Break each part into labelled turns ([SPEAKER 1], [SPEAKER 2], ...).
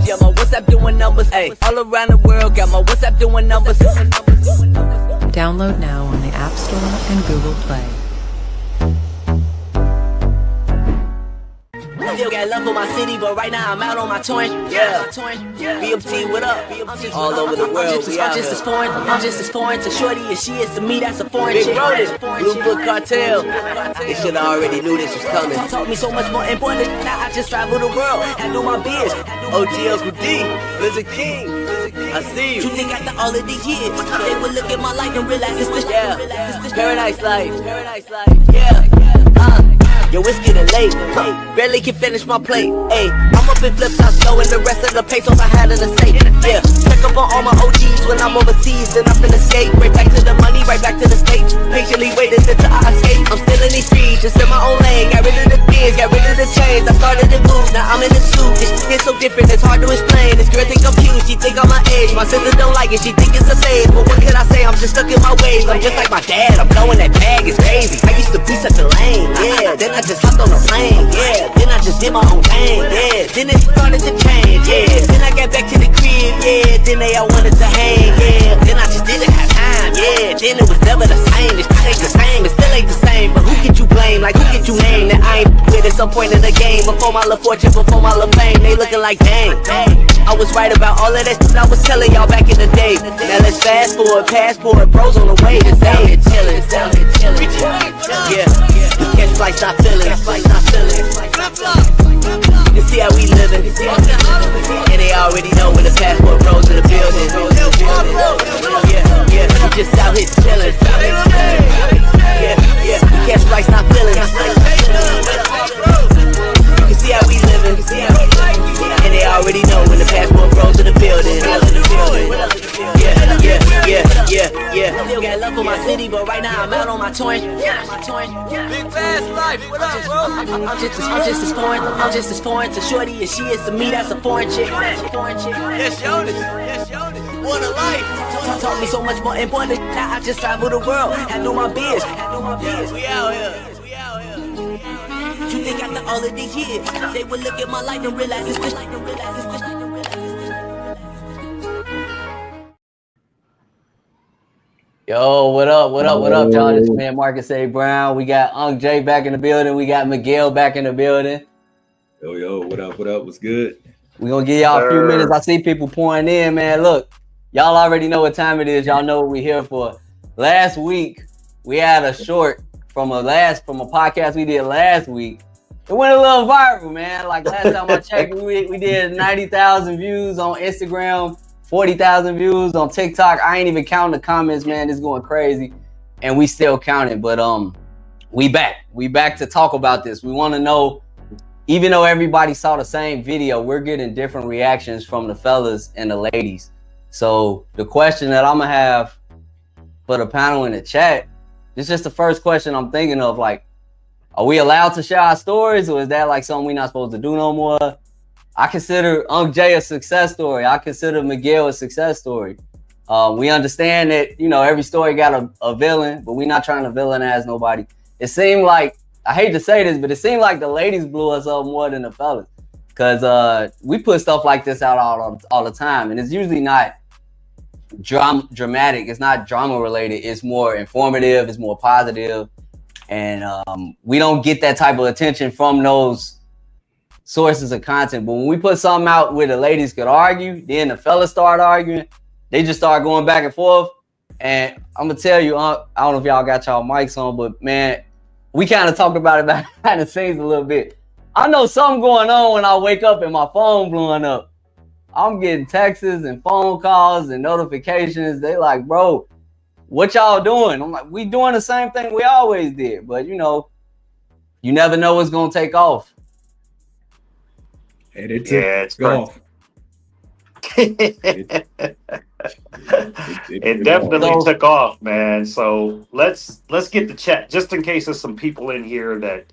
[SPEAKER 1] got my WhatsApp doing numbers. Hey, all around the world, got my WhatsApp doing numbers.
[SPEAKER 2] Download now on the App Store and Google Play.
[SPEAKER 1] Still got love for my city, but right now I'm out on my touring. Yeah, BMT, what up? All over the world, I'm just as foreign to Shorty as she is to me. That's a foreign chick. Blue Book Cartel. They should already knew this was coming. Taught me so much more important. Now I just travel the world, handle my biz. OG Uncle D, Lizard King. I see you. You think after all of these years, they would look at my life and realize it's the paradise life. Yeah. Yo, it's getting late, barely can finish my plate. Ayy, I'm up in flip-flops, slowing the rest of the pesos I had in the safe. Yeah, check up on all my OGs when I'm overseas, then I'm finna skate. Right back to the money, right back to the States. Patiently waiting until I escape. I'm still in these streets, just in my own lane. Got rid of the beers, got rid of the chains. I started in boots, now I'm in the suit. It's so different, it's hard to explain. This girl think I'm cute, she think I'm my age. My sister don't like it, she think it's a phase. But what can I say, I'm just stuck in my ways. I'm just like my dad, I'm blowing that bag, it's crazy. I used to be such a lame, yeah. Then I just hopped on a plane, yeah. Then I just did my own thing, yeah. Then it started to change, yeah. Then I got back to the crib, yeah. Then they all wanted to hang, yeah. Then I just didn't have time, yeah. Then it was never the same. It ain't the same, it still ain't the same. But who could you blame? Like who could you name that I ain't with at some point in the game? Before my love fortune, before my love fame, they looking like dang. I was right about all of that shit I was telling y'all back in the day. Now let's fast forward, passport, bros on the way. It's out here chillin', yeah. Catch flights, not feeling. You can see how we living. And they already know when the passport rolls in the building. Yeah, we just out here chillin'. Yeah, we catch flights, not feeling. You can see how we living. And they already know when the passport rolls in the building. Yeah. Still got love for my city, but right now I'm out on my touring. Big fast life, what up, bro? I'm just as foreign to Shorty as she is to me. That's a foreign chick. Yes, Jonas. What a life. Taught me so much more important. Now I just travel the world, handle my biz. We out here. You think after all of these years, they would look at my life and realize it's the
[SPEAKER 3] Yo, what up, y'all? This man Marcus A. Brown. We got Unc J back in the building. We got Miguel back in the building.
[SPEAKER 4] Yo, what up? What's good?
[SPEAKER 3] We're going to give y'all a few minutes. I see people pouring in, man. Look, y'all already know what time it is. Y'all know what we're here for. Last week, we had a short from a podcast we did last week. It went a little viral, man. Like last time I checked, we did 90,000 views on Instagram. 40,000 views on TikTok. I ain't even counting the comments, man. It's going crazy. And we still counting. But we back. We back to talk about this. We want to know, even though everybody saw the same video, we're getting different reactions from the fellas and the ladies. So the question that I'm going to have for the panel in the chat, this is just the first question I'm thinking of. Like, are we allowed to share our stories, or is that like something we're not supposed to do no more? I consider Unc J a success story. I consider Miguel a success story. We understand that, every story got a villain, but we're not trying to villainize nobody. It seemed like, I hate to say this, but it seemed like the ladies blew us up more than the fellas. Because we put stuff like this out all the time. And it's usually not dramatic. It's not drama related. It's more informative. It's more positive. And we don't get that type of attention from those sources of content. But when we put something out where the ladies could argue, then the fellas start arguing, they just start going back and forth. And I'm gonna tell you, I don't know if y'all got y'all mics on, but man, we kind of talked about it behind the scenes a little bit. I know something going on when I wake up and my phone blowing up. I'm getting texts and phone calls and notifications. They like, bro, what y'all doing? I'm like, we doing the same thing we always did. But you never know what's gonna take off.
[SPEAKER 4] And it took off.
[SPEAKER 5] It definitely took off, man. So let's get the chat, just in case there's some people in here that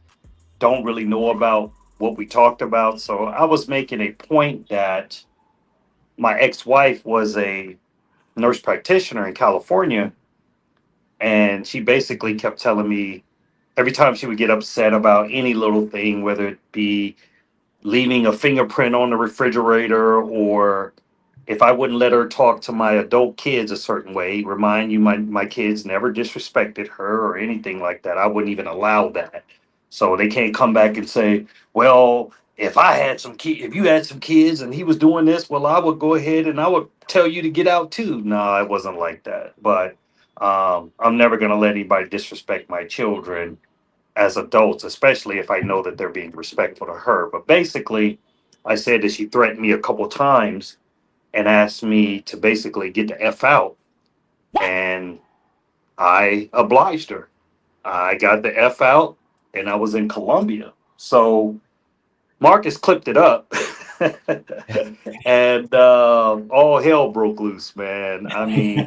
[SPEAKER 5] don't really know about what we talked about. So I was making a point that my ex-wife was a nurse practitioner in California, and she basically kept telling me every time she would get upset about any little thing, whether it be leaving a fingerprint on the refrigerator, or if I wouldn't let her talk to my adult kids a certain way, remind you my kids never disrespected her or anything like that. I wouldn't even allow that. So they can't come back and say, well, if you had some kids and he was doing this, well, I would go ahead and I would tell you to get out too. No, it wasn't like that. But I'm never going to let anybody disrespect my children as adults, especially if I know that they're being respectful to her. But basically, I said that she threatened me a couple times and asked me to basically get the F out. And I obliged her. I got the F out and I was in Colombia. So Marcus clipped it up. And all hell broke loose, man. I mean,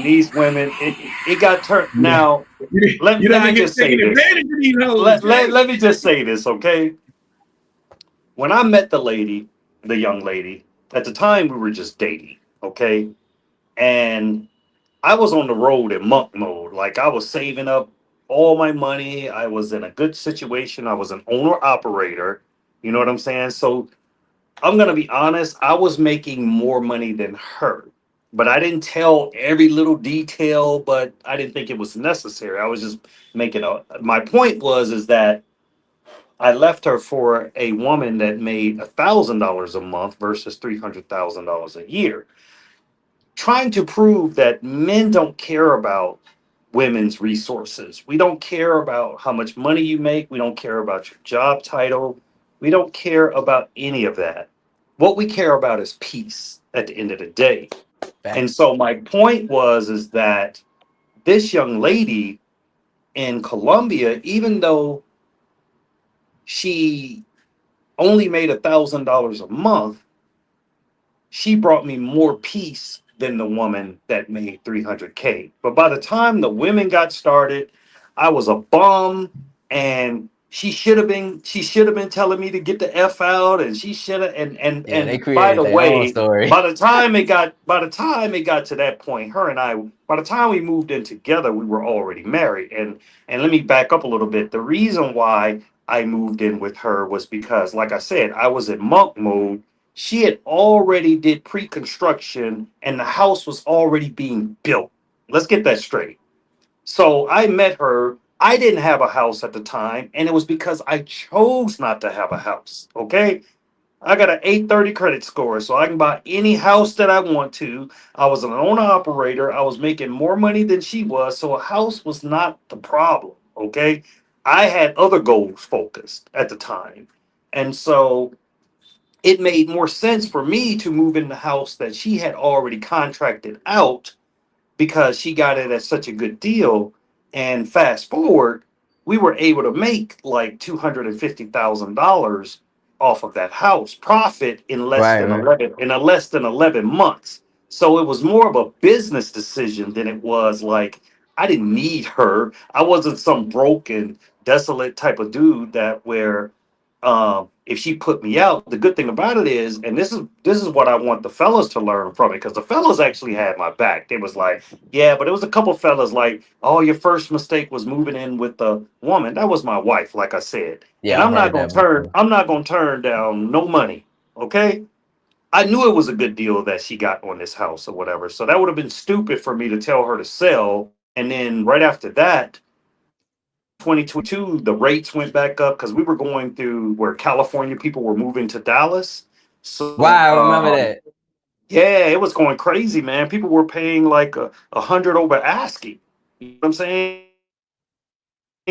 [SPEAKER 5] these women, it got turned. Now, let me just say this. Let me just say this, okay? When I met the young lady, at the time we were just dating, okay? And I was on the road in monk mode. Like I was saving up all my money. I was in a good situation. I was an owner operator. You know what I'm saying? So I'm going to be honest. I was making more money than her, but I didn't tell every little detail, but I didn't think it was necessary. I was just my point is that I left her for a woman that made $1,000 a month versus $300,000 a year, trying to prove that men don't care about women's resources. We don't care about how much money you make. We don't care about your job title. We don't care about any of that. What we care about is peace at the end of the day. And so my point is that this young lady in Colombia, even though she only made $1,000 a month, she brought me more peace than the woman that made 300K. But by the time the women got started, I was a bum, and she should have been telling me to get the F out, and she should have
[SPEAKER 3] Yeah, they
[SPEAKER 5] and by
[SPEAKER 3] created
[SPEAKER 5] the
[SPEAKER 3] their own
[SPEAKER 5] way,
[SPEAKER 3] story.
[SPEAKER 5] by the time it got to that point, her and I, by the time we moved in together, we were already married. And let me back up a little bit. The reason why I moved in with her was because, like I said, I was in monk mode. She had already did pre-construction and the house was already being built. Let's get that straight. So I met her. I didn't have a house at the time, and it was because I chose not to have a house. Okay. I got an 830 credit score, so I can buy any house that I want to. I was an owner operator. I was making more money than she was, so a house was not the problem. Okay. I had other goals focused at the time. And so it made more sense for me to move in the house that she had already contracted out because she got it at such a good deal. And fast forward, we were able to make like $250,000 off of that house profit in less
[SPEAKER 3] Right,
[SPEAKER 5] than
[SPEAKER 3] right.
[SPEAKER 5] 11 months. So it was more of a business decision than it was like I didn't need her. I wasn't some broken, desolate type of dude that where if she put me out. The good thing about it is, and this is what I want the fellas to learn from it, because the fellas actually had my back. They was like, yeah, but it was a couple fellas like, oh, your first mistake was moving in with the woman. That was my wife, like I said. And
[SPEAKER 3] Yeah, I've heard that before.
[SPEAKER 5] I'm not gonna turn down no money. Okay. I knew it was a good deal that she got on this house or whatever. So that would have been stupid for me to tell her to sell. And then right after that, 2022, the rates went back up because we were going through where California people were moving to Dallas. So
[SPEAKER 3] Wow, I remember that.
[SPEAKER 5] yeah, it was going crazy, man. People were paying like a hundred over asking. You know what I'm saying?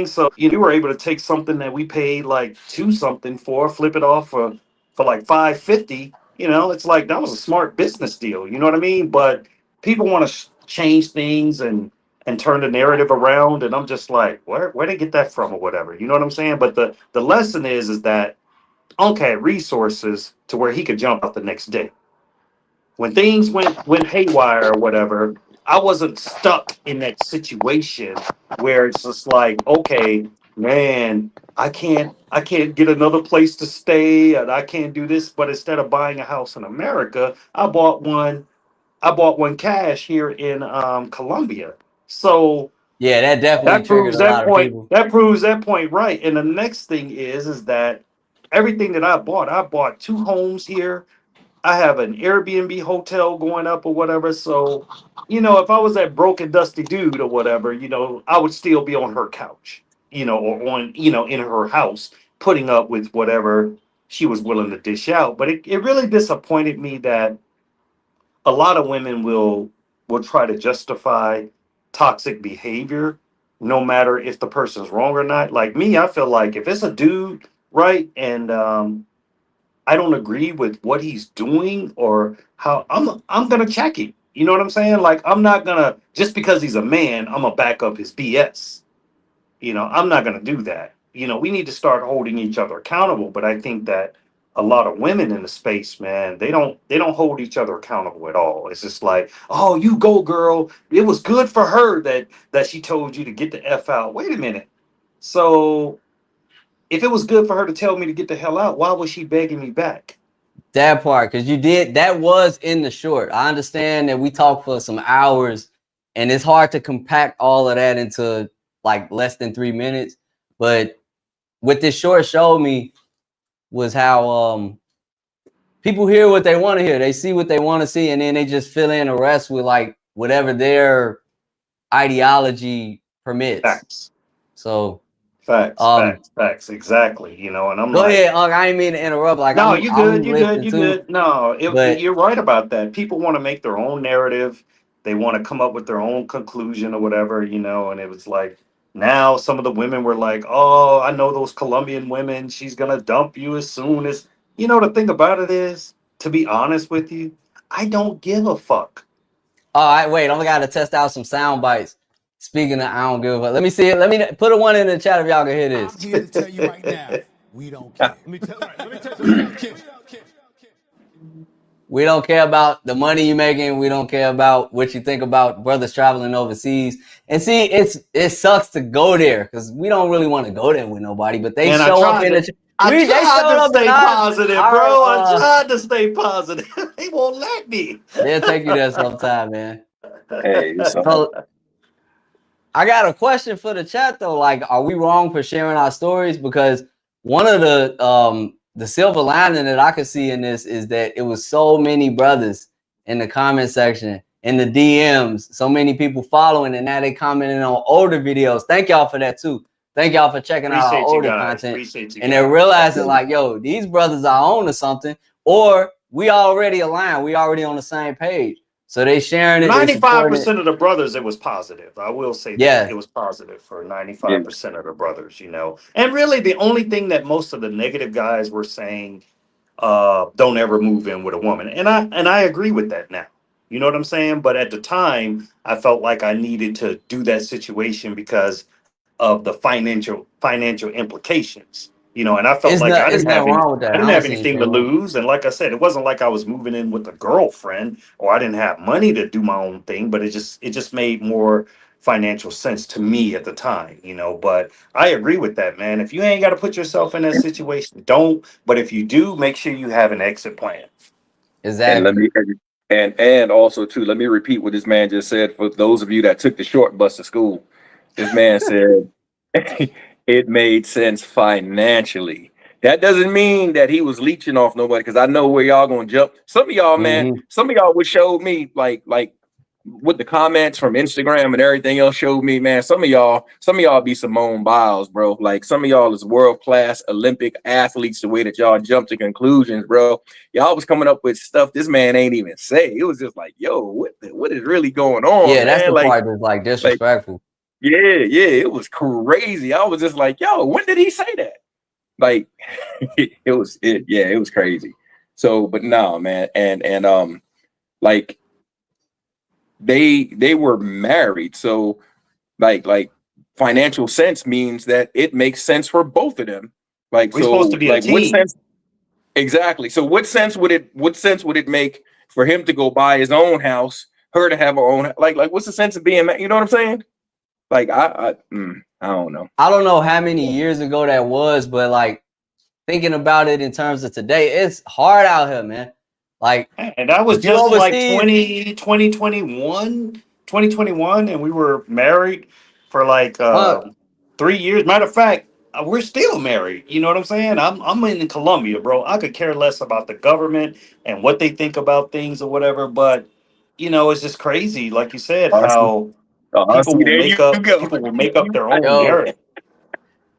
[SPEAKER 5] So we were able to take something that we paid like two something for, flip it off for like 550. It's like that was a smart business deal. You know what I mean? But people want to change things and turn the narrative around, and I'm just like, where they get that from or whatever. You know what I'm saying? But the lesson is that Unc had resources to where he could jump out the next day when things went haywire or whatever. I wasn't stuck in that situation where it's just like, okay, man, I can't get another place to stay, and I can't do this. But instead of buying a house in America, I bought one cash here in Colombia. So
[SPEAKER 3] Yeah, that definitely
[SPEAKER 5] that
[SPEAKER 3] triggered
[SPEAKER 5] proves
[SPEAKER 3] a
[SPEAKER 5] that
[SPEAKER 3] lot of
[SPEAKER 5] point.
[SPEAKER 3] people.
[SPEAKER 5] That proves that point right. And the next thing is that everything that I bought 2 homes here. I have an Airbnb hotel going up or whatever. So, if I was that broken, dusty dude or whatever, I would still be on her couch, or on, in her house, putting up with whatever she was willing to dish out. But it really disappointed me that a lot of women will try to justify toxic behavior, no matter if the person's wrong or not. Like me, I feel like if it's a dude, right, and I don't agree with what he's doing or how I'm gonna check him. You know what I'm saying? Like I'm not gonna, just because he's a man, I'm gonna back up his BS. I'm not gonna do that. We need to start holding each other accountable. But I think that a lot of women in the space, man, they don't hold each other accountable at all. It's just like, oh, you go, girl. It was good for her that she told you to get the F out. Wait a minute. So if it was good for her to tell me to get the hell out, why was she begging me back?
[SPEAKER 3] That part, because that was in the short. I understand that we talked for some hours and it's hard to compact all of that into like less than 3 minutes. But what this short showed me was how people hear what they want to hear. They see what they want to see, and then they just fill in the rest with like whatever their ideology permits.
[SPEAKER 5] Facts.
[SPEAKER 3] So
[SPEAKER 5] Facts. Exactly. And I'm
[SPEAKER 3] go
[SPEAKER 5] like,
[SPEAKER 3] ahead, I didn't mean to interrupt. Like,
[SPEAKER 5] no,
[SPEAKER 3] I'm
[SPEAKER 5] you
[SPEAKER 3] listening too,
[SPEAKER 5] good. No,
[SPEAKER 3] but
[SPEAKER 5] you're right about that. People want to make their own narrative. They want to come up with their own conclusion or whatever, and it was like, now some of the women were like, oh, I know those Colombian women. She's going to dump you as soon as, the thing about it is, to be honest with you, I don't give a fuck.
[SPEAKER 3] all right, wait, I'm gonna test out some sound bites. Speaking of, I don't give a fuck. Let me see it. Let me put a one in the chat if y'all can hear this.
[SPEAKER 6] I'm here to tell you right now, we don't care. Let me tell you, we don't care.
[SPEAKER 3] We don't care about the money you're making. We don't care about what you think about brothers traveling overseas. And see, it sucks to go there because we don't really want to go there with nobody. But they show up in the.
[SPEAKER 5] I tried to stay positive, bro. I
[SPEAKER 3] Right,
[SPEAKER 5] tried to stay positive. They won't let me.
[SPEAKER 3] they'll take you there sometime, man.
[SPEAKER 4] Hey,
[SPEAKER 3] So I got a question for the chat though. Like, are we wrong for sharing our stories? Because one of the silver lining that I could see in this is that it was so many brothers in the comment section, in the DMs, so many people following, and now they commenting on older videos. Thank y'all for that too. Thank y'all for checking out our older content.
[SPEAKER 5] Appreciate you
[SPEAKER 3] and
[SPEAKER 5] guys.
[SPEAKER 3] they're realizing like, yo, these brothers are on to something, or we already aligned. We already on the same page. So they sharing it.
[SPEAKER 5] 95% of the brothers, it was positive. I will say that it was positive for 95% of the brothers, And really, the only thing that most of the negative guys were saying, don't ever move in with a woman, and I agree with that now. You know what I'm saying? But at the time, I felt like I needed to do that situation because of the financial implications. And I felt like I
[SPEAKER 3] It's
[SPEAKER 5] didn't have
[SPEAKER 3] nothing wrong with that.
[SPEAKER 5] I
[SPEAKER 3] I
[SPEAKER 5] didn't
[SPEAKER 3] don't
[SPEAKER 5] have
[SPEAKER 3] see
[SPEAKER 5] anything
[SPEAKER 3] anything
[SPEAKER 5] to
[SPEAKER 3] wrong.
[SPEAKER 5] lose. And like I said, it wasn't like I was moving in with a girlfriend or I didn't have money to do my own thing, but it just made more financial sense to me at the time, But I agree with that, man. If you ain't got to put yourself in that situation, don't. But if you do, make sure you have an exit plan.
[SPEAKER 4] and let
[SPEAKER 3] Exactly.
[SPEAKER 4] me and also too, let me repeat what this man just said for those of you that took the short bus to school. This man said it made sense financially. That doesn't mean that he was leeching off nobody, because I know where y'all gonna jump. Some of y'all, man, some of y'all would show me like with the comments from Instagram and everything else showed me, man, some of y'all be Simone Biles, bro. Like some of y'all is world-class Olympic athletes, the way that y'all jump to conclusions, bro. Y'all was coming up with stuff this man ain't even say. It was just like, yo, what is really going on,
[SPEAKER 3] Yeah, that's
[SPEAKER 4] man?
[SPEAKER 3] the part that's like disrespectful.
[SPEAKER 4] Yeah, it was crazy. I was just like, yo, when did he say that? Like, it was crazy. So, but no, man, and like they were married, so like financial sense means that it makes sense for both of them. Like,
[SPEAKER 5] We're supposed to
[SPEAKER 4] so
[SPEAKER 5] be a
[SPEAKER 4] like what
[SPEAKER 5] team.
[SPEAKER 4] sense exactly? So what sense would it make for him to go buy his own house, her to have her own, like what's the sense of being, you know what I'm saying? Like I don't know.
[SPEAKER 3] I don't know how many years ago that was, but like thinking about it in terms of today, it's hard out here, man. Like,
[SPEAKER 5] And that was
[SPEAKER 3] if you
[SPEAKER 5] just like
[SPEAKER 3] overseas,
[SPEAKER 5] 2021, and we were married for like
[SPEAKER 3] uh,
[SPEAKER 5] 3 years. Matter of fact, we're still married. You know what I'm saying? I'm in Colombia, bro. I could care less about the government and what they think about things or whatever. But it's just crazy, like you said,
[SPEAKER 4] I see.
[SPEAKER 5] how
[SPEAKER 4] I see. There you go.
[SPEAKER 5] people will make up their own
[SPEAKER 3] Yo,
[SPEAKER 5] narrative.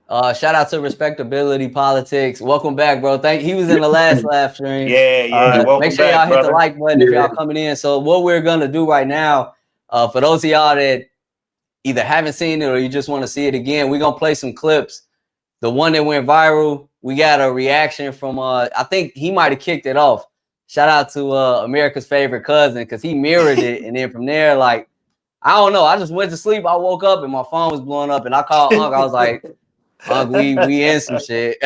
[SPEAKER 3] shout out to Respectability Politics. Welcome back, bro. He was in the last live stream.
[SPEAKER 5] Yeah. Welcome
[SPEAKER 3] Make sure
[SPEAKER 5] back,
[SPEAKER 3] y'all hit the
[SPEAKER 5] brother.
[SPEAKER 3] like button if y'all coming in. So what we're gonna do right now, for those of y'all that either haven't seen it or you just want to see it again, we're gonna play some clips. The one that went viral, we got a reaction from I think he might have kicked it off. Shout out to America's favorite cousin, because he mirrored it, and then from there, like, I don't know, I just went to sleep. I woke up and my phone was blowing up, and I called Unc. I was like, Unc, we in some shit.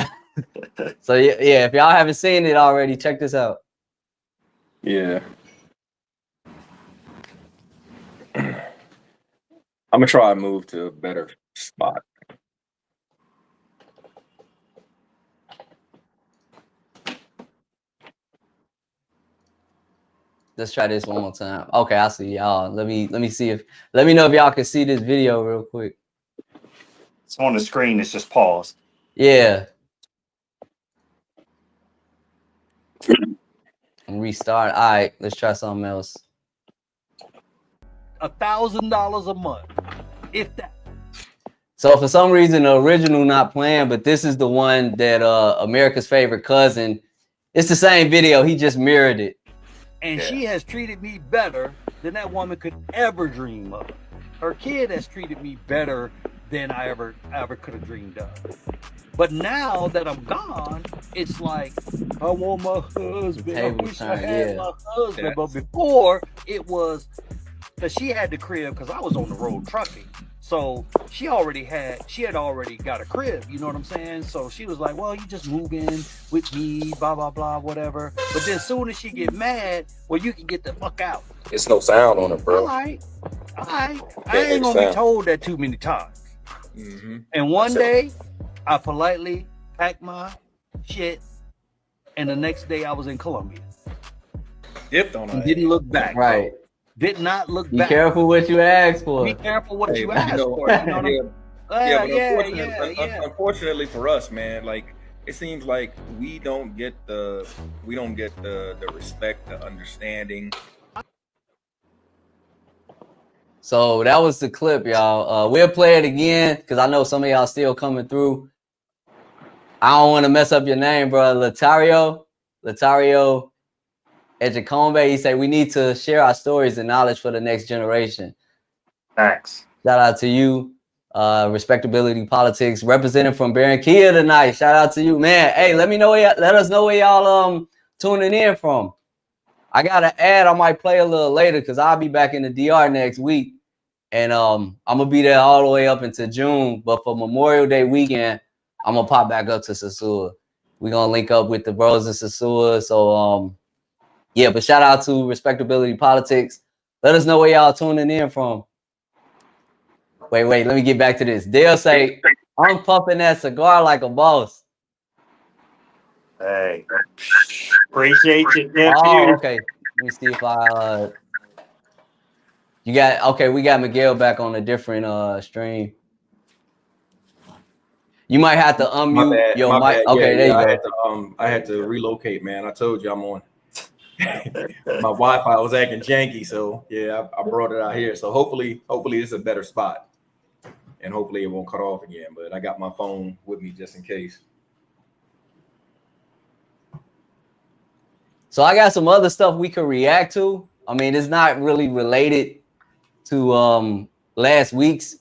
[SPEAKER 3] So yeah, if y'all haven't seen it already, check this out.
[SPEAKER 4] Yeah. I'm gonna try and move to a better spot.
[SPEAKER 3] Let's try this one more time. Okay, I see y'all. Let me know if y'all can see this video real quick.
[SPEAKER 5] It's on the screen. It's just paused.
[SPEAKER 3] Yeah. Restart. All right, let's try something else.
[SPEAKER 6] $1,000 a month, if that.
[SPEAKER 3] So for some reason, the original not playing, but this is the one that America's favorite cousin. It's the same video. He just mirrored it.
[SPEAKER 6] And she has treated me better than that woman could ever dream of. Her kid has treated me better than I ever could have dreamed of. But now that I'm gone, it's like, I want my husband. I wish I had my husband. Yeah. But before, it was, because she had the crib, because I was on the road trucking. So she had already got a crib, you know what I'm saying? So she was like, well, you just move in with me, blah, blah, blah, whatever. But then as soon as she get mad, well, you can get the fuck out.
[SPEAKER 4] It's no sound on it, bro.
[SPEAKER 6] All right. I ain't gonna be told that too many times. Mm-hmm. And one day, I politely packed my shit, and the next day I was in Colombia.
[SPEAKER 7] Dipped on it.
[SPEAKER 6] Didn't look back.
[SPEAKER 3] Right.
[SPEAKER 6] Bro. Did not look
[SPEAKER 3] Be
[SPEAKER 6] back.
[SPEAKER 3] Be careful what you ask for.
[SPEAKER 6] Be careful what you ask for. You know
[SPEAKER 7] unfortunately for us, man, like it seems like we don't get the respect, the understanding.
[SPEAKER 3] So that was the clip, y'all. We'll play it again because I know some of y'all still coming through. I don't want to mess up your name, bro. Latario Ejicombe. He said we need to share our stories and knowledge for the next generation.
[SPEAKER 5] Thanks.
[SPEAKER 3] Shout out to you. Respectability Politics representing from Barranquilla tonight. Shout out to you, man. Hey, let us know where y'all tuning in from. I got an ad I might play a little later because I'll be back in the DR next week. And I'm gonna be there all the way up into June. But for Memorial Day weekend, I'm gonna pop back up to Sosua. We're gonna link up with the bros in Sosua. So yeah, but shout out to Respectability Politics. Let us know where y'all tuning in from. Wait, let me get back to this. Dale say, I'm puffing that cigar like a boss.
[SPEAKER 5] Hey, appreciate you, nephew.
[SPEAKER 3] Oh, okay. Let me see if I we got Miguel back on a different stream. You might have to unmute your mic. Okay, there you
[SPEAKER 7] go. I had to relocate, man. I told you I'm on. My Wi-Fi was acting janky, so yeah, I brought it out here. So hopefully this is a better spot, and hopefully it won't cut off again. But I got my phone with me just in case.
[SPEAKER 3] So I got some other stuff we could react to. I mean, it's not really related to last week's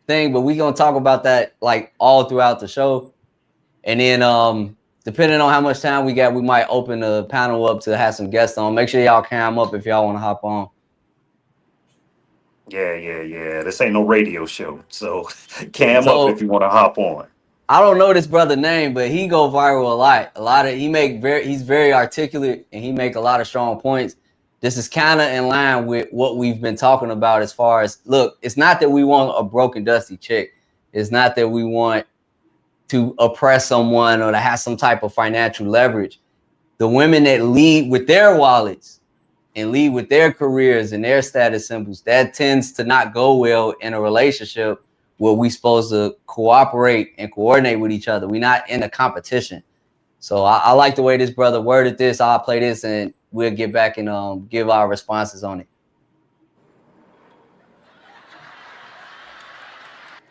[SPEAKER 3] thing, but we're gonna talk about that like all throughout the show. And then depending on how much time we got, we might open the panel up to have some guests on. Make sure y'all cam up if y'all want to hop on.
[SPEAKER 5] Yeah. This ain't no radio show, so cam up if you want to hop on.
[SPEAKER 3] I don't know this brother name, but he go viral a lot. He's very articulate and he make a lot of strong points. This is kind of in line with what we've been talking about as far as, look, it's not that we want a broken, dusty chick. It's not that we want to oppress someone or to have some type of financial leverage. The women that lead with their wallets and lead with their careers and their status symbols, that tends to not go well in a relationship where we supposed to cooperate and coordinate with each other. We're not in a competition. So I like the way this brother worded this. I'll play this and we'll get back and give our responses on it.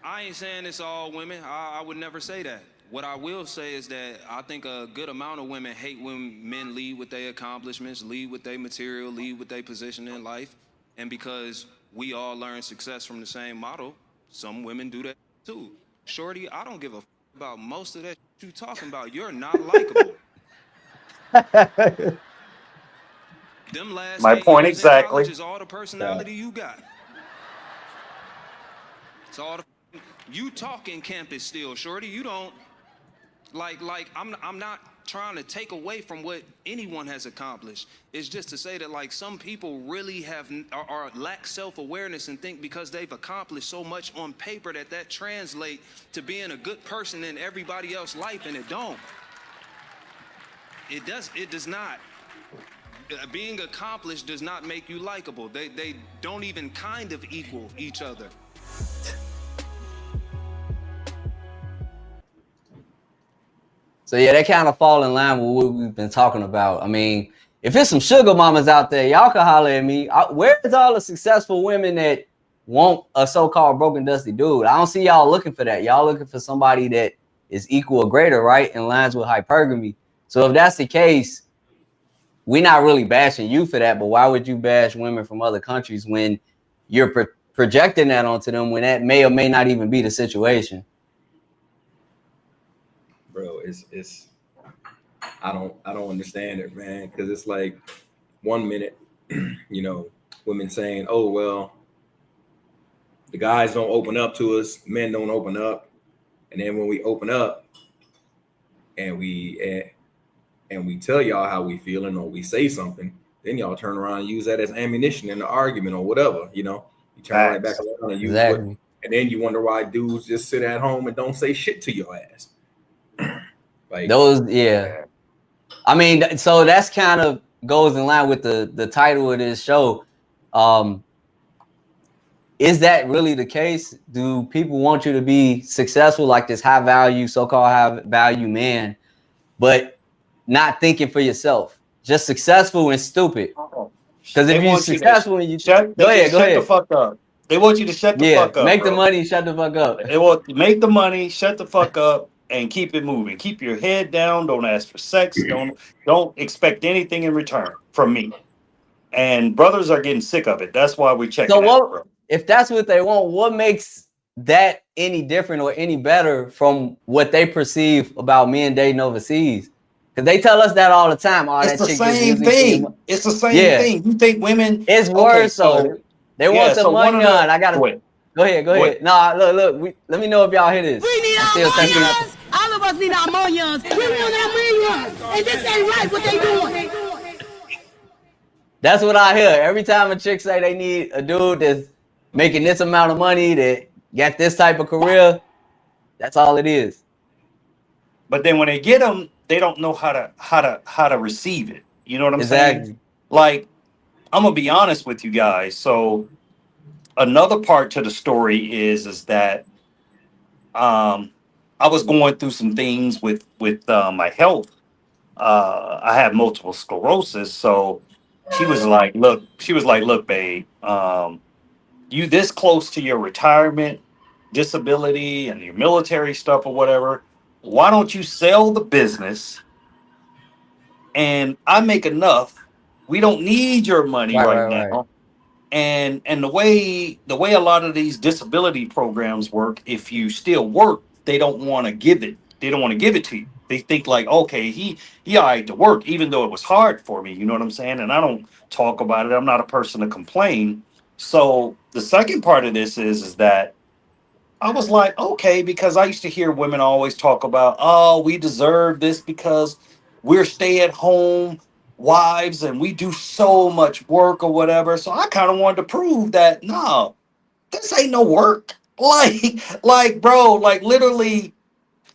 [SPEAKER 8] I ain't saying it's all women. I would never say that. What I will say is that I think a good amount of women hate when men lead with their accomplishments, lead with their material, lead with their position in life. And because we all learn success from the same model, some women do that too. Shorty, I don't give a about most of that you talking about. You're not likable. Them last
[SPEAKER 5] My
[SPEAKER 8] 8
[SPEAKER 5] point
[SPEAKER 8] years in college
[SPEAKER 5] exactly.
[SPEAKER 8] is all the personality you got. It's all the you talking campus still, Shorty. You don't like I'm not trying to take away from what anyone has accomplished. It's just to say that like some people really have or lack self-awareness and think because they've accomplished so much on paper that translate to being a good person in everybody else's life, and it don't. It does not. Being accomplished does not make you likable. They don't even kind of equal each other.
[SPEAKER 3] So yeah, that kind of fall in line with what we've been talking about. I mean, if there's some sugar mamas out there, y'all can holler at me. Where's all the successful women that want a so-called broken dusty dude? I don't see y'all looking for that. Y'all looking for somebody that is equal or greater, right? In lines with hypergamy. So if that's the case, we're not really bashing you for that, but why would you bash women from other countries when you're projecting that onto them when that may or may not even be the situation?
[SPEAKER 7] Bro, it's I don't understand it, man, because it's like 1 minute, you know, women saying, oh well, the guys don't open up to us, men don't open up, and then when we open up and we tell y'all how we feeling or we say something, then y'all turn around and use that as ammunition in the argument or whatever, you know. You turn right back around and use
[SPEAKER 3] exactly.
[SPEAKER 7] and then you wonder why dudes just sit at home and don't say shit to your ass. Like
[SPEAKER 3] those, yeah. I mean, so that's kind of goes in line with the title of this show. Is that really the case? Do people want you to be successful, like this high value, so-called high value man, but not thinking for yourself? Just successful and stupid. Because if you're successful and you
[SPEAKER 5] shut the fuck up. They want you to shut the fuck up.
[SPEAKER 3] Make the money, shut the fuck up.
[SPEAKER 5] They want to make the money, shut the fuck up, and keep it moving. Keep your head down. Don't ask for sex. Don't expect anything in return from me. And brothers are getting sick of it. That's why we're checking out. Bro.
[SPEAKER 3] If that's what they want, what makes that any different or any better from what they perceive about men dating overseas? Because they tell us that all the time. Oh,
[SPEAKER 5] it's
[SPEAKER 3] that
[SPEAKER 5] the
[SPEAKER 3] chick
[SPEAKER 5] same thing. It's the same thing. You think women?
[SPEAKER 3] It's worse. So they want the money on. I gotta go ahead. Nah, look. Let me know if y'all hear this.
[SPEAKER 1] We need our millions. All of us need our millions. We want our millions, and this ain't right. What they doing?
[SPEAKER 3] That's what I hear every time a chick say they need a dude that's making this amount of money, that got this type of career. That's all it is.
[SPEAKER 5] But then when they get them, they don't know how to receive it. You know what I'm saying? Like, I'm gonna be honest with you guys. So another part to the story is that I was going through some things with my health. I have multiple sclerosis, so she was like, look, babe, you this close to your retirement, disability, and your military stuff or whatever. Why don't you sell the business? And I make enough. We don't need your money right now. Right. And the way a lot of these disability programs work, if you still work, they don't want to give it. They don't want to give it to you. They think like, okay, he all right to work, even though it was hard for me. You know what I'm saying? And I don't talk about it. I'm not a person to complain. So the second part of this is that I was like, okay, because I used to hear women always talk about, oh, we deserve this because we're stay-at-home wives and we do so much work or whatever. So I kind of wanted to prove that no, this ain't no work. Like, bro, like literally,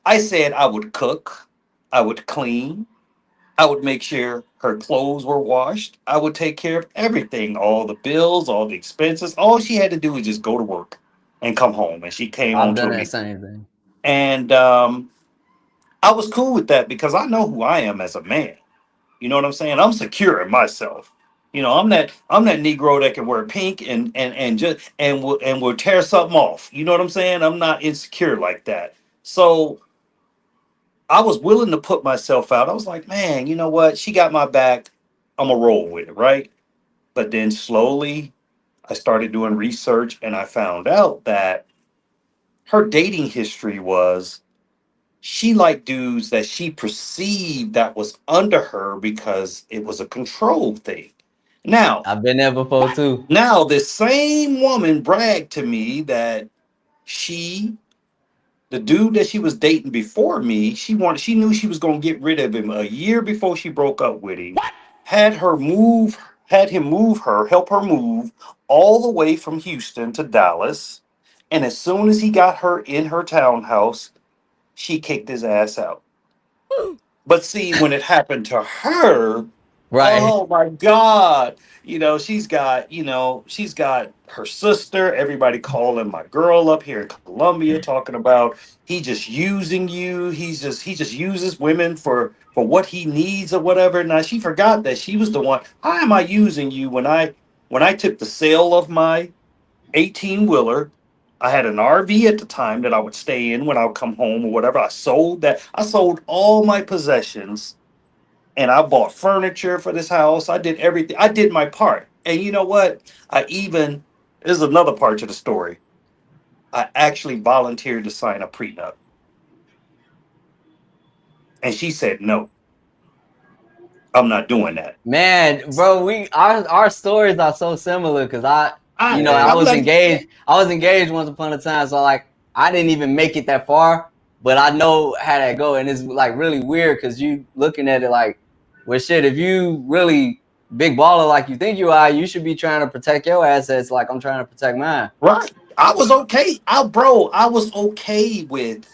[SPEAKER 5] I said I would cook, I would clean, I would make sure her clothes were washed, I would take care of everything, all the bills, all the expenses. All she had to do was just go to work.
[SPEAKER 6] and come home. And she came
[SPEAKER 3] I've
[SPEAKER 6] home to
[SPEAKER 3] done that
[SPEAKER 6] me.
[SPEAKER 3] same thing.
[SPEAKER 6] And I was cool with that because I know who I am as a man. You know what I'm saying? I'm secure in myself. I'm that Negro that can wear pink and just and will tear something off. You know what I'm saying? I'm not insecure like that. So I was willing to put myself out. I was like, man, you know what? She got my back. I'm gonna roll with it, right? But then slowly I started doing research and I found out that her dating history was she liked dudes that she perceived that was under her because it was a control thing. Now,
[SPEAKER 3] I've been there before too.
[SPEAKER 6] now this same woman bragged to me that she, the dude that she was dating before me, she knew she was gonna get rid of him a year before she broke up with him. Had him move her, help her move all the way from Houston to Dallas. And as soon as he got her in her townhouse, she kicked his ass out. But see, when it happened to her,
[SPEAKER 3] Right.
[SPEAKER 6] oh my God. She's got her sister, everybody calling my girl up here in Colombia, talking about he just using you. He just uses women for what he needs or whatever. Now she forgot that she was the one. How am I using you when I took the sale of my 18 wheeler? I had an RV at the time that I would stay in when I would come home or whatever. I sold that. I sold all my possessions and I bought furniture for this house. I did everything. I did my part. And you know what? This is another part to the story. I actually volunteered to sign a prenup. And she said, no, I'm not doing that.
[SPEAKER 3] Man, bro, our stories are so similar because I
[SPEAKER 6] I'm
[SPEAKER 3] was
[SPEAKER 6] like,
[SPEAKER 3] engaged. I was engaged once upon a time, so like I didn't even make it that far, but I know how that go, and it's like really weird because you looking at it like, well, shit, if you really big baller like you think you are, you should be trying to protect your assets like I'm trying to protect mine.
[SPEAKER 6] right. I was okay. I was okay with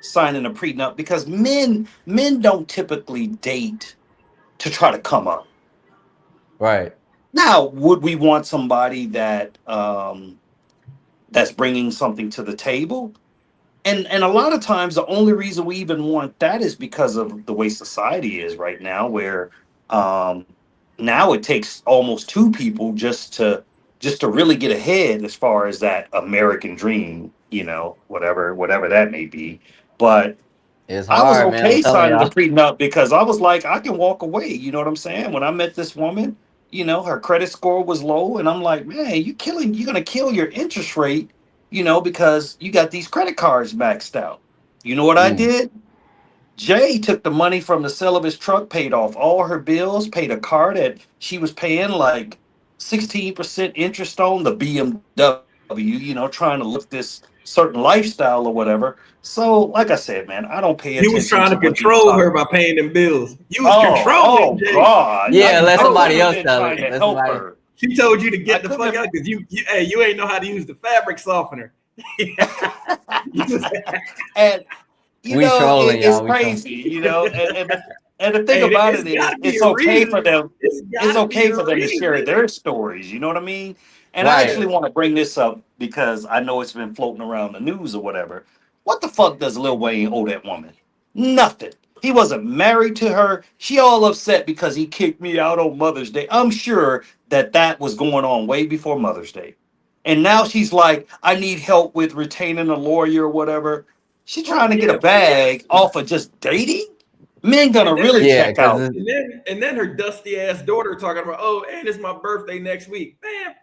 [SPEAKER 6] signing a prenup because men don't typically date to try to come up.
[SPEAKER 3] Right.
[SPEAKER 6] Now, would we want somebody that's bringing something to the table? And a lot of times the only reason we even want that is because of the way society is right now, where um, now it takes almost two people just to really get ahead as far as that American dream, whatever that may be. But
[SPEAKER 3] It's
[SPEAKER 6] I was
[SPEAKER 3] hard, man. I'm
[SPEAKER 6] okay
[SPEAKER 3] telling
[SPEAKER 6] signing the
[SPEAKER 3] y'all.
[SPEAKER 6] prenup because I was like, I can walk away. You know what I'm saying? When I met this woman, her credit score was low, and I'm like, man, you're gonna kill your interest rate, because you got these credit cards maxed out. You know what I
[SPEAKER 3] Mm.
[SPEAKER 6] did? Jay took the money from the sale of his truck, paid off all her bills, paid a car that she was paying like 16% interest on, the BMW, trying to look this certain lifestyle or whatever. So, like I said, man, I don't pay
[SPEAKER 7] You was
[SPEAKER 6] attention
[SPEAKER 7] trying
[SPEAKER 6] to
[SPEAKER 7] to
[SPEAKER 6] what these
[SPEAKER 7] control
[SPEAKER 6] top.
[SPEAKER 7] her by paying them bills. You was
[SPEAKER 6] Oh
[SPEAKER 7] controlling Jay.
[SPEAKER 6] God!
[SPEAKER 3] Yeah, let
[SPEAKER 6] I couldn't
[SPEAKER 3] somebody
[SPEAKER 6] have
[SPEAKER 3] else
[SPEAKER 6] been
[SPEAKER 3] tell
[SPEAKER 6] trying
[SPEAKER 3] it.
[SPEAKER 6] to
[SPEAKER 3] Let
[SPEAKER 6] help
[SPEAKER 3] somebody.
[SPEAKER 6] her.
[SPEAKER 7] She told you to
[SPEAKER 6] I
[SPEAKER 7] get the
[SPEAKER 6] couldn't
[SPEAKER 7] fuck
[SPEAKER 6] have.
[SPEAKER 7] out because you ain't know how to use the fabric softener. You was-
[SPEAKER 6] And
[SPEAKER 3] We trolling
[SPEAKER 6] it's
[SPEAKER 3] y'all. We trolling.
[SPEAKER 6] crazy, and the thing
[SPEAKER 7] hey,
[SPEAKER 6] about
[SPEAKER 7] it's
[SPEAKER 6] it is,
[SPEAKER 7] gotta be
[SPEAKER 6] it's
[SPEAKER 7] a
[SPEAKER 6] okay for
[SPEAKER 7] reason.
[SPEAKER 6] them.
[SPEAKER 7] It's
[SPEAKER 6] It's
[SPEAKER 7] gotta be
[SPEAKER 6] okay
[SPEAKER 7] a
[SPEAKER 6] for them to share
[SPEAKER 7] reason.
[SPEAKER 6] their stories. You know what I mean? And I
[SPEAKER 3] Right.
[SPEAKER 6] actually want to bring this up because I know it's been floating around the news or whatever. What the fuck does Lil Wayne owe that woman? Nothing. He wasn't married to her. She all upset because he kicked me out on Mother's Day. I'm sure that was going on way before Mother's Day. And now she's like, I need help with retaining a lawyer or whatever. She's
[SPEAKER 7] Oh
[SPEAKER 6] trying to get a
[SPEAKER 7] yeah,
[SPEAKER 6] bag off of just dating. Men gonna
[SPEAKER 7] and then
[SPEAKER 6] really
[SPEAKER 3] Yeah,
[SPEAKER 6] check
[SPEAKER 3] because
[SPEAKER 6] out.
[SPEAKER 7] and then her dusty ass daughter talking about, oh, and it's my birthday next week. Man,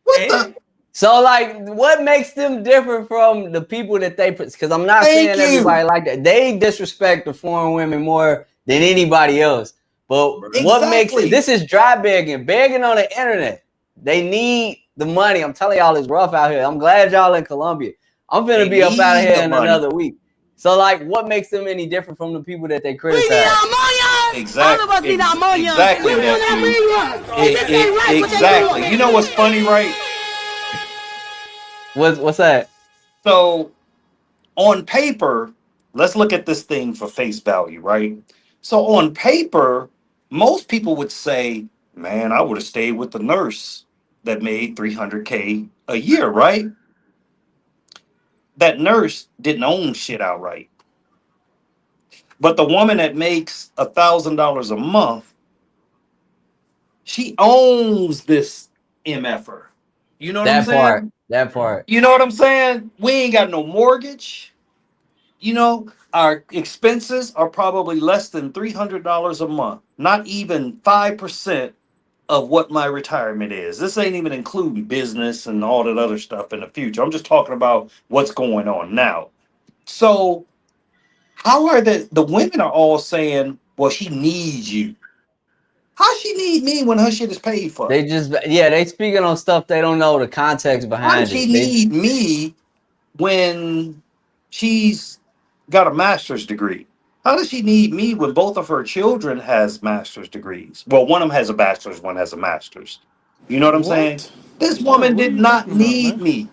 [SPEAKER 6] What the?
[SPEAKER 7] and
[SPEAKER 3] so like, what makes them different from the people that they? Because I'm not
[SPEAKER 6] Thank
[SPEAKER 3] saying
[SPEAKER 6] you.
[SPEAKER 3] everybody like that. They disrespect the foreign women more than anybody else. But what makes it?
[SPEAKER 6] Exactly.
[SPEAKER 3] This is dry begging on the internet. They need the money. I'm telling y'all, it's rough out here. I'm glad y'all in Colombia. I'm gonna
[SPEAKER 6] They
[SPEAKER 3] be up out of
[SPEAKER 6] need
[SPEAKER 3] here
[SPEAKER 6] the
[SPEAKER 3] in
[SPEAKER 6] money.
[SPEAKER 3] another week. So like, what makes them any different from the people that they
[SPEAKER 1] We need
[SPEAKER 3] criticize?
[SPEAKER 1] our ammonia. All of us
[SPEAKER 6] Exactly.
[SPEAKER 1] need our ammonia.
[SPEAKER 6] Exactly,
[SPEAKER 1] We want that
[SPEAKER 6] nephew.
[SPEAKER 1] rerun. It just ain't right what they
[SPEAKER 6] Exactly.
[SPEAKER 1] doing.
[SPEAKER 6] You know what's funny, right?
[SPEAKER 3] What's that?
[SPEAKER 6] So on paper, let's look at this thing for face value, right? So on paper, most people would say, man, I would have stayed with the nurse that made 300K a year, right?
[SPEAKER 5] that nurse didn't own shit outright. But the woman that makes $1,000 a month, she owns this MFR. You know what I'm
[SPEAKER 3] That part.
[SPEAKER 5] saying?
[SPEAKER 3] That part.
[SPEAKER 5] You know what I'm saying? We ain't got no mortgage. You know, our expenses are probably less than $300 a month, not even 5% of what my retirement is. This ain't even including business and all that other stuff in the future. I'm just talking about what's going on now. So, how are the women are all saying, well, she needs you? How she need me when her shit is paid for?
[SPEAKER 3] They just, yeah, they speaking on stuff they don't know the context
[SPEAKER 5] How does
[SPEAKER 3] behind
[SPEAKER 5] she
[SPEAKER 3] it. They
[SPEAKER 5] need me when she's got a master's degree? How does she need me when both of her children has master's degrees? Well, one of them has a bachelor's, one has a master's. You know what I'm saying?
[SPEAKER 9] What?
[SPEAKER 5] This
[SPEAKER 9] Bro,
[SPEAKER 5] woman
[SPEAKER 9] what are
[SPEAKER 5] did
[SPEAKER 9] you
[SPEAKER 5] not
[SPEAKER 9] talking about,
[SPEAKER 5] need
[SPEAKER 9] man?
[SPEAKER 5] me.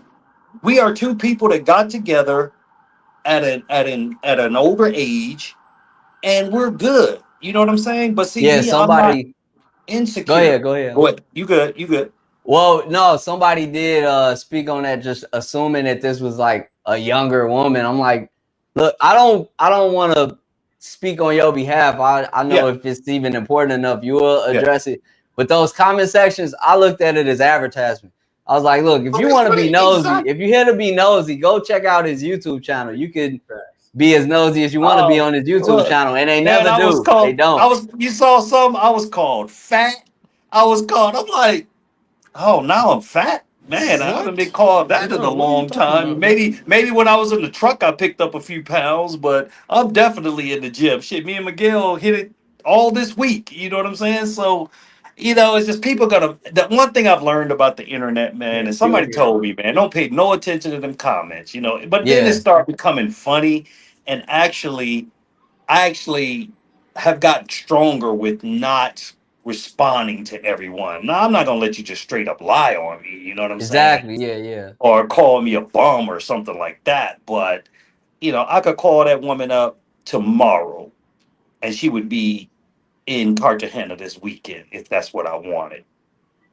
[SPEAKER 5] We are two people that got together at an older age, and we're good. You know what I'm saying? But see,
[SPEAKER 3] yeah,
[SPEAKER 5] me, I'm not
[SPEAKER 3] somebody
[SPEAKER 5] insecure.
[SPEAKER 3] go ahead, go ahead.
[SPEAKER 5] Go ahead. You good? You good?
[SPEAKER 3] Well, no, somebody did speak on that, just assuming that this was like a younger woman. I'm like, look, I don't want to speak on your behalf. I know
[SPEAKER 5] Yeah.
[SPEAKER 3] if it's even important enough, you will
[SPEAKER 5] Yeah.
[SPEAKER 3] address it. But those comment sections, I looked at it as advertisement. I was like, look, if
[SPEAKER 5] Oh,
[SPEAKER 3] you
[SPEAKER 5] that's
[SPEAKER 3] want to
[SPEAKER 5] what
[SPEAKER 3] be
[SPEAKER 5] it
[SPEAKER 3] nosy,
[SPEAKER 5] exactly.
[SPEAKER 3] if you're here to be nosy, go check out his YouTube channel. You could be as nosy as you want to be
[SPEAKER 5] Oh,
[SPEAKER 3] on his YouTube
[SPEAKER 5] look,
[SPEAKER 3] channel, and they
[SPEAKER 5] man,
[SPEAKER 3] never
[SPEAKER 5] I was
[SPEAKER 3] do. They
[SPEAKER 5] called. I
[SPEAKER 3] don't.
[SPEAKER 5] was. You saw some. I was called fat. I was called. I'm like, oh, now I'm fat. Man, I haven't been
[SPEAKER 9] What?
[SPEAKER 5] called that in a
[SPEAKER 9] Bro, what are you
[SPEAKER 5] long
[SPEAKER 9] talking
[SPEAKER 5] time.
[SPEAKER 9] about, man?
[SPEAKER 5] Maybe when I was in the truck, I picked up a few pounds, but I'm definitely in the gym. Shit, me and Miguel hit it all this week. You know what I'm saying? So, it's just people gonna. The one thing I've learned about the internet, man, and
[SPEAKER 7] Can't kill
[SPEAKER 5] somebody
[SPEAKER 7] me,
[SPEAKER 5] told
[SPEAKER 7] bro.
[SPEAKER 5] me, man, don't pay no attention to them comments. But then it
[SPEAKER 3] Yeah,
[SPEAKER 5] started becoming funny, and I actually have gotten stronger with not responding to everyone. Now, I'm not gonna let you just straight up lie on me. You know what I'm saying?
[SPEAKER 3] exactly. Yeah, yeah.
[SPEAKER 5] Or call me a bum or something like that. But I could call that woman up tomorrow, and she would be in Cartagena this weekend if that's what I wanted.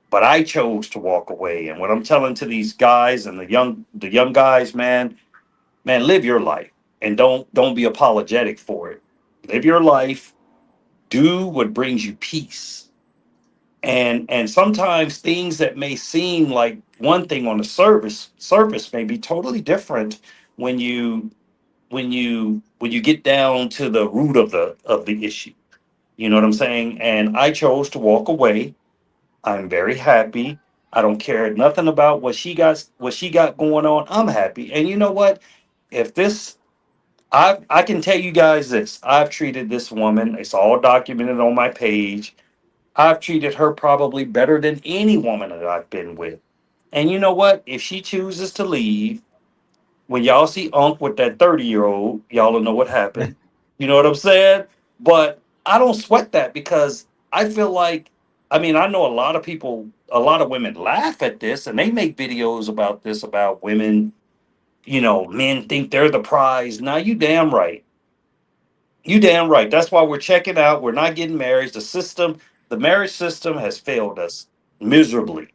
[SPEAKER 5] But I chose to walk away. And what I'm telling to these guys and the young guys, man, live your life and don't be apologetic for it. Live your life, do what brings you peace. And sometimes things that may seem like one thing on the surface may be totally different when you get down to the root of the issue. You know what I'm saying? And I chose to walk away. I'm very happy. I don't care nothing about what she got going on. I'm happy. And you know what? If this I can tell you guys this. I've treated this woman, it's all documented on my page. I've treated her probably better than any woman that I've been with. And you know what? If she chooses to leave, when y'all see Unc with that 30-year-old, y'all will know what happened. You know what I'm saying? But I don't sweat that because I feel like, I know a lot of people, a lot of women laugh at this and they make videos about this, about women, men think they're the prize. Now, you damn right. You damn right. That's why we're checking out. We're not getting married. The marriage system has failed us miserably.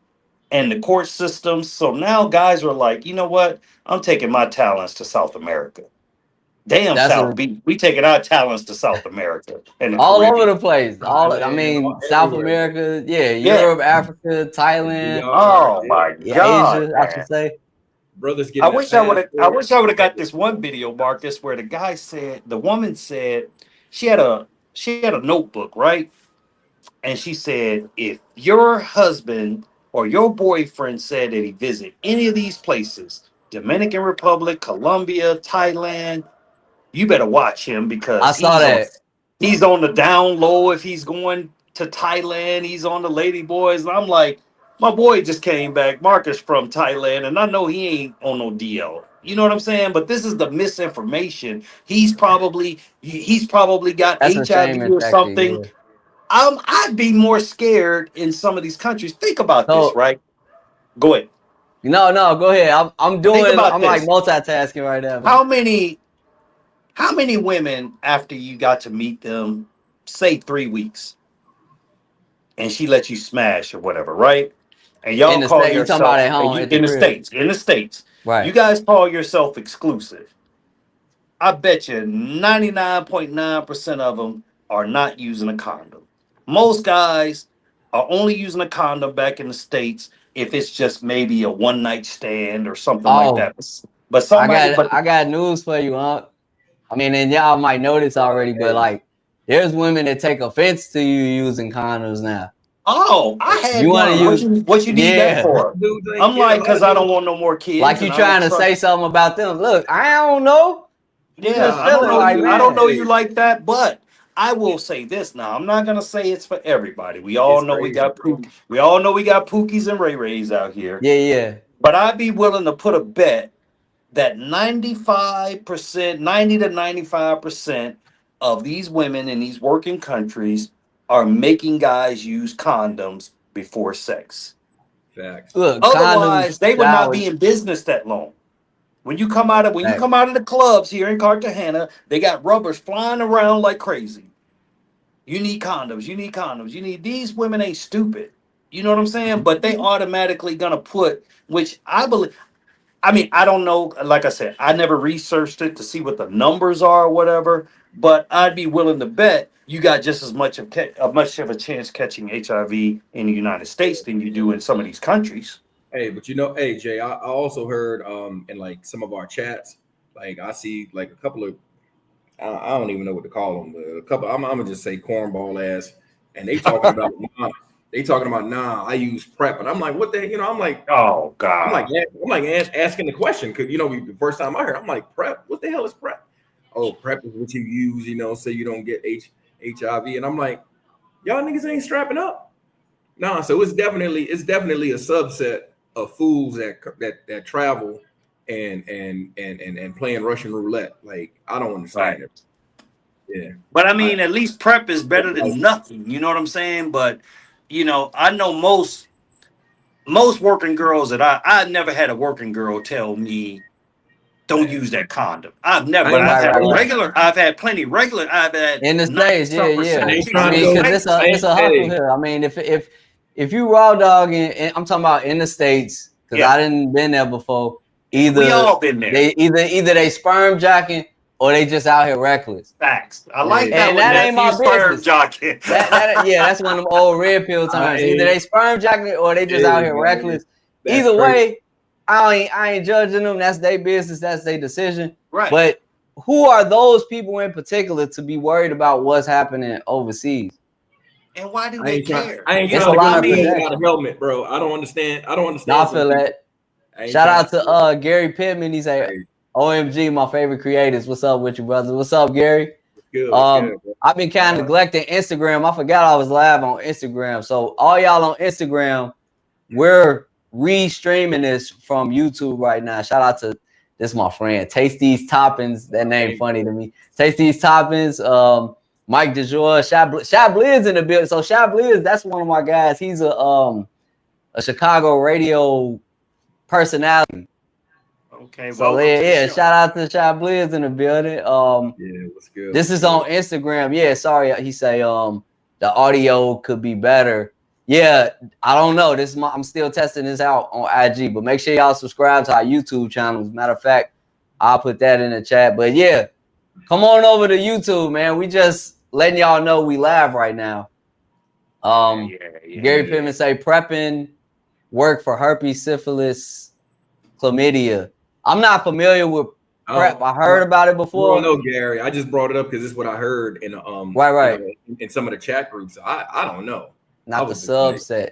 [SPEAKER 5] And the court system. So now guys are like, you know what? I'm taking my talents to South America. Damn
[SPEAKER 3] That's
[SPEAKER 5] South
[SPEAKER 3] a
[SPEAKER 5] Beach. We taking our talents to South America and the
[SPEAKER 3] all over
[SPEAKER 5] Caribbean.
[SPEAKER 3] the place. I
[SPEAKER 7] Thailand,
[SPEAKER 3] mean, South
[SPEAKER 7] everywhere, bro.
[SPEAKER 3] America, yeah,
[SPEAKER 5] Yeah.
[SPEAKER 3] Europe, Africa,
[SPEAKER 7] The
[SPEAKER 3] Thailand,
[SPEAKER 7] DR,
[SPEAKER 5] Oh
[SPEAKER 7] yeah.
[SPEAKER 5] my
[SPEAKER 3] yeah,
[SPEAKER 5] God,
[SPEAKER 3] Asia, I
[SPEAKER 5] man.
[SPEAKER 3] should say.
[SPEAKER 7] Brothers
[SPEAKER 5] I
[SPEAKER 7] getting a
[SPEAKER 5] wish I would have I
[SPEAKER 7] passport.
[SPEAKER 5] wish I would have got this one
[SPEAKER 7] Everything.
[SPEAKER 5] video, Marcus, where the woman said she had a notebook, right? And she said, if your husband or your boyfriend said that he visit any of these places, Dominican Republic, Colombia, Thailand, you better watch him
[SPEAKER 3] I
[SPEAKER 5] because
[SPEAKER 3] saw
[SPEAKER 5] he's on
[SPEAKER 3] that.
[SPEAKER 5] he's on the down low. If he's going to Thailand, he's on the lady boys. And I'm like, my boy just came back, Marcus from Thailand, and I know he ain't on no DL. You know what I'm saying? But this is the misinformation. He's probably got
[SPEAKER 3] That's a
[SPEAKER 5] HIV
[SPEAKER 3] shaming
[SPEAKER 5] or
[SPEAKER 3] tactic.
[SPEAKER 5] something.
[SPEAKER 3] Yeah.
[SPEAKER 5] I'd be more scared in some of these countries. Think about this,
[SPEAKER 3] So
[SPEAKER 5] right? Go ahead.
[SPEAKER 3] no, go ahead.
[SPEAKER 5] Think about
[SPEAKER 3] I'm like
[SPEAKER 5] this.
[SPEAKER 3] multitasking right now. But
[SPEAKER 5] How many how many women after you got to meet them, say 3 weeks, and she let you smash or whatever, right? and y'all
[SPEAKER 3] In the
[SPEAKER 5] call
[SPEAKER 3] state, you talking about
[SPEAKER 5] yourself
[SPEAKER 3] at home at the
[SPEAKER 5] in the
[SPEAKER 3] crib,
[SPEAKER 5] states,
[SPEAKER 3] right?
[SPEAKER 5] you guys call yourself exclusive. I bet you 99.9% of them are not using a condom. Most guys are only using a condom back in the States if it's just maybe a one night stand or something like
[SPEAKER 3] Oh,
[SPEAKER 5] that. But somebody, but
[SPEAKER 3] I got news for you, huh? I mean, and y'all might know this already, but like, there's women that take offense to you using condoms now.
[SPEAKER 5] oh, I had
[SPEAKER 3] You want to
[SPEAKER 5] one.
[SPEAKER 3] use,
[SPEAKER 5] What you need that
[SPEAKER 3] yeah,
[SPEAKER 5] for?
[SPEAKER 7] Dudes ain't,
[SPEAKER 5] I'm
[SPEAKER 7] yeah, a
[SPEAKER 5] like,
[SPEAKER 7] lot
[SPEAKER 5] because
[SPEAKER 7] of
[SPEAKER 5] I don't
[SPEAKER 7] dudes.
[SPEAKER 5] want no more kids,
[SPEAKER 3] like you
[SPEAKER 5] and I don't
[SPEAKER 3] trying to say
[SPEAKER 5] trust.
[SPEAKER 3] something about them. Look, I don't know. You
[SPEAKER 5] Yeah,
[SPEAKER 3] just
[SPEAKER 5] I don't
[SPEAKER 3] feeling
[SPEAKER 5] know
[SPEAKER 3] like,
[SPEAKER 5] you. I don't
[SPEAKER 3] man.
[SPEAKER 5] know you
[SPEAKER 7] Hey,
[SPEAKER 5] like that, but I will say this now. I'm not gonna say it's for everybody. We all
[SPEAKER 7] it's
[SPEAKER 5] know we
[SPEAKER 7] crazy,
[SPEAKER 5] got
[SPEAKER 7] bro.
[SPEAKER 5] we all know we got Pookies and Ray Rays out here.
[SPEAKER 3] Yeah, yeah.
[SPEAKER 5] But I'd be willing to put a bet that 95%, 90 to 95% of these women in these working countries are making guys use condoms before sex.
[SPEAKER 7] Facts.
[SPEAKER 3] Look, condoms,
[SPEAKER 5] Otherwise, they would not be
[SPEAKER 3] showers.
[SPEAKER 5] in business that long. When you
[SPEAKER 3] Hey,
[SPEAKER 5] come out of the clubs here in Cartagena, they got rubbers flying around like crazy. You need condoms. You need condoms. You need these women ain't stupid. You know what I'm saying? But they automatically gonna put, which I believe. I mean, I don't know. Like I said, I never researched it to see what the numbers are or whatever. But I'd be willing to bet you got just as much much of a chance catching HIV in the United States than you do in some of these countries.
[SPEAKER 7] Hey, but you know, hey Jay, I also heard in like some of our chats, like I see like a couple of I don't even know what to call them, but a couple I'm gonna just say cornball ass, and they talking about nah, I use prep, and I'm like, what the, you know,
[SPEAKER 5] Oh
[SPEAKER 7] I'm like
[SPEAKER 5] God!
[SPEAKER 7] asking the question because you know the first time I heard, I'm like prep, what the hell is prep? Oh, prep is what you use, you know, so you don't get HIV, and I'm like, y'all niggas ain't strapping up. No, so it's definitely a subset of fools that travel and playing Russian roulette. Like I don't
[SPEAKER 5] Right.
[SPEAKER 7] understand it. Yeah,
[SPEAKER 5] But I
[SPEAKER 7] I,
[SPEAKER 5] mean, at least prep is better than nothing. You know what I'm saying? But I know most working girls that I never had a working girl tell me don't use that condom. I've never,
[SPEAKER 7] I
[SPEAKER 5] but
[SPEAKER 7] ain't
[SPEAKER 3] right, right, right.
[SPEAKER 5] I've had plenty regular. I've had
[SPEAKER 3] In the
[SPEAKER 5] 90
[SPEAKER 3] States, yeah,
[SPEAKER 5] some
[SPEAKER 3] yeah.
[SPEAKER 7] I
[SPEAKER 5] percent
[SPEAKER 7] ain't
[SPEAKER 3] I
[SPEAKER 7] trying to
[SPEAKER 3] mean,
[SPEAKER 5] chance.
[SPEAKER 7] go.
[SPEAKER 3] because
[SPEAKER 7] I
[SPEAKER 3] it's
[SPEAKER 7] ain't,
[SPEAKER 3] a hustle
[SPEAKER 7] hey,
[SPEAKER 3] here. I mean, if you raw dogging, I'm talking about in the States, because
[SPEAKER 5] Yeah,
[SPEAKER 3] I didn't been there before.
[SPEAKER 5] we
[SPEAKER 3] Either
[SPEAKER 5] all been there.
[SPEAKER 3] either they sperm jacking or they just out here reckless,
[SPEAKER 5] Facts. I like
[SPEAKER 7] hey,
[SPEAKER 5] that
[SPEAKER 3] and
[SPEAKER 5] one,
[SPEAKER 3] that ain't
[SPEAKER 5] nephew.
[SPEAKER 3] my
[SPEAKER 5] Sperm
[SPEAKER 3] business.
[SPEAKER 5] jockey.
[SPEAKER 3] That yeah, that's one of them old red pill
[SPEAKER 7] I
[SPEAKER 3] terms. Either
[SPEAKER 7] ain't.
[SPEAKER 3] they sperm jacking or they just out
[SPEAKER 7] Hey,
[SPEAKER 3] here
[SPEAKER 7] man,
[SPEAKER 3] reckless.
[SPEAKER 7] that's
[SPEAKER 3] Either
[SPEAKER 7] crazy.
[SPEAKER 3] way, I ain't judging them. That's their business. That's their decision.
[SPEAKER 5] Right.
[SPEAKER 3] But who are those people in particular to be worried about what's happening overseas?
[SPEAKER 5] And why do they care?
[SPEAKER 7] I ain't
[SPEAKER 3] It's
[SPEAKER 7] trying
[SPEAKER 3] a
[SPEAKER 7] to go
[SPEAKER 3] lot of
[SPEAKER 7] nowhere
[SPEAKER 3] protection.
[SPEAKER 7] without a helmet, bro. I don't understand. I don't
[SPEAKER 3] Now
[SPEAKER 7] understand
[SPEAKER 3] I
[SPEAKER 7] some
[SPEAKER 3] feel
[SPEAKER 7] people.
[SPEAKER 3] that.
[SPEAKER 7] I ain't
[SPEAKER 3] Shout
[SPEAKER 7] trying.
[SPEAKER 3] out to Gary Pittman. He's a
[SPEAKER 7] Hey,
[SPEAKER 3] OMG, my favorite creators. What's up with you, brother? What's up, Gary?
[SPEAKER 7] what's good? What's good, bro?
[SPEAKER 3] I've been kind of neglecting Instagram. I forgot I was live on Instagram. So all y'all on Instagram, we're re-streaming this from YouTube right now. Shout out to this my friend. Taste These Toppings. That name
[SPEAKER 7] Thank
[SPEAKER 3] funny to
[SPEAKER 7] you.
[SPEAKER 3] me. Taste These Toppings. Mike DeJour, Shabliz in the building. So Shabliz, that's one of my guys. He's a Chicago radio personality.
[SPEAKER 5] Okay,
[SPEAKER 3] So
[SPEAKER 5] welcome to the
[SPEAKER 3] yeah,
[SPEAKER 5] show.
[SPEAKER 3] shout out to Shabliz in the building.
[SPEAKER 7] Yeah, what's good?
[SPEAKER 3] This
[SPEAKER 7] What's
[SPEAKER 3] is
[SPEAKER 7] good?
[SPEAKER 3] on Instagram. Yeah, sorry. He say the audio could be better. Yeah, I don't know. I'm still testing this out on IG, but make sure y'all subscribe to our YouTube channel. As a matter of fact, I'll put that in the chat. But yeah, come on over to YouTube, man. We just letting y'all know we live right now. Gary Pittman say prepping work for herpes, syphilis, chlamydia. I'm not familiar with prep. I heard about it
[SPEAKER 7] I don't
[SPEAKER 3] before.
[SPEAKER 7] know, Gary. I just brought it up because it's what I heard in
[SPEAKER 3] Right.
[SPEAKER 7] in some of the chat groups. I don't know.
[SPEAKER 3] Not the subset.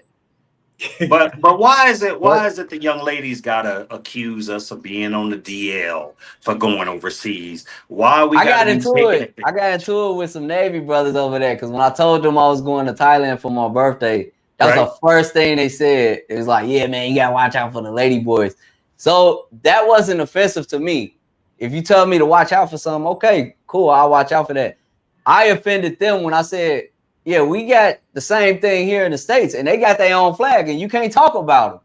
[SPEAKER 5] But why is it the young ladies gotta accuse us of being on the DL for going overseas? Why we
[SPEAKER 3] I
[SPEAKER 5] gotta
[SPEAKER 3] got
[SPEAKER 5] be
[SPEAKER 3] into
[SPEAKER 5] taking
[SPEAKER 3] it.
[SPEAKER 5] it?
[SPEAKER 3] I got into it with some Navy brothers over there because when I told them I was going to Thailand for my birthday, that was
[SPEAKER 5] Right.
[SPEAKER 3] the first thing they said. It was like, yeah, man, you gotta watch out for the lady boys. So that wasn't offensive to me. If you tell me to watch out for something, okay, cool, I'll watch out for that. I offended them when I said, yeah, we got the same thing here in the States, and they got their own flag, and you can't talk about them.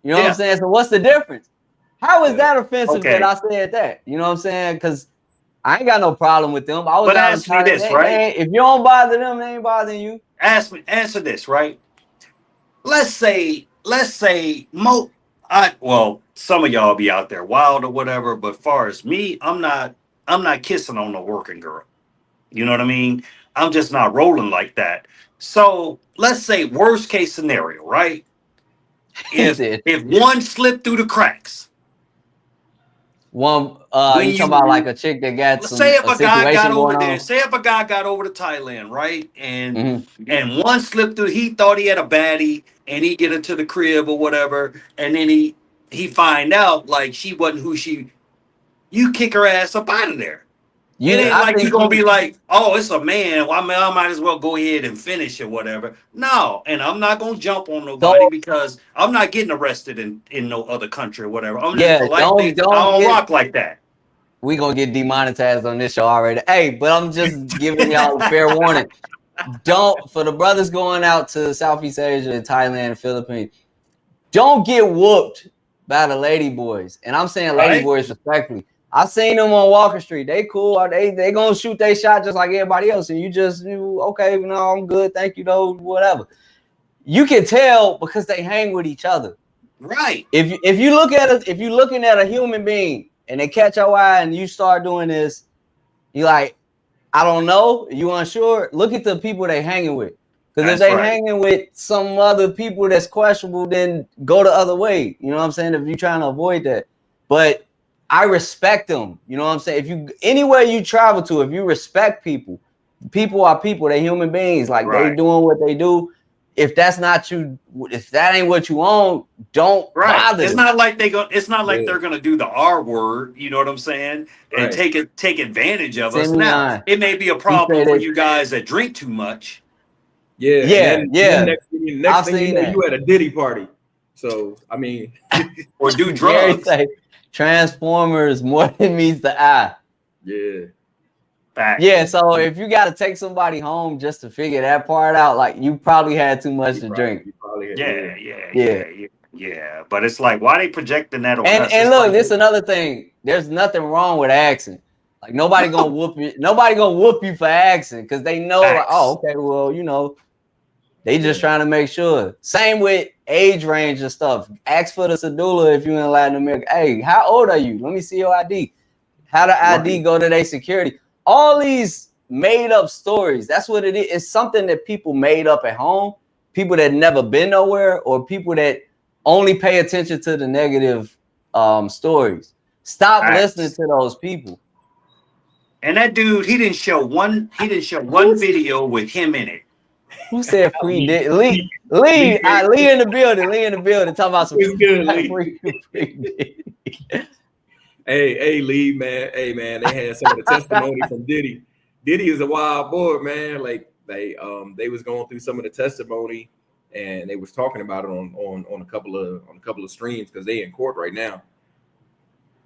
[SPEAKER 3] You know what I'm saying? So what's the difference? How is that offensive that I said that? You know what I'm saying? Because I ain't got no problem with them. I was
[SPEAKER 5] But
[SPEAKER 3] out in
[SPEAKER 5] ask me this, right?
[SPEAKER 3] Thailand. If you don't bother them, they ain't bothering you.
[SPEAKER 5] Answer this, right? Let's say let's say some of y'all be out there wild or whatever, but far as me, I'm not kissing on no working girl. You know what I mean? I'm just not rolling like that. So let's say worst case scenario, right?
[SPEAKER 3] He
[SPEAKER 5] If
[SPEAKER 3] said
[SPEAKER 5] if one slipped through the cracks,
[SPEAKER 3] one.
[SPEAKER 5] when
[SPEAKER 3] You talking about like
[SPEAKER 5] you
[SPEAKER 3] a chick that got
[SPEAKER 5] let's say if
[SPEAKER 3] a
[SPEAKER 5] a guy got
[SPEAKER 3] situation
[SPEAKER 5] over
[SPEAKER 3] going
[SPEAKER 5] there,
[SPEAKER 3] on?
[SPEAKER 5] say if a guy got over to Thailand, right? And
[SPEAKER 3] Hmm.
[SPEAKER 5] one slipped through, he thought he had a baddie and he get into the crib or whatever, and then he find out like she wasn't who she you kick her ass up out of there. It ain't
[SPEAKER 3] I
[SPEAKER 5] like you
[SPEAKER 3] think
[SPEAKER 5] gonna be
[SPEAKER 3] you.
[SPEAKER 5] like, oh, it's a man. Well, I might as well go ahead and finish or whatever. No, and I'm not gonna jump on nobody
[SPEAKER 3] So
[SPEAKER 5] because I'm not getting arrested in no other country or whatever. I'm just
[SPEAKER 3] yeah,
[SPEAKER 5] politely, I
[SPEAKER 3] don't
[SPEAKER 5] don't
[SPEAKER 3] get.
[SPEAKER 5] rock like that.
[SPEAKER 3] We gonna get demonetized on this show already. Hey, but I'm just giving y'all a fair warning. Don't, for the brothers going out to Southeast Asia, Thailand, and Philippines, don't get whooped by the lady boys. And I'm saying lady
[SPEAKER 5] Right?
[SPEAKER 3] boys respectfully. I seen them on Walker Street. They cool. They gonna shoot their shot just like everybody else. And okay, no, I'm good. Thank you, though. Whatever. You can tell because they hang with each other.
[SPEAKER 5] Right.
[SPEAKER 3] If you look at it, if you're looking at a human being and they catch your eye and you start doing this, you like, I don't know, you unsure. Look at the people they hanging with. Because if
[SPEAKER 5] That's
[SPEAKER 3] they
[SPEAKER 5] right.
[SPEAKER 3] hanging with some other people that's questionable, then go the other way. You know what I'm saying? If you're trying to avoid that. But I respect them. You know what I'm saying? If you anywhere you travel to, if you respect people, people are people, they're human beings. Like they
[SPEAKER 5] Right.
[SPEAKER 3] doing what they do. If that's not you, if that ain't what you own, don't
[SPEAKER 5] Right.
[SPEAKER 3] bother
[SPEAKER 5] It's
[SPEAKER 3] them.
[SPEAKER 5] not like it's not like
[SPEAKER 7] Yeah,
[SPEAKER 5] they're gonna do the R word, you know what I'm saying? And
[SPEAKER 7] right.
[SPEAKER 5] take advantage of us. Now,
[SPEAKER 3] Simeon,
[SPEAKER 5] it may be a
[SPEAKER 3] he
[SPEAKER 5] problem
[SPEAKER 3] said
[SPEAKER 5] for
[SPEAKER 3] it.
[SPEAKER 5] you guys that drink too much.
[SPEAKER 7] Yeah, and
[SPEAKER 3] Yeah,
[SPEAKER 7] then
[SPEAKER 3] yeah.
[SPEAKER 7] next
[SPEAKER 3] I've
[SPEAKER 7] thing you
[SPEAKER 3] seen
[SPEAKER 7] know,
[SPEAKER 3] that.
[SPEAKER 7] you at a Diddy party. So I mean,
[SPEAKER 5] Or do
[SPEAKER 3] Gary
[SPEAKER 5] drugs.
[SPEAKER 3] say Transformers more than meets the eye.
[SPEAKER 7] yeah,
[SPEAKER 5] Fact.
[SPEAKER 3] Yeah, so if you got to take somebody home just to figure that part out, like you probably had too much to drink.
[SPEAKER 7] you probably
[SPEAKER 5] Yeah, yeah,
[SPEAKER 3] Yeah.
[SPEAKER 5] yeah, yeah, yeah. But it's like, why they projecting that on us?
[SPEAKER 3] And
[SPEAKER 5] It's
[SPEAKER 3] look,
[SPEAKER 5] like,
[SPEAKER 3] this is another thing. There's nothing wrong with asking. Like nobody gonna whoop you. Nobody gonna whoop you for asking because they know, like, oh,
[SPEAKER 5] facts.
[SPEAKER 3] okay, well, they just
[SPEAKER 7] yeah,
[SPEAKER 3] trying to make sure. Same with age range and stuff. Ask for the cedula if you're in Latin America. Hey, how old are you? Let me see your ID. How the ID
[SPEAKER 5] Right.
[SPEAKER 3] go to their security? All these made up stories. That's what it is. It's something that people made up at home. People that never been nowhere, or people that only pay attention to the negative stories. Stop listening
[SPEAKER 5] Facts.
[SPEAKER 3] to those people.
[SPEAKER 5] And that dude, he didn't show one video with him in it.
[SPEAKER 3] Who said free
[SPEAKER 7] Lee,
[SPEAKER 3] dick?
[SPEAKER 7] Lee,
[SPEAKER 3] Lee,
[SPEAKER 7] Lee,
[SPEAKER 3] Lee in the building. Lee in the building. Talking about some
[SPEAKER 7] it's good, Lee.
[SPEAKER 3] free dick.
[SPEAKER 7] Hey, Lee, man. Hey, man. They had some of the testimony from Diddy. Diddy is a wild boy, man. Like they was going through some of the testimony, and they was talking about it on a couple of streams because they in court right now.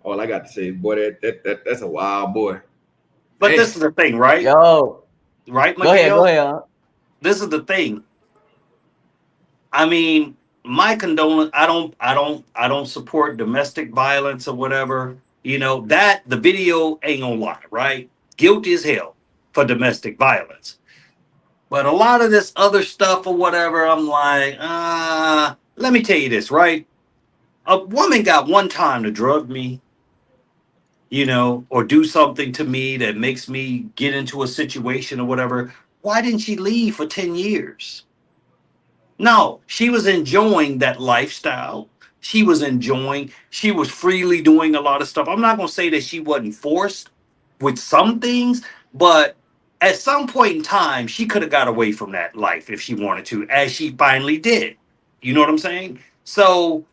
[SPEAKER 7] All I got to say, boy, that's a wild boy.
[SPEAKER 5] But
[SPEAKER 7] Damn.
[SPEAKER 5] this is the thing, right?
[SPEAKER 3] Yo,
[SPEAKER 5] Right,
[SPEAKER 3] go ahead.
[SPEAKER 5] Mikhail?
[SPEAKER 3] Huh?
[SPEAKER 5] This is the thing. I mean, my condolence. I don't support domestic violence or whatever. You know that the video ain't gonna lie, right? Guilty as hell for domestic violence. But a lot of this other stuff or whatever, I'm like, let me tell you this, right? A woman got one time to drug me, or do something to me that makes me get into a situation or whatever. Why didn't she leave for 10 years? No, she was enjoying that lifestyle. She was freely doing a lot of stuff. I'm not going to say that she wasn't forced with some things, but at some point in time, she could have got away from that life if she wanted to, as she finally did. You know what I'm saying? So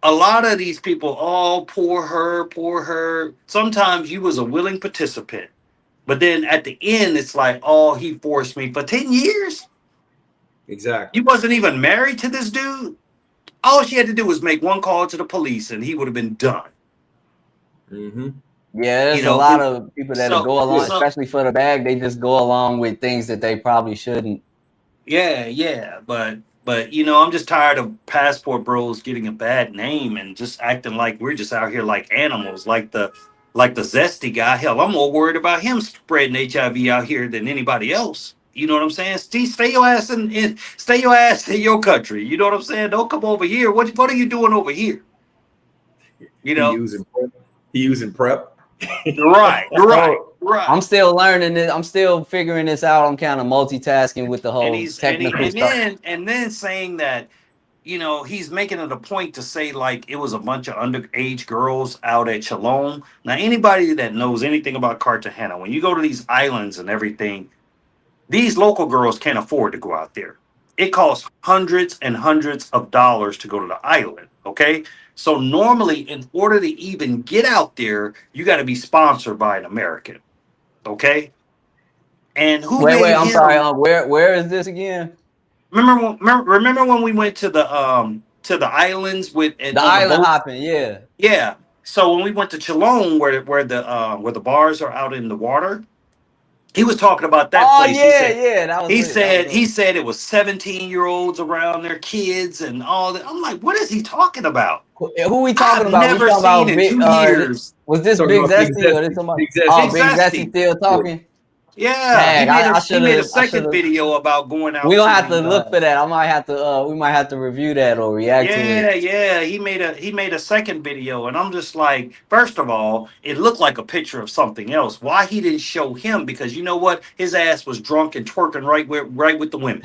[SPEAKER 5] a lot of these people, oh, poor her, poor her. Sometimes you was a willing participant, but then at the end, it's like, oh, he forced me for 10 years.
[SPEAKER 7] Exactly.
[SPEAKER 5] You wasn't even married to this dude. All she had to do was make one call to the police, and he would have been done.
[SPEAKER 7] Mm-hmm.
[SPEAKER 3] Yeah,
[SPEAKER 5] You
[SPEAKER 3] there's a
[SPEAKER 5] know,
[SPEAKER 3] lot of people that
[SPEAKER 5] so
[SPEAKER 3] go along,
[SPEAKER 5] so
[SPEAKER 3] especially for the bag. They just go along with things that they probably shouldn't.
[SPEAKER 5] yeah, but I'm just tired of passport bros getting a bad name and just acting like we're just out here like animals, like the zesty guy. Hell, I'm more worried about him spreading HIV out here than anybody else.
[SPEAKER 6] You know what I'm saying? Stay your ass stay your ass in your country. You know what I'm saying? Don't come over here. What are you doing over here? You
[SPEAKER 7] He
[SPEAKER 6] know?
[SPEAKER 7] using prep. He using prep.
[SPEAKER 6] Right.
[SPEAKER 3] So I'm still learning it. I'm still figuring this out. I'm kind of multitasking with the
[SPEAKER 6] And
[SPEAKER 3] whole
[SPEAKER 6] he's
[SPEAKER 3] technical stuff.
[SPEAKER 6] and then saying that, you know, he's making it a point to say like it was a bunch of underage girls out at Cholome. Now, anybody that knows anything about Cartagena, when you go to these islands and everything, these local girls can't afford to go out there. It costs hundreds and hundreds of dollars to go to the island. Okay. So normally, in order to even get out there, you got to be sponsored by an American. Okay. And who
[SPEAKER 3] Wait.
[SPEAKER 6] made
[SPEAKER 3] I'm sorry.
[SPEAKER 6] him?
[SPEAKER 3] Where is this again?
[SPEAKER 6] Remember when we went to the islands with and
[SPEAKER 3] The
[SPEAKER 6] on the
[SPEAKER 3] island
[SPEAKER 6] boat?
[SPEAKER 3] hopping. Yeah.
[SPEAKER 6] Yeah. So when we went to Cholome, where the bars are out in the water, he was talking about that
[SPEAKER 3] Oh
[SPEAKER 6] place.
[SPEAKER 3] yeah. That was lit. That was
[SPEAKER 6] He
[SPEAKER 3] lit.
[SPEAKER 6] said it was 17-year-olds around their kids and all that. I'm like, what is he talking about?
[SPEAKER 3] Who we talking
[SPEAKER 6] I've
[SPEAKER 3] about? We
[SPEAKER 6] never
[SPEAKER 3] talking
[SPEAKER 6] seen
[SPEAKER 3] about
[SPEAKER 6] in
[SPEAKER 3] big.
[SPEAKER 6] 2 years.
[SPEAKER 3] Was this
[SPEAKER 7] Talking
[SPEAKER 3] Big
[SPEAKER 7] about Big
[SPEAKER 3] Zesty or this
[SPEAKER 7] Zesty.
[SPEAKER 3] somebody?
[SPEAKER 7] Big Zesty.
[SPEAKER 3] Oh,
[SPEAKER 6] Big
[SPEAKER 3] Big Zesty
[SPEAKER 6] Zesty.
[SPEAKER 3] still
[SPEAKER 7] Yeah.
[SPEAKER 3] talking.
[SPEAKER 6] Yeah,
[SPEAKER 3] Dang, I
[SPEAKER 6] he
[SPEAKER 3] should
[SPEAKER 6] made a
[SPEAKER 3] have. I should
[SPEAKER 6] second
[SPEAKER 3] have.
[SPEAKER 6] video about going out
[SPEAKER 3] We gonna
[SPEAKER 6] to
[SPEAKER 3] have to
[SPEAKER 6] the
[SPEAKER 3] look for that. I might have to. We might have to review that or react to it.
[SPEAKER 6] yeah. He made a second video, and I'm just like, first of all, it looked like a picture of something else. Why he didn't show him? Because you know what, his ass was drunk and twerking right with the women.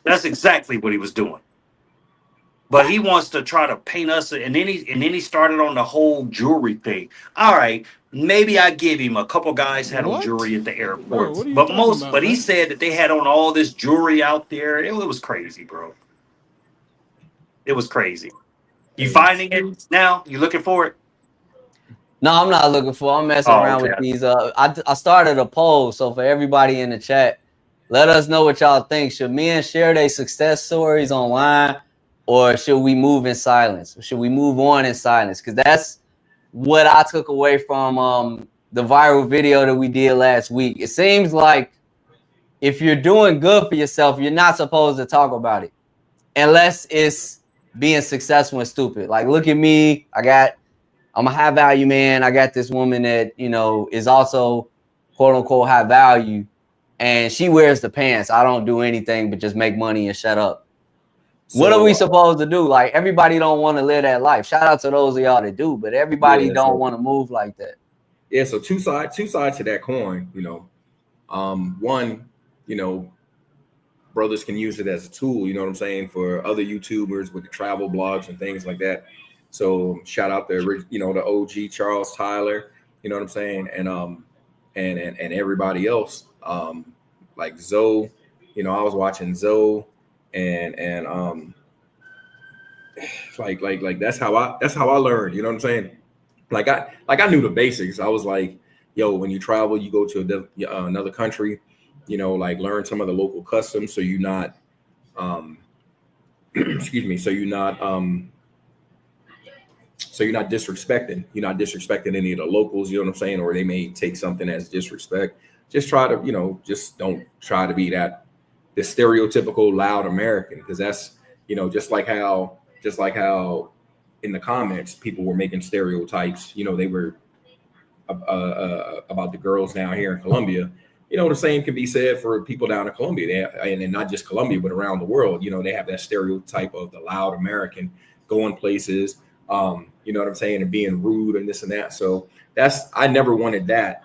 [SPEAKER 6] That's exactly what he was doing. But he wants to try to paint us, and then he started on the whole jewelry thing. All right, maybe I give him a couple guys had on
[SPEAKER 9] What?
[SPEAKER 6] jewelry at the
[SPEAKER 9] Bro,
[SPEAKER 6] airports,
[SPEAKER 9] what are you talking about,
[SPEAKER 6] but he
[SPEAKER 9] man?
[SPEAKER 6] said that they had on all this jewelry out there. It was crazy, bro. It was crazy. You finding it now? You looking for it?
[SPEAKER 3] No, I'm not looking for. I'm messing
[SPEAKER 6] Oh,
[SPEAKER 3] around
[SPEAKER 6] okay.
[SPEAKER 3] with these. I started a poll, so for everybody in the chat, let us know what y'all think. Should men share their success stories online, or should we move in silence? Should we move on in silence? Because that's what I took away from the viral video that we did last week. It seems like if you're doing good for yourself, you're not supposed to talk about it unless it's being successful and stupid. Like, look at me. I'm a high value man. I got this woman that, you know, is also quote unquote high value, and she wears the pants. I don't do anything but just make money and shut up. What are we supposed to do? Like, everybody don't want to live that life. Shout out to those of y'all that do, but everybody don't want to move like that.
[SPEAKER 7] Yeah, so two sides to that coin, you know. One, you know, brothers can use it as a tool, you know what I'm saying, for other YouTubers with the travel blogs and things like that. So shout out to, you know, the OG Charles Tyler, you know what I'm saying, and everybody else. Like Zoe, you know, I was watching Zoe and like that's how I learned, you know what I'm saying? Like I knew the basics. I was like, yo, when you travel, you go to another country, you know, like learn some of the local customs, so you're not excuse me, so you're not disrespecting. You're not disrespecting any of the locals, you know what I'm saying? Or they may take something as disrespect. Just try to, you know, just don't try to be the stereotypical loud American, because that's, you know, just like how in the comments people were making stereotypes, you know, they were about the girls down here in Colombia. You know, the same can be said for people down in Colombia. And not just Colombia, but around the world. You know, they have that stereotype of the loud American going places, you know what I'm saying, and being rude and this and that. So I never wanted that.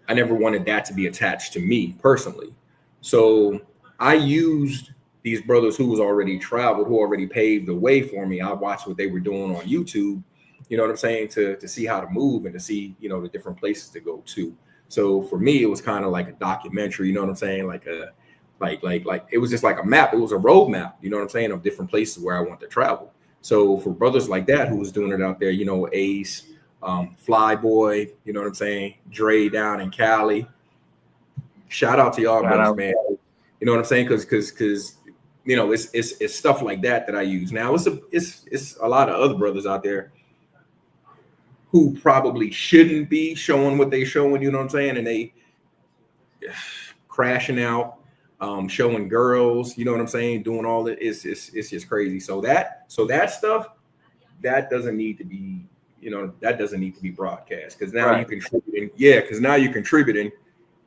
[SPEAKER 7] I never wanted that to be attached to me personally. So I used these brothers who was already traveled, who already paved the way for me. I watched what they were doing on YouTube, you know what I'm saying, to see how to move and to see, you know, the different places to go to. So for me, it was kind of like a documentary, you know what I'm saying? Like it was just like a map. It was a road map, you know what I'm saying, of different places where I want to travel. So for brothers like that who was doing it out there, you know, Ace, Flyboy, you know what I'm saying, Dre down in Cali. Shout out to y'all brothers, man. You know what I'm saying? Because you know, it's stuff like that I use. Now it's a lot of other brothers out there who probably shouldn't be showing what they showing, you know what I'm saying? And they crashing out, showing girls, you know what I'm saying, doing all that. It's just crazy. So that stuff, that doesn't need to be, you know, that doesn't need to be broadcast, because now you're contributing. Yeah, because now you're contributing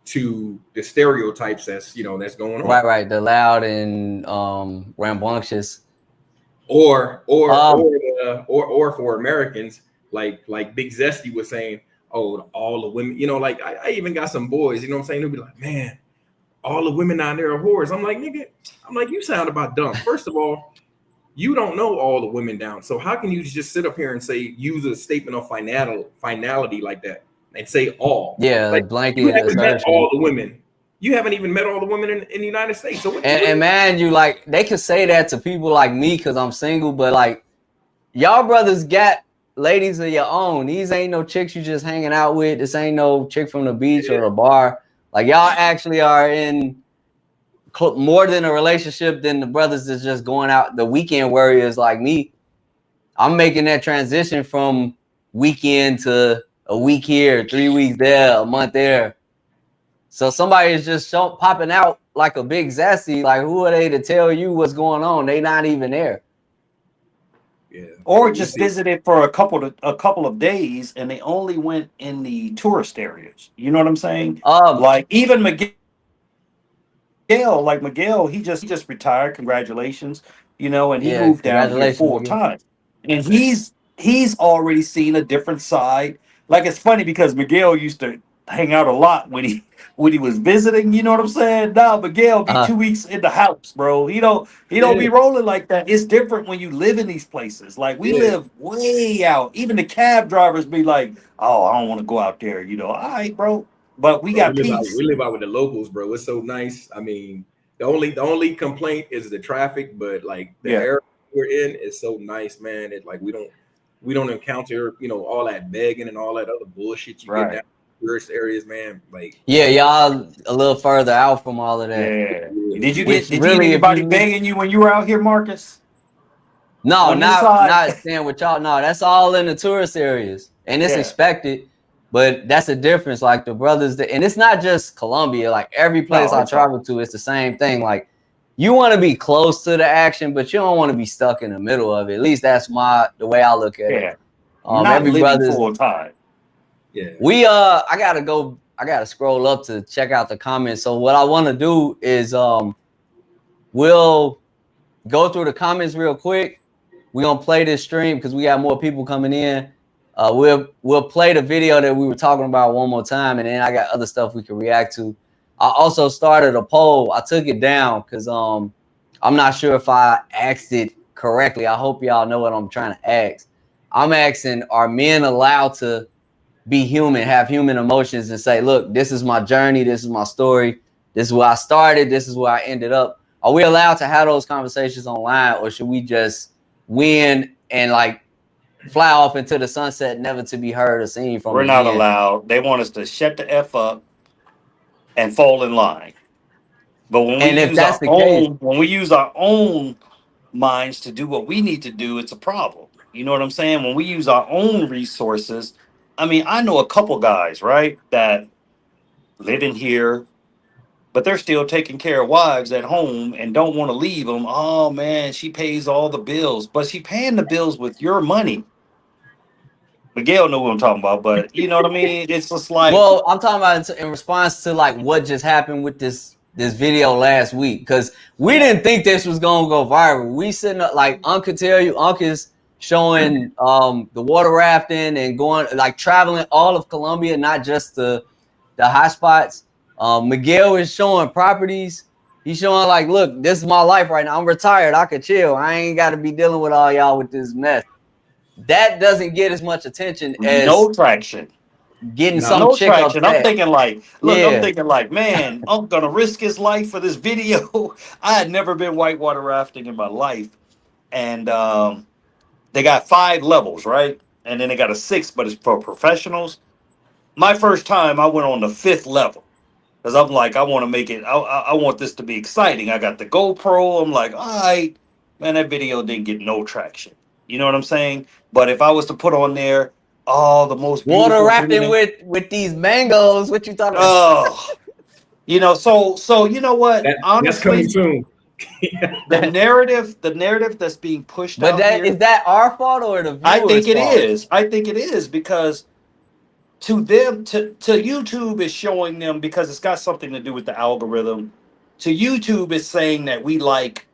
[SPEAKER 7] to the stereotypes that's that's going on.
[SPEAKER 3] Right. The loud and rambunctious.
[SPEAKER 7] Or for Americans, like Big Zesty was saying, oh, all the women, like I even got some boys, what I'm saying? They'll be like, man, all the women down there are whores. I'm like, nigga, you sound about dumb. First of all, you don't know all the women down. So how can you just sit up here and use a statement of finality like that and say all?
[SPEAKER 3] Yeah,
[SPEAKER 7] like
[SPEAKER 3] blanket
[SPEAKER 7] you haven't met
[SPEAKER 3] assertion.
[SPEAKER 7] all the women. You haven't even met all the women in the United States. So
[SPEAKER 3] and man, you like they could say that to people like me because I'm single, but like y'all brothers got ladies of your own. These ain't no chicks you just hanging out with. This ain't no chick from the beach or a bar. Like y'all actually are in more than a relationship than the brothers that's just going out, the weekend warriors like me. I'm making that transition from weekend to a week here, 3 weeks there, a month there. So somebody is just popping out like a big zesty. Like, who are they to tell you what's going on? They not even there.
[SPEAKER 7] Yeah.
[SPEAKER 5] Or just visited for a couple of days, and they only went in the tourist areas. You know what I'm saying? Like even Miguel, he just retired. Congratulations, and he moved down here full time, and he's already seen a different side. Like it's funny because Miguel used to hang out a lot when he was visiting. You know what I'm saying? Now Miguel be 2 weeks in the house, bro. He don't be rolling like that. It's different when you live in these places. Like we live way out. Even the cab drivers be like, "Oh, I don't want to go out there." All right, bro. But we got peace.
[SPEAKER 7] We live out with the locals, bro. It's so nice. I mean, the only complaint is the traffic, but like the area we're in is so nice, man. It like we don't encounter all that begging and all that other bullshit you get down in tourist areas, man. Like
[SPEAKER 3] y'all a little further out from all of that.
[SPEAKER 5] Yeah. Did you get anybody begging you when you were out here, Marcus?
[SPEAKER 3] No, not staying with y'all. No, that's all in the tourist areas, and it's expected. But that's the difference. Like the brothers, and it's not just Colombia. Like every place I travel to, it's the same thing. Like you want to be close to the action, but you don't want to be stuck in the middle of it. At least that's the way I look at it.
[SPEAKER 5] Not
[SPEAKER 3] every
[SPEAKER 5] living
[SPEAKER 3] brother's
[SPEAKER 5] full time.
[SPEAKER 7] Yeah.
[SPEAKER 3] We I gotta scroll up to check out the comments. So what I want to do is we'll go through the comments real quick. We're gonna play this stream because we got more people coming in. We'll play the video that we were talking about one more time, and then I got other stuff we can react to. I also started a poll. I took it down because I'm not sure if I asked it correctly. I hope y'all know what I'm trying to ask. I'm asking, are men allowed to be human, have human emotions, and say, look, this is my journey, this is my story, this is where I started, this is where I ended up? Are we allowed to have those conversations online, or should we just win and like fly off into the sunset, never to be heard or seen from?
[SPEAKER 5] We're not allowed. They want us to shut the F up and fall in line. But when we use our own minds to do what we need to do, it's a problem. You know what I'm saying? When we use our own resources, I mean, I know a couple guys, right, that live in here, but they're still taking care of wives at home and don't want to leave them. Oh man, she pays all the bills, but she paying the bills with your money. Miguel know what I'm talking about, but you know what I mean? It's just like,
[SPEAKER 3] well, I'm talking about in response to like what just happened with this video last week, because we didn't think this was gonna go viral. We sitting up like Unc could tell you, Unc is showing the water rafting and going like traveling all of Colombia, not just the high spots. Miguel is showing properties. He's showing like, look, this is my life right now. I'm retired. I could chill. I ain't got to be dealing with all y'all with this mess. That doesn't get as much attention as
[SPEAKER 5] no traction.
[SPEAKER 3] Getting some chick
[SPEAKER 5] traction.
[SPEAKER 3] Upset.
[SPEAKER 5] I'm thinking like, man, I'm gonna risk his life for this video. I had never been whitewater rafting in my life, and they got 5 levels, right? And then they got a 6th, but it's for professionals. My first time, I went on the 5th level because I'm like, I want to make it. I want this to be exciting. I got the GoPro. I'm like, all right, man, that video didn't get no traction. You know what I'm saying? But if I was to put on there, the most
[SPEAKER 3] water rafting with these mangoes, what you talking about?
[SPEAKER 5] Oh, so you know what? Honestly,
[SPEAKER 7] that's coming soon.
[SPEAKER 5] the narrative that's being pushed out here,
[SPEAKER 3] is that our fault or the viewers'
[SPEAKER 5] I think it
[SPEAKER 3] fault?
[SPEAKER 5] is. I think it is because to them, to YouTube is showing them, because it's got something to do with the algorithm. To YouTube is saying that we like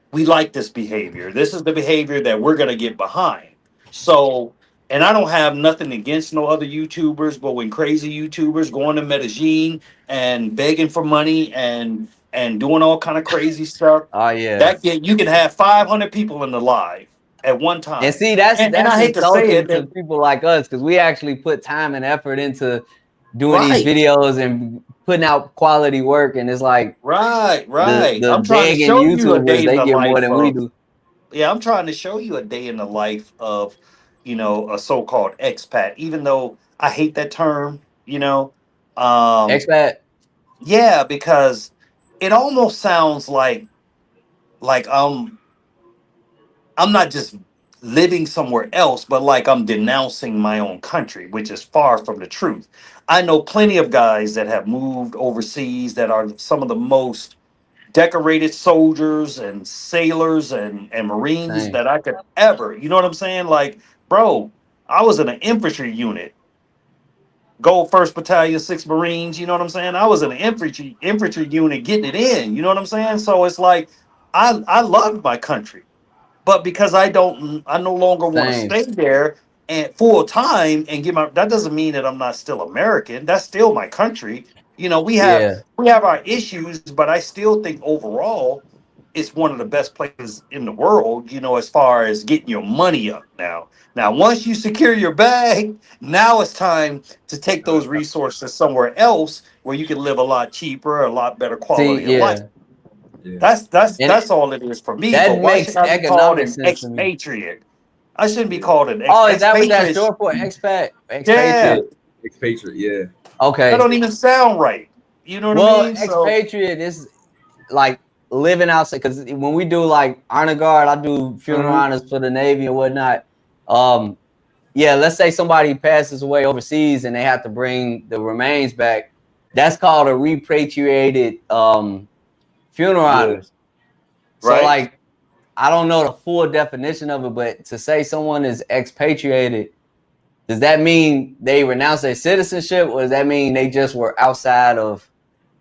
[SPEAKER 5] this behavior. This is the behavior that we're gonna get behind. So, and I don't have nothing against no other YouTubers, but when crazy YouTubers going to Medellin and begging for money and doing all kind of crazy stuff,
[SPEAKER 3] Oh yeah.
[SPEAKER 5] that you can have 500 people in the live at one
[SPEAKER 3] And
[SPEAKER 5] time.
[SPEAKER 3] see, that's
[SPEAKER 5] And I hate to say
[SPEAKER 3] insulting
[SPEAKER 5] it,
[SPEAKER 3] to people like us because we actually put time and effort into doing these
[SPEAKER 5] right,
[SPEAKER 3] videos and putting out quality work, and it's like
[SPEAKER 5] right.
[SPEAKER 3] the
[SPEAKER 5] I'm trying to
[SPEAKER 3] begging
[SPEAKER 5] show you a
[SPEAKER 3] YouTubers,
[SPEAKER 5] day in
[SPEAKER 3] they
[SPEAKER 5] the
[SPEAKER 3] get more
[SPEAKER 5] life
[SPEAKER 3] than we
[SPEAKER 5] of,
[SPEAKER 3] do.
[SPEAKER 5] yeah, I'm trying to show you a day in the life of, a so-called expat, even though I hate that term,
[SPEAKER 3] Expat,
[SPEAKER 5] yeah, because it almost sounds like I'm not just living somewhere else, but like I'm denouncing my own country, which is far from the truth. I know plenty of guys that have moved overseas that are some of the most decorated soldiers and sailors and Marines
[SPEAKER 3] same,
[SPEAKER 5] that I could ever, you know what I'm saying? Like, bro, I was in an infantry unit, Gold First Battalion, 6 Marines, you know what I'm saying? I was in an infantry unit getting it in, you know what I'm saying? So it's like I love my country, but because I no longer want to
[SPEAKER 3] same.
[SPEAKER 5] stay there and full time and get my, that doesn't mean that I'm not still American. That's still my country.
[SPEAKER 3] Yeah,
[SPEAKER 5] We have our issues, but I still think overall it's one of the best places in the world, as far as getting your money up now. Now, once you secure your bag, now it's time to take those resources somewhere else where you can live a lot cheaper, a lot better
[SPEAKER 3] see,
[SPEAKER 5] quality of life.
[SPEAKER 3] yeah,
[SPEAKER 7] Yeah.
[SPEAKER 3] and
[SPEAKER 5] That's all it is for me.
[SPEAKER 3] that
[SPEAKER 5] But why should
[SPEAKER 3] makes
[SPEAKER 5] I be called
[SPEAKER 3] economic
[SPEAKER 5] an
[SPEAKER 3] sense to me.
[SPEAKER 5] expatriate? I shouldn't be
[SPEAKER 7] Yeah.
[SPEAKER 5] called an
[SPEAKER 3] Oh, is that what that's
[SPEAKER 5] expatriate.
[SPEAKER 3] short for? Expat,
[SPEAKER 5] Yeah,
[SPEAKER 7] Yeah.
[SPEAKER 3] expatriate.
[SPEAKER 7] Expatriate. Yeah.
[SPEAKER 5] that
[SPEAKER 3] Okay.
[SPEAKER 5] don't even sound right. You know what I
[SPEAKER 3] Well,
[SPEAKER 5] mean? So
[SPEAKER 3] expatriate is like living outside because when we do like honor guard, I do funeral
[SPEAKER 5] mhm.
[SPEAKER 3] honors for the Navy and whatnot. Um, yeah, let's say somebody passes away overseas and they have to bring the remains back. That's called a repatriated funeral
[SPEAKER 5] Yeah,
[SPEAKER 3] honors. So
[SPEAKER 5] right.
[SPEAKER 3] like I don't know the full definition of it, but to say someone is expatriated, does that mean they renounce their citizenship, or does that mean they just were outside of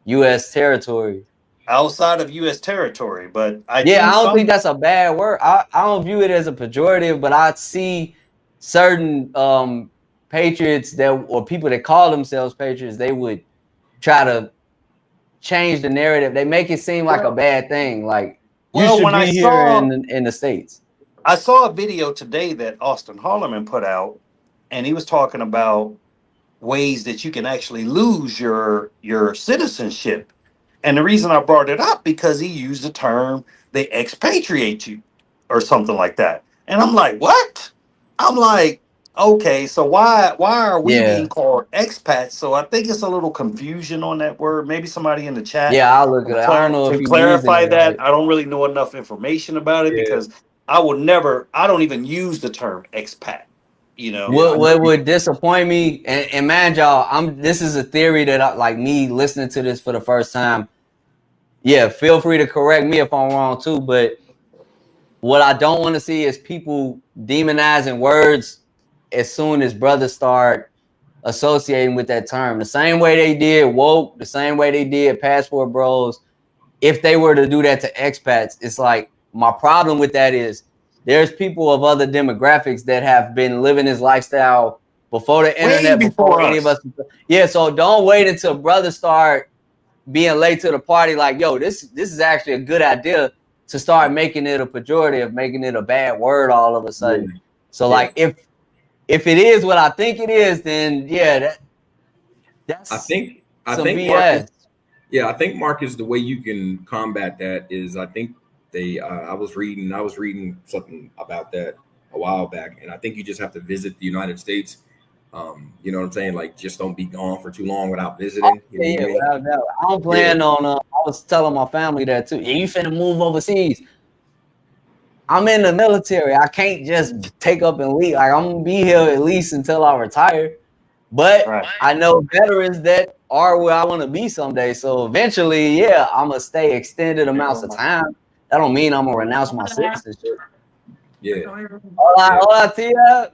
[SPEAKER 3] U.S. territory?
[SPEAKER 5] Outside of U.S. territory, but I
[SPEAKER 3] Yeah, I
[SPEAKER 5] think
[SPEAKER 3] don't think
[SPEAKER 5] some.
[SPEAKER 3] that's a bad word. I don't view it as a pejorative, but I see certain patriots that or people that call themselves patriots, they would try to change the narrative. They make it seem like a
[SPEAKER 5] Well,
[SPEAKER 3] bad thing. Like you
[SPEAKER 5] well,
[SPEAKER 3] should
[SPEAKER 5] when
[SPEAKER 3] be here in the States.
[SPEAKER 5] I saw a video today that Austin Holloman put out, and he was talking about ways that you can actually lose your citizenship. And the reason I brought it up because he used the term they expatriate you or something like that. And I'm like, what? I'm like, okay, so why are we being
[SPEAKER 3] Yeah.
[SPEAKER 5] called expats? So I think it's a little confusion on that word. Maybe somebody in the chat
[SPEAKER 3] Yeah, I'll look at it. I don't know if
[SPEAKER 5] can
[SPEAKER 3] you're using it
[SPEAKER 5] clarify that.
[SPEAKER 3] right.
[SPEAKER 5] I don't really know enough information about it
[SPEAKER 7] Yeah.
[SPEAKER 5] because I don't even use the term expat,
[SPEAKER 7] Yeah. I know
[SPEAKER 3] What
[SPEAKER 7] you.
[SPEAKER 3] would disappoint me, and man, y'all, this is a theory that I like me listening to this for the first time. Yeah, feel free to correct me if I'm wrong too, but what I don't want to see is people demonizing words as soon as brothers start associating with that term. The same way they did woke, the same way they did passport bros. If they were to do that to expats, it's like my problem with that is there's people of other demographics that have been living this lifestyle before the
[SPEAKER 5] way
[SPEAKER 3] internet, before
[SPEAKER 5] before
[SPEAKER 3] any of
[SPEAKER 5] us.
[SPEAKER 3] us. Yeah, so don't wait until brothers start being late to the party. Like, yo, this is actually a good idea to start making it a pejorative, making it a bad word all of a
[SPEAKER 7] Yeah.
[SPEAKER 3] sudden. So
[SPEAKER 7] Yeah.
[SPEAKER 3] like if it is what I think it is, then yeah,
[SPEAKER 7] I
[SPEAKER 3] that's
[SPEAKER 7] think. I
[SPEAKER 3] some
[SPEAKER 7] think Marcus.
[SPEAKER 3] BS.
[SPEAKER 7] Yeah. I think Marcus. The way you can combat that is, I think they. I was reading something about that a while back, and I think you just have to visit the United States. You know what I'm saying? Like, just don't be gone for too long without
[SPEAKER 3] Oh,
[SPEAKER 7] visiting. You know what I
[SPEAKER 3] yeah,
[SPEAKER 7] mean?
[SPEAKER 3] without doubt. I don't
[SPEAKER 7] Yeah.
[SPEAKER 3] plan on. I was telling my family that too. Yeah, you finna move overseas. I'm in the military. I can't just take up and leave. Like I'm gonna be here at least until I retire. But
[SPEAKER 5] Right.
[SPEAKER 3] I know veterans that are where I want to be someday. So eventually, yeah, I'm gonna stay extended amounts of time. That don't mean I'm gonna renounce my citizenship.
[SPEAKER 7] Yeah.
[SPEAKER 3] Hola,
[SPEAKER 7] Yeah.
[SPEAKER 3] hola, tía.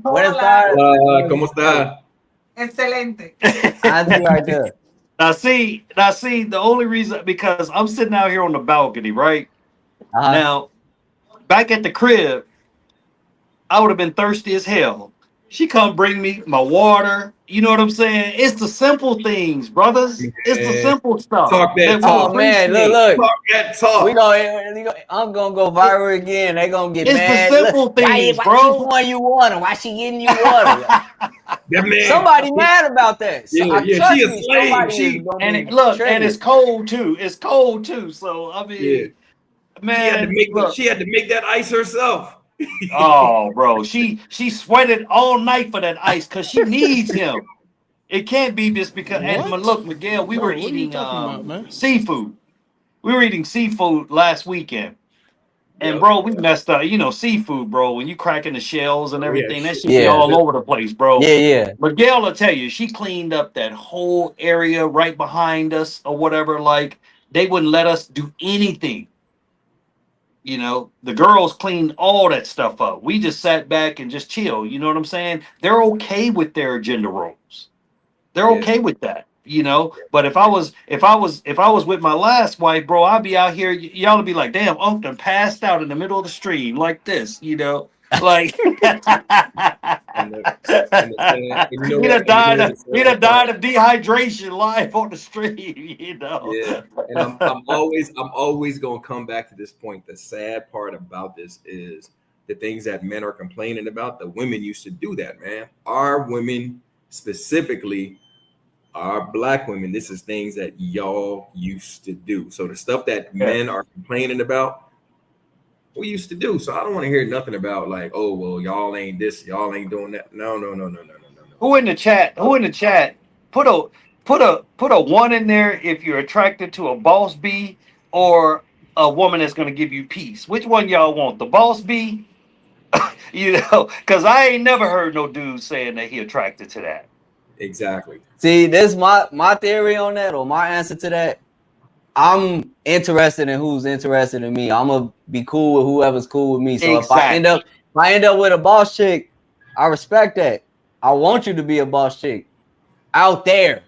[SPEAKER 3] Buenas tardes.
[SPEAKER 7] Hola, ¿cómo está?
[SPEAKER 9] Excelente.
[SPEAKER 3] Auntie right there.
[SPEAKER 5] Now see, the only reason, because I'm sitting out here on the balcony, right?
[SPEAKER 3] Uh-huh.
[SPEAKER 5] Now, back at the crib, I would have been thirsty as hell. She come bring me my water. You know what I'm saying? It's the simple things, brothers. It's the
[SPEAKER 7] Yeah.
[SPEAKER 5] simple stuff
[SPEAKER 7] Talk that
[SPEAKER 5] that we
[SPEAKER 3] Oh
[SPEAKER 7] talk.
[SPEAKER 3] man,
[SPEAKER 5] appreciate.
[SPEAKER 3] look.
[SPEAKER 7] Talk that talk.
[SPEAKER 3] I'm gonna go viral again. They gonna get
[SPEAKER 5] It's the
[SPEAKER 3] mad. Look,
[SPEAKER 5] simple things,
[SPEAKER 3] why she
[SPEAKER 5] bro.
[SPEAKER 3] pouring you water? Why she getting you water?
[SPEAKER 7] That man.
[SPEAKER 3] Somebody mad about that. So,
[SPEAKER 7] Yeah, she
[SPEAKER 3] trust
[SPEAKER 7] a
[SPEAKER 3] me,
[SPEAKER 7] slave.
[SPEAKER 3] somebody is gonna
[SPEAKER 5] And
[SPEAKER 3] be
[SPEAKER 5] and it's
[SPEAKER 3] triggered.
[SPEAKER 5] cold too. It's cold too. So I
[SPEAKER 7] Yeah.
[SPEAKER 5] mean, man, look.
[SPEAKER 7] She had to make that ice herself.
[SPEAKER 5] Oh, bro, she sweated all night for that ice because she needs him. It can't be just because. And look, Miguel, we were eating seafood. We were eating seafood last weekend, and
[SPEAKER 7] Yep.
[SPEAKER 5] bro, we messed up. You know, seafood, bro. When you cracking the shells and
[SPEAKER 7] Oh, yeah,
[SPEAKER 5] everything, that
[SPEAKER 7] shit.
[SPEAKER 5] should be
[SPEAKER 3] Yeah.
[SPEAKER 5] all over the place, bro.
[SPEAKER 3] Yeah.
[SPEAKER 5] Miguel will tell you, she cleaned up that whole area right behind us or whatever. Like they wouldn't let us do anything. You know, the girls cleaned all that stuff up. We just sat back and just chill. You know what I'm saying? They're okay with their gender roles. They're
[SPEAKER 7] Yeah.
[SPEAKER 5] okay with that. You know, but if I was with my last wife, bro, I'd be out here. Y'all would be like, "Damn, Unc done passed out in the middle of the stream like this." You know, like
[SPEAKER 7] And you know
[SPEAKER 5] he
[SPEAKER 7] what?
[SPEAKER 5] done
[SPEAKER 7] And you know
[SPEAKER 5] died.
[SPEAKER 7] what the
[SPEAKER 5] He
[SPEAKER 7] sad
[SPEAKER 5] done
[SPEAKER 7] part?
[SPEAKER 5] died of dehydration live on the stream. You know.
[SPEAKER 7] Yeah. And I'm always gonna come back to this point. The sad part about this is the things that men are complaining about. The women used to do that, man. Our women, specifically our black women, this is things that y'all used to do. So the stuff that men are complaining about, we used to do. So I don't want to hear nothing about like, oh well, y'all ain't this, y'all ain't doing that. No.
[SPEAKER 5] Who in the chat? Who in the chat? Put a one in there if you're attracted to a boss bee or a woman that's gonna give you peace. Which one y'all want? The boss bee? You know, because I ain't never heard no dude saying that he attracted to that.
[SPEAKER 7] Exactly.
[SPEAKER 3] See, this my theory on that, or my answer to that. I'm interested in who's interested in me. I'm gonna be cool with whoever's cool with me. So if I end up with a boss chick, I respect that. I want you to be a boss chick out there,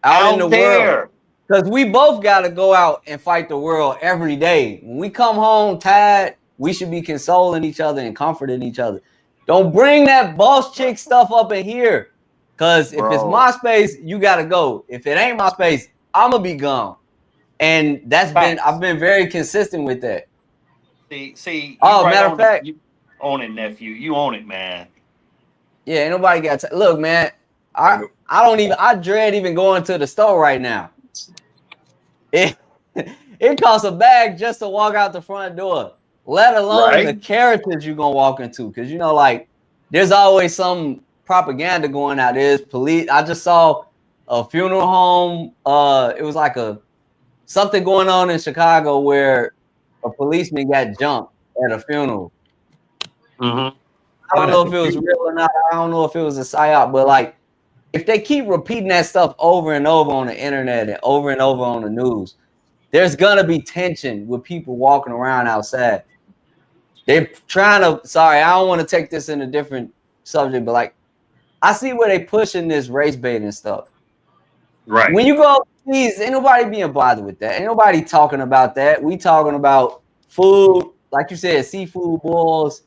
[SPEAKER 3] out in the world, because we both got to go out and fight the world every day. When we come home tired, we should be consoling each other and comforting each other. Don't bring that boss chick stuff up in here, because if it's my space, you got to go. If it ain't my space, I'm gonna be gone. And I've been very consistent with that.
[SPEAKER 5] See.
[SPEAKER 3] Matter of fact,
[SPEAKER 5] you own it, nephew. You own it, man.
[SPEAKER 3] Yeah, ain't nobody got to look, man. I dread even going to the store right now. It costs a bag just to walk out the front door, let alone the characters you're gonna walk into. Because like there's always some propaganda going out. There's police. I just saw a funeral home. It was like something going on in Chicago where a policeman got jumped at a funeral.
[SPEAKER 5] Mm-hmm.
[SPEAKER 3] I don't know if it was real or not. I don't know if it was a psyop, but like if they keep repeating that stuff over and over on the internet and over on the news, there's gonna be tension with people walking around outside. They're trying to. Sorry, I don't want to take this in a different subject, but like I see where they pushing this race baiting stuff.
[SPEAKER 5] Right.
[SPEAKER 3] When you go overseas, ain't nobody being bothered with that. Ain't nobody talking about that. We talking about food, like you said, seafood boils.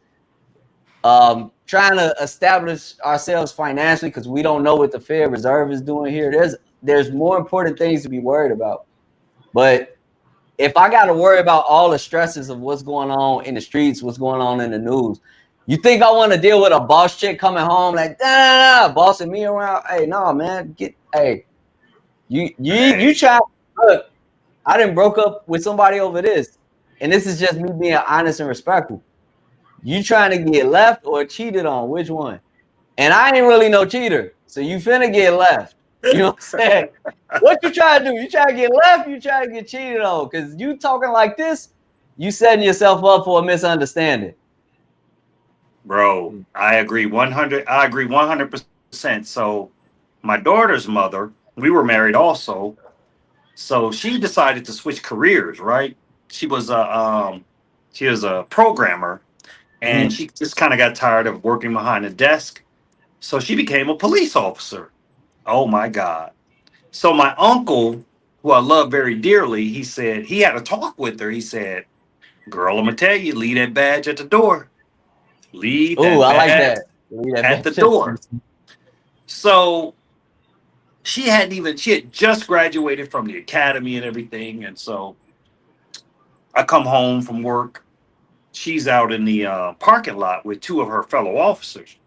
[SPEAKER 3] Trying to establish ourselves financially because we don't know what the Federal Reserve is doing here. There's more important things to be worried about. But if I got to worry about all the stresses of what's going on in the streets, what's going on in the news, you think I want to deal with a boss chick coming home like bossing me around? Hey, no, man, you try. Look, I done broke up with somebody over this, and this is just me being honest and respectful. You trying to get left or cheated on? Which one? And I ain't really no cheater. So you finna get left. You know what I'm saying? What you trying to do? You trying to get left? You trying to get cheated on? Because you talking like this, you setting yourself up for a misunderstanding.
[SPEAKER 5] Bro, I agree 100. I agree 100%. So my daughter's mother, we were married also. So she decided to switch careers, right? She was a programmer. And she just kind of got tired of working behind a desk. So she became a police officer. Oh my God. So my uncle, who I love very dearly, he said he had a talk with her. He said, "Girl, I'm gonna tell you, leave that badge at the door. Leave
[SPEAKER 3] Oh,
[SPEAKER 5] that
[SPEAKER 3] I like
[SPEAKER 5] badge
[SPEAKER 3] that. Leave that
[SPEAKER 5] at the
[SPEAKER 3] bitch.
[SPEAKER 5] door." So she had just graduated from the academy and everything. And so I come home from work. She's out in the parking lot with two of her fellow officers.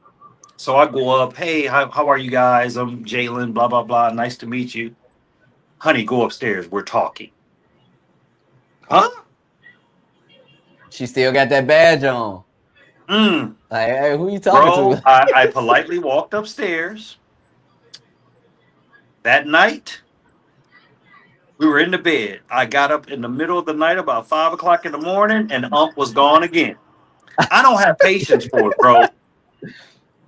[SPEAKER 5] So I go up, "Hey, how are you guys? I'm Jalen, blah, blah, blah. Nice to meet you. Honey, go upstairs. We're talking." Huh?
[SPEAKER 3] She still got that badge on.
[SPEAKER 5] Mm,
[SPEAKER 3] Like, hey, who you talking
[SPEAKER 5] bro,
[SPEAKER 3] to?
[SPEAKER 5] I politely walked upstairs. That night, we were in the bed. I got up in the middle of the night, about 5 o'clock in the morning, and Ump was gone again. I don't have patience for it, bro.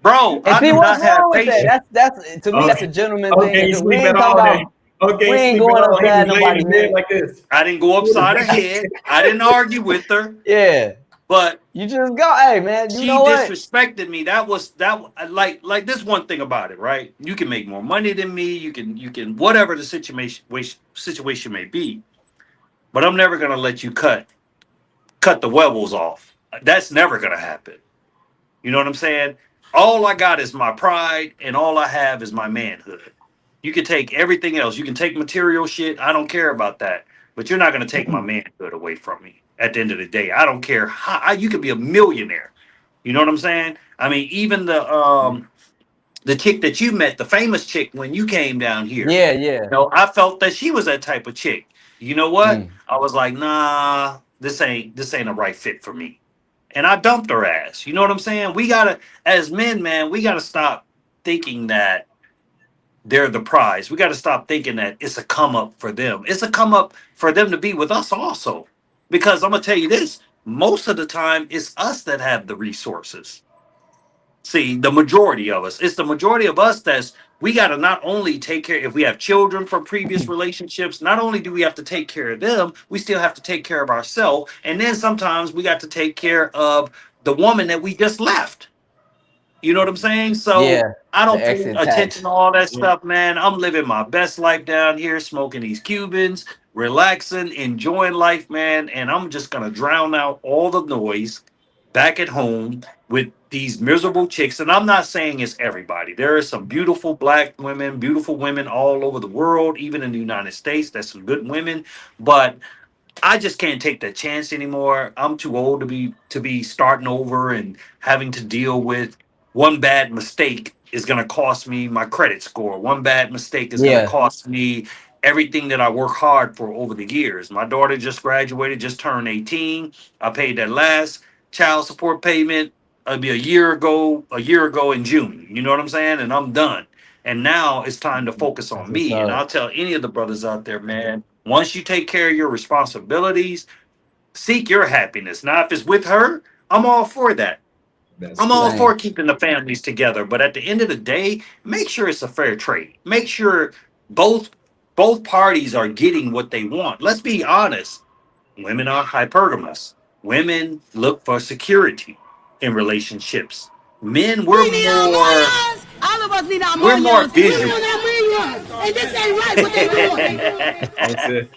[SPEAKER 5] Bro,
[SPEAKER 3] And
[SPEAKER 5] I
[SPEAKER 3] see,
[SPEAKER 5] do
[SPEAKER 3] what's
[SPEAKER 5] not have
[SPEAKER 3] wrong with
[SPEAKER 5] patience.
[SPEAKER 3] that? That's to me, that's a
[SPEAKER 7] Okay,
[SPEAKER 3] gentleman thing to
[SPEAKER 7] okay,
[SPEAKER 3] do. We
[SPEAKER 7] sleep at
[SPEAKER 3] ain't talking
[SPEAKER 7] all day.
[SPEAKER 3] about. We
[SPEAKER 7] Okay,
[SPEAKER 3] ain't
[SPEAKER 7] sleep at
[SPEAKER 3] going
[SPEAKER 7] all. He
[SPEAKER 3] upside
[SPEAKER 7] just laid
[SPEAKER 3] nobody's
[SPEAKER 7] in bed
[SPEAKER 3] head.
[SPEAKER 7] like this.
[SPEAKER 5] I didn't go upside her head. I didn't argue with her,
[SPEAKER 3] Yeah,
[SPEAKER 5] but
[SPEAKER 3] you just go. Hey, man, you
[SPEAKER 5] she
[SPEAKER 3] know what?
[SPEAKER 5] disrespected me. That was that like this one thing about it, right? You can make more money than me. You can whatever the situation may be, but I'm never gonna let you cut the webbles off. That's never gonna happen. You know what I'm saying? All I got is my pride, and all I have is my manhood. You can take everything else. You can take material shit. I don't care about that. But you're not going to take my manhood away from me. At the end of the day, I don't care how you could be a millionaire. You know what I'm saying? I mean, even the chick that you met, the famous chick when you came down here.
[SPEAKER 3] Yeah, yeah.
[SPEAKER 5] I felt that she was that type of chick. You know what?
[SPEAKER 3] Mm.
[SPEAKER 5] I was like, nah, this ain't a right fit for me, and I dumped her ass. You know what I'm saying? We gotta, as men, man, we gotta stop thinking that they're the prize. We gotta stop thinking that it's a come up for them. It's a come up for them to be with us also, because I'm gonna tell you this: most of the time, it's us that have the resources. See, the majority of us, it's the majority of us that's we got to not only take care if we have children from previous relationships, not only do we have to take care of them, we still have to take care of ourselves. And then sometimes we got to take care of the woman that we just left. You know what I'm saying? So
[SPEAKER 3] Yeah,
[SPEAKER 5] I
[SPEAKER 3] the
[SPEAKER 5] don't pay
[SPEAKER 3] exit
[SPEAKER 5] attention
[SPEAKER 3] tax.
[SPEAKER 5] to all that
[SPEAKER 7] Yeah.
[SPEAKER 5] stuff, man. I'm living my best life down here, smoking these Cubans, relaxing, enjoying life, man. And I'm just gonna drown out all the noise back at home with these miserable chicks. And I'm not saying it's everybody. There are some beautiful women all over the world, even in the United States. There's some good women, but I just can't take that chance anymore. I'm too old to be starting over and having to deal with one bad mistake is going to cost me my credit score. One bad mistake is going to
[SPEAKER 3] Yeah,
[SPEAKER 5] cost me everything that I work hard for over the years. My daughter just graduated, just turned 18. I paid that last child support payment. It'll be a year ago in June. You know what I'm saying? And I'm done. And now it's time to focus
[SPEAKER 3] that's
[SPEAKER 5] on
[SPEAKER 3] what's
[SPEAKER 5] me. And
[SPEAKER 3] up.
[SPEAKER 5] I'll tell any of the brothers out there, man, once you take care of your responsibilities, seek your happiness. Now, if it's with her, I'm all for that.
[SPEAKER 7] That's
[SPEAKER 5] I'm all
[SPEAKER 7] good.
[SPEAKER 5] for
[SPEAKER 3] Same.
[SPEAKER 5] keeping the families together. But at the end of the day, make sure it's a fair trade. Make sure both both parties are getting what they want. Let's be honest. Women are hypergamous. Women look for security in relationships. Men,
[SPEAKER 1] We need our millions. All of us need our
[SPEAKER 5] we're more
[SPEAKER 1] millions. We
[SPEAKER 5] visual.
[SPEAKER 1] want our millions. And this ain't right what they doing.
[SPEAKER 7] I'm said,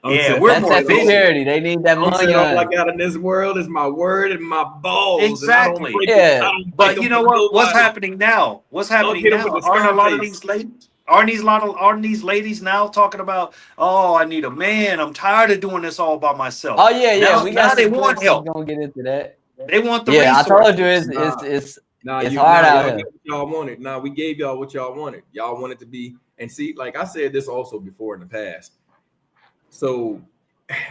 [SPEAKER 7] I'm
[SPEAKER 5] Yeah,
[SPEAKER 7] said,
[SPEAKER 5] we're
[SPEAKER 7] I'm
[SPEAKER 3] That's
[SPEAKER 5] more
[SPEAKER 3] that
[SPEAKER 7] said, all,
[SPEAKER 5] visual.
[SPEAKER 3] security. They need that
[SPEAKER 7] I'm said, all I
[SPEAKER 3] money.
[SPEAKER 7] got in this world is my word and my balls, and I don't
[SPEAKER 5] Exactly.
[SPEAKER 7] break them. I
[SPEAKER 3] Yeah,
[SPEAKER 7] don't break
[SPEAKER 5] But
[SPEAKER 7] them
[SPEAKER 5] you
[SPEAKER 7] for
[SPEAKER 5] know what? What's
[SPEAKER 7] nobody.
[SPEAKER 5] happening now? What's
[SPEAKER 7] I'll
[SPEAKER 5] happening
[SPEAKER 7] hit them with
[SPEAKER 5] now?
[SPEAKER 7] the
[SPEAKER 5] Aren't a
[SPEAKER 7] scar
[SPEAKER 5] lot of
[SPEAKER 7] face.
[SPEAKER 5] these ladies? Aren't these ladies now talking about? Oh, I need a man. I'm tired of doing this all by myself.
[SPEAKER 3] oh yeah, yeah.
[SPEAKER 5] Now,
[SPEAKER 3] We got
[SPEAKER 5] now they
[SPEAKER 3] some
[SPEAKER 5] want
[SPEAKER 3] clips. We're
[SPEAKER 5] help.
[SPEAKER 3] gonna get into that.
[SPEAKER 5] They want the
[SPEAKER 3] Yeah, I told you
[SPEAKER 5] resources.
[SPEAKER 3] it's hard out
[SPEAKER 7] Y'all
[SPEAKER 3] here.
[SPEAKER 7] get what y'all wanted. Nah, we gave y'all what y'all wanted. Y'all wanted to be, and see, like I said this also before in the past. So,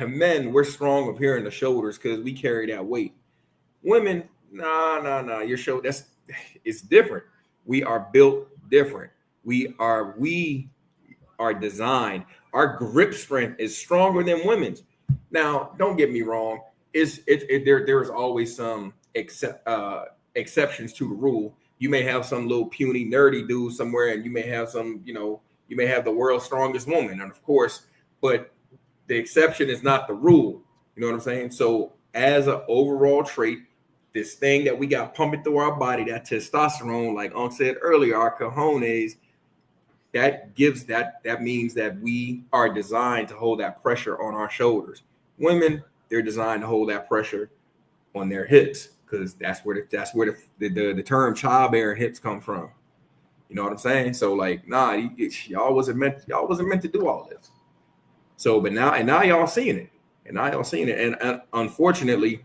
[SPEAKER 7] men, we're strong up here in the shoulders because we carry that weight. Women, nah. Your show, it's different. We are built different. We are designed. Our grip strength is stronger than women's. Now, don't get me wrong. There is always some exceptions to the rule. You may have some little puny nerdy dude somewhere, and you may have you may have the world's strongest woman, and of course, but the exception is not the rule. You know what I'm saying? So, as an overall trait, this thing that we got pumping through our body, that testosterone, like Unc said earlier, our cojones, that gives that means that we are designed to hold that pressure on our shoulders. Women, they're designed to hold that pressure on their hips, because that's where the term childbearing hips come from. You know what I'm saying? So like, nah, y'all wasn't meant to do all this. So, but now y'all seeing it, and unfortunately,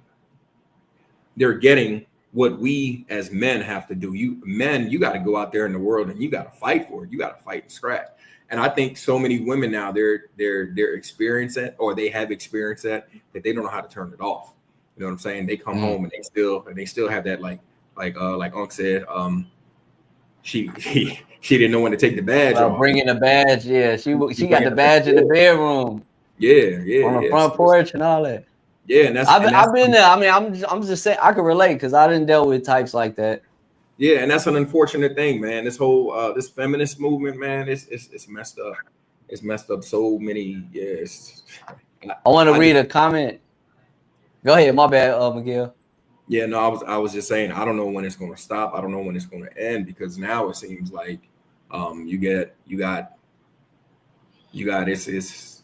[SPEAKER 7] they're getting what we as men have to do. You got to go out there in the world and you got to fight for it. You got to fight and scratch. And I think so many women now they're experiencing it, or they have experienced that they don't know how to turn it off. You know what I'm saying? They come home and they still have that like Unc said. She didn't know when to take the badge off.
[SPEAKER 3] Bringing the badge, yeah. She got the badge in the bedroom.
[SPEAKER 7] Yeah,
[SPEAKER 3] on the front porch and all that.
[SPEAKER 7] Yeah, and
[SPEAKER 3] I've been there. I mean, I'm just saying I can relate because I didn't deal with types like that.
[SPEAKER 7] Yeah, and that's an unfortunate thing, man. This whole this feminist movement, man, it's messed up. It's messed up so many. Yes.
[SPEAKER 3] I want to read a comment. Go ahead, my bad, Miguel.
[SPEAKER 7] Yeah, no, I was just saying I don't know when it's going to stop. I don't know when it's going to end, because now it seems like you got it's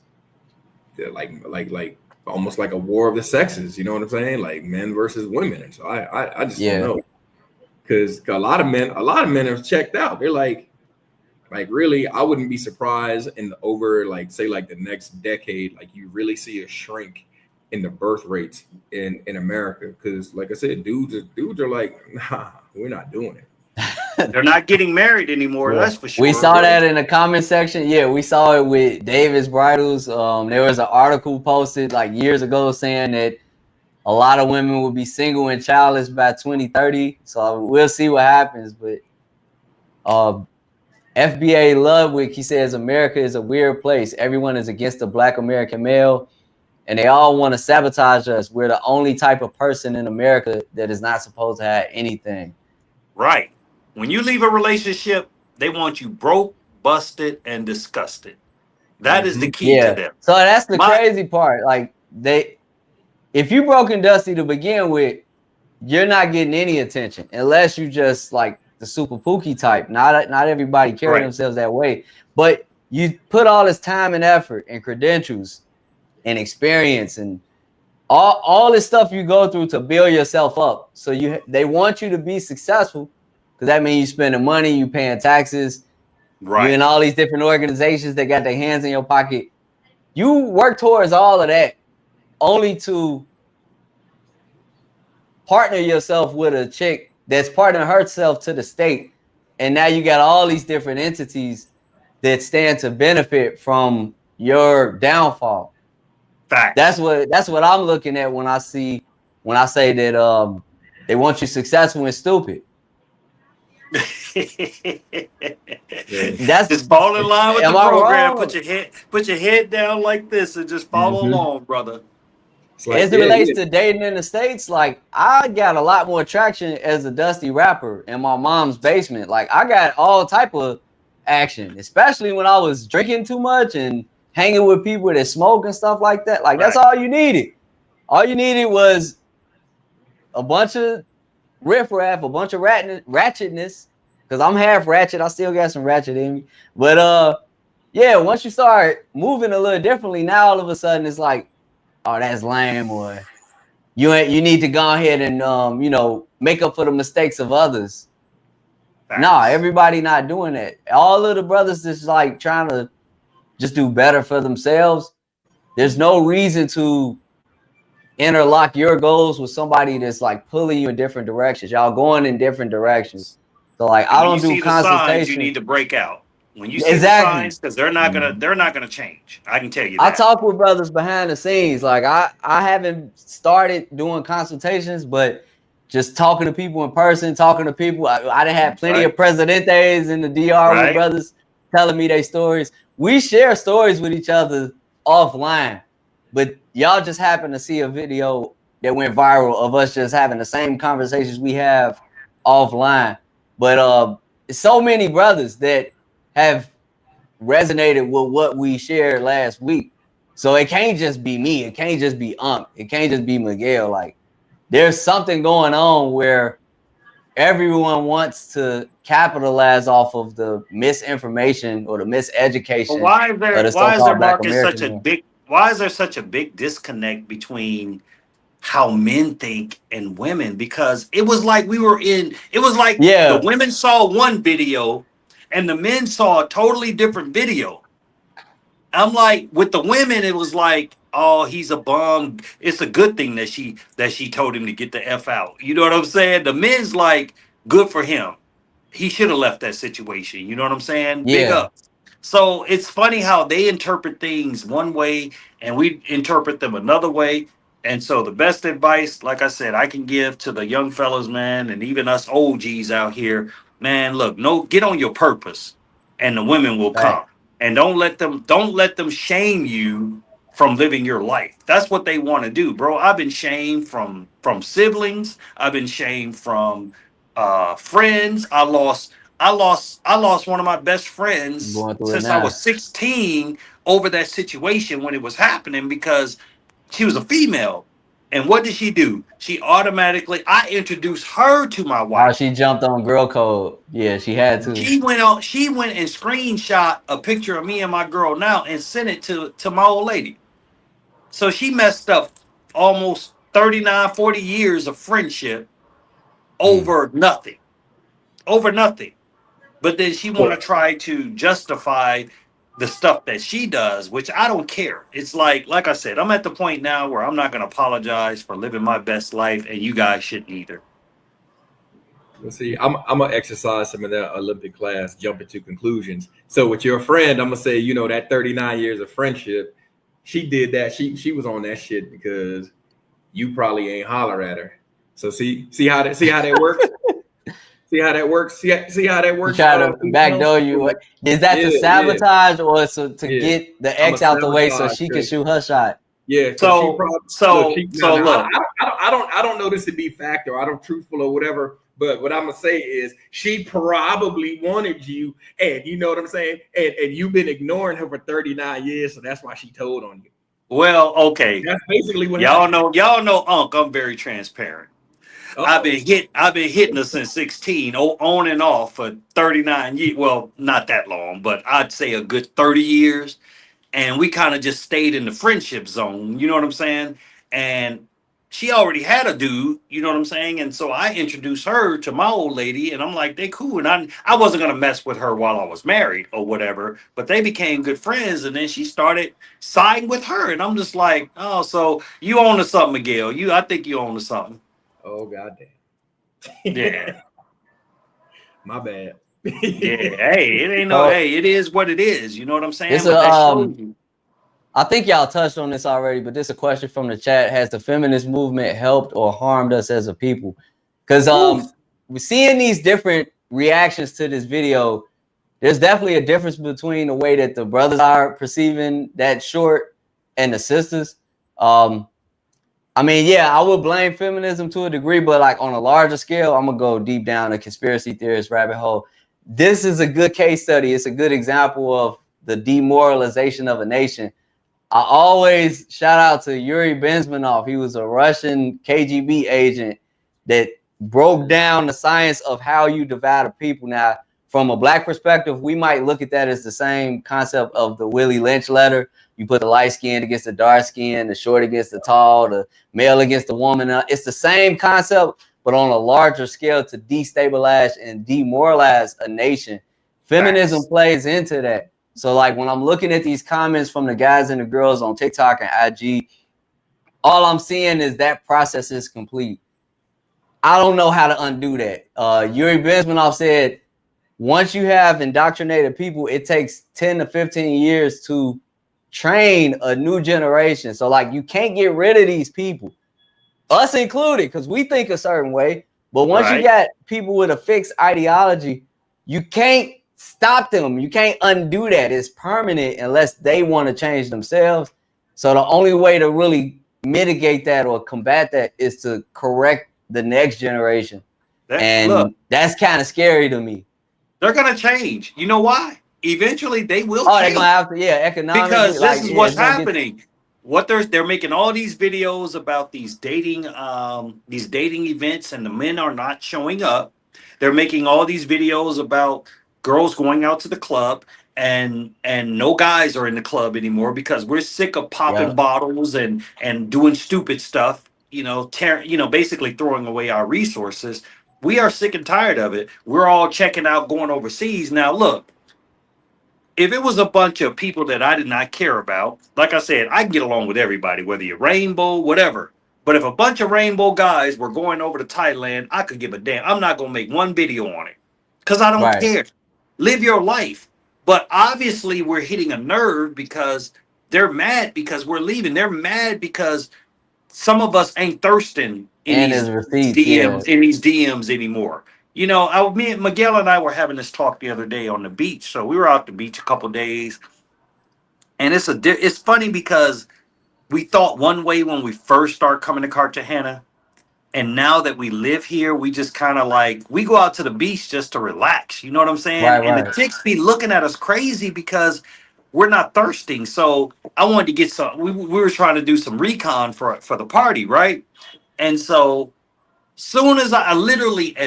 [SPEAKER 7] like almost like a war of the sexes. You know what I'm saying? Like men versus women. And so I just don't know, because a lot of men have checked out. They're like really, I wouldn't be surprised over the next decade, like you really see a shrink in the birth rates in America, because like I said, dudes are like, nah, we're not doing it.
[SPEAKER 5] They're not getting married anymore. That's for sure.
[SPEAKER 3] We saw that in the comment section. Yeah, we saw it with Davis Bridals. There was an article posted like years ago saying that a lot of women will be single and childless by 2030. So we'll see what happens. But FBA Ludwig, he says America is a weird place. Everyone is against the Black American male, and they all want to sabotage us. We're the only type of person in America that is not supposed to have anything.
[SPEAKER 5] Right. When you leave a relationship, they want you broke, busted, and disgusted. That is the key to them.
[SPEAKER 3] So that's the crazy part. Like if you broke and dusty to begin with, you're not getting any attention unless you just like the super pookie type. Not everybody carry themselves that way. But you put all this time and effort and credentials and experience and all this stuff you go through to build yourself up. So they want you to be successful, because that means you spending money, you paying taxes, you're in all these different organizations that got their hands in your pocket. You work towards all of that only to partner yourself with a chick that's partnering herself to the state. And now you got all these different entities that stand to benefit from your downfall.
[SPEAKER 5] Fact.
[SPEAKER 3] That's what I'm looking at when I say that they want you successful and stupid.
[SPEAKER 5] That's just fall in line with the program. Put your head down like this and just follow along, brother.
[SPEAKER 3] As it relates to dating in the States, like I got a lot more traction as a dusty rapper in my mom's basement. Like I got all type of action, especially when I was drinking too much and hanging with people that smoke and stuff like that. Like that's all you needed. All you needed was a bunch of riffraff, a bunch of ratchetness, because I'm half ratchet. I still got some ratchet in me. But once you start moving a little differently, now all of a sudden it's like, oh, that's lame, or you need to go ahead and make up for the mistakes of others. Nah, everybody not doing that. All of the brothers just like trying to just do better for themselves. There's no reason to interlock your goals with somebody that's like pulling you in different directions. Y'all going in different directions. So like I don't do consultation.
[SPEAKER 5] You need to break out. When you see the signs, because they're not gonna change. I can tell you that.
[SPEAKER 3] I talk with brothers behind the scenes. Like I haven't started doing consultations, but just talking to people in person, talking to people. I done had plenty of presidentes in the DR with brothers telling me their stories. We share stories with each other offline, but y'all just happen to see a video that went viral of us just having the same conversations we have offline. But so many brothers that have resonated with what we shared last week. So it can't just be me. It can't just be Unc. It can't just be Miguel. Like there's something going on where everyone wants to capitalize off of the misinformation or the
[SPEAKER 5] But
[SPEAKER 3] miseducation
[SPEAKER 5] why is
[SPEAKER 3] of
[SPEAKER 5] there
[SPEAKER 3] the so-called Black American.
[SPEAKER 5] why is there such a big disconnect between how men think and women? Because it was like the
[SPEAKER 3] Yeah,
[SPEAKER 5] women saw one video and the men saw a totally different video. I'm like, with the women, it was like, oh, he's a bum. It's a good thing that she told him to get the F out. You know what I'm saying? The men's like, good for him. He should have left that situation. You know what I'm saying? Big
[SPEAKER 3] yeah,
[SPEAKER 5] up. So it's funny how they interpret things one way and we interpret them another way. And so the best advice, like I said, I can give to the young fellas, man, and even us OGs out here, man, look, no, get on your purpose and the women will
[SPEAKER 3] right.
[SPEAKER 5] come. And don't let them shame you from living your life. That's what they want to do, bro. I've been shamed from siblings. I've been shamed from friends. I lost one of my best friends
[SPEAKER 3] Going through it
[SPEAKER 5] since I was
[SPEAKER 3] now.
[SPEAKER 5] 16 over that situation when it was happening because she was a female. And what did she do? I introduced her to my
[SPEAKER 3] How
[SPEAKER 5] wife.
[SPEAKER 3] she jumped on girl code. Yeah, she had to.
[SPEAKER 5] She went and screenshot a picture of me and my girl now and sent it to my old lady. So she messed up almost 39, 40 years of friendship
[SPEAKER 3] Mm.
[SPEAKER 5] over nothing. Over nothing. But then she want to
[SPEAKER 7] Well,
[SPEAKER 5] try to justify the stuff that she does, which I don't care. It's like I said, I'm at the point now where I'm not going to apologize for living my best life, and you guys shouldn't either.
[SPEAKER 7] let's see. I'm gonna exercise some of that Olympic class, jumping to conclusions. So with your friend, I'm gonna say, that 39 years of friendship, she did that. She was on that shit because you probably ain't holler at her. So see how that works. See how that works. See how that
[SPEAKER 3] You
[SPEAKER 7] works.
[SPEAKER 3] try to
[SPEAKER 7] Females?
[SPEAKER 3] backdoor you. Is that
[SPEAKER 7] Yeah,
[SPEAKER 3] to
[SPEAKER 7] yeah,
[SPEAKER 3] sabotage or to
[SPEAKER 7] yeah.
[SPEAKER 3] get the
[SPEAKER 7] I'm a
[SPEAKER 3] X out the way so
[SPEAKER 7] sabotage
[SPEAKER 3] she can
[SPEAKER 7] because
[SPEAKER 3] shoot her shot?
[SPEAKER 7] yeah, because she
[SPEAKER 5] So
[SPEAKER 7] probably look.
[SPEAKER 5] so
[SPEAKER 7] She
[SPEAKER 5] so
[SPEAKER 7] now
[SPEAKER 5] look,
[SPEAKER 7] I don't know this to be fact or I don't truthful or whatever. But what I'm gonna say is she probably wanted you, and you know what I'm saying, and you've been ignoring her for 39 years, so that's why she told on you.
[SPEAKER 5] well, okay.
[SPEAKER 7] That's basically what
[SPEAKER 5] Y'all
[SPEAKER 7] happened.
[SPEAKER 5] know, y'all know, Unc. I'm very transparent. I've
[SPEAKER 7] Oh,
[SPEAKER 5] been hit. I've been hitting her since 16, on and off for 39 years. Well, not that long, but I'd say a good 30 years. And we kind of just stayed in the friendship zone. You know what I'm saying? And she already had a dude. You know what I'm saying? And so I introduced her to my old lady, and I'm like, they cool. And I wasn't gonna mess with her while I was married or whatever. But they became good friends, and then she started siding with her, and I'm just like, oh, so you own to something, Miguel? I think you own to something.
[SPEAKER 7] oh, goddamn.
[SPEAKER 5] Yeah.
[SPEAKER 7] My bad.
[SPEAKER 5] Yeah, hey, it ain't no,
[SPEAKER 3] So
[SPEAKER 5] hey, it is what it is. You know what I'm
[SPEAKER 3] it's
[SPEAKER 5] saying?
[SPEAKER 3] a
[SPEAKER 5] But that shows you.
[SPEAKER 3] I think y'all touched on this already, but this is a question from the chat. Has the feminist movement helped or harmed us as a people? Because
[SPEAKER 5] Oof.
[SPEAKER 3] we're seeing these different reactions to this video. There's definitely a difference between the way that the brothers are perceiving that short and the sisters. I mean, yeah, I would blame feminism to a degree, but like on a larger scale, I'm gonna go deep down the conspiracy theorist rabbit hole. This is a good case study. It's a good example of the demoralization of a nation. I always shout out to Yuri Bezmenov. He was a Russian KGB agent that broke down the science of how you divide a people. Now, from a black perspective, we might look at that as the same concept of the Willie Lynch letter. You put the light skin against the dark skin, the short against the tall, the male against the woman. It's the same concept, but on a larger scale to destabilize and demoralize a nation. Feminism
[SPEAKER 5] Facts.
[SPEAKER 3] plays into that. So like when I'm looking at these comments from the guys and the girls on TikTok and IG, all I'm seeing is that process is complete. I don't know how to undo that. Yuri Bezmenov said, once you have indoctrinated people, it takes 10 to 15 years to train a new generation. So like you can't get rid of these people, us included, because we think a certain way. But once you
[SPEAKER 5] Right.
[SPEAKER 3] got people with a fixed ideology, you can't stop them. You can't undo that. It's permanent unless they want to change themselves. So the only way to really mitigate that or combat that is to correct the next generation.
[SPEAKER 5] Look,
[SPEAKER 3] And that's kind of scary to me.
[SPEAKER 5] they're gonna change. You know why? Eventually, they will
[SPEAKER 3] Oh, they're gonna
[SPEAKER 5] change
[SPEAKER 3] have to, yeah, economically,
[SPEAKER 5] because this
[SPEAKER 3] like,
[SPEAKER 5] is
[SPEAKER 3] yeah,
[SPEAKER 5] what's
[SPEAKER 3] it's gonna get
[SPEAKER 5] happening. What they're making all these videos about these dating events, and the men are not showing up. They're making all these videos about girls going out to the club and no guys are in the club anymore because we're sick of popping
[SPEAKER 3] Yeah.
[SPEAKER 5] bottles and doing stupid stuff, basically throwing away our resources. We are sick and tired of it. We're all checking out going overseas. Now look, if it was a bunch of people that I did not care about, like I said, I can get along with everybody, whether you're rainbow, whatever. But if a bunch of rainbow guys were going over to Thailand, I could give a damn. I'm not gonna make one video on it because I don't
[SPEAKER 3] Right.
[SPEAKER 5] care. Live your life. But obviously, we're hitting a nerve because they're mad because we're leaving. They're mad because some of us ain't thirsting in
[SPEAKER 3] And
[SPEAKER 5] these
[SPEAKER 3] his receipts, yeah.
[SPEAKER 5] DMs anymore. Me and Miguel and I were having this talk the other day on the beach. So we were out the beach a couple days, and it's funny because we thought one way when we first started coming to Cartagena, and now that we live here, we just kind of like we go out to the beach just to relax. You know what I'm saying?
[SPEAKER 3] Right,
[SPEAKER 5] And the
[SPEAKER 3] right.
[SPEAKER 5] chicks be looking at us crazy because we're not thirsting. So I wanted to get some. We were trying to do some recon for the party, right? And so as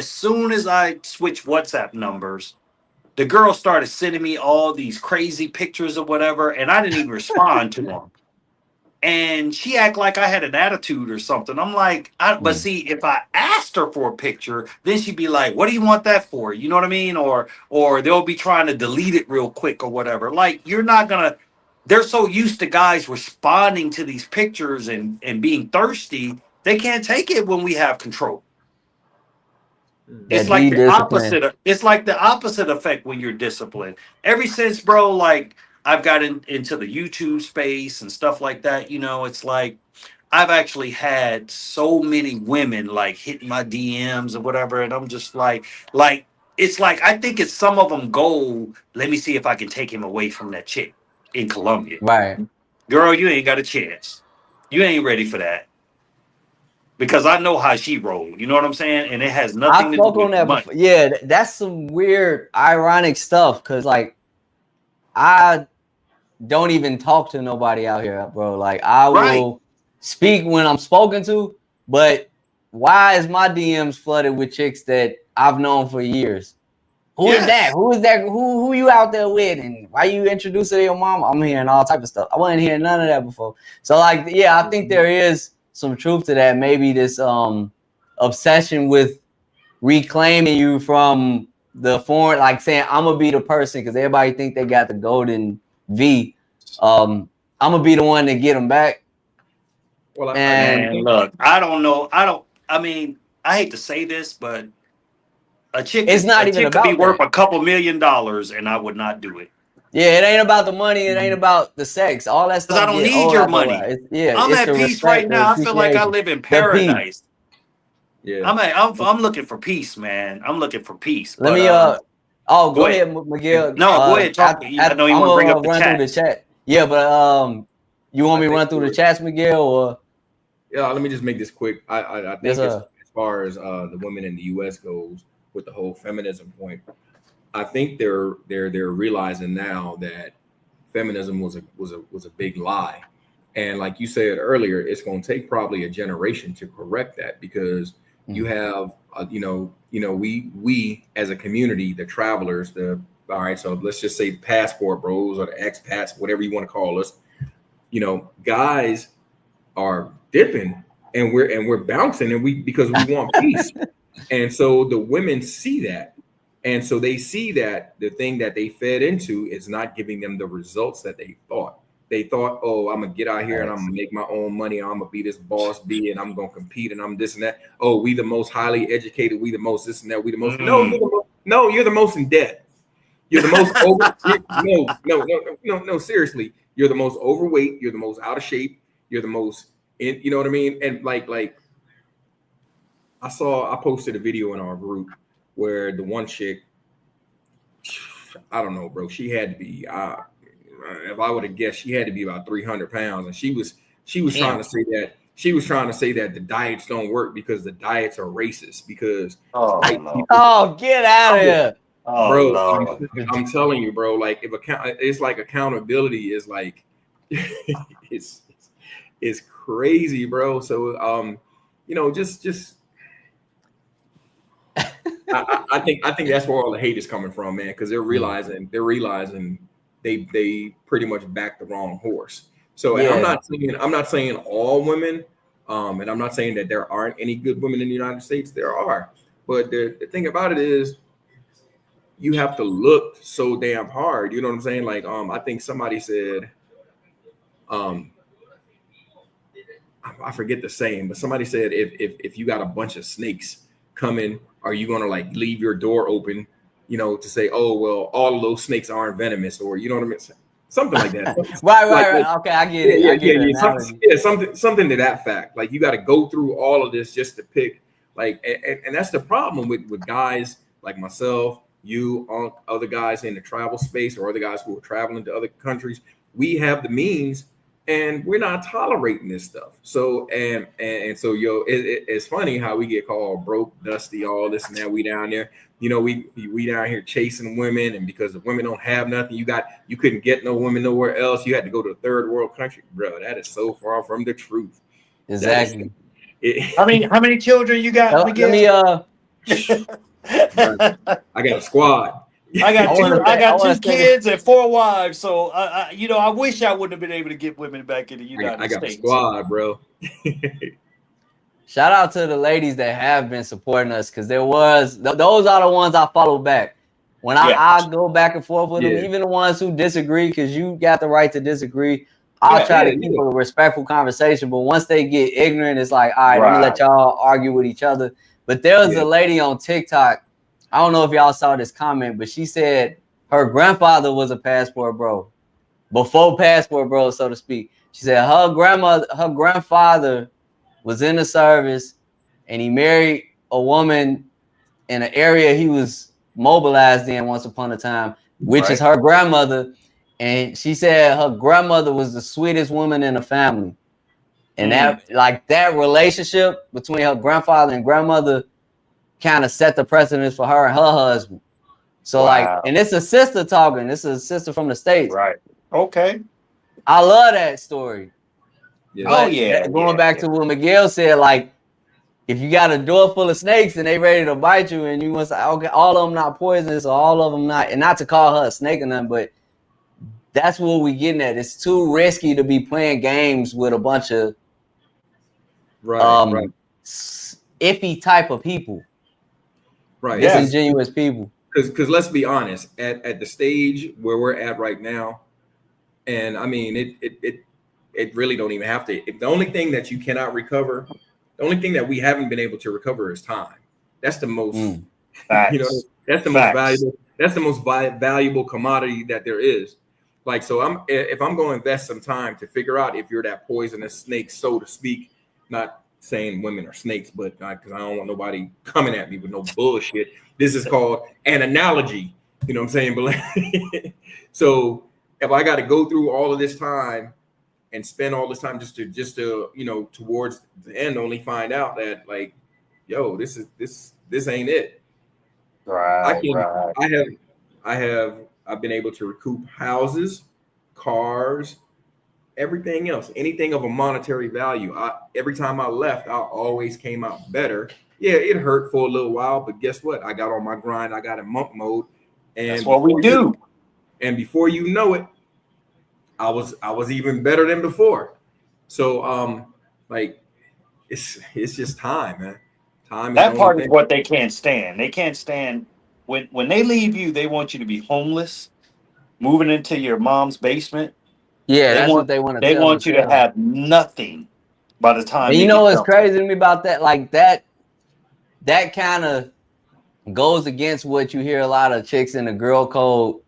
[SPEAKER 5] soon as I switched WhatsApp numbers, the girl started sending me all these crazy pictures or whatever, and I didn't even respond to them. And she act like I had an attitude or something. I'm like, but
[SPEAKER 3] Mm.
[SPEAKER 5] see, if I asked her for a picture, then she'd be like, "What do you want that for?" You know what I mean? Or they'll be trying to delete it real quick or whatever. Like you're not gonna. They're so used to guys responding to these pictures and being thirsty, they can't take it when we have control. It's
[SPEAKER 3] That
[SPEAKER 5] like
[SPEAKER 3] D
[SPEAKER 5] the
[SPEAKER 3] discipline.
[SPEAKER 5] opposite. It's like the opposite effect when you're disciplined. Ever since, bro, like I've got into the YouTube space and stuff like that. It's like I've actually had so many women like hitting my DMs or whatever, and I'm just like it's like I think it's some of them go. Let me see if I can take him away from that chick in Colombia.
[SPEAKER 3] Right.
[SPEAKER 5] Girl, you ain't got a chance. You ain't ready for that because I know how she rolled. You know what I'm saying? And it has
[SPEAKER 3] I
[SPEAKER 5] nothing to do
[SPEAKER 3] spoke on
[SPEAKER 5] with the
[SPEAKER 3] that
[SPEAKER 5] money.
[SPEAKER 3] before. Yeah, that's some weird, ironic stuff. Cause like I don't even talk to nobody out here, bro. Like I
[SPEAKER 5] Right.
[SPEAKER 3] will speak when I'm spoken to, but why is my DMs flooded with chicks that I've known for years? Who is that?
[SPEAKER 5] Yes.
[SPEAKER 3] Who is that? Who you out there with? And why you introduce her to your mom? I'm hearing all type of stuff. I wasn't hearing none of that before. So like, yeah, I think there is some truth to that. Maybe this obsession with reclaiming you from the foreign, like saying I'm gonna be the person because everybody think they got the golden V. I'm gonna be the one to get them back.
[SPEAKER 7] Well, I
[SPEAKER 3] And
[SPEAKER 5] Man,
[SPEAKER 7] think
[SPEAKER 5] look, I don't know. I mean, I hate to say this, but a chick
[SPEAKER 3] it's
[SPEAKER 5] could
[SPEAKER 3] not
[SPEAKER 5] a
[SPEAKER 3] even
[SPEAKER 5] chick could be
[SPEAKER 3] about
[SPEAKER 5] worth
[SPEAKER 3] that.
[SPEAKER 5] a couple $1,000,000 and I would not do it.
[SPEAKER 3] Yeah, it ain't about the money. It ain't about the sex. All that
[SPEAKER 5] Because I
[SPEAKER 3] stuff
[SPEAKER 5] don't
[SPEAKER 3] get
[SPEAKER 5] need
[SPEAKER 3] old
[SPEAKER 5] your
[SPEAKER 3] after a while.
[SPEAKER 5] money.
[SPEAKER 3] Yeah,
[SPEAKER 5] I'm
[SPEAKER 3] it's
[SPEAKER 5] at
[SPEAKER 3] the
[SPEAKER 5] peace right
[SPEAKER 3] respect, the
[SPEAKER 5] now. I feel like I
[SPEAKER 3] appreciation,
[SPEAKER 5] live in
[SPEAKER 3] the peace.
[SPEAKER 5] paradise.
[SPEAKER 7] yeah.
[SPEAKER 5] I'm looking for peace, man. I'm looking for peace.
[SPEAKER 3] Let
[SPEAKER 5] But
[SPEAKER 3] me
[SPEAKER 5] go
[SPEAKER 3] go
[SPEAKER 5] ahead.
[SPEAKER 3] ahead, Miguel.
[SPEAKER 5] No, go ahead. Talk. I know you
[SPEAKER 3] I'm
[SPEAKER 5] want to bring
[SPEAKER 3] gonna
[SPEAKER 5] up the
[SPEAKER 3] run through the
[SPEAKER 5] chats.
[SPEAKER 3] chat. Yeah, but you want
[SPEAKER 7] I
[SPEAKER 3] me to
[SPEAKER 7] think
[SPEAKER 3] run through the chats, Miguel, or
[SPEAKER 7] yeah. Let me just make this quick. I
[SPEAKER 3] yes,
[SPEAKER 7] think as far as the women in the U.S. goes with the whole feminism point, I think they're realizing now that feminism was a big lie, and like you said earlier, it's going to take probably a generation to correct that because you have we as a community, the travelers, the all right, so let's just say the passport bros or the expats, whatever you want to call us, guys are dipping and we're bouncing and we because we want peace. And so the women see that. And so they see that the thing that they fed into is not giving them the results that they thought. They thought, oh, I'm gonna get out here and I'm gonna make my own money. I'm gonna be this boss B and I'm gonna compete and I'm this and that. Oh, we the most highly educated, we the most this and that, we the most. No,
[SPEAKER 5] Mm.
[SPEAKER 7] you're the most in debt. You're the most over. No. Seriously, you're the most overweight. You're the most out of shape. You're the most. You know what I mean? And like I posted a video in our group where the one chick, I don't know, bro. She had to be. If I would have guessed, she had to be about 300 pounds, and she was trying to say that the diets don't work because the diets are racist because
[SPEAKER 5] Oh
[SPEAKER 7] white
[SPEAKER 5] no.
[SPEAKER 7] people.
[SPEAKER 3] oh, get out of here.
[SPEAKER 5] Oh
[SPEAKER 7] Bro,
[SPEAKER 5] no.
[SPEAKER 7] I'm telling you, bro. Like it's like accountability is like it's it's crazy, bro. So just I think that's where all the hate is coming from, man, because they're realizing they pretty much backed the wrong horse. So, and I'm not saying all women, and I'm not saying that there aren't any good women in the United States. There are, but the thing about it is, you have to look so damn hard. You know what I'm saying? Like, I think somebody said, I forget the saying, but somebody said if you got a bunch of snakes coming, are you gonna like leave your door open, to say, oh well, all of those snakes aren't venomous, or you know what I mean? Something like that.
[SPEAKER 3] right. Okay, I get it. I get it.
[SPEAKER 7] Something to that fact. Like you got to go through all of this just to pick. Like, and that's the problem with guys like myself, you, other guys in the travel space, or other guys who are traveling to other countries. We have the means, and we're not tolerating this stuff. So and so, it's funny how we get called broke, dusty, all this and that. We down there, we down here chasing women, and because the women don't have nothing, you couldn't get no women nowhere else. You had to go to a third world country, bro. That is so far from the truth.
[SPEAKER 3] Exactly.
[SPEAKER 5] How many children you got, Miguel?
[SPEAKER 7] I got a squad.
[SPEAKER 5] I got two kids and 4 wives. So I wish I wouldn't have been able to get women back in the United States.
[SPEAKER 7] I got a squad, bro.
[SPEAKER 3] Shout out to the ladies that have been supporting us, because those are the ones I follow back. When I go back and forth with them, even the ones who disagree, because you got the right to disagree. I'll try to keep a respectful conversation, but once they get ignorant, it's like, all right, let me let y'all argue with each other. But there was a lady on TikTok. I don't know if y'all saw this comment, but she said her grandfather was a passport bro, before passport bro, so to speak. She said her grandfather was in the service, and he married a woman in an area he was mobilized in once upon a time, which is her grandmother. And she said her grandmother was the sweetest woman in the family. And that relationship between her grandfather and grandmother kind of set the precedence for her and her husband. So and it's a sister talking. This is a sister from the States.
[SPEAKER 5] Right. Okay.
[SPEAKER 3] I love that story.
[SPEAKER 7] Yeah.
[SPEAKER 3] Going back to what Miguel said, like, if you got a door full of snakes and they ready to bite you, and you want to say, okay, all of them not poisonous, or all of them not, and not to call her a snake or nothing, but that's what we getting at. It's too risky to be playing games with a bunch of iffy type of people.
[SPEAKER 7] Right.
[SPEAKER 3] Disingenuous people.
[SPEAKER 7] Because let's be honest, at the stage where we're at right now, and I mean it really don't even have to. The only thing that you cannot recover, the only thing that we haven't been able to recover is time. That's the most that's the most valuable. That's the most valuable commodity that there is. Like, so if I'm going to invest some time to figure out if you're that poisonous snake, so to speak, not saying women are snakes, but because I don't want nobody coming at me with no bullshit. This is called an analogy. You know what I'm saying? But so if I got to go through all of this time and spend all this time just to towards the end, only find out that, like, yo, this ain't it.
[SPEAKER 5] Right.
[SPEAKER 7] I've been able to recoup houses, cars, everything else, anything of a monetary value. Every time I left, I always came out better. Yeah, it hurt for a little while, but guess what? I got on my grind. I got in monk mode, and
[SPEAKER 5] that's what we do.
[SPEAKER 7] And before you know it, I was even better than before. So like it's just time, man. Time.
[SPEAKER 5] That part is what they can't stand. They can't stand when they leave you. They want you to be homeless, moving into your mom's basement.
[SPEAKER 3] Yeah, that's what they want to.
[SPEAKER 5] They want you to have nothing by the time.
[SPEAKER 3] And you know what's crazy to me about that? Like that kind of goes against what you hear a lot of chicks in the girl code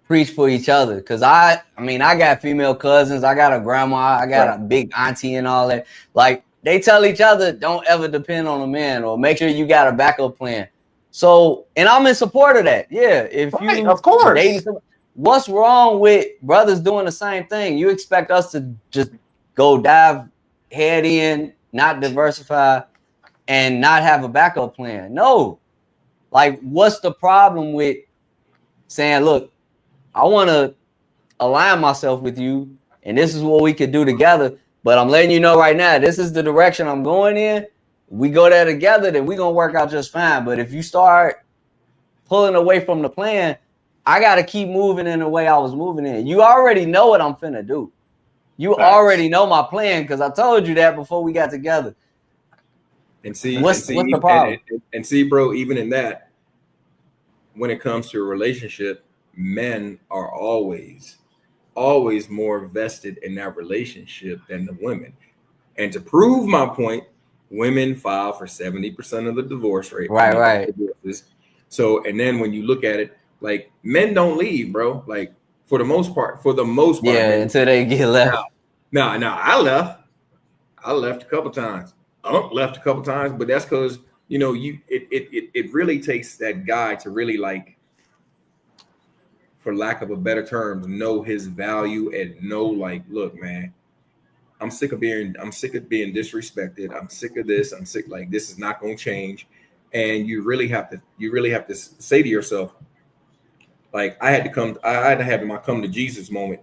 [SPEAKER 3] preach for each other. Because I got female cousins, I got a grandma, I got a big auntie and all that. Like, they tell each other, don't ever depend on a man, or make sure you got a backup plan. So, and I'm in support of that. Yeah, if you,
[SPEAKER 5] of course,
[SPEAKER 3] what's wrong with brothers doing the same thing? You expect us to just go dive head in, not diversify, and not have a backup plan? No. Like, what's the problem with saying, look, I want to align myself with you, and this is what we could do together, but I'm letting you know right now, this is the direction I'm going in. we go there together, then we gonna work out just fine. But if you start pulling away from the plan, I gotta keep moving in the way I was moving in. You already know what I'm finna do. You already know my plan because I told you that before we got together.
[SPEAKER 7] And see,
[SPEAKER 3] what's the problem?
[SPEAKER 7] And see, bro, even in that, when it comes to a relationship, men are always more vested in that relationship than the women. And to prove my point, women file for 70% of the divorce rate.
[SPEAKER 3] Right.
[SPEAKER 7] So, and then when you look at it, like men don't leave, bro. Like for the most part.
[SPEAKER 3] Yeah, until they get left.
[SPEAKER 7] No, I left. I left a couple times. Left a couple times, but that's because it really takes that guy to really, like, for lack of a better term, know his value and know, like, look, man, I'm sick of being disrespected. I'm sick of this. I'm sick, like, this is not going to change. And you really have to say to yourself, like, I had to have my come to Jesus moment,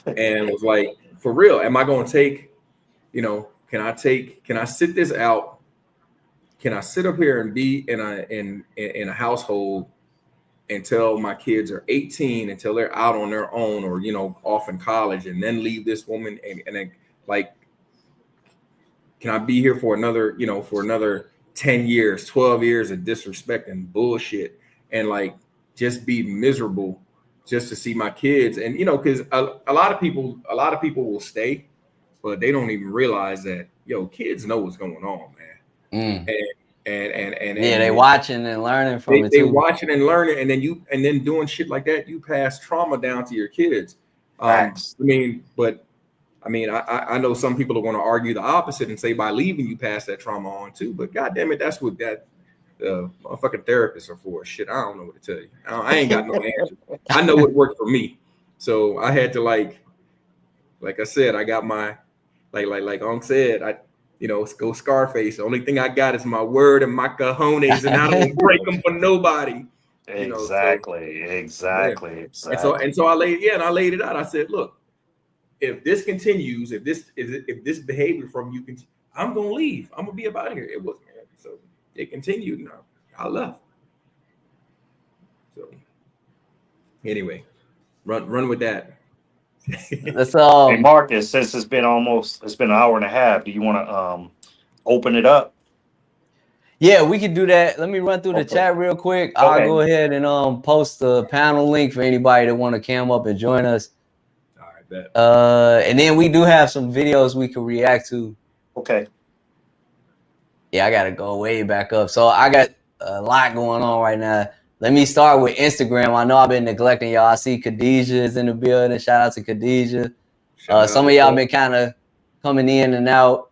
[SPEAKER 7] and was like, for real, am I going to take, can I sit this out? Can I sit up here and be in a household until my kids are 18, until they're out on their own, or off in college, and then leave this woman and then, like, can I be here for another 10 years, 12 years of disrespect and bullshit, and, like, just be miserable just to see my kids? And because a lot of people will stay, but they don't even realize that kids know what's going on, man. And
[SPEAKER 3] they watching and learning from it too.
[SPEAKER 7] They watching and learning, and then doing shit like that, you pass trauma down to your kids. I know some people are going to argue the opposite and say by leaving you pass that trauma on too. But goddamn it, that's what that motherfucking therapists are for. Shit, I don't know what to tell you. I ain't got no answer. I know what worked for me, so I had to, like I said, I got my like Unc said, go Scarface. The only thing I got is my word and my cojones, and I don't break them for nobody.
[SPEAKER 5] Exactly.
[SPEAKER 7] And so I laid it out. I said, look, if this continues, if this behavior from you continues, I'm gonna leave. I'm gonna be about here. It wasn't, so it continued. Now I left. So anyway, run with that.
[SPEAKER 3] Let's
[SPEAKER 5] Hey Marcus, since it's been an hour and a half, do you want to open it up?
[SPEAKER 3] Yeah, we can do that. Let me run through the chat real quick. Okay. I'll go ahead and post the panel link for anybody that want to cam up and join us.
[SPEAKER 7] All right, bet.
[SPEAKER 3] And then we do have some videos we can react to.
[SPEAKER 5] Okay.
[SPEAKER 3] Yeah, I gotta go way back up. So I got a lot going on right now. Let me start with Instagram. I know I've been neglecting y'all. I see Khadijah is in the building. Shout out to Khadijah. Some of y'all been kind of coming in and out.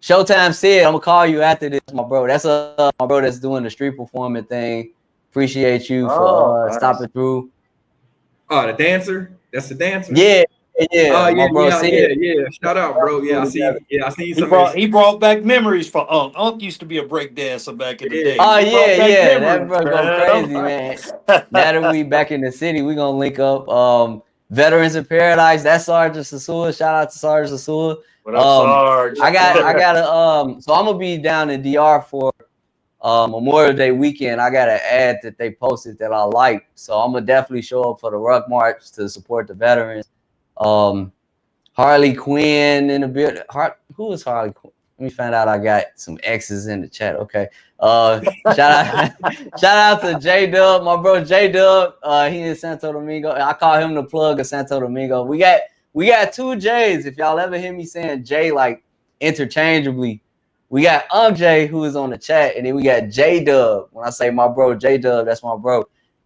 [SPEAKER 3] Showtime said, I'm gonna call you after this, my bro. That's my bro that's doing the street performing thing. Appreciate you for stopping through.
[SPEAKER 7] Oh, the dancer? That's the dancer?
[SPEAKER 3] Yeah.
[SPEAKER 7] Oh, bro yeah. Shout out, bro. Yeah, I see some.
[SPEAKER 5] He brought back memories for Unc. Unc used to be a break dancer back in the day.
[SPEAKER 3] Oh, yeah. That bro go crazy, man. Now that we back in the city, we gonna link up. Veterans in Paradise. That's Sergeant Sasua. Shout out to Sergeant Sasua.
[SPEAKER 5] What up, Sarge?
[SPEAKER 3] I got so I'm gonna be down in DR for Memorial Day weekend. I got an ad that they posted that I liked, so I'm gonna definitely show up for the Ruck March to support the veterans. Harley Quinn in the building. Who is Harley Quinn? Let me find out. I got some X's in the chat. Okay. Shout out to J Dub, my bro J Dub. He in Santo Domingo. I call him the plug of Santo Domingo. We got two J's. If y'all ever hear me saying J like interchangeably, we got J who is on the chat, and then we got J Dub. When I say my bro J Dub, that's my bro.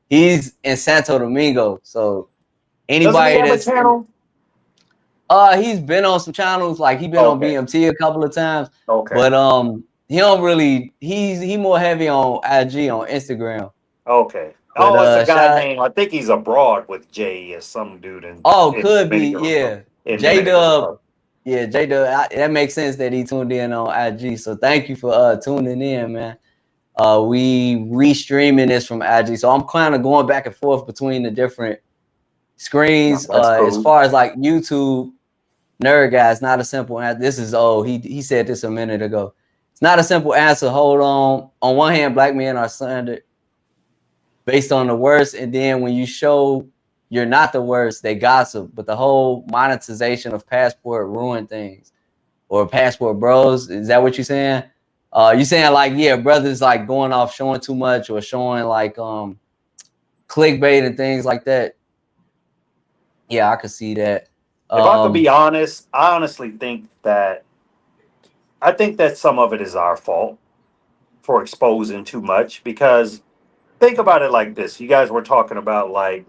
[SPEAKER 3] He's in Santo Domingo. So anybody that's channel. He's been on some channels, like he been on BMT a couple of times. Okay. But he don't really, he more heavy on IG, on Instagram.
[SPEAKER 5] Okay. But, it's a guy named, I think he's abroad with Jay or some dude in.
[SPEAKER 3] Could be, yeah. J Dub. Yeah, J Dub. That makes sense that he tuned in on IG. So thank you for tuning in, man. We restreaming this from IG. So I'm kind of going back and forth between the different screens. Cool. As far as like YouTube, Nerd Guy, it's not a simple answer. This is he said this a minute ago. It's not a simple answer. Hold on. On one hand, black men are slandered based on the worst, and then when you show you're not the worst, they gossip. But the whole monetization of passport ruined things, or passport bros. Is that what you're saying? You saying like, yeah, brothers like going off showing too much or showing like clickbait and things like that. Yeah, I could see that.
[SPEAKER 5] If I could be honest, I honestly think that some of it is our fault for exposing too much. Because think about it like this: you guys were talking about like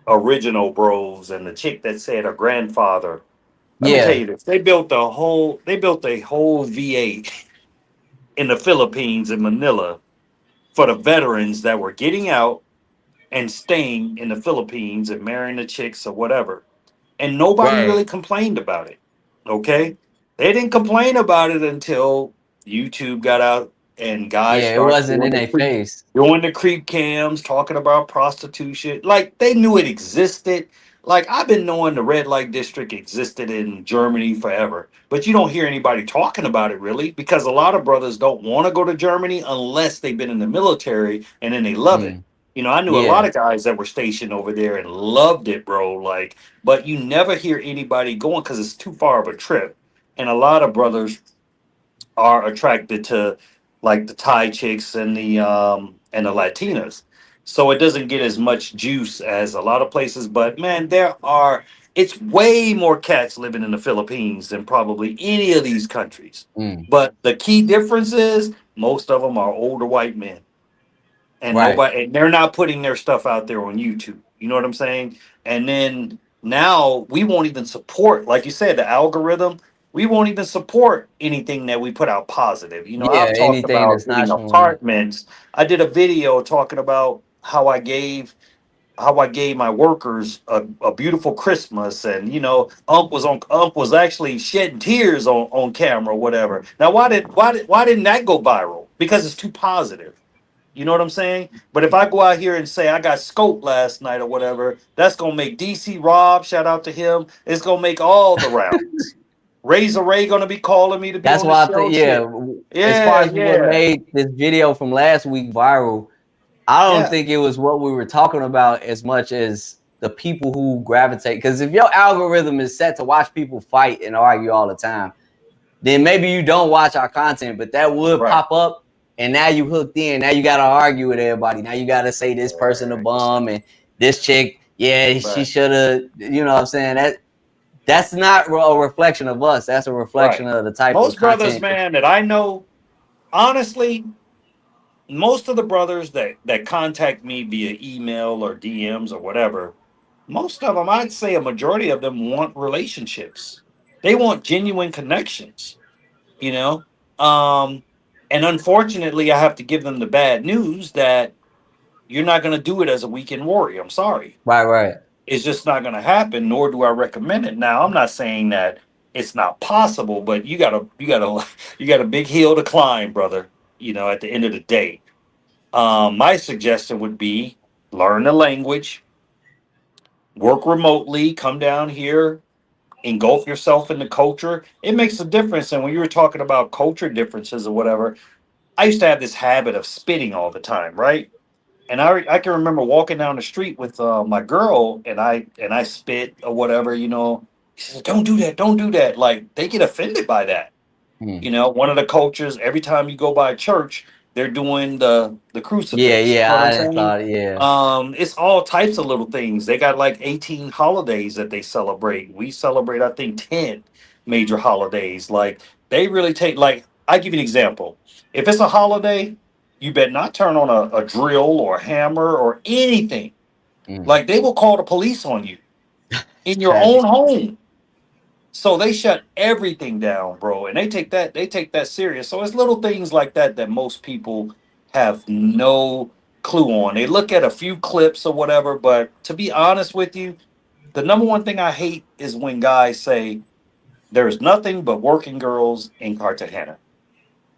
[SPEAKER 5] original bros and the chick that said her grandfather. Let me tell
[SPEAKER 3] Yeah,
[SPEAKER 5] you this: they built a whole VA in the Philippines in Manila for the veterans that were getting out and staying in the Philippines and marrying the chicks or whatever. And nobody
[SPEAKER 3] right.
[SPEAKER 5] really complained about it. Okay? They didn't complain about it until YouTube got out and guys
[SPEAKER 3] Yeah, it
[SPEAKER 5] started
[SPEAKER 3] wasn't in their face.
[SPEAKER 5] doing the creep cams, talking about prostitution. Like they knew it existed. Like I've been knowing the red light district existed in Germany forever, but you don't hear anybody talking about it really because a lot of brothers don't want to go to Germany unless they've been in the military and then they love it.
[SPEAKER 3] Mm,
[SPEAKER 5] You know, I knew a lot
[SPEAKER 3] yeah,
[SPEAKER 5] of guys that were stationed over there and loved it, bro. Like, but you never hear anybody going because it's too far of a trip. And a lot of brothers are attracted to like the Thai chicks and the Latinas. So it doesn't get as much juice as a lot of places. But man, it's way more cats living in the Philippines than probably any of these countries.
[SPEAKER 3] mm,
[SPEAKER 5] But the key difference is most of them are older white men, and
[SPEAKER 3] right.
[SPEAKER 5] nobody, and they're not putting their stuff out there on YouTube. You know what I'm saying? And then now we won't even support, like you said, the algorithm. We won't even support anything that we put out positive. You know,
[SPEAKER 3] Yeah,
[SPEAKER 5] I've talked
[SPEAKER 3] anything
[SPEAKER 5] about
[SPEAKER 3] that's
[SPEAKER 5] getting
[SPEAKER 3] not showing you.
[SPEAKER 5] apartments. I did a video talking about how I gave my workers a beautiful Christmas, and you know, Unc was actually shedding tears on camera, or whatever. Now, why didn't that go viral? Because it's too positive. You know what I'm saying? But if I go out here and say I got scoped last night or whatever, that's gonna make DC Rob, shout out to him. It's gonna make all the rounds. Razor Ray gonna be calling me to be
[SPEAKER 3] That's
[SPEAKER 5] on the
[SPEAKER 3] why I think,
[SPEAKER 5] show.
[SPEAKER 3] yeah,
[SPEAKER 5] Shit.
[SPEAKER 3] as far
[SPEAKER 5] Yeah,
[SPEAKER 3] as what
[SPEAKER 5] yeah,
[SPEAKER 3] made this video from last week viral, I don't
[SPEAKER 5] yeah.
[SPEAKER 3] think it was what we were talking about as much as the people who gravitate. Because if your algorithm is set to watch people fight and argue all the time, then maybe you don't watch our content, but that would
[SPEAKER 5] Right.
[SPEAKER 3] pop up, and now you hooked in. Now you got to argue with everybody. Now you got to say this person a bum and this chick, yeah, she
[SPEAKER 5] Right.
[SPEAKER 3] should have. You know what I'm saying? That's not a reflection of us. That's a reflection
[SPEAKER 5] Right.
[SPEAKER 3] of the type of
[SPEAKER 5] Most brothers,
[SPEAKER 3] content.
[SPEAKER 5] man, that I know, honestly, most of the brothers that contact me via email or DMs or whatever, most of them, I'd say a majority of them want relationships. They want genuine connections, you know. Um, and unfortunately, I have to give them the bad news that you're not going to do it as a weekend warrior. I'm sorry.
[SPEAKER 3] Right, right.
[SPEAKER 5] It's just not going to happen, nor do I recommend it. Now, I'm not saying that it's not possible, but you got a big hill to climb, brother. You know, at the end of the day, my suggestion would be learn the language, work remotely, come down here, engulf yourself in the culture. It makes a difference. And when you were talking about culture differences or whatever, I used to have this habit of spitting all the time, right? And I can remember walking down the street with my girl, and I spit or whatever, you know. She says, "Don't do that, don't do that." Like they get offended by that.
[SPEAKER 3] Hmm.
[SPEAKER 5] You know, one of the cultures, every time you go by a church, they're doing the
[SPEAKER 3] Yeah,
[SPEAKER 5] crucifix. You know
[SPEAKER 3] yeah.
[SPEAKER 5] what I'm
[SPEAKER 3] I just
[SPEAKER 5] saying?
[SPEAKER 3] thought, yeah,
[SPEAKER 5] It's all types of little things. They got like 18 holidays that they celebrate. We celebrate, I think, 10 major holidays. Like they really take, like, I give you an example. If it's a holiday, you better not turn on a drill or a hammer or anything.
[SPEAKER 3] mm,
[SPEAKER 5] Like they will call the police on you in your own
[SPEAKER 3] tragic.
[SPEAKER 5] home. So they shut everything down, bro, and they take that serious. So it's little things like that that most people have no clue on. They look at a few clips or whatever, but to be honest with you, the number one thing I hate is when guys say there's nothing but working girls in Cartagena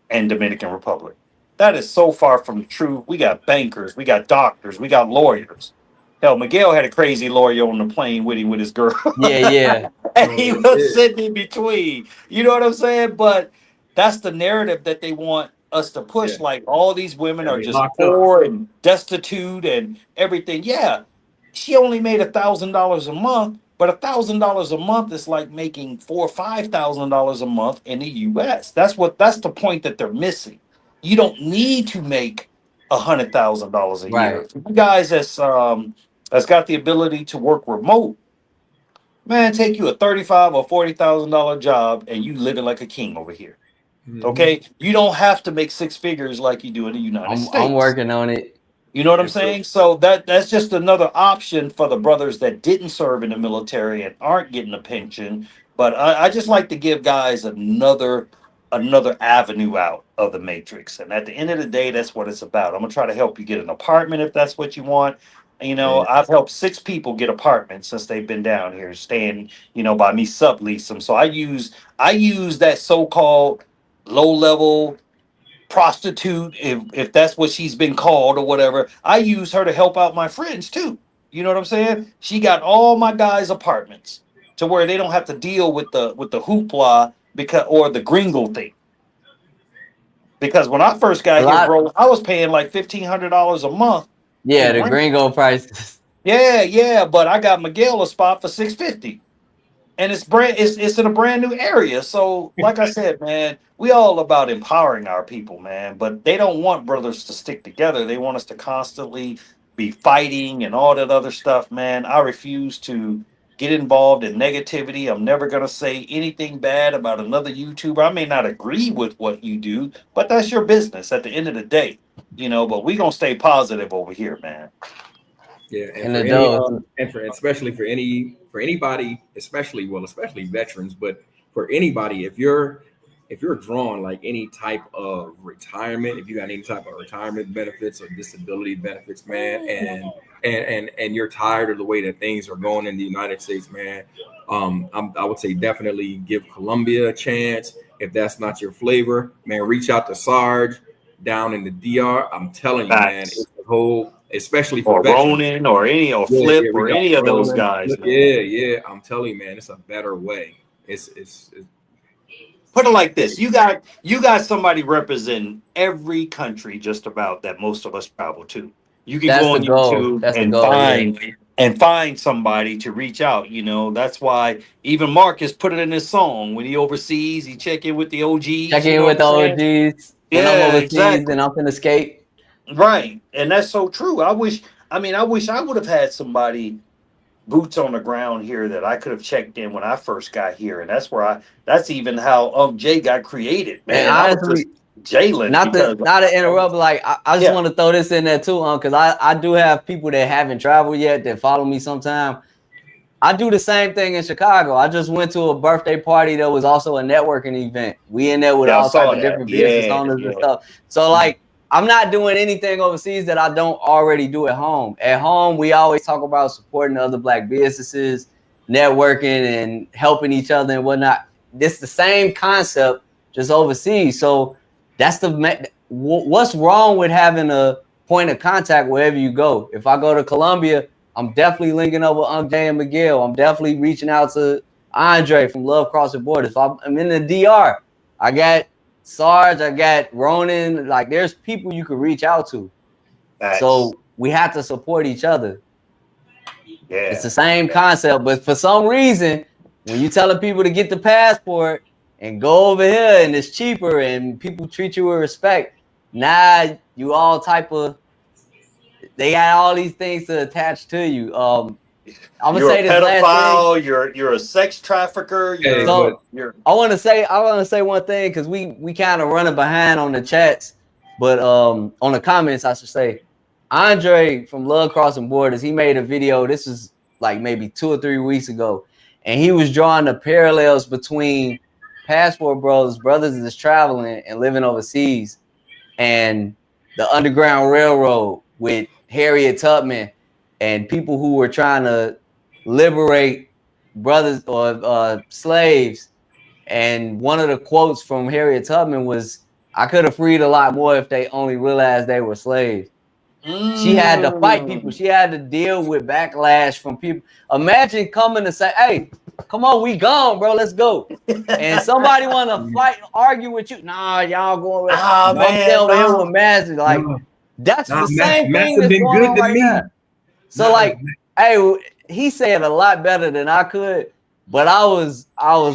[SPEAKER 5] and Dominican Republic. That is so far from the truth. We got bankers, we got doctors, we got lawyers. Hell, Miguel had a crazy lawyer on the plane with him with his girl.
[SPEAKER 3] Yeah, yeah.
[SPEAKER 5] And
[SPEAKER 7] Oh,
[SPEAKER 5] he
[SPEAKER 7] yeah,
[SPEAKER 5] was
[SPEAKER 7] yeah.
[SPEAKER 5] sitting in between. You know what I'm saying? But
[SPEAKER 6] That's the narrative that they want us to push.
[SPEAKER 7] Yeah.
[SPEAKER 6] Like all these women are
[SPEAKER 7] They
[SPEAKER 6] just
[SPEAKER 7] locked up.
[SPEAKER 6] poor and destitute and everything. Yeah, she only made $1,000 a month, but $1,000 a month is like making $4,000 or $5,000 a month in the U.S. That's the point that they're missing. You don't need to make $100,000 a year.
[SPEAKER 3] Right.
[SPEAKER 6] For you guys that's got the ability to work remote, man, take you a 35 or $40,000 job and you living like a king over here.
[SPEAKER 7] Mhm.
[SPEAKER 6] Okay, you don't have to make six figures like you do in the United
[SPEAKER 3] I'm
[SPEAKER 6] States.
[SPEAKER 3] working on it.
[SPEAKER 6] You know what I'm
[SPEAKER 7] Yes, sir.
[SPEAKER 6] saying? So that's just another option for the brothers that didn't serve in the military and aren't getting a pension. But I just like to give guys another avenue out of the matrix. And at the end of the day, that's what it's about. I'm gonna try to help you get an apartment if that's what you want. You know,
[SPEAKER 7] Yeah.
[SPEAKER 6] I've helped 6 people get apartments since they've been down here, staying, by me sublease them. So I use that so-called low level prostitute, if that's what she's been called or whatever. I use her to help out my friends too. You know what I'm saying? She got all my guys apartments to where they don't have to deal with the hoopla because or the gringo thing. Because when I first
[SPEAKER 3] A
[SPEAKER 6] got here,
[SPEAKER 3] lot.
[SPEAKER 6] bro, I was paying like $1,500 a month
[SPEAKER 3] Yeah,
[SPEAKER 6] in
[SPEAKER 3] the
[SPEAKER 6] rent.
[SPEAKER 3] gringo prices.
[SPEAKER 6] Yeah, but I got Miguel a spot for 650. And it's in a brand new area. So, like I said, man, we all about empowering our people, man. But they don't want brothers to stick together. They want us to constantly be fighting and all that other stuff, man. I refuse to get involved in negativity. I'm never gonna say anything bad about another YouTuber. I may not agree with what you do, but that's your business at the end of the day. But we gonna stay positive over here, man.
[SPEAKER 7] Yeah, and
[SPEAKER 3] And
[SPEAKER 7] for
[SPEAKER 3] the
[SPEAKER 7] any
[SPEAKER 3] dough.
[SPEAKER 7] and for especially for anybody, especially veterans, but for anybody, if you're drawn like any type of retirement, if you got any type of retirement benefits or disability benefits, man, and you're tired of the way that things are going in the United States, man, I would say definitely give Colombia a chance. If that's not your flavor, man, reach out to Sarge down in the DR. I'm telling you, man,
[SPEAKER 6] Facts.
[SPEAKER 7] it's a whole, especially for
[SPEAKER 6] Or
[SPEAKER 7] veterans.
[SPEAKER 6] Ronin or
[SPEAKER 7] Yeah,
[SPEAKER 6] Flip
[SPEAKER 7] yeah, we
[SPEAKER 6] or
[SPEAKER 7] got
[SPEAKER 6] any of those
[SPEAKER 7] Roland.
[SPEAKER 6] guys, man.
[SPEAKER 7] Yeah, yeah. I'm telling you, man, it's a better way. It's
[SPEAKER 6] Put it like this: you got somebody representing every country just about that most of us travel to. You can
[SPEAKER 3] That's
[SPEAKER 6] go
[SPEAKER 3] the
[SPEAKER 6] on
[SPEAKER 3] goal.
[SPEAKER 6] YouTube
[SPEAKER 3] That's the
[SPEAKER 6] and
[SPEAKER 3] goal. Yeah.
[SPEAKER 6] find somebody to reach out. That's why even Marcus put it in his song when he overseas. He check in with the
[SPEAKER 3] Check
[SPEAKER 6] OGs. You
[SPEAKER 3] in
[SPEAKER 6] know what
[SPEAKER 3] with
[SPEAKER 6] I'm
[SPEAKER 3] the
[SPEAKER 6] saying?
[SPEAKER 3] OGs when I'm
[SPEAKER 6] Yeah,
[SPEAKER 3] overseas and
[SPEAKER 6] exactly.
[SPEAKER 3] I'm finna skate.
[SPEAKER 6] Right, and that's so true. I wish I would have had somebody boots on the ground here that I could have checked in when I first got here, and that's even how Jay got created,
[SPEAKER 3] And
[SPEAKER 6] man. I was just
[SPEAKER 3] honestly,
[SPEAKER 6] Jalen because
[SPEAKER 3] not to interrupt, like I just
[SPEAKER 6] yeah,
[SPEAKER 3] want to throw this in there too, because I do have people that haven't traveled yet that follow me sometime. I do the same thing in Chicago. I just went to a birthday party that was also a networking event. We in there with
[SPEAKER 6] yeah, I
[SPEAKER 3] all type
[SPEAKER 6] saw
[SPEAKER 3] of
[SPEAKER 6] that.
[SPEAKER 3] different business
[SPEAKER 6] Yeah,
[SPEAKER 3] owners and
[SPEAKER 6] yeah,
[SPEAKER 3] stuff. So like I'm not doing anything overseas that I don't already do at home. At home, we always talk about supporting other black businesses, networking and helping each other and whatnot. It's the same concept, just overseas. So that's what's wrong with having a point of contact wherever you go. If I go to Colombia, I'm definitely linking up with Unc Jay and Miguel. I'm definitely reaching out to Andre from Love Crossing Borders. So I'm in the DR. I got Sarge, I got Ronan. Like, there's people you can reach out to.
[SPEAKER 6] facts.
[SPEAKER 3] So we have to support each other. It's
[SPEAKER 6] Yeah,
[SPEAKER 3] the same
[SPEAKER 6] yeah.
[SPEAKER 3] concept, but for some reason, when you telling people to get the passport and go over here and it's cheaper and people treat you with respect, now you all type of, they got all these things to attach to you. I'm gonna
[SPEAKER 6] You're a
[SPEAKER 3] say this last thing.
[SPEAKER 6] pedophile. You're a sex trafficker.
[SPEAKER 7] hey,
[SPEAKER 6] You're
[SPEAKER 7] but
[SPEAKER 3] So
[SPEAKER 6] you're
[SPEAKER 3] I want to say one thing because we kind of running behind on the chats, but on the comments I should say. Andre from Love Crossing Borders, he made a video. This is like maybe 2 or 3 weeks ago, and he was drawing the parallels between passport brothers that's traveling and living overseas, and the Underground Railroad with Harriet Tubman and people who were trying to liberate brothers or slaves. And one of the quotes from Harriet Tubman was, "I could have freed a lot more if they only realized they were slaves." She had to fight people. She had to deal with backlash from people. Imagine coming to say, "Hey, come on, we gone, bro. Let's go." And somebody want to fight, argue with you. Nah, y'all going with.
[SPEAKER 5] Ah,
[SPEAKER 3] I'm staying
[SPEAKER 5] man,
[SPEAKER 3] over here
[SPEAKER 5] nah.
[SPEAKER 3] with Magic. Like that's
[SPEAKER 7] Nah,
[SPEAKER 3] the same thing
[SPEAKER 7] Master
[SPEAKER 3] that's
[SPEAKER 7] been
[SPEAKER 3] going
[SPEAKER 7] good
[SPEAKER 3] on
[SPEAKER 7] to
[SPEAKER 3] right
[SPEAKER 7] me.
[SPEAKER 3] now. So like, hey, he said a lot better than I could, but I was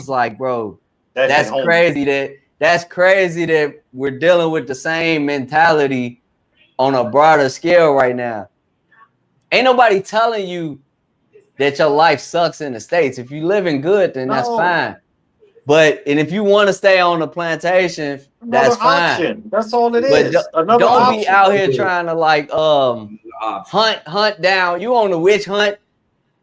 [SPEAKER 3] like, bro,
[SPEAKER 5] That's home.
[SPEAKER 3] that's crazy that we're dealing with the same mentality on a broader scale right now. Ain't nobody telling you that your life sucks in the States. If you living good, then that's
[SPEAKER 5] No.
[SPEAKER 3] fine. But and if you want to stay on the plantation, that's
[SPEAKER 5] Another
[SPEAKER 3] fine.
[SPEAKER 5] option. That's all it
[SPEAKER 3] But
[SPEAKER 5] is. Another
[SPEAKER 3] don't be
[SPEAKER 5] option.
[SPEAKER 3] out here trying to like hunt down. You on the witch hunt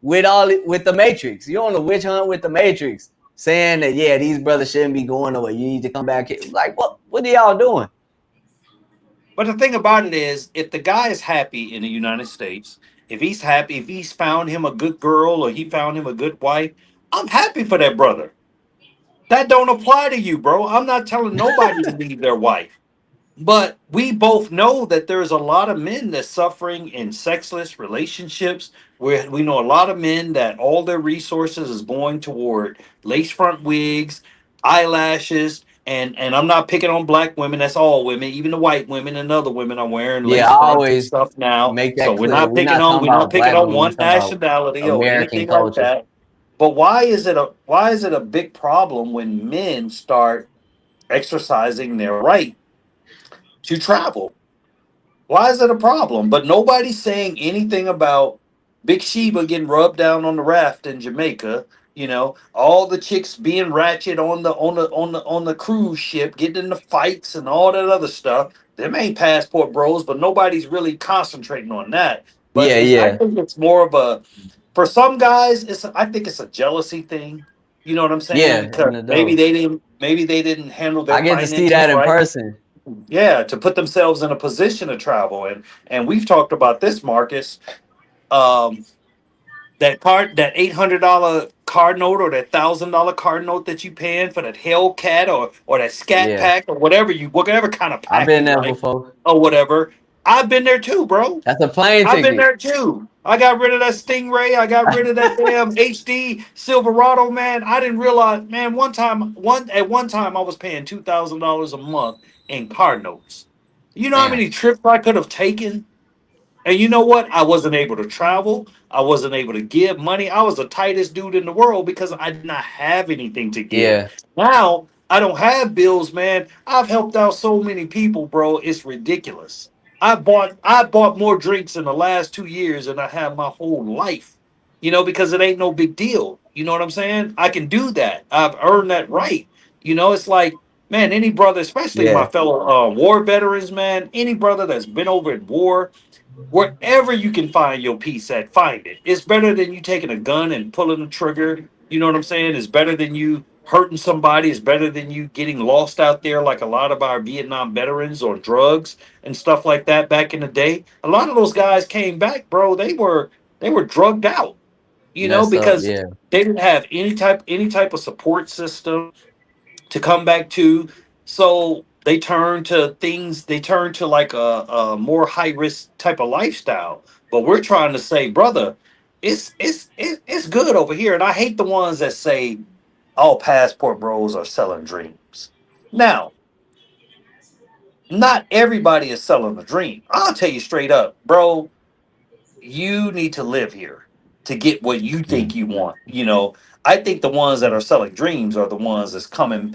[SPEAKER 3] with the Matrix. You on the witch hunt with the Matrix, saying that yeah, these brothers shouldn't be going away. You need to come back here. Like what are y'all doing?
[SPEAKER 5] But the thing about it is, if the guy is happy in the United States, if he's happy, if he's found him a good girl or he found him a good wife, I'm happy for that brother. That don't apply to you, bro. I'm not telling nobody to leave their wife. But we both know that there's a lot of men that's suffering in sexless relationships. Where we know a lot of men that all their resources is going toward lace front wigs, eyelashes, and I'm not picking on black women. That's all women, even the white women and other women are wearing
[SPEAKER 3] Yeah,
[SPEAKER 5] lace
[SPEAKER 3] I
[SPEAKER 5] fronts and
[SPEAKER 3] always
[SPEAKER 5] stuff now.
[SPEAKER 3] make
[SPEAKER 5] So
[SPEAKER 3] that clear.
[SPEAKER 5] we're not picking
[SPEAKER 3] Black
[SPEAKER 5] on
[SPEAKER 3] women. We
[SPEAKER 5] one
[SPEAKER 3] talking about
[SPEAKER 5] nationality or
[SPEAKER 3] American
[SPEAKER 5] anything like
[SPEAKER 3] culture.
[SPEAKER 5] that. But why is it a big problem when men start exercising their right to travel? Why is it a problem? But nobody's saying anything about Big Sheba getting rubbed down on the raft in Jamaica. All the chicks being ratchet on the cruise ship, getting in the fights and all that other stuff. Them ain't passport bros, but nobody's really concentrating on that. But
[SPEAKER 3] Yeah,
[SPEAKER 5] I
[SPEAKER 3] yeah,
[SPEAKER 5] think it's more of a for some guys. I think it's a jealousy thing. You know what I'm saying?
[SPEAKER 3] yeah.
[SPEAKER 5] Because
[SPEAKER 3] In the dough.
[SPEAKER 5] maybe they didn't handle
[SPEAKER 3] I
[SPEAKER 5] their
[SPEAKER 3] get to see
[SPEAKER 5] finances
[SPEAKER 3] that in
[SPEAKER 5] right.
[SPEAKER 3] person.
[SPEAKER 5] Yeah, to put themselves in a position to travel, and we've talked about this, Marcus. Um, that $800 card note or that $1,000 card note that you paying for that Hellcat or that Scat
[SPEAKER 3] Yeah,
[SPEAKER 5] Pack or whatever kind of
[SPEAKER 3] I've
[SPEAKER 5] pack
[SPEAKER 3] been
[SPEAKER 5] you
[SPEAKER 3] there
[SPEAKER 5] like
[SPEAKER 3] before.
[SPEAKER 5] or whatever. I've been there too, bro.
[SPEAKER 3] That's a plane
[SPEAKER 5] I've been
[SPEAKER 3] ticket.
[SPEAKER 5] there too. I got rid of that Stingray. I got rid of that damn HD Silverado, man. I didn't realize, man. One time I was paying $2,000 a month in car notes. You know how
[SPEAKER 3] Damn.
[SPEAKER 5] many trips I could have taken? And you know what? I wasn't able to travel. I wasn't able to give money. I was the tightest dude in the world because I did not have anything to give.
[SPEAKER 3] Yeah,
[SPEAKER 5] Now I don't have bills, man. I've helped out so many people, bro. It's ridiculous. I bought more drinks in the last 2 years than I have my whole life. Because it ain't no big deal. You know what I'm saying? I can do that. I've earned that right. It's like, man, any brother, especially my
[SPEAKER 3] yeah,
[SPEAKER 5] fellow war veterans, man, any brother that's been over in war, wherever you can find your peace at, find it. It's better than you taking a gun and pulling the trigger. You know what I'm saying? It's better than you hurting somebody. It's better than you getting lost out there like a lot of our Vietnam veterans or drugs and stuff like that back in the day. A lot of those guys came back, bro. They were drugged out,
[SPEAKER 3] messed up.
[SPEAKER 5] because
[SPEAKER 3] Yeah,
[SPEAKER 5] they didn't have any type of support system to come back to. So they turn to like a more high risk type of lifestyle. But we're trying to say, brother, it's good over here. And I hate the ones that say all passport bros are selling dreams. Now, not everybody is selling a dream. I'll tell you straight up, bro, you need to live here to get what you think
[SPEAKER 3] mm.
[SPEAKER 5] you want. I think the ones that are selling dreams are the ones that's coming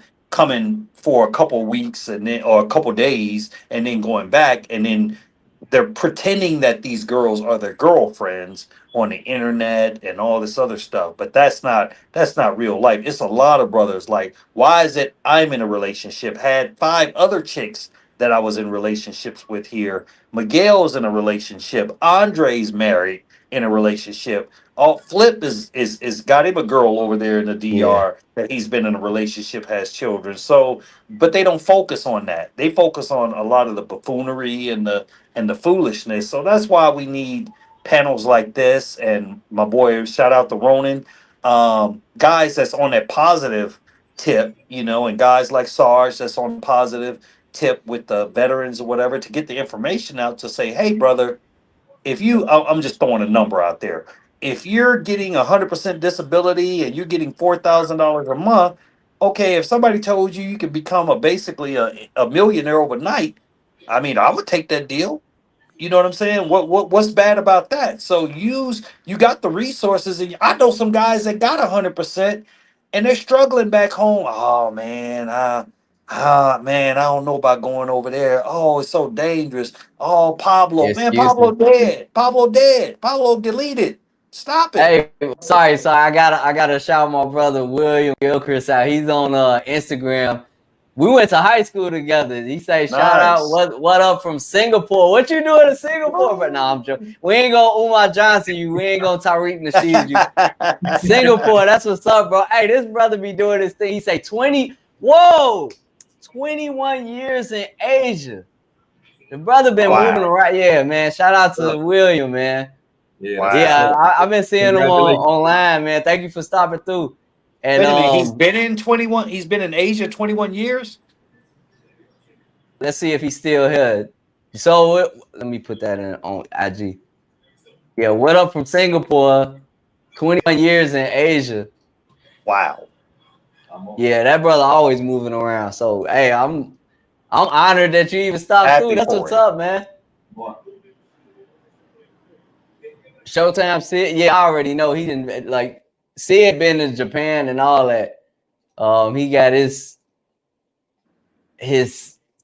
[SPEAKER 5] for a couple weeks and then or a couple days and then going back and then they're pretending that these girls are their girlfriends on the internet and all this other stuff, but that's not real life. It's a lot of brothers like, why is it I'm in a relationship, had 5 other chicks that I was in relationships with here. Miguel's in a relationship. Andre's married in a relationship. All Flip is got him a girl over there in the
[SPEAKER 3] Yeah,
[SPEAKER 5] DR that he's been in a relationship, has children. So, but they don't focus on that. They focus on a lot of the buffoonery and the foolishness. So that's why we need panels like this. And my boy, shout out to Ronan, guys that's on that positive tip, and guys like Sarge that's on positive. tip with the veterans or whatever to get the information out to say, hey, brother, if you, I'm just throwing a number out there. If you're getting 100% disability and you're getting $4,000 a month, okay, if somebody told you you could become basically a millionaire overnight, I mean, I would take that deal. You know what I'm saying? What's bad about that? So you got the resources, and I know some guys that got 100%, and they're struggling back home. Oh man, man, I don't know about going over there. Oh, it's so dangerous. Oh, Pablo, man, Pablo
[SPEAKER 3] Excuses.
[SPEAKER 5] dead. Pablo dead. Pablo deleted. Stop it.
[SPEAKER 3] Hey, sorry. I gotta shout my brother William Gilchrist out. He's on Instagram. We went to high school together. He say, shout out,
[SPEAKER 5] Nice.
[SPEAKER 3] what up from Singapore? What you doing in Singapore? But no, I'm joking. We ain't gonna Umar Johnson you. We ain't gonna Tariq Nasheed you. Singapore, that's what's up, bro. Hey, this brother be doing this thing. He say 21 years in Asia. The brother been moving
[SPEAKER 5] Wow.
[SPEAKER 3] around. Yeah, man. Shout out to William, man.
[SPEAKER 7] Yeah,
[SPEAKER 5] Wow.
[SPEAKER 7] that's
[SPEAKER 3] Yeah,
[SPEAKER 7] what's up.
[SPEAKER 3] I've been seeing him
[SPEAKER 7] Congratulations.
[SPEAKER 3] online, man. Thank you for stopping through. And
[SPEAKER 5] Wait a minute. He's been in 21. He's been in Asia 21 years.
[SPEAKER 3] let's see if he's still here. So let me put that in on IG. Yeah, what up from Singapore? 21 years in Asia.
[SPEAKER 5] Wow.
[SPEAKER 3] Yeah, that brother always moving around. So hey, I'm honored that you even stopped through.
[SPEAKER 5] Happy
[SPEAKER 3] That's
[SPEAKER 5] for
[SPEAKER 3] what's
[SPEAKER 5] him.
[SPEAKER 3] up, man. Showtime Sid, yeah, I already know he didn't like Sid been to Japan and all that. He got his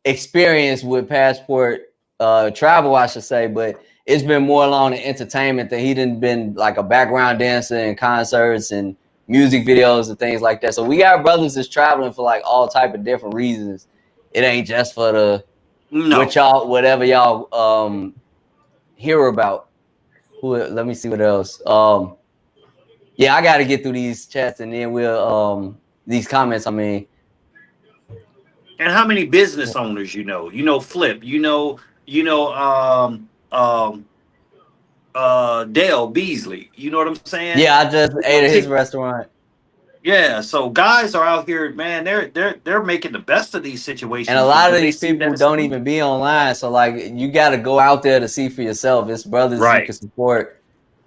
[SPEAKER 3] experience with passport travel, I should say, but it's been more along the entertainment that he didn't been like a background dancer in concerts and music videos and things like that. So we got brothers that's traveling for like all type of different reasons. It ain't just for the whatever y'all hear about. Let me see what else. Yeah, I got to get through these chats and then we'll these comments. I mean,
[SPEAKER 5] And how many business owners you know? You know Flip. Dale Beasley. You know what I'm saying?
[SPEAKER 3] yeah, I just
[SPEAKER 5] You know,
[SPEAKER 3] ate at his restaurant.
[SPEAKER 5] yeah. So guys are out here, man. They're making the best of these situations.
[SPEAKER 3] And a lot of
[SPEAKER 5] because they
[SPEAKER 3] these
[SPEAKER 5] see that
[SPEAKER 3] people
[SPEAKER 5] it's
[SPEAKER 3] don't
[SPEAKER 5] free.
[SPEAKER 3] even be online. So like you got to go out there to see for yourself. It's brothers you can
[SPEAKER 5] Right.
[SPEAKER 3] support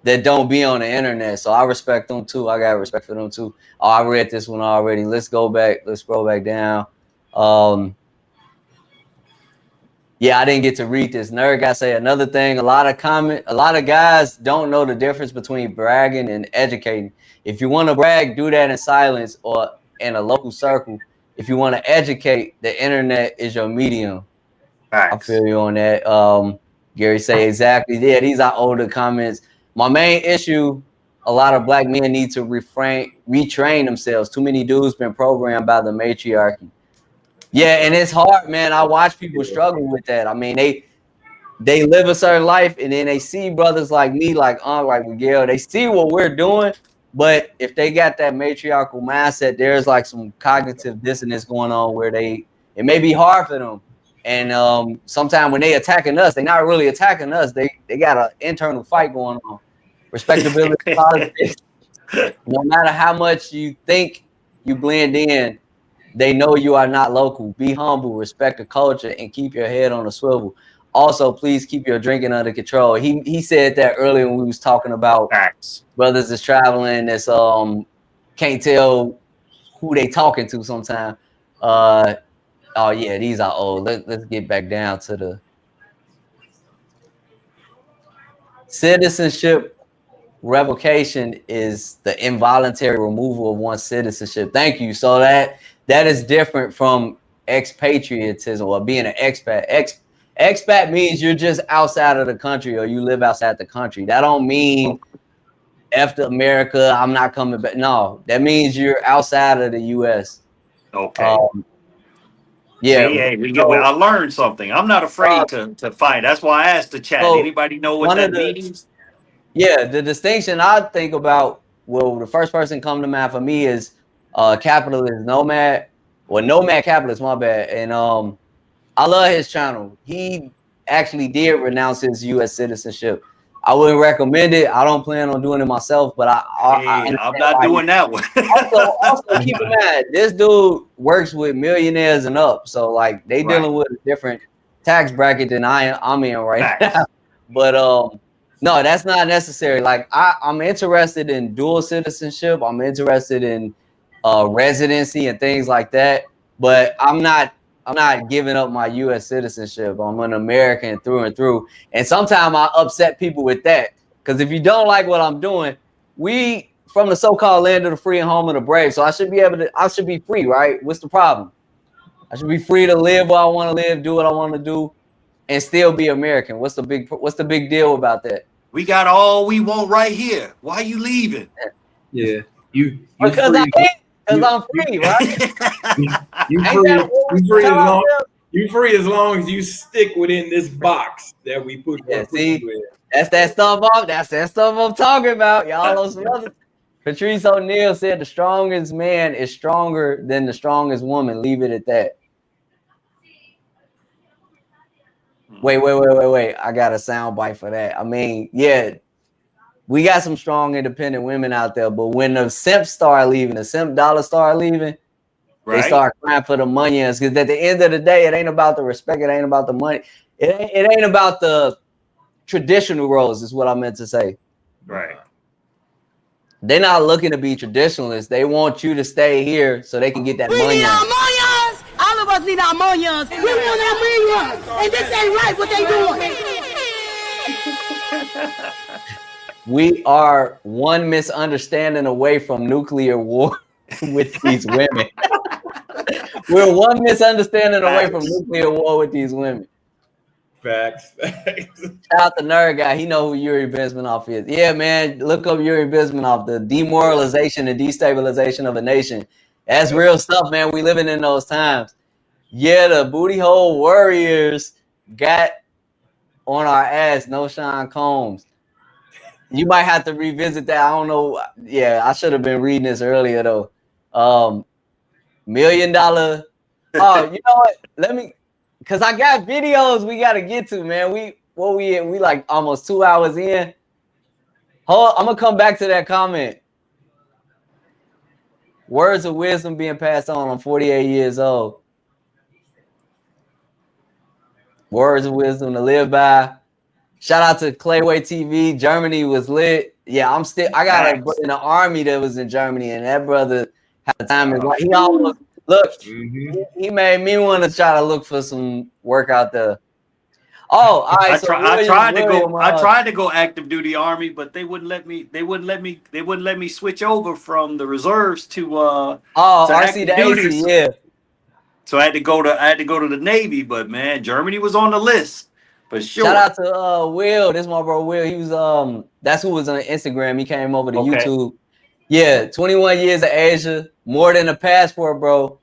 [SPEAKER 3] that don't be on the internet. So I respect them too. I got respect for them too. Oh, I read this one already. Let's go back. Let's scroll back down. Yeah, I didn't get to read this. Nerd guy say another thing. A lot of guys don't know the difference between bragging and educating. If you want to brag, do that in silence or in a local circle. If you want to educate, the internet is your medium.
[SPEAKER 5] Facts.
[SPEAKER 3] I feel you on that. Gary say exactly. Yeah, these are older comments. My main issue, a lot of black men need to retrain themselves. Too many dudes been programmed by the matriarchy. Yeah, and it's hard, man. I watch people struggle with that. I mean, they live a certain life, and then they see brothers like me, like Miguel. They see what we're doing, but if they got that matriarchal mindset, there's like some cognitive dissonance going on where it may be hard for them. And sometimes when they attacking us, they're not really attacking us. They got an internal fight going on. Respectability politics. No matter how much you think you blend in, they know you are not local. Be humble, respect the culture, and keep your head on a swivel. Also, please keep your drinking under control. He said that earlier when we was talking about
[SPEAKER 5] Facts.
[SPEAKER 3] brothers that's traveling that's can't tell who they talking to sometimes. Oh yeah, these are old. Let's get back down to the citizenship revocation is the involuntary removal of one's citizenship. Thank you. So that is different from expatriatism or being an expat. Expat means you're just outside of the country or you live outside the country. That don't mean after America, I'm not coming back. No, that means you're outside of the U.S.
[SPEAKER 5] Okay.
[SPEAKER 3] Yeah.
[SPEAKER 5] Hey, I learned something. I'm not afraid to fight. That's why I asked the chat.
[SPEAKER 3] So
[SPEAKER 5] Anybody know what that means?
[SPEAKER 3] Yeah, the distinction I think about, well, the first person come to mind for me is capitalist nomad or nomad capitalist, my bad. And I love his channel. He actually did renounce his U.S. citizenship. I wouldn't recommend it. I don't plan on doing it myself, but
[SPEAKER 5] Hey, I'm not doing that one.
[SPEAKER 3] also keep in mind, this dude works with millionaires and up, so like they dealing with a different tax bracket than I'm in right now. But no, that's not necessary. Like I'm interested in dual citizenship. I'm interested in residency and things like that. But I'm not giving up my U.S. citizenship. I'm an American through and through. And sometimes I upset people with that. Because if you don't like what I'm doing, we from the so-called land of the free and home of the brave. So I should be free, right? What's the problem? I should be free to live what I want to live, do what I want to do, and still be American. What's the big deal about that?
[SPEAKER 5] We got all we want right here. Why are you leaving?
[SPEAKER 7] Yeah. You
[SPEAKER 3] because
[SPEAKER 7] free.
[SPEAKER 3] Because I'm free, right?
[SPEAKER 7] You free as long as you stick within this box that we put.
[SPEAKER 3] Yeah, see, that's that stuff I'm talking about. Y'all know some other. Patrice O'Neal said the strongest man is stronger than the strongest woman. Leave it at that. Wait. I got a sound bite for that. I mean, yeah, we got some strong independent women out there, but when the simps start leaving, the simp dollar start leaving, they start crying for the money. Because at the end of the day, it ain't about the respect. It ain't about the money. It ain't about the traditional roles, is what I meant to say.
[SPEAKER 5] Right.
[SPEAKER 3] They're not looking to be traditionalists. They want you to stay here so they can get that money.
[SPEAKER 1] We need our millions. All of us need our millions. We want our millions. And this ain't right what they doing.
[SPEAKER 3] We are one misunderstanding away from nuclear war with these women. We're one misunderstanding away from nuclear war with these women.
[SPEAKER 7] Facts.
[SPEAKER 3] Shout out the nerd guy. He know who Yuri Bezmenov is. Yeah, man. Look up Yuri Bezmenov. The demoralization and destabilization of a nation. That's real stuff, man. We living in those times. Yeah, the booty hole warriors got on our ass. No Sean Combs. You might have to revisit that. I don't know. Yeah, I should have been reading this earlier though. $1 million. Oh, you know what? Let me. Cause I got videos we gotta get to, man. We like almost 2 hours in. I'm gonna come back to that comment. Words of wisdom being passed on. I'm 48 years old. Words of wisdom to live by. Shout out to Clayway TV. Germany was lit. Yeah, I got a brother in the army that was in Germany, and that brother had a time. He almost. Look, he made me want to try to look for some work out there. Oh, all right.
[SPEAKER 5] I tried to go active duty army, but they wouldn't let me. They wouldn't let me switch over from the reserves to
[SPEAKER 3] RC to AC, yeah.
[SPEAKER 5] So I had to go to the Navy, but man, Germany was on the list for sure.
[SPEAKER 3] Shout out to Will. This is my bro Will. He was that's who was on Instagram. He came over to YouTube. Yeah, 21 years of Asia, more than a passport, bro.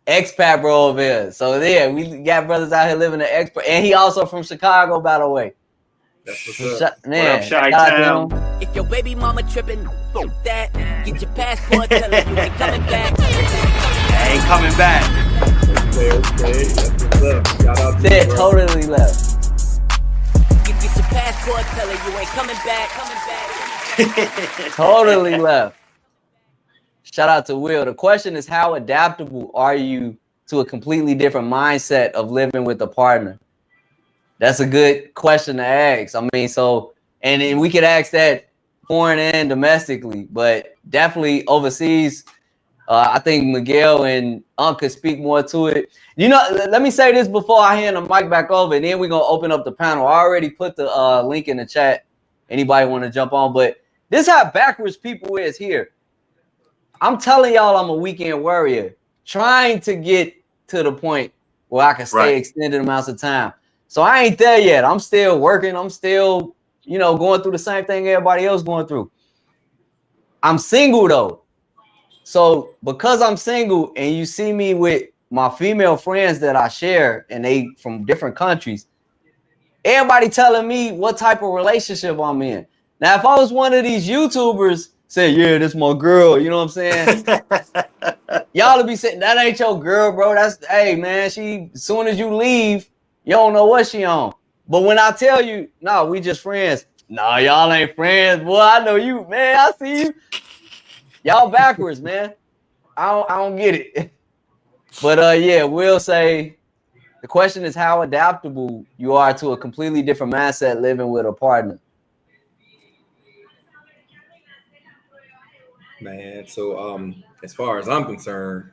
[SPEAKER 3] Expat, bro, over here. So yeah, we got brothers out here living the expat, and he also from Chicago, by the way.
[SPEAKER 7] That's what's up.
[SPEAKER 3] Man,
[SPEAKER 5] what up, Chi-Town?
[SPEAKER 1] If your baby mama tripping, that get your passport, tell her you ain't coming back.
[SPEAKER 5] I ain't coming back.
[SPEAKER 7] Okay. That's what's up. Shout out to
[SPEAKER 3] Said totally left.
[SPEAKER 1] Get your passport, tell her you ain't coming back.
[SPEAKER 3] Totally left. Shout out to Will. The question is, how adaptable are you to a completely different mindset of living with a partner? That's a good question to ask. I mean, and we could ask that foreign and domestically, but definitely overseas. I think Miguel and Unc could speak more to it. You know, let me say this before I hand the mic back over, and then we're going to open up the panel. I already put the link in the chat. Anybody want to jump on? But this is how backwards people is here. I'm telling y'all I'm a weekend warrior, trying to get to the point where I can stay extended amounts of time. So I ain't there yet. I'm still working. I'm still, going through the same thing everybody else going through. I'm single though. So because I'm single and you see me with my female friends that I share and they from different countries, everybody telling me what type of relationship I'm in. Now, if I was one of these YouTubers, say, yeah, this my girl, you know what I'm saying? Y'all would be saying, that ain't your girl, bro. Hey, man, as soon as you leave, you don't know what she on. But when I tell you, no, we just friends, No, y'all ain't friends, boy. I know you, man. I see you. Y'all backwards, man. I don't get it. But yeah, we'll say the question is how adaptable you are to a completely different mindset living with a partner.
[SPEAKER 7] Man, so as far as I'm concerned,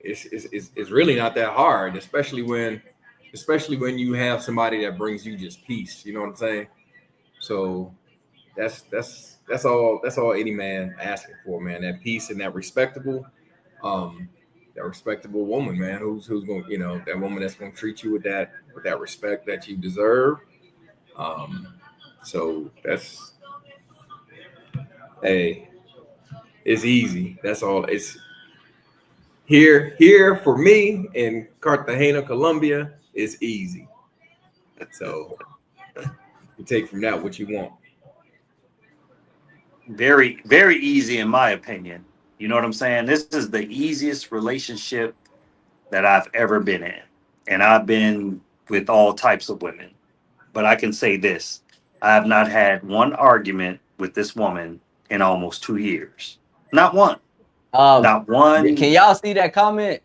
[SPEAKER 7] it's really not that hard, especially when you have somebody that brings you just peace. You know what I'm saying? So that's all any man asking for, man. That peace and that respectable woman, man, who's going, that woman that's going to treat you with that respect that you deserve. So that's, hey, it's easy. That's all. It's here for me in Cartagena, Colombia, is easy. So you take from that what you want.
[SPEAKER 5] Very, very easy in my opinion. You know what I'm saying? This is the easiest relationship that I've ever been in. And I've been with all types of women. But I can say this. I have not had one argument with this woman in almost 2 years. Not one. Not
[SPEAKER 3] Can
[SPEAKER 5] one.
[SPEAKER 3] y'all see that comment?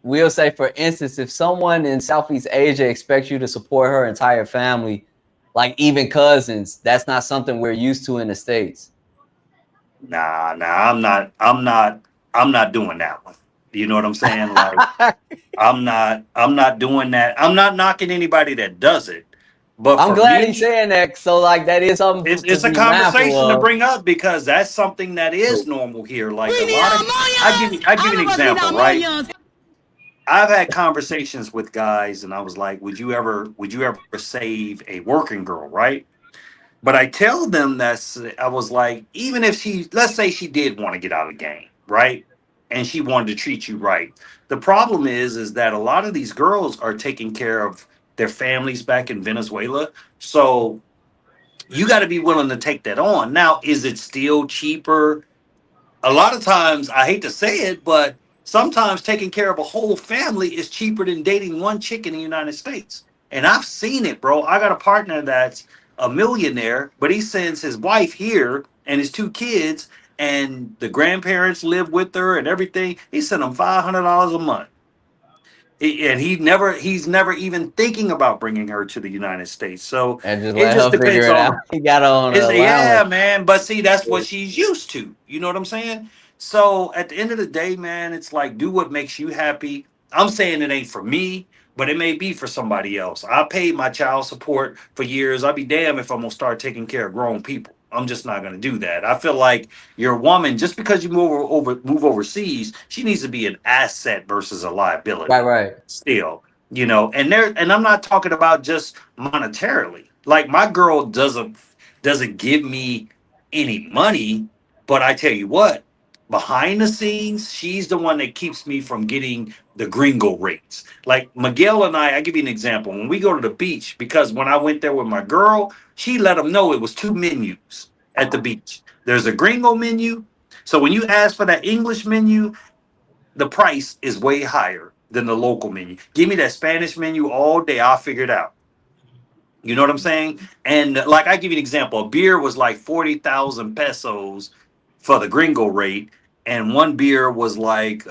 [SPEAKER 3] We'll say, for instance, if someone in Southeast Asia expects you to support her entire family, like even cousins, that's not something we're used to in the States.
[SPEAKER 5] Nah, I'm not doing that one. You know what I'm saying? Like I'm not doing that. I'm not knocking anybody that does it. But
[SPEAKER 3] I'm
[SPEAKER 5] for
[SPEAKER 3] glad
[SPEAKER 5] me,
[SPEAKER 3] he's saying that. So like that is something to
[SPEAKER 5] it's a
[SPEAKER 3] be mindful
[SPEAKER 5] conversation to
[SPEAKER 3] of.
[SPEAKER 5] bring up because that's something that is
[SPEAKER 7] So
[SPEAKER 5] normal here. Like a lot of I give you an example, right? I've had conversations with guys and I was like, would you ever save a working girl, right? But I tell them I was like, even if let's say she did want to get out of the game, right? And she wanted to treat you right. The problem is that a lot of these girls are taking care of their families back in Venezuela. So you got to be willing to take that on. Now, is it still cheaper? A lot of times, I hate to say it, but sometimes taking care of a whole family is cheaper than dating one chick in the United States. And I've seen it, bro. I got a partner that's a millionaire, but he sends his wife here and his 2 kids, and the grandparents live with her and everything. He sent them $500 a month. And he's never even thinking about bringing her to the United States. So
[SPEAKER 3] And just
[SPEAKER 5] it
[SPEAKER 3] let
[SPEAKER 5] just
[SPEAKER 3] her figure
[SPEAKER 5] depends
[SPEAKER 3] it out.
[SPEAKER 5] on
[SPEAKER 3] He got her on an
[SPEAKER 5] yeah,
[SPEAKER 3] allowance.
[SPEAKER 5] man. But see, that's what she's used to. You know what I'm saying? So at the end of the day, man, it's like do what makes you happy. I'm saying it ain't for me, but it may be for somebody else. I paid my child support for years. I'll be damned if I'm gonna start taking care of grown people. I'm just not gonna do that. I feel like your woman, just because you move overseas, she needs to be an asset versus a
[SPEAKER 3] Right,
[SPEAKER 5] liability.
[SPEAKER 3] right.
[SPEAKER 5] Still, and I'm not talking about just monetarily. Like my girl doesn't give me any money, but I tell you what, behind the scenes, she's the one that keeps me from getting the gringo rates. Like Miguel and I give you an example. When we go to the beach, because when I went there with my girl, she let them know it was two menus at the beach. There's a gringo menu. So when you ask for that English menu, the price is way higher than the local menu. Give me that Spanish menu all day, I'll figure it out. You know what I'm saying? And like I give you an example, a beer was like 40,000 pesos for the gringo rate, and one beer was like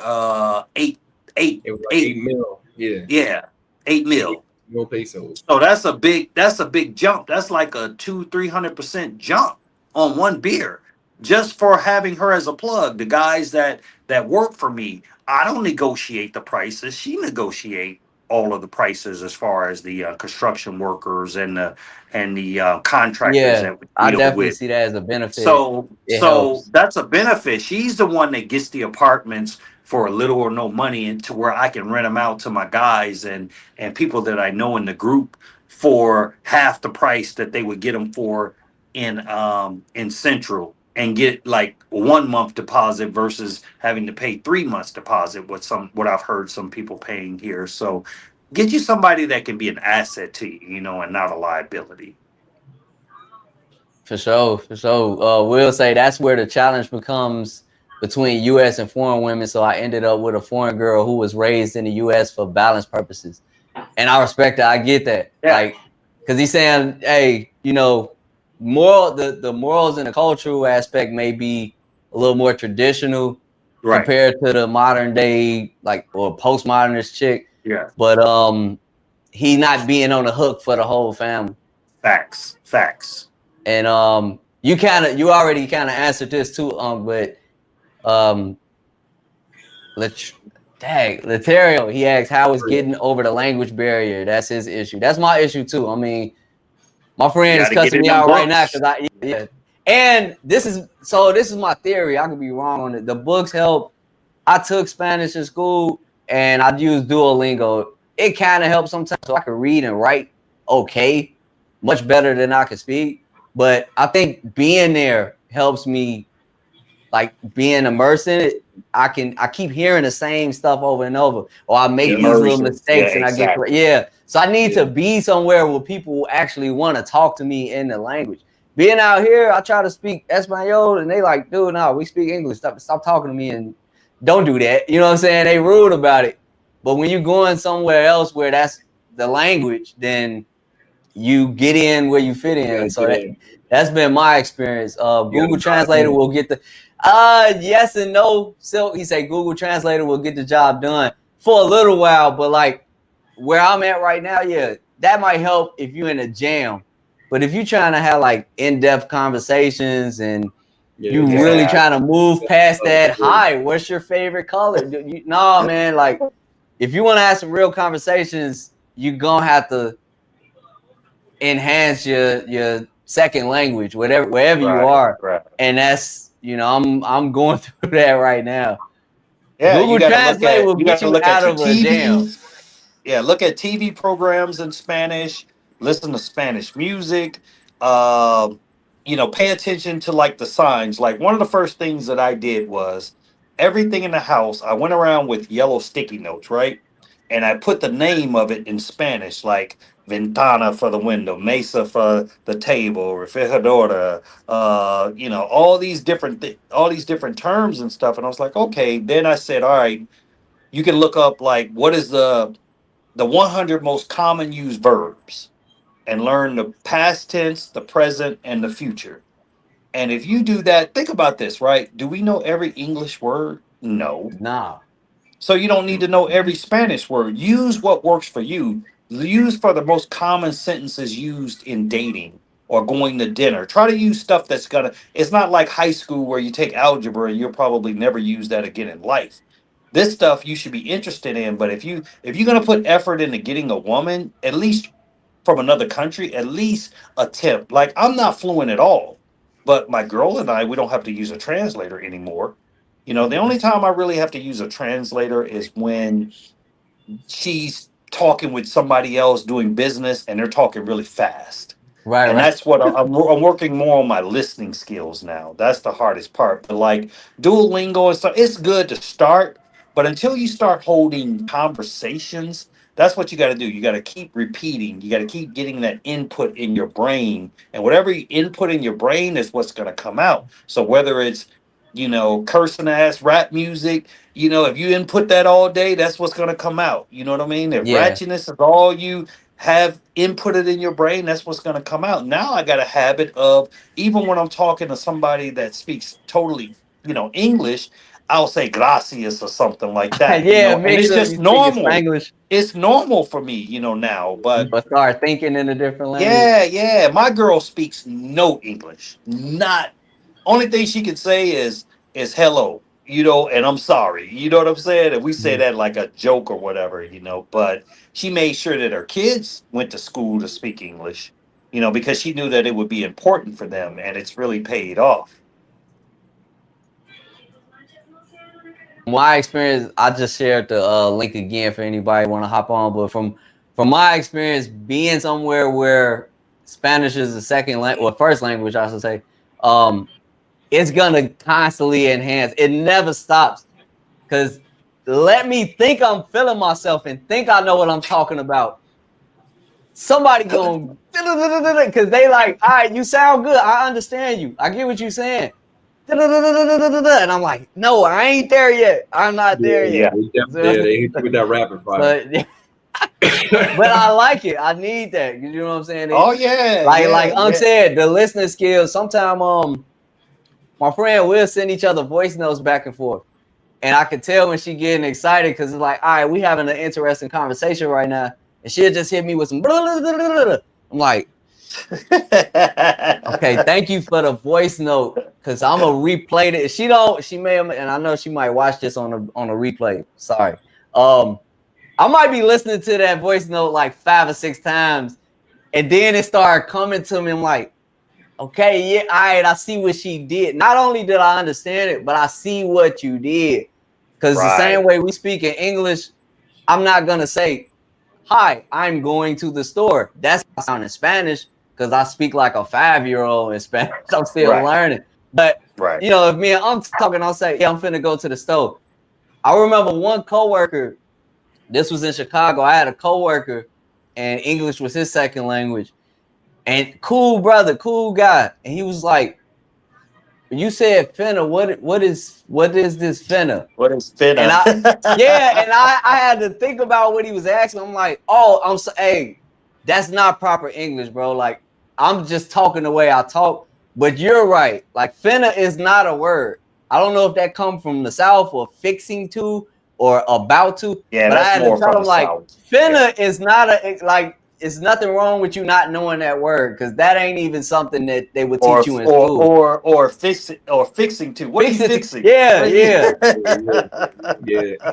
[SPEAKER 5] eight, eight,
[SPEAKER 7] it was like
[SPEAKER 5] eight,
[SPEAKER 7] 8 mil. Yeah,
[SPEAKER 5] yeah, 8 mil.
[SPEAKER 7] 8 mil pesos.
[SPEAKER 5] So that's a big jump. That's like a 200-300% jump on one beer just for having her as a plug. The guys that work for me, I don't negotiate the prices. She negotiate all of the prices as far as the construction workers and the contractors
[SPEAKER 3] Yeah,
[SPEAKER 5] that we
[SPEAKER 3] I
[SPEAKER 5] deal
[SPEAKER 3] definitely
[SPEAKER 5] with.
[SPEAKER 3] see that as a benefit. It
[SPEAKER 5] So
[SPEAKER 3] helps.
[SPEAKER 5] that's a benefit. She's the one that gets the apartments for a little or no money, and to where I can rent them out to my guys and people that I know in the group for half the price that they would get them for in Central, and get like 1 month deposit versus having to pay 3 months deposit, what I've heard some people paying here. So get you somebody that can be an asset to you, and not a liability.
[SPEAKER 3] For sure, for sure. We'll say that's where the challenge becomes between U.S. and foreign women. So I ended up with a foreign girl who was raised in the U.S. for balance purposes, and I respect that. I get that.
[SPEAKER 5] Yeah.
[SPEAKER 3] Like because he's saying, hey, you know, the morals and the cultural aspect may be a little more traditional compared to the modern day, like, or postmodernist chick.
[SPEAKER 5] Yeah.
[SPEAKER 3] But he not being on the hook for the whole family.
[SPEAKER 5] Facts.
[SPEAKER 3] And you already kind of answered this too, but Letario, he asked how is getting over the language barrier. That's his issue. That's my issue too. I mean, my friend is cussing me out right now because and this is my theory. I could be wrong on it. The books help. I took Spanish in school and I used Duolingo. It kind of helps sometimes, so I can read and write okay, much better than I can speak. But I think being there helps me, like being immersed in it. I keep hearing the same stuff over and over, or I make these little mistakes and I get correct. Yeah. So I need to be somewhere where people actually want to talk to me in the language. Being out here, I try to speak Espanol and they like, dude, no, we speak English. Stop talking to me and don't do that. You know what I'm saying? They rude about it. But when you're going somewhere else where that's the language, then you get in where you fit in. So that's been my experience. Google Translator will get the yes and no. Silk, he said Google Translator will get the job done for a little while, but like where I'm at right now, yeah, that might help if you're in a jam. But if you're trying to have like in-depth conversations and you really trying to move past that, hi, what's your favorite color? No, man, like if you want to have some real conversations, you're gonna have to enhance your second language, wherever you are.
[SPEAKER 5] Right.
[SPEAKER 3] And that's, you know, I'm going through that right now.
[SPEAKER 5] Yeah,
[SPEAKER 3] Google Translate will get you out of a jam.
[SPEAKER 5] Yeah, look at TV programs in Spanish, listen to Spanish music, pay attention to like the signs. Like one of the first things that I did was everything in the house, I went around with yellow sticky notes, right? And I put the name of it in Spanish, like ventana for the window, mesa for the table, refrigeradora, all these different terms and stuff. And I was like, okay, then I said, all right, you can look up like what is the 100 most common used verbs and learn the past tense, the present, and the future. And if you do that, think about this, right? Do we know every English word? No.
[SPEAKER 3] Nah.
[SPEAKER 5] So you don't need to know every Spanish word. Use what works for you. Use for the most common sentences used in dating or going to dinner. Try to use stuff that's it's not like high school where you take algebra and you'll probably never use that again in life. This stuff you should be interested in, but if you're gonna put effort into getting a woman, at least from another country, at least attempt. Like I'm not fluent at all, but my girl and I, we don't have to use a translator anymore. The only time I really have to use a translator is when she's talking with somebody else doing business and they're talking really fast.
[SPEAKER 3] Right.
[SPEAKER 5] That's what I'm working more on my listening skills now. That's the hardest part. But like Duolingo and stuff, it's good to start, but until you start holding conversations, that's what you got to do. You got to keep repeating. You got to keep getting that input in your brain, and whatever you input in your brain is what's going to come out. So whether it's cursing ass rap music, if you input that all day, that's what's going to come out. You know what I mean? If ratchetness is all you have inputted in your brain, that's what's going to come out. Now I got a habit of, even when I'm talking to somebody that speaks totally, English, I'll say gracias or something like that. And it's just normal. It's normal for me, now. But
[SPEAKER 3] start thinking in a different language.
[SPEAKER 5] Yeah. My girl speaks no English. Not. Only thing she can say is hello, and I'm sorry. You know what I'm saying? And we say that like a joke or whatever, but she made sure that her kids went to school to speak English, because she knew that it would be important for them, and it's really paid off.
[SPEAKER 3] My experience, I just shared the link again for anybody want to hop on, but from my experience being somewhere where Spanish is the second language or first language, I should say, it's gonna constantly enhance. It never stops. Because let me think I'm feeling myself and think I know what I'm talking about. Somebody going, because they like, all right, you sound good. I understand you. I get what you're saying. And I'm like, no, I ain't there yet. I'm not there yet.
[SPEAKER 7] They hit you with that rapid fire.
[SPEAKER 3] But I like it. I need that. You know what I'm saying?
[SPEAKER 5] Oh yeah,
[SPEAKER 3] Like said, the listening skills. Sometimes my friend will send each other voice notes back and forth. And I could tell when she getting excited because it's like, all right, we having an interesting conversation right now. And she'll just hit me with some blah, blah, blah, blah, blah. I'm like, okay, thank you for the voice note. Cause I'm gonna replay it. She may have, and I know she might watch this on a replay. Sorry. I might be listening to that voice note like 5 or 6 times, and then it started coming to me. I'm like, okay, yeah, all right, I see what she did. Not only did I understand it, but I see what you did. Because the same way we speak in English, I'm not gonna say, hi, I'm going to the store. That's how I sound in Spanish, because I speak like a 5-year-old in Spanish. I'm still learning. But you know, if me and I'm talking, I'll say, yeah, I'm finna go to the store. I remember one coworker. This was in Chicago. I had a coworker, and English was his second language. And cool brother, cool guy. And he was like, you said finna, what is this finna?
[SPEAKER 5] What is finna?
[SPEAKER 3] And I had to think about what he was asking. I'm like, oh, hey, that's not proper English, bro. Like, I'm just talking the way I talk. But you're right. Like, finna is not a word. I don't know if that comes from the South or fixing to or about to.
[SPEAKER 5] Yeah,
[SPEAKER 3] but
[SPEAKER 5] that's
[SPEAKER 3] I had
[SPEAKER 5] more
[SPEAKER 3] to tell
[SPEAKER 5] from
[SPEAKER 3] him
[SPEAKER 5] the
[SPEAKER 3] like,
[SPEAKER 5] South.
[SPEAKER 3] finna is not it's nothing wrong with you not knowing that word, because that ain't even something that they would teach you in school.
[SPEAKER 5] Or fixing to. What are you fixing?
[SPEAKER 3] Yeah.
[SPEAKER 7] Yeah.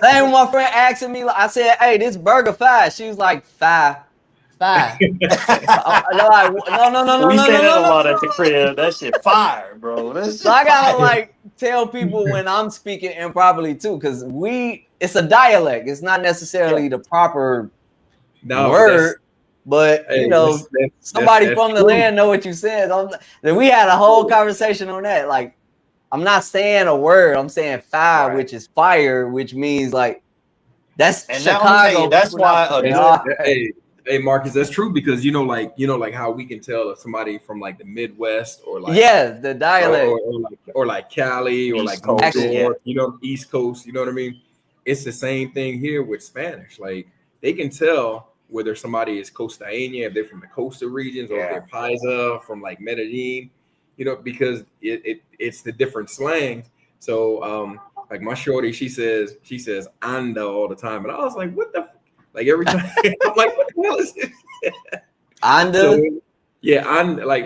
[SPEAKER 3] Same with my friend asking me, I said, hey, this burger fire. She was like, fire. No.
[SPEAKER 5] We say that a lot at the crib. That shit fire, bro. That shit
[SPEAKER 3] So I gotta
[SPEAKER 5] fire.
[SPEAKER 3] like tell people when I'm speaking improperly too, because it's a dialect. It's not necessarily the proper word, but you know, somebody from the land know what you said. Then we had a whole conversation on that. Like, I'm not saying a word. I'm saying fire, which is fire, which means like that's
[SPEAKER 5] And
[SPEAKER 3] Chicago.
[SPEAKER 5] now I'm telling you, that's why
[SPEAKER 7] Hey Marcus, that's true, because you know like how we can tell if somebody from like the Midwest or like
[SPEAKER 3] the dialect
[SPEAKER 7] or like Cali or
[SPEAKER 5] East
[SPEAKER 7] like
[SPEAKER 5] Coast,
[SPEAKER 7] New York, you know, East Coast, you know what I mean? It's the same thing here with Spanish. Like, they can tell whether somebody is Costeña, if they're from the coastal regions, or if they're Paisa from like Medellin, you know, because it's the different slangs. So like my shorty, she says anda all the time, and I was like, what the like every time I'm like, what the hell is this?
[SPEAKER 3] Anda?
[SPEAKER 7] So, yeah, I'm like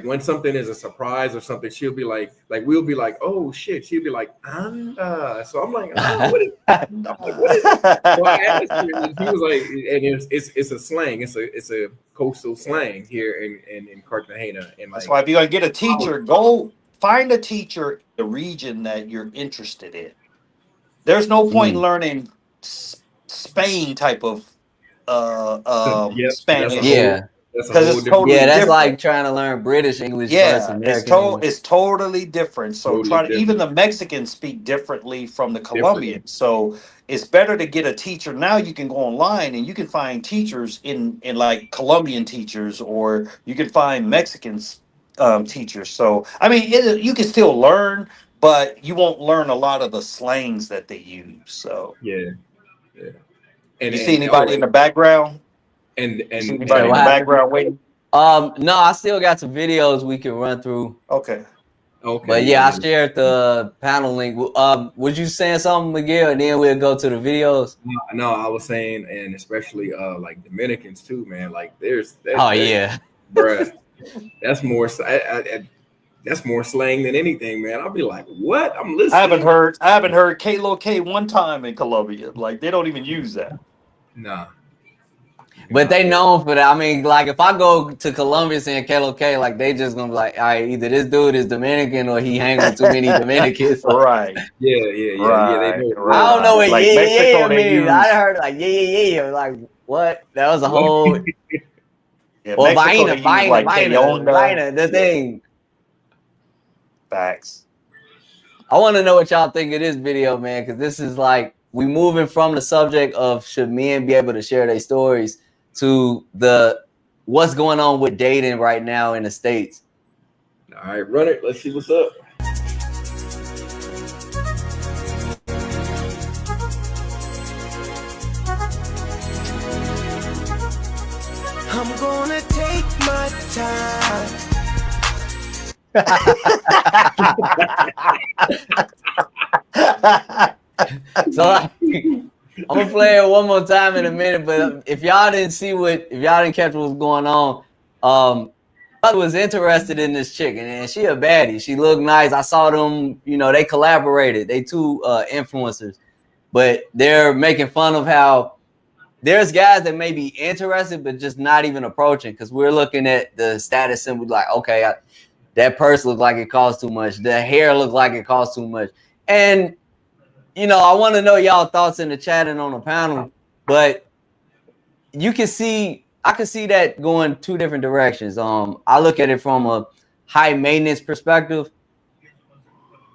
[SPEAKER 7] when something is a surprise or something, she'll be like we'll be like, oh shit, she'll be like, anda. So I'm like, oh, what is it? So I asked him, and he was like, and it's a slang, it's a coastal slang here in Cartagena. And
[SPEAKER 5] that's why if you're gonna get a teacher, go find a teacher in the region that you're interested in. There's no point in learning Spain type of Spanish. Because it's totally different.
[SPEAKER 3] That's like trying to learn British English versus American English.
[SPEAKER 5] It's totally different. So even the Mexicans speak differently from the Colombians. So it's better to get a teacher. Now you can go online and you can find teachers in like Colombian teachers, or you can find Mexican teachers. So I mean, you can still learn, but you won't learn a lot of the slangs that they use. So
[SPEAKER 7] And
[SPEAKER 5] you see anybody in the background?
[SPEAKER 7] And
[SPEAKER 5] anybody in the background waiting?
[SPEAKER 3] No, I still got some videos we can run through.
[SPEAKER 5] Okay.
[SPEAKER 3] But yeah, I shared the panel link. Was you saying something, Miguel? And then we'll go to the videos.
[SPEAKER 7] No, I was saying, and especially like Dominicans too, man. Like
[SPEAKER 3] bruh,
[SPEAKER 7] that's more. That's more slang than anything, man. I'll be like, what? I'm listening.
[SPEAKER 5] I haven't heard K-Lo K one time in Colombia. Like, they don't even use that.
[SPEAKER 7] Nah.
[SPEAKER 3] But they known for that. I mean, like, if I go to Colombia saying K-Lo K, like, they just gonna be like, all right, either this dude is Dominican or he hangs with too many Dominicans.
[SPEAKER 5] Right.
[SPEAKER 7] Yeah. They know.
[SPEAKER 3] I don't know what
[SPEAKER 5] like
[SPEAKER 3] yeah means. I heard like yeah. Like, what? That was a whole or vaina, the thing.
[SPEAKER 5] Facts.
[SPEAKER 3] I want to know what y'all think of this video, man, because this is like we moving from the subject of should men be able to share their stories to the what's going on with dating right now in the States.
[SPEAKER 7] All right, run it. Let's see what's up.
[SPEAKER 3] So like, I'm gonna play it one more time in a minute. But if y'all didn't catch what was going on, I was interested in this chick, and she a baddie. She looked nice. I saw them, they collaborated. They two influencers, but they're making fun of how there's guys that may be interested, but just not even approaching, because we're looking at the status and we're like, okay, that purse looks like it costs too much. The hair looks like it costs too much. And, I want to know y'all thoughts in the chat and on the panel, but I can see that going two different directions. I look at it from a high maintenance perspective.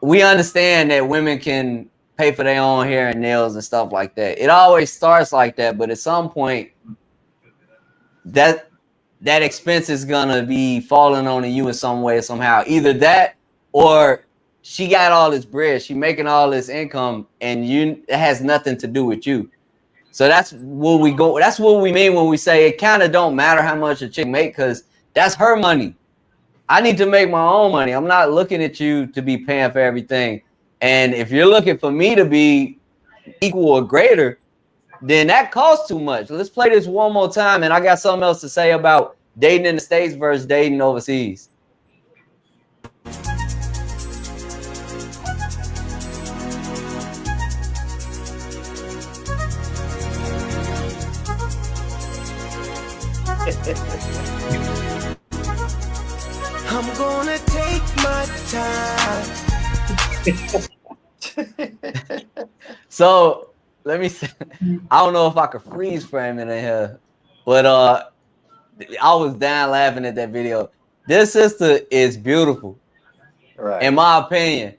[SPEAKER 3] We understand that women can pay for their own hair and nails and stuff like that. It always starts like that, but at some point, that expense is gonna be falling on you in some way, somehow. Either that, or she got all this bread, she making all this income, and it has nothing to do with you. So that's what we go. That's what we mean when we say it kind of don't matter how much a chick make, because that's her money. I need to make my own money. I'm not looking at you to be paying for everything. And if you're looking for me to be equal or greater, then that costs too much. Let's play this one more time, and I got something else to say about dating in the States versus dating overseas.
[SPEAKER 1] I'm gonna take my time.
[SPEAKER 3] So let me see. I don't know if I could freeze frame it in here, but I was down laughing at that video. This sister is beautiful, right? In my opinion.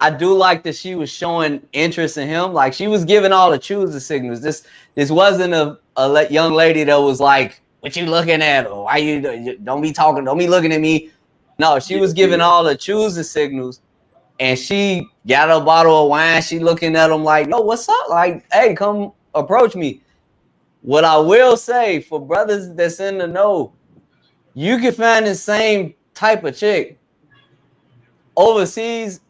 [SPEAKER 3] I do like that she was showing interest in him. Like, she was giving all the choosing signals. This wasn't a young lady that was like, "What you looking at? Or why you don't be talking? Don't be looking at me." No, she was giving all the choosing signals, and she got a bottle of wine. She looking at him like, "Yo, what's up? Like, hey, come approach me." What I will say for brothers that's in the know, you can find the same type of chick overseas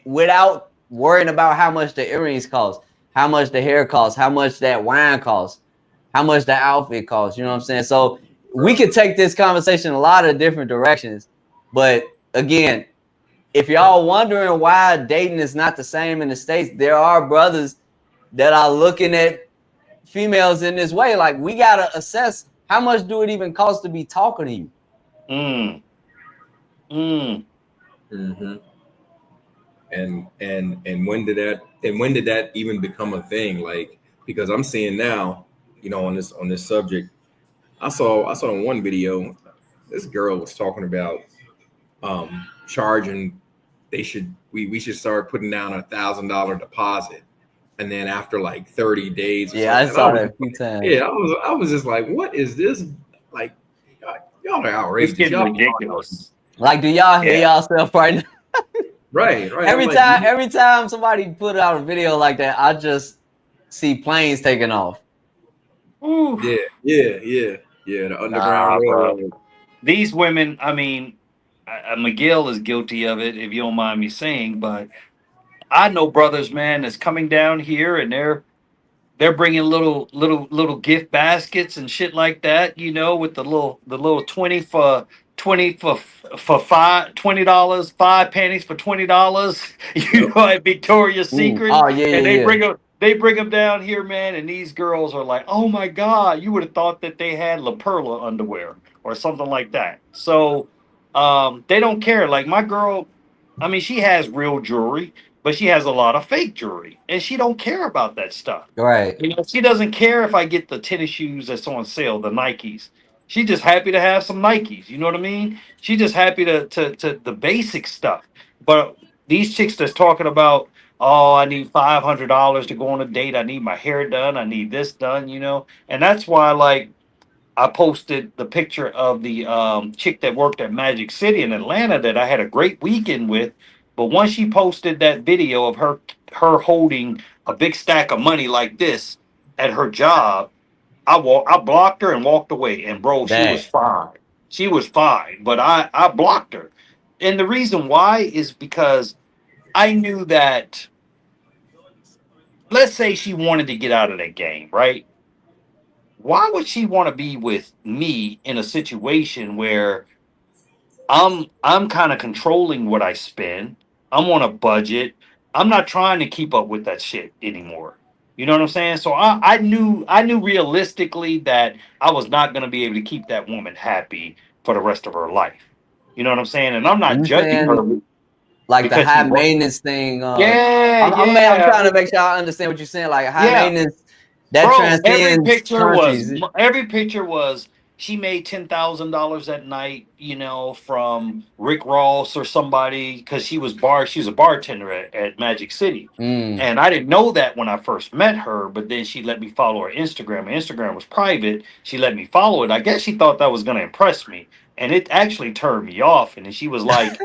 [SPEAKER 3] without worrying about how much the earrings cost, how much the hair costs, how much that wine costs, how much the outfit costs. You know what I'm saying? So we could take this conversation a lot of different directions. But again, if y'all wondering why dating is not the same in the States, there are brothers that are looking at females in this way. Like, we got to assess how much do it even cost to be talking to you.
[SPEAKER 7] Mm-hmm. And when did that even become a thing? Like, because I'm seeing now, on this subject, I saw in one video, this girl was talking about charging. We should start putting down $1,000 deposit, and then after like 30 days.
[SPEAKER 3] Yeah, I saw that a few times.
[SPEAKER 7] Yeah, I was just like, what is this? Like, y'all are outrageous.
[SPEAKER 5] It's getting ridiculous.
[SPEAKER 3] Like, do y'all hear yourself right now?
[SPEAKER 7] Right.
[SPEAKER 3] Every time somebody put out a video like that, I just see planes taking off.
[SPEAKER 5] Ooh.
[SPEAKER 7] Yeah. The Underground Railroad.
[SPEAKER 5] These women, I mean, McGill is guilty of it, if you don't mind me saying, but I know brothers, man, that's coming down here and they're bringing little gift baskets and shit like that, with the little 20 for $20, 5 pennies for $20, at Victoria's Secret.
[SPEAKER 3] Oh yeah,
[SPEAKER 5] and
[SPEAKER 3] yeah.
[SPEAKER 5] They bring them down here, man, and these girls are like, "Oh my God!" You would have thought that they had La Perla underwear or something like that. So they don't care. Like, my girl, I mean, she has real jewelry, but she has a lot of fake jewelry, and she don't care about that stuff.
[SPEAKER 3] Right.
[SPEAKER 5] She doesn't care if I get the tennis shoes that's on sale, the Nikes. She's just happy to have some Nikes. You know what I mean? She's just happy to the basic stuff. But these chicks that's talking about, oh, I need $500 to go on a date. I need my hair done. I need this done. And that's why, like, I posted the picture of the chick that worked at Magic City in Atlanta that I had a great weekend with. But once she posted that video of her holding a big stack of money like this at her job, I blocked her and walked away. And bro, she was fine. She was fine, but I blocked her. And the reason why is because I knew that, let's say she wanted to get out of that game, right? Why would she want to be with me in a situation where I'm kind of controlling what I spend. I'm on a budget. I'm not trying to keep up with that shit anymore. You know what I'm saying? So I knew realistically that I was not going to be able to keep that woman happy for the rest of her life. You know what I'm saying? And I'm not
[SPEAKER 3] You
[SPEAKER 5] judging
[SPEAKER 3] saying
[SPEAKER 5] her
[SPEAKER 3] like the
[SPEAKER 5] because she
[SPEAKER 3] high
[SPEAKER 5] worked.
[SPEAKER 3] maintenance thing?
[SPEAKER 5] Yeah,
[SPEAKER 3] I'm
[SPEAKER 5] yeah.
[SPEAKER 3] trying to make sure I understand what you're saying. Like high
[SPEAKER 5] Yeah,
[SPEAKER 3] maintenance that
[SPEAKER 5] bro, every
[SPEAKER 3] transcends
[SPEAKER 5] picture was
[SPEAKER 3] countries.
[SPEAKER 5] every picture was she made $10,000 at night, from Rick Ross or somebody because she was a bartender at Magic City.
[SPEAKER 3] Mm.
[SPEAKER 5] And I didn't know that when I first met her, but then she let me follow her Instagram. Her Instagram was private. She let me follow it. I guess she thought that was gonna impress me. And it actually turned me off. And then she was like,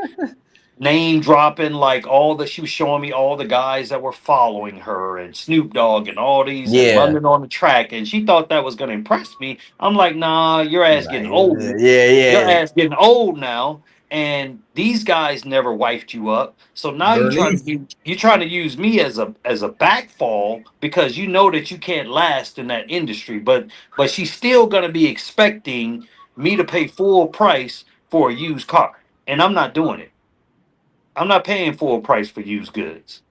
[SPEAKER 5] name dropping like she was showing me all the guys that were following her and Snoop Dogg and all these and
[SPEAKER 3] Yeah.
[SPEAKER 5] London on the track, and she thought that was going to impress me. I'm like, nah, your ass
[SPEAKER 3] Like,
[SPEAKER 5] getting old.
[SPEAKER 3] yeah,
[SPEAKER 5] Your
[SPEAKER 3] yeah.
[SPEAKER 5] ass getting old now, and these guys never wifed you up. So now
[SPEAKER 7] Bernice.
[SPEAKER 5] you're trying to use me as a backfall because you know that you can't last in that industry. But she's still going to be expecting me to pay full price for a used car, and I'm not doing it. I'm not paying full price for used goods.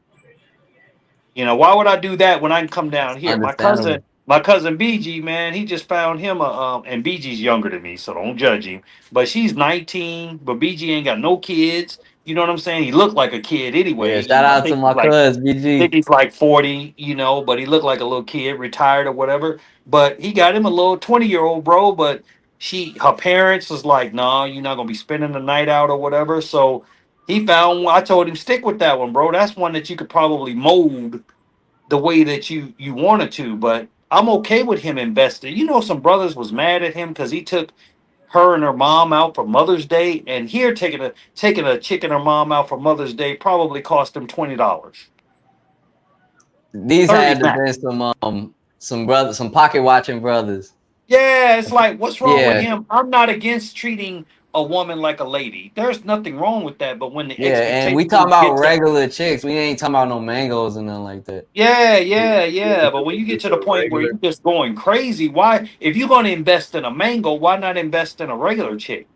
[SPEAKER 5] Why would I do that when I can come down here?
[SPEAKER 3] Understandable.
[SPEAKER 5] My cousin BG, man, he just found him and BG's younger than me, so don't judge him. But she's 19, but BG ain't got no kids. You know what I'm saying? He looked like a kid
[SPEAKER 3] Yeah,
[SPEAKER 5] anyway.
[SPEAKER 3] shout
[SPEAKER 5] I
[SPEAKER 3] out to
[SPEAKER 5] think
[SPEAKER 3] my cuz BG.
[SPEAKER 5] he's like 40, but he looked like a little kid, retired or whatever. But he got him a little 20-year-old, bro. But her parents was like, nah, you're not gonna be spending the night out or whatever. So he found one. I told him, stick with that one, bro. That's one that you could probably mold the way that you wanted to. But I'm okay with him investing. Some brothers was mad at him because he took her and her mom out for Mother's Day, and here taking a chick and her mom out for Mother's Day probably cost him $20.
[SPEAKER 3] These
[SPEAKER 5] 30
[SPEAKER 3] had to
[SPEAKER 5] max.
[SPEAKER 3] been some brothers, some pocket watching brothers.
[SPEAKER 5] Yeah, it's like, what's wrong with
[SPEAKER 3] Yeah,
[SPEAKER 5] him? I'm not against treating a woman like a lady. There's nothing wrong with that. But when the
[SPEAKER 3] yeah, and we talking
[SPEAKER 5] expectation
[SPEAKER 3] about
[SPEAKER 5] gets up,
[SPEAKER 3] regular chicks. We ain't talking about no mangoes and nothing like that.
[SPEAKER 5] yeah,
[SPEAKER 7] Yeah,
[SPEAKER 5] yeah, yeah. But when you get
[SPEAKER 7] just
[SPEAKER 5] to the
[SPEAKER 7] a
[SPEAKER 5] point where
[SPEAKER 7] regular.
[SPEAKER 5] you're just going crazy, why, if you're going to invest in a mango, why not invest in a regular chick?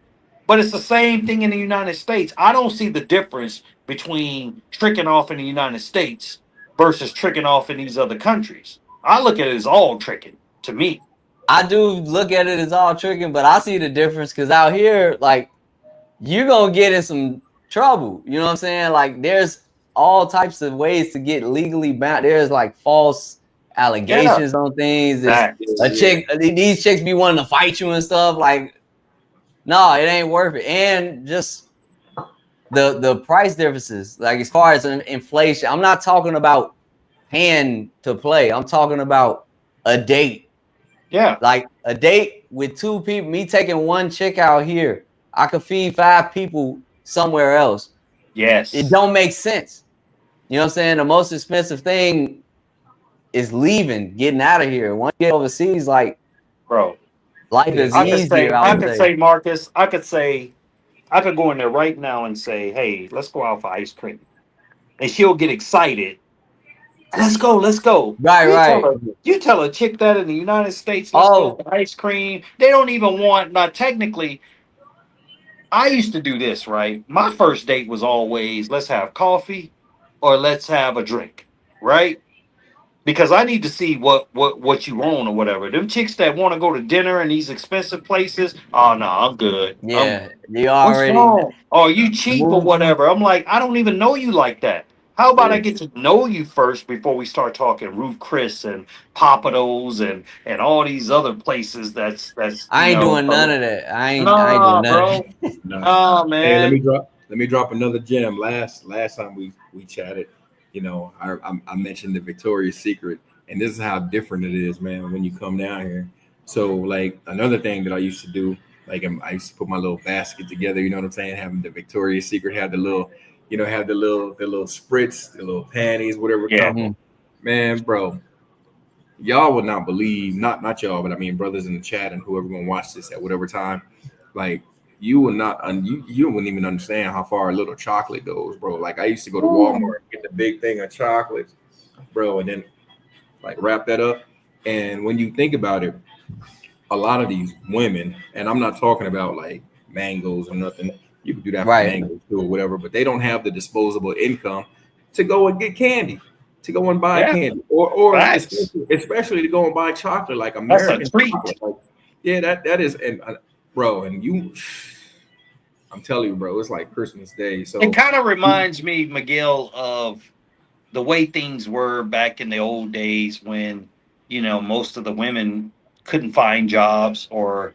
[SPEAKER 5] But it's the same thing in the United States. I don't see the difference between tricking off in the United States versus tricking off in these other countries. I look at it as all tricking to me.
[SPEAKER 3] I do look at it as all tricking, but I see the difference because out here, like, you're gonna get in some trouble. You know what I'm saying? Like, there's all types of ways to get legally bound. There's like false
[SPEAKER 5] Yeah,
[SPEAKER 3] allegations on things. It's
[SPEAKER 5] that.
[SPEAKER 7] Yeah,
[SPEAKER 3] a
[SPEAKER 7] yeah.
[SPEAKER 3] chick, these chicks be wanting to fight you and stuff. Like, no, it ain't worth it. And just the price differences, like as far as inflation, I'm not talking about paying to play. I'm talking about a date.
[SPEAKER 5] Yeah.
[SPEAKER 3] Like a date with two people, me taking one chick out here, I could feed 5 people somewhere else. It
[SPEAKER 5] Yes,
[SPEAKER 3] don't make sense. You know what I'm saying? The most expensive thing is leaving, getting out of here. Once you get overseas, like
[SPEAKER 5] bro.
[SPEAKER 3] life
[SPEAKER 7] Yeah,
[SPEAKER 3] is
[SPEAKER 7] see,
[SPEAKER 3] easier, I
[SPEAKER 5] I
[SPEAKER 3] would
[SPEAKER 5] could
[SPEAKER 3] say.
[SPEAKER 5] say, Marcus, I could go in there right now and say, hey, let's go out for ice cream. And she'll get excited. Let's go, let's go.
[SPEAKER 3] Right, right.
[SPEAKER 5] You tell a chick that in the United States, let's go
[SPEAKER 3] Oh,
[SPEAKER 5] for ice cream. They don't even want, now technically, I used to do this, right? My first date was always let's have coffee or let's have a drink, right? Because I need to see what you own or whatever. Them chicks that want to go to dinner in these expensive places, oh no, I'm good.
[SPEAKER 3] yeah. You
[SPEAKER 5] What's
[SPEAKER 3] already
[SPEAKER 5] wrong? Oh, you cheap or
[SPEAKER 3] moved.
[SPEAKER 5] whatever. I'm like, I don't even know you like that. How about I
[SPEAKER 7] yeah.
[SPEAKER 5] get to know you first before we start talking Ruth Chris and Papados and all these other places that's
[SPEAKER 3] I ain't doing none of that. I ain't doing
[SPEAKER 5] nah,
[SPEAKER 3] none of
[SPEAKER 5] bro.
[SPEAKER 3] that.
[SPEAKER 7] No.
[SPEAKER 5] Nah,
[SPEAKER 7] Hey,
[SPEAKER 5] man.
[SPEAKER 7] let me drop another gem. Last time we chatted, I mentioned the Victoria's Secret, and this is how different it is, man, when you come down here. So like another thing that I used to do, like I used to put my little basket together. You know what I'm saying? Having the Victoria's Secret, have the little, have the little spritz, the little panties, whatever
[SPEAKER 5] Yeah.
[SPEAKER 7] come. Man, bro, y'all would not believe, not y'all, but I mean brothers in the chat and whoever gonna watch this at whatever time. like you would not, you wouldn't even understand how far a little chocolate goes, bro. Like I used to go to Walmart and get the big thing of chocolates, bro, and then like wrap that up. And when you think about it, a lot of these women, and I'm not talking about like mangoes or nothing. You can do that for
[SPEAKER 3] Right.
[SPEAKER 7] mangoes too or whatever, but they don't have the disposable income to go and get candy, to go and buy
[SPEAKER 5] Yeah,
[SPEAKER 7] candy, or
[SPEAKER 5] facts.
[SPEAKER 7] especially to go and buy chocolate, like
[SPEAKER 5] That's a
[SPEAKER 7] American
[SPEAKER 5] treat.
[SPEAKER 7] chocolate. Like, yeah, that is, and bro, and you, I'm telling you, bro, it's like Christmas Day.
[SPEAKER 5] It
[SPEAKER 7] So
[SPEAKER 5] kind of reminds me, Miguel, of the way things were back in the old days when, most of the women couldn't find jobs, or,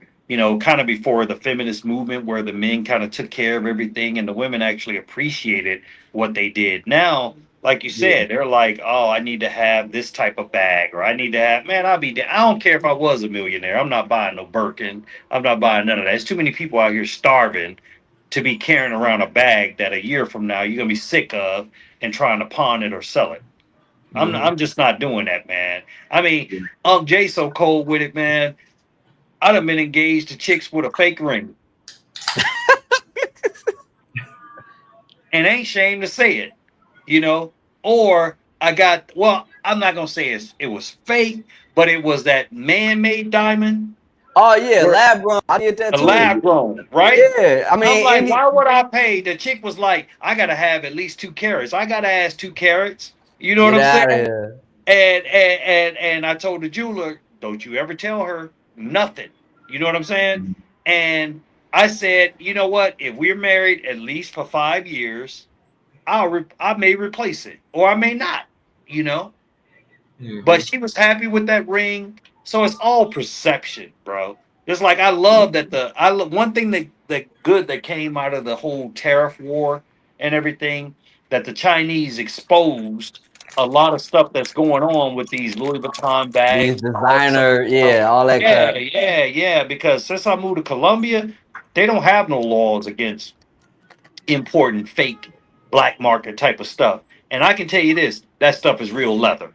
[SPEAKER 5] kind of before the feminist movement where the men kind of took care of everything and the women actually appreciated what they did. Now, like you
[SPEAKER 7] yeah,
[SPEAKER 5] said, they're like, oh, I need to have this type of bag, or I need to have, man, I don't care if I was a millionaire. I'm not buying no Birkin. I'm not buying none of that. There's too many people out here starving to be carrying around a bag that a year from now you're gonna be sick of and trying to pawn it or sell it. I'm just not doing that, man. I mean,
[SPEAKER 7] yeah.
[SPEAKER 5] Jay so cold with it, man. I'd have been engaged to chicks with a fake ring, and ain't shame to say it, you know. Or I got, well, I'm not gonna say it was fake, but it was that man-made diamond,
[SPEAKER 3] Oh yeah,
[SPEAKER 5] where
[SPEAKER 3] lab grown. I did that
[SPEAKER 5] a
[SPEAKER 7] Yeah,
[SPEAKER 3] too.
[SPEAKER 5] lab grown, right?
[SPEAKER 3] Yeah, I
[SPEAKER 5] I'm
[SPEAKER 3] mean,
[SPEAKER 5] like,
[SPEAKER 3] any
[SPEAKER 5] why would I pay? The chick was like, I gotta have at least 2 carats. I gotta ask 2 carats. You know what
[SPEAKER 3] get
[SPEAKER 5] I'm
[SPEAKER 3] out of
[SPEAKER 5] saying?
[SPEAKER 3] here.
[SPEAKER 5] And I told the jeweler, don't you ever tell her nothing. You know what I'm saying? And I said, you know what? If we're married at least for 5 years, I may replace it or I may not. You know. But
[SPEAKER 7] hmm
[SPEAKER 5] she was happy with that ring. So it's all perception, bro. Just like I love that one thing that good that came out of the whole tariff war and everything, that the Chinese exposed a lot of stuff that's going on with these Louis Vuitton
[SPEAKER 3] These
[SPEAKER 5] bags and all this other
[SPEAKER 3] designer,
[SPEAKER 5] stuff.
[SPEAKER 3] yeah, all that
[SPEAKER 5] Yeah,
[SPEAKER 3] crap.
[SPEAKER 5] yeah, yeah. Because since I moved to Colombia, they don't have no laws against importing fake black market type of stuff. And I can tell you this, that stuff is real leather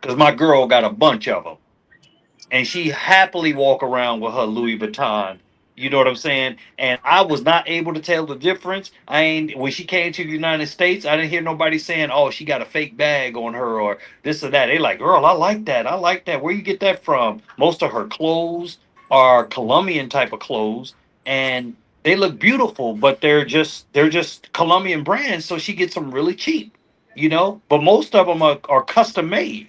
[SPEAKER 5] because my girl got a bunch of them, and she happily walk around with her Louis Vuitton. You know what I'm saying? And I was not able to tell the difference. I ain't when she came to the United States. I didn't hear nobody saying, "Oh, she got a fake bag on her," or this or that. They like, "Girl, I like that. I like that. Where you get that from?" Most of her clothes are Colombian type of clothes, and they look beautiful, but they're just Colombian brands. So she gets them really cheap. But most of them are custom made.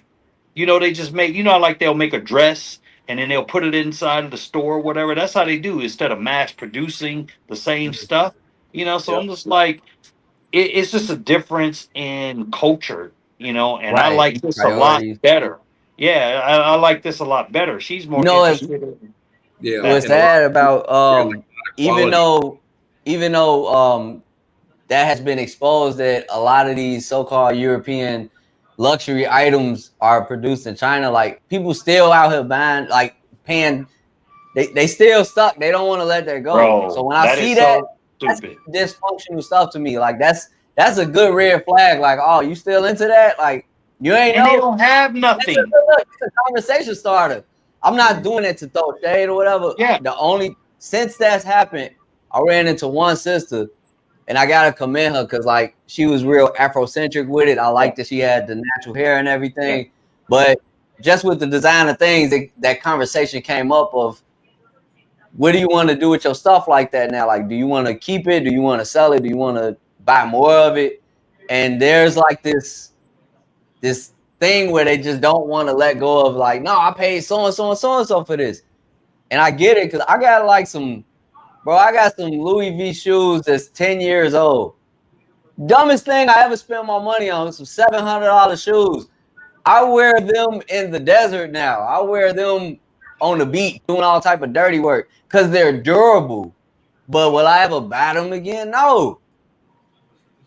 [SPEAKER 5] They just make, like they'll make a dress and then they'll put it inside of the store or whatever. That's how they do instead of mass producing the same stuff. So
[SPEAKER 7] Yep.
[SPEAKER 5] I'm just like, it's just a difference in culture, and I
[SPEAKER 3] Right.
[SPEAKER 5] like this a lot
[SPEAKER 3] Priorities.
[SPEAKER 5] better. Yeah, I like this a lot better. She's
[SPEAKER 3] You
[SPEAKER 5] more
[SPEAKER 3] know, if
[SPEAKER 5] interested in
[SPEAKER 7] Yeah,
[SPEAKER 5] that
[SPEAKER 3] what's
[SPEAKER 7] and a
[SPEAKER 5] stuff.
[SPEAKER 7] lot
[SPEAKER 3] sad
[SPEAKER 7] of people
[SPEAKER 3] about
[SPEAKER 7] yeah, like
[SPEAKER 3] even
[SPEAKER 7] quality.
[SPEAKER 3] though that has been exposed that a lot of these so-called European luxury items are produced in China, like people still out here buying, like paying, they still stuck. They don't want to let that go. So
[SPEAKER 5] Bro,
[SPEAKER 3] when I
[SPEAKER 5] that is
[SPEAKER 3] see that,
[SPEAKER 5] so
[SPEAKER 3] that's
[SPEAKER 5] stupid.
[SPEAKER 3] dysfunctional stuff to me. Like that's a good red flag. Like, oh, you still into that? Like you ain't
[SPEAKER 5] And they
[SPEAKER 3] know.
[SPEAKER 5] don't have
[SPEAKER 3] It's a,
[SPEAKER 5] nothing.
[SPEAKER 3] look, it's a conversation starter. I'm not doing it to throw shade or whatever.
[SPEAKER 5] Yeah.
[SPEAKER 3] The only since that's happened, I ran into one sister, and I gotta commend her because like she was real Afrocentric with it. I
[SPEAKER 5] Yeah.
[SPEAKER 3] liked that she had the natural hair and
[SPEAKER 5] Yeah.
[SPEAKER 3] everything, but just with the design of things, that conversation came up of what do you want to do with your stuff like that now? Like, do you want to keep it? Do you want to sell it? Do you want to buy more of it? And there's like this thing where they just don't want to let go of like, no, I paid so and so and so and so for this. And I get it because I got like I got some Louis V shoes that's 10 years old. Dumbest thing I ever spent my money on, some $700 shoes. I wear them in the desert now. I wear them on the beach doing all type of dirty work because they're durable. But will I ever buy them again? No.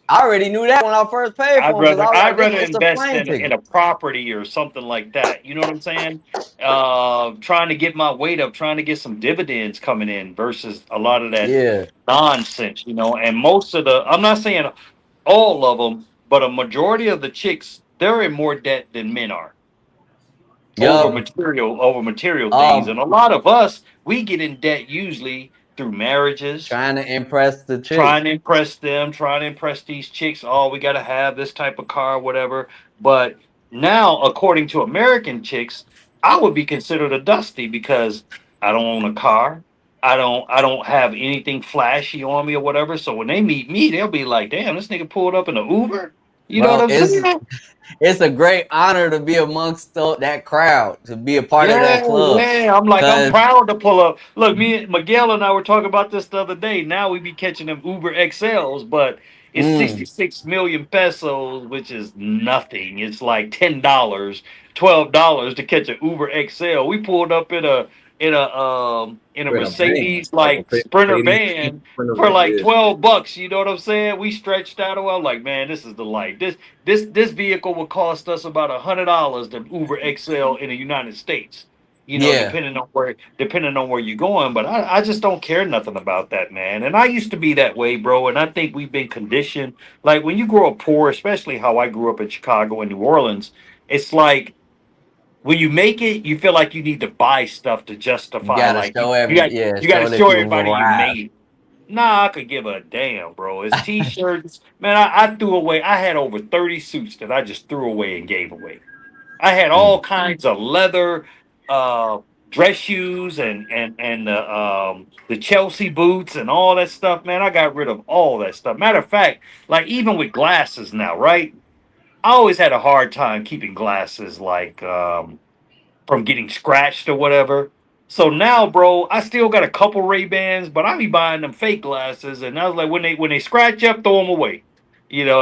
[SPEAKER 3] I already knew that when I first paid
[SPEAKER 5] I'd
[SPEAKER 3] for them because I
[SPEAKER 5] rather
[SPEAKER 3] was like,
[SPEAKER 5] I'd
[SPEAKER 3] this
[SPEAKER 5] rather
[SPEAKER 3] it's a
[SPEAKER 5] invest
[SPEAKER 3] plane
[SPEAKER 5] in
[SPEAKER 3] ticket.
[SPEAKER 5] a property or something like that. You know what I'm saying? Trying to get my weight up, trying to get some dividends coming in versus a lot of that
[SPEAKER 3] Yeah.
[SPEAKER 5] nonsense. And most of I'm not saying all of them, but a majority of the chicks, they're in more debt than men are.
[SPEAKER 3] Yup.
[SPEAKER 5] over material things. And
[SPEAKER 3] Um,
[SPEAKER 5] a lot of us, we get in debt usually through marriages,
[SPEAKER 3] trying to impress the chick.
[SPEAKER 5] trying to impress them, trying to impress these chicks. Oh, we got to have this type of car, whatever. But now, according to American chicks, I would be considered a dusty because I don't own a car. I don't have anything flashy on me or whatever. So when they meet me, they'll be like, "Damn, this nigga pulled up in an Uber." You know what
[SPEAKER 3] Bro,
[SPEAKER 5] I'm saying?
[SPEAKER 3] it's a great honor to be amongst that crowd, to be a part of that
[SPEAKER 5] Yeah,
[SPEAKER 3] club.
[SPEAKER 5] yeah. I'm like, I'm
[SPEAKER 3] Cause
[SPEAKER 5] proud to pull up. Look, me, Miguel, and I were talking about this the other day. Now we be catching them Uber XLs, but it's
[SPEAKER 3] mm,
[SPEAKER 5] 66 million pesos, which is nothing. It's like $10, $12 to catch an Uber XL. We pulled up in a
[SPEAKER 7] In a van,
[SPEAKER 5] Mercedes
[SPEAKER 7] like a
[SPEAKER 5] like Sprinter
[SPEAKER 7] Mercedes
[SPEAKER 5] van
[SPEAKER 7] Sprinter
[SPEAKER 5] for
[SPEAKER 7] van.
[SPEAKER 5] like
[SPEAKER 7] Yeah.
[SPEAKER 5] $12. You know what I'm saying? We stretched out. I'm like, man, this is the life. This vehicle would cost us about $100 to Uber XL in the United States. You know,
[SPEAKER 3] yeah,
[SPEAKER 5] depending on where you're going. But I just don't care nothing about that, man. And I used to be that way, bro. And I think we've been conditioned. Like when you grow up poor, especially how I grew up in Chicago and New Orleans, it's like when you make it, you feel like you need to buy stuff to
[SPEAKER 3] you
[SPEAKER 5] justify.
[SPEAKER 3] gotta
[SPEAKER 5] Like
[SPEAKER 3] show
[SPEAKER 5] you got to
[SPEAKER 3] show that
[SPEAKER 5] show
[SPEAKER 3] you've
[SPEAKER 5] everybody you
[SPEAKER 3] arrived.
[SPEAKER 5] made it. Nah, I could give a damn, bro. It's t-shirts. Man, I threw away. I had over 30 suits that I just threw away and gave away. I had all
[SPEAKER 3] Mm.
[SPEAKER 5] kinds of leather uh, dress shoes and the Chelsea boots and all that stuff, man. I got rid of all that stuff. Matter of fact, like even with glasses now, right? I always had a hard time keeping glasses like from getting scratched or whatever. So now, bro, I still got a couple Ray Bans, but I be buying them fake glasses, and I was like, when they scratch up, throw them away,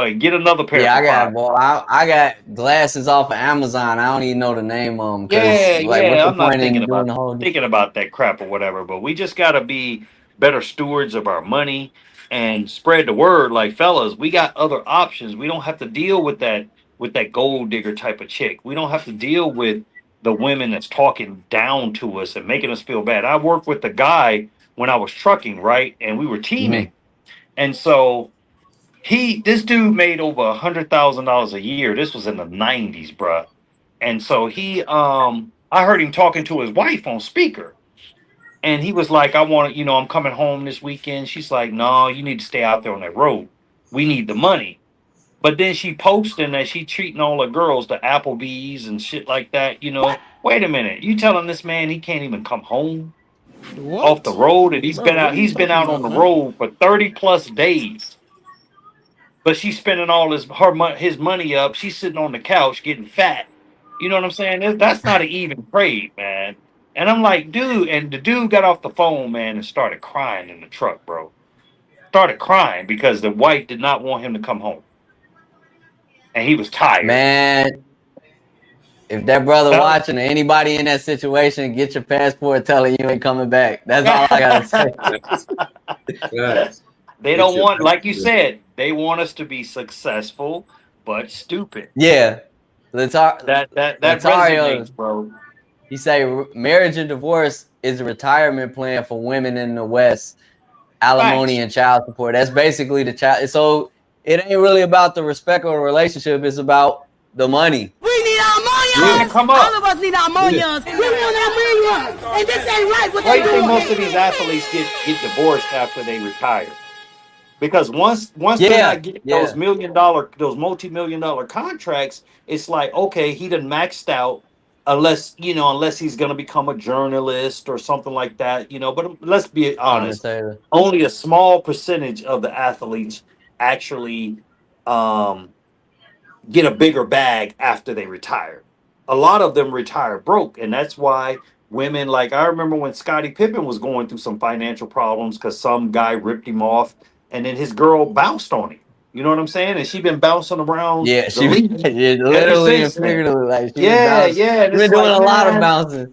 [SPEAKER 5] and get another pair
[SPEAKER 3] Yeah,
[SPEAKER 5] for
[SPEAKER 3] I got
[SPEAKER 5] five.
[SPEAKER 3] well, I got glasses off of Amazon. I don't even know the name of them because
[SPEAKER 5] Yeah,
[SPEAKER 3] like, what's
[SPEAKER 5] yeah.
[SPEAKER 3] the
[SPEAKER 5] I'm not
[SPEAKER 3] point
[SPEAKER 5] thinking
[SPEAKER 3] in doing
[SPEAKER 5] about
[SPEAKER 3] the whole?
[SPEAKER 5] thinking about that crap or whatever, but we just gotta be better stewards of our money and spread the word. Like fellas, we got other options. We don't have to deal with that gold digger type of chick. We don't have to deal with the women that's talking down to us and making us feel bad. I worked with the guy when I was trucking, right? And we were
[SPEAKER 3] Mhm.
[SPEAKER 5] teaming. And so this dude made over $100,000 a year. This was in the 90s, bruh. And so I heard him talking to his wife on speaker. And he was like, I'm coming home this weekend. She's like, no, you need to stay out there on that road. We need the money. But then she posting that she treating all the girls to Applebee's and shit like that. Wait a minute. You telling this man he can't even come home off the road? And he's been out on the road for 30 plus days. But she's spending all his money up. She's sitting on the couch getting fat. You know what I'm saying? That's not an even trade, man. And I'm like, dude, and the dude got off the phone, man, and started crying in the truck, bro. Started crying because the wife did not want him to come home. And he was tired.
[SPEAKER 3] Man, if that brother
[SPEAKER 5] Huh?
[SPEAKER 3] watching or anybody in that situation, get your passport, tell him you ain't coming back. That's all I gotta say.
[SPEAKER 7] Yes.
[SPEAKER 5] They
[SPEAKER 7] Get
[SPEAKER 5] don't
[SPEAKER 7] your
[SPEAKER 5] want, like you
[SPEAKER 7] passport.
[SPEAKER 5] said, they want us to be successful but stupid.
[SPEAKER 3] Yeah,
[SPEAKER 5] That
[SPEAKER 3] Latario,
[SPEAKER 5] resonates, bro.
[SPEAKER 3] he say marriage and divorce is a retirement plan for women in the West. Alimony
[SPEAKER 5] Facts.
[SPEAKER 3] and child support. That's basically the child. So it ain't really about the respect or the relationship. It's about the money.
[SPEAKER 1] We need our
[SPEAKER 5] Trying to
[SPEAKER 1] millions.
[SPEAKER 5] come
[SPEAKER 1] All
[SPEAKER 5] up.
[SPEAKER 1] of us need our millions. We want our millions. And this ain't right what
[SPEAKER 5] Why
[SPEAKER 1] they
[SPEAKER 5] do you think
[SPEAKER 1] doing.
[SPEAKER 5] most of these athletes get divorced after they retire? Because once they're
[SPEAKER 3] Yeah,
[SPEAKER 5] not getting those
[SPEAKER 3] yeah.
[SPEAKER 5] multi-million-dollar contracts, it's like, okay, he done maxed out unless he's gonna become a journalist or something like that. But let's be honest,
[SPEAKER 3] Commentator.
[SPEAKER 5] only a small percentage of the athletes actually um get a bigger bag after they retire. A lot of them retire broke, and that's why women, like I remember when Scottie Pippen was going through some financial problems because some guy ripped him off, and then his girl bounced on him. You know what I'm saying? And she been bouncing around
[SPEAKER 3] Yeah,
[SPEAKER 5] the
[SPEAKER 3] she
[SPEAKER 5] league
[SPEAKER 3] yeah,
[SPEAKER 5] ever
[SPEAKER 3] literally and
[SPEAKER 5] since then.
[SPEAKER 3] figuratively, like she been
[SPEAKER 5] Yeah,
[SPEAKER 3] bouncing.
[SPEAKER 5] yeah. And
[SPEAKER 3] She
[SPEAKER 5] it's
[SPEAKER 3] been doing
[SPEAKER 5] like,
[SPEAKER 3] a lot of
[SPEAKER 5] man,
[SPEAKER 3] bouncing.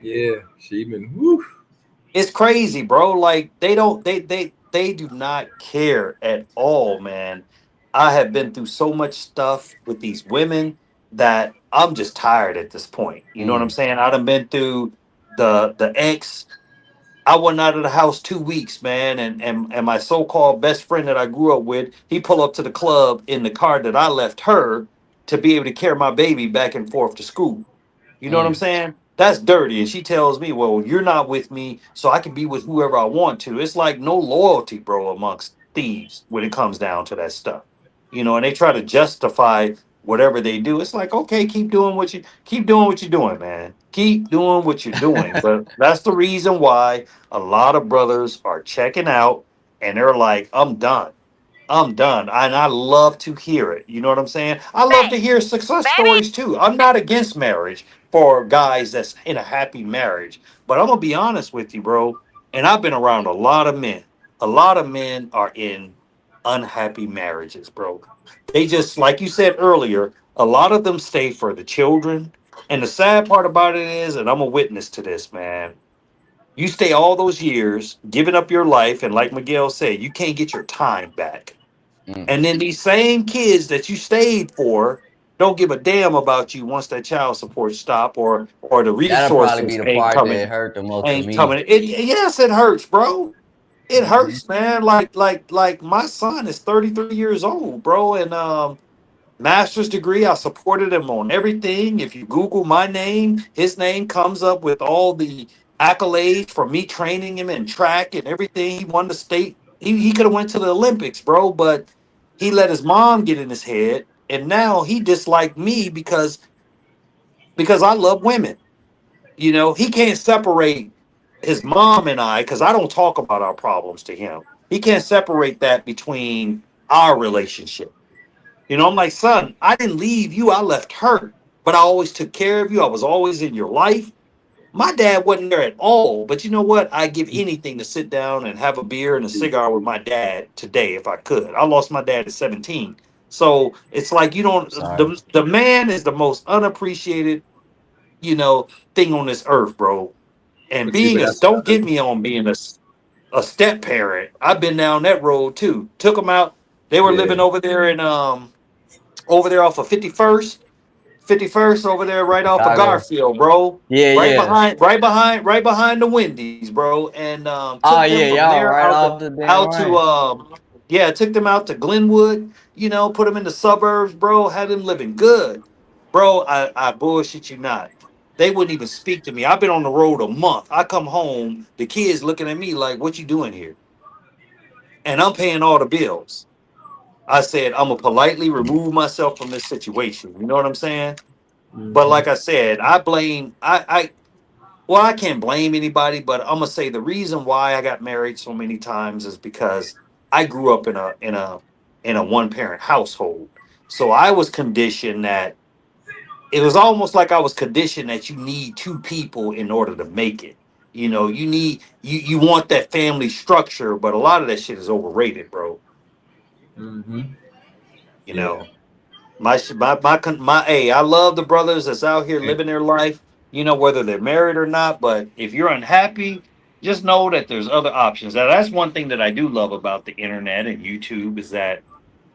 [SPEAKER 7] Yeah, she been woo.
[SPEAKER 5] it's crazy, bro. Like they don't they do not care at all, man. I have been through so much stuff with these women that I'm just tired at this point. You know what I'm
[SPEAKER 3] Mm.
[SPEAKER 5] saying? I done been through the ex. I wasn't out of the house 2 weeks, man, and my so-called best friend that I grew up with, he pulled up to the club in the car that I left her to be able to carry my baby back and forth to school. You know what I'm saying? That's dirty. And she tells me, well, you're not with me, so I can be with whoever I want to. It's like no loyalty, bro, amongst thieves when it comes down to that stuff. You know, and they try to justify whatever they do. It's like, okay, keep doing what you're doing, man. Keep doing what you're doing. But that's the reason why a lot of brothers are checking out and they're like, I'm done. I'm done. And I love to hear it. You know what I'm saying? I love to hear success stories too. I'm not against marriage for guys that's in a happy marriage. But I'm going to be honest with you, bro. And I've been around a lot of men. A lot of men are in unhappy marriages, bro. They just, like you said earlier, a lot of them stay for the children. And the sad part about it is, and I'm a witness to this, man, you stay all those years giving up your life. And like Miguel said, you can't get your time back. And then these same kids that you stayed for don't give a damn about you once that child support stop or the
[SPEAKER 3] That'll probably be
[SPEAKER 5] resources
[SPEAKER 3] the
[SPEAKER 5] ain't
[SPEAKER 3] part that
[SPEAKER 5] coming.
[SPEAKER 3] hurt the most for
[SPEAKER 5] Ain't
[SPEAKER 3] me.
[SPEAKER 5] coming. Yes, it hurts, bro. It hurts, man. Like my son is 33 years old, bro, and master's degree. I supported him on everything. If you Google my name, his name comes up with all the accolades for me training him in track and everything. He won the state. He could have went to the Olympics, bro, but he let his mom get in his head, and now he disliked me because I love women. You know, he can't separate his mom and I because I don't talk about our problems to him. He can't separate that between our relationship. You know, I'm like, son, I didn't leave you. I left her, but I always took care of you. I was always in your life. My dad wasn't there at all, but you know what? I'd give anything to sit down and have a beer and a cigar with my dad today if I could. I lost my dad at 17. So it's like you don't
[SPEAKER 3] Sorry.
[SPEAKER 5] the man is the most unappreciated, thing on this earth, bro. And
[SPEAKER 7] But see, but
[SPEAKER 5] being a
[SPEAKER 7] that's
[SPEAKER 5] don't get me on being a step parent. I've been down that road too. Took them out. They were
[SPEAKER 7] yeah,
[SPEAKER 5] living over there off of 51st over there right off of
[SPEAKER 3] Chicago.
[SPEAKER 5] Garfield, bro.
[SPEAKER 3] Yeah,
[SPEAKER 5] Right
[SPEAKER 3] yeah.
[SPEAKER 5] behind right behind the Wendy's, bro. And
[SPEAKER 3] Oh
[SPEAKER 5] took them
[SPEAKER 3] yeah,
[SPEAKER 5] from
[SPEAKER 3] y'all
[SPEAKER 5] there
[SPEAKER 3] right off the damn
[SPEAKER 5] out to
[SPEAKER 3] right.
[SPEAKER 5] yeah, took them out to Glenwood, put them in the suburbs, bro, had them living good. Bro, I bullshit you not. They wouldn't even speak to me. I've been on the road a month. I come home, the kids looking at me like, what you doing here? And I'm paying all the bills. I said, I'm gonna politely remove myself from this situation. You know what I'm saying? But like I said, I can't blame anybody, but I'm gonna say the reason why I got married so many times is because I grew up in a one parent household. So I was conditioned that it was almost like I was conditioned that you need two people in order to make it. You want that family structure, but a lot of that shit is overrated, bro. You
[SPEAKER 7] yeah.
[SPEAKER 5] know, hey, I love the brothers that's out here living their life, whether they're married or not. But if you're unhappy, just know that there's other options. Now, that's one thing that I do love about the internet and YouTube is that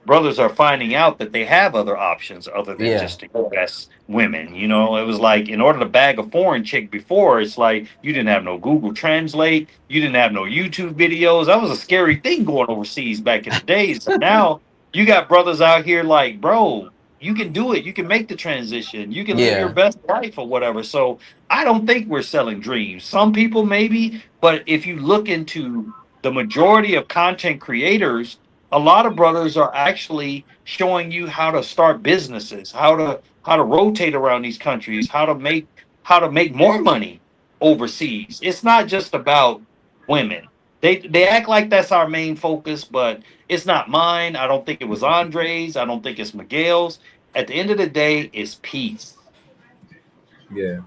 [SPEAKER 5] brothers are finding out that they have other options other than
[SPEAKER 3] Yeah.
[SPEAKER 5] just to impress women. It was like in order to bag a foreign chick before, it's like you didn't have no Google Translate, you didn't have no YouTube videos. That was a scary thing going overseas back in the days. And now you got brothers out here like, bro, you can do it. You can make the transition. You can live your
[SPEAKER 3] Yeah.
[SPEAKER 5] best life or whatever. So I don't think we're selling dreams. Some people maybe, but if you look into the majority of content creators, a lot of brothers are actually showing you how to start businesses, how to rotate around these countries, how to make more money overseas. It's not just about women. They act like that's our main focus, but it's not mine. I don't think it was Andre's. I don't think it's Miguel's. At the end of the day, it's peace.
[SPEAKER 7] Yeah.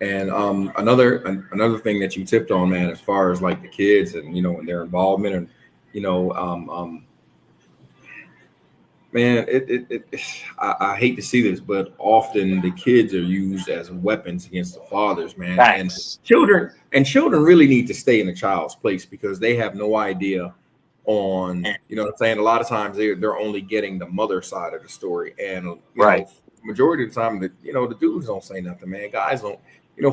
[SPEAKER 7] And another thing that you tipped on, man, as far as like the kids and and their involvement and you know man, I hate to see this, but often the kids are used as weapons against the fathers, man. And
[SPEAKER 5] Facts.
[SPEAKER 7] children really need to stay in the child's place because they have no idea on, what I'm saying? A lot of times they're only getting the mother side of the story. And
[SPEAKER 5] Right.
[SPEAKER 7] majority of the time the dudes don't say nothing, man. Guys don't,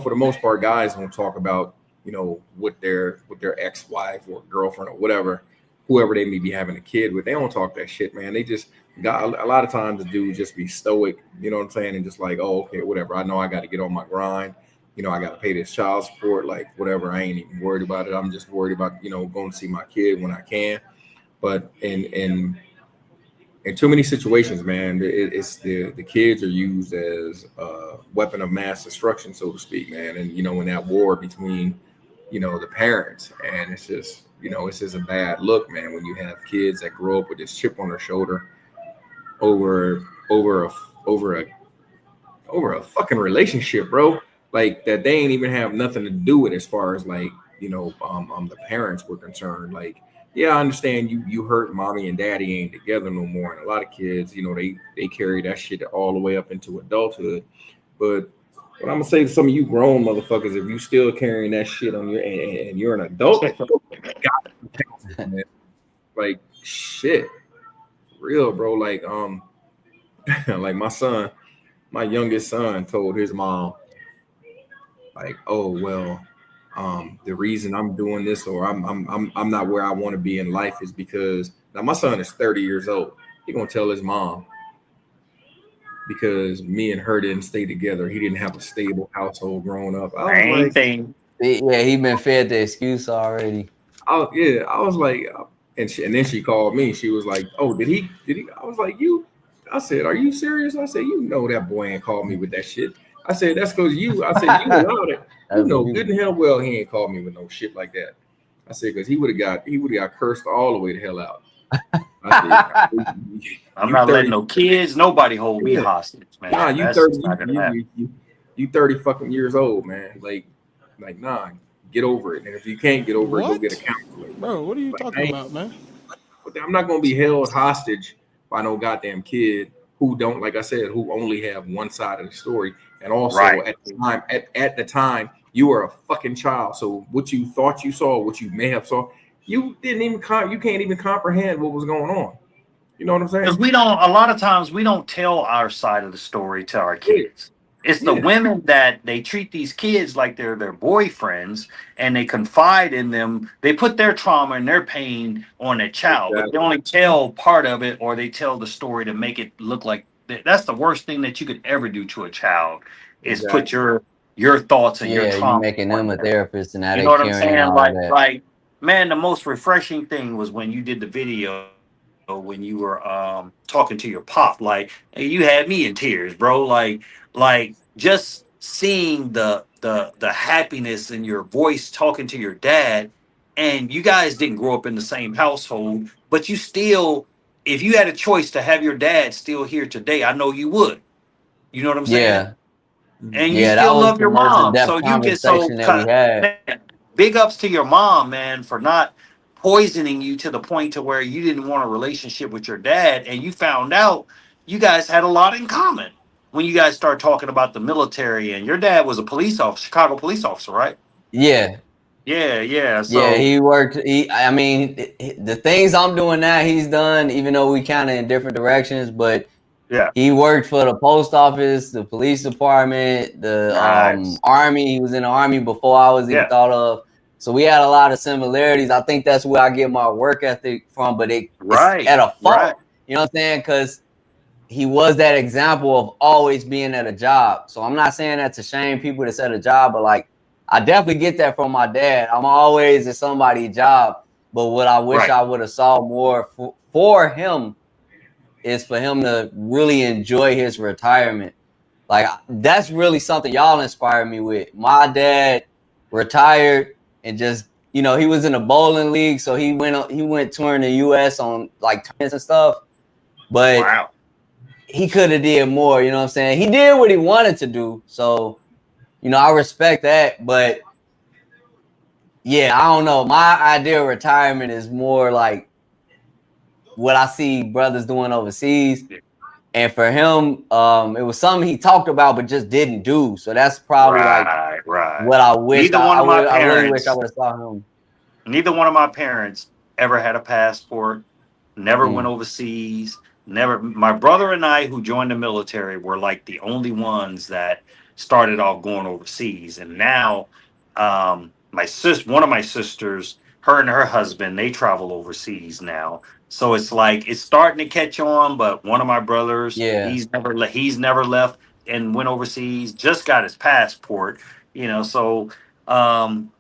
[SPEAKER 7] for the most part, guys don't talk about, with their ex-wife or girlfriend or whatever, whoever they may be having a kid with. They don't talk that shit, man. They just a lot of times the dude just be stoic, you know what I'm saying, and just like, oh, okay, whatever. I know I got to get on my grind. You know, I got to pay this child support, like whatever. I ain't even worried about it. I'm just worried about, going to see my kid when I can. But in too many situations, man, it's the kids are used as a weapon of mass destruction, so to speak, man. And in that war between, the parents, and it's just a bad look, man, when you have kids that grow up with this chip on their shoulder over over a over a over a fucking relationship, bro. Like that they ain't even have nothing to do with as far as like, the parents were concerned. Like, yeah, I understand you hurt mommy and daddy ain't together no more. And a lot of kids, they carry that shit all the way up into adulthood. But what I'm gonna say to some of you grown motherfuckers, if you still carrying that shit on your and you're an adult, man, like shit. Real, bro. Like, like my youngest son told his mom, like, oh well, the reason I'm doing this or I'm not where I want to be in life is because now my son is 30 years old. He gonna tell his mom because me and her didn't stay together. He didn't have a stable household growing up. I was like,
[SPEAKER 5] thing.
[SPEAKER 3] Yeah, he been fed the excuse already.
[SPEAKER 7] I was like, and then she called me. She was like, oh, did he? I was like, you. I said, are you serious? I said, that boy ain't called me with that shit. I said, that's because you. I said, you allowed it. You know good and hell well he ain't called me with no shit like that. I said, because he would have got cursed all the way the hell out. I said,
[SPEAKER 5] I'm not letting no kids, nobody hold me hostage, man.
[SPEAKER 7] Nah, you
[SPEAKER 5] That's
[SPEAKER 7] 30,
[SPEAKER 5] not gonna happen.
[SPEAKER 7] you 30 fucking years old, man. Like nah, get over it. And if you can't get over it, go get a counselor.
[SPEAKER 9] Bro, what are you
[SPEAKER 7] Like,
[SPEAKER 9] talking about, man?
[SPEAKER 7] I'm not gonna be held hostage by no goddamn kid who don't, like I said, who only have one side of the story. And also at the time, you were a fucking child. So what you thought you saw, what you may have saw, you didn't even you can't even comprehend what was going on. You know what I'm saying?
[SPEAKER 5] Because a lot of times we don't tell our side of the story to our kids. It's the
[SPEAKER 7] Yeah.
[SPEAKER 5] women that they treat these kids like they're their boyfriends and they confide in them. They put their trauma and their pain on their child, but they only tell part of it or they tell the story to make it look like that's the worst thing that you could ever do to a child is put your thoughts and your
[SPEAKER 3] Yeah, you
[SPEAKER 5] trauma.
[SPEAKER 3] making them a therapist and now
[SPEAKER 5] You
[SPEAKER 3] they
[SPEAKER 5] know what I'm
[SPEAKER 3] carrying
[SPEAKER 5] saying?
[SPEAKER 3] all that.
[SPEAKER 5] Like, man, the most refreshing thing was when you did the video when you were talking to your pop. Like, hey, you had me in tears, bro. Like just seeing the happiness in your voice talking to your dad, and you guys didn't grow up in the same household, but you still, if you had a choice to have your dad still here today, I know you would. You know what I'm saying?
[SPEAKER 3] Yeah.
[SPEAKER 5] And you
[SPEAKER 3] Yeah, that
[SPEAKER 5] still
[SPEAKER 3] was
[SPEAKER 5] love
[SPEAKER 3] the
[SPEAKER 5] your
[SPEAKER 3] most
[SPEAKER 5] mom. So
[SPEAKER 3] in-depth
[SPEAKER 5] you get so
[SPEAKER 3] conversation that we had.
[SPEAKER 5] big ups to your mom, man, for not poisoning you to the point to where you didn't want a relationship with your dad, and you found out you guys had a lot in common when you guys start talking about the military. And your dad was a police officer, Chicago police officer, right?
[SPEAKER 3] Yeah.
[SPEAKER 5] Yeah.
[SPEAKER 3] Yeah,
[SPEAKER 5] So
[SPEAKER 3] he worked. I mean, the things I'm doing now, he's done, even though we kind of in different directions. But
[SPEAKER 5] yeah,
[SPEAKER 3] he worked for the post office, the police department, the
[SPEAKER 5] nice.
[SPEAKER 3] army. He was in the army before I was even
[SPEAKER 5] Yeah,
[SPEAKER 3] thought of. So we had a lot of similarities. I think that's where I get my work ethic from. But it's
[SPEAKER 5] right,
[SPEAKER 3] at a
[SPEAKER 5] right.
[SPEAKER 3] fault. You know what I'm saying? Because he was that example of always being at a job. So I'm not saying that to shame people that's at a job, but like I definitely get that from my dad. I'm always at somebody's job. But what I wish
[SPEAKER 5] Right.
[SPEAKER 3] I would have saw more for him is for him to really enjoy his retirement. Like that's really something y'all inspired me with. My dad retired and just he was in a bowling league, so he went touring the U.S. on like tournaments and stuff. But
[SPEAKER 5] Wow.
[SPEAKER 3] he could have did more. You know what I'm saying? He did what he wanted to do, so I respect that. But yeah, I don't know. My idea of retirement is more like what I see brothers doing overseas. And for him, it was something he talked about but just didn't do. So that's probably like
[SPEAKER 5] Right.
[SPEAKER 3] what I wish
[SPEAKER 5] Neither one of my
[SPEAKER 3] I really wish I
[SPEAKER 5] parents
[SPEAKER 3] would have saw him.
[SPEAKER 5] Neither one of my parents ever had a passport, never went
[SPEAKER 3] Mm.
[SPEAKER 5] overseas, never. My brother and I, who joined the military, were like the only ones that started off going overseas. And now, one of my sisters, her and her husband, they travel overseas now. So it's like it's starting to catch on. But one of my brothers,
[SPEAKER 3] Yeah.
[SPEAKER 5] he's never left and went overseas. Just got his passport. So um,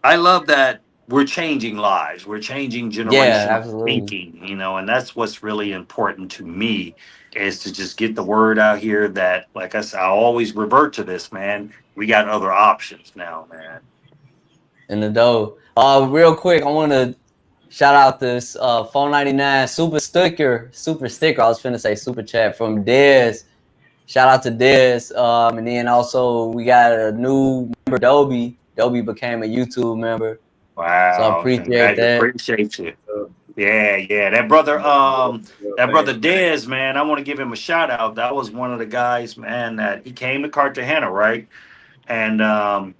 [SPEAKER 5] I love that we're changing lives. We're changing
[SPEAKER 3] Yeah,
[SPEAKER 5] generational
[SPEAKER 3] absolutely.
[SPEAKER 5] thinking. And that's what's really important to me is to just get the word out here that, like I said, I always revert to this, man. We got other options now, man.
[SPEAKER 3] In the dough. Real quick, I want to shout out this 499 super sticker. I was finna say super chat from Dez. Shout out to Dez. And then also we got a new member, Dobie. Dobie became a YouTube member. So I
[SPEAKER 5] Wow,
[SPEAKER 3] appreciate that.
[SPEAKER 5] appreciate you. Yeah. That brother Dez, man, I want to give him a shout out. That was one of the guys, man, that he came to Cartagena, right? And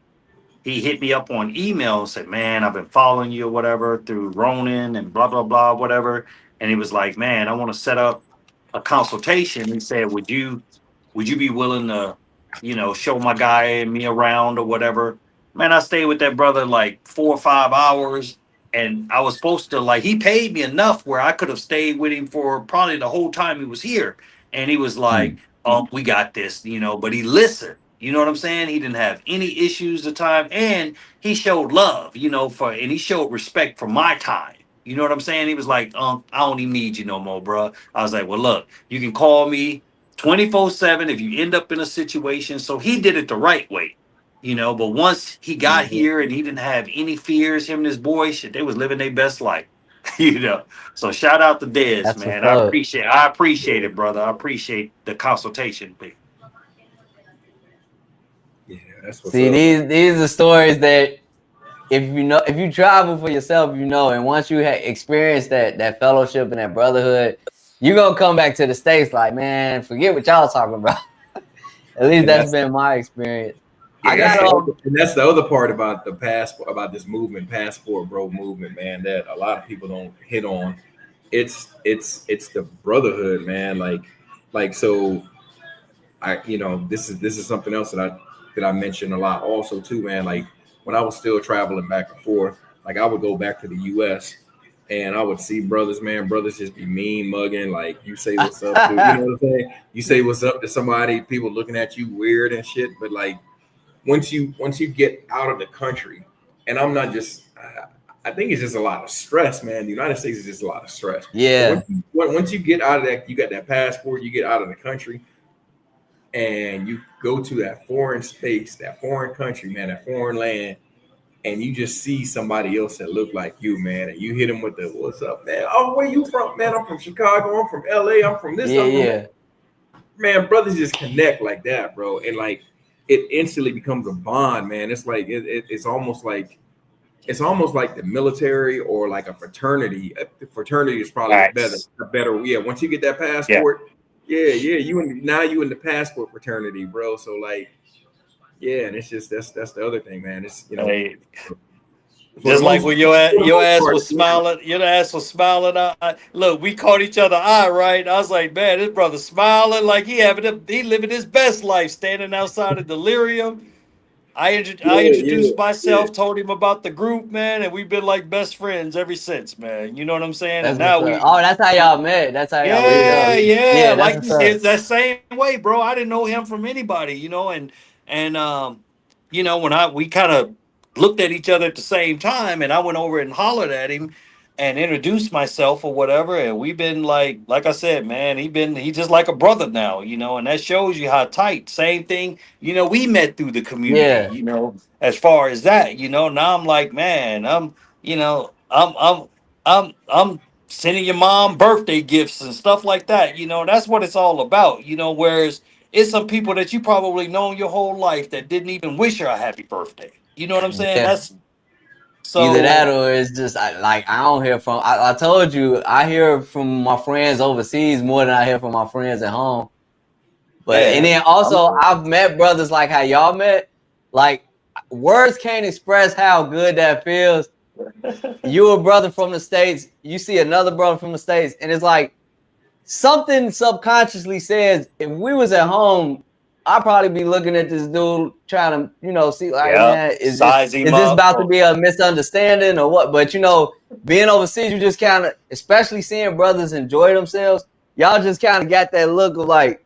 [SPEAKER 5] he hit me up on email and said, "Man, I've been following you or whatever through Ronin and blah blah blah, whatever." And he was like, "Man, I want to set up a consultation." He said, "Would you be willing to, show my guy and me around or whatever?" Man, I stayed with that brother like 4 or 5 hours, and I was supposed to like he paid me enough where I could have stayed with him for probably the whole time he was here. And he was like, "Oh, we got this," but he listened. You know what I'm saying? He didn't have any issues at the time, and he showed love, and he showed respect for my time. You know what I'm saying? He was like, I don't even need you no more, bro. I was like, well, look, you can call me 24/7 if you end up in a situation. So he did it the right way, But once he got here and he didn't have any fears, him and his boy, shit, they was living their best life, you know. So shout out to Dez,
[SPEAKER 3] That's what's
[SPEAKER 5] man.
[SPEAKER 3] up.
[SPEAKER 5] I appreciate it, brother. I appreciate the consultation.
[SPEAKER 7] Yeah, that's what's
[SPEAKER 3] See,
[SPEAKER 7] up.
[SPEAKER 3] these are stories that if you travel for yourself, and once you experience that fellowship and that brotherhood, you're gonna come back to the States like, man, forget what y'all talking about. At least
[SPEAKER 7] And
[SPEAKER 3] that's been my experience.
[SPEAKER 7] yeah,
[SPEAKER 3] I got
[SPEAKER 7] that's the other part about the passport, about this movement, passport bro movement, man, that a lot of people don't hit on. It's the brotherhood, man. Like so this is something else that I mentioned a lot also too, man. Like when I was still traveling back and forth, like I would go back to the US and I would see brothers, man, brothers just be mean mugging, like you say what's up to, you know what I'm saying? You say what's up to somebody, people looking at you weird and shit, but like once you get out of the country, and I'm not just I think it's just a lot of stress, man. The United States is just a lot of stress.
[SPEAKER 3] Yeah.
[SPEAKER 7] Once you get out of that, you got that passport, you get out of the country, and you go to that foreign space, that foreign country, man, that foreign land, and you just see somebody else that look like you, man, and you hit them with the "What's up, man? Oh, where you from, man? I'm from Chicago. I'm from LA. I'm from this. I'm from that." Man, brothers just connect like that, bro, and like it instantly becomes a bond, man. It's like it's almost like the military or like a fraternity. The fraternity is probably a better. Yeah, once you get that passport, yeah, you in the passport fraternity, bro. So like, yeah, and it's just that's the other thing, man. It's
[SPEAKER 5] Just like when your ass was smiling, your ass was smiling. Look, we caught each other eye, right? I was like, man, this brother smiling like he living his best life, standing outside of Delirium. I introduced myself, told him about the group, man, and we've been like best friends ever since, man. You know what I'm saying?
[SPEAKER 3] That's
[SPEAKER 5] And now
[SPEAKER 3] that's how y'all met. That's how y'all linked up.
[SPEAKER 5] yeah,
[SPEAKER 3] That's
[SPEAKER 5] like
[SPEAKER 3] what's up.
[SPEAKER 5] it's that same way, bro. I didn't know him from anybody, and when we kind of looked at each other at the same time, and I went over and hollered at him and introduced myself or whatever, and we've been like I said, man, he's just like a brother now, and that shows you how tight. Same thing, we met through the community, as far as that, now I'm like, man, I'm sending your mom birthday gifts and stuff like that. That's what it's all about. Whereas it's some people that you probably known your whole life that didn't even wish her a happy birthday. You know what I'm saying?
[SPEAKER 3] Yeah.
[SPEAKER 5] That's
[SPEAKER 3] Either that
[SPEAKER 5] so.
[SPEAKER 3] or it's just I don't hear from. I told you I hear from my friends overseas more than I hear from my friends at home. But and then also I've met brothers like how y'all met. Like words can't express how good that feels. You a brother from the States, you see another brother from the States, and it's like something subconsciously says if we was at home, I'll probably be looking at this dude trying to, you know, see like,
[SPEAKER 5] Yeah,
[SPEAKER 3] man, is
[SPEAKER 5] size him
[SPEAKER 3] this
[SPEAKER 5] up.
[SPEAKER 3] about to be a misunderstanding or what? But you know, being overseas, you just kind of, especially seeing brothers enjoy themselves, y'all just kind of got that look of like,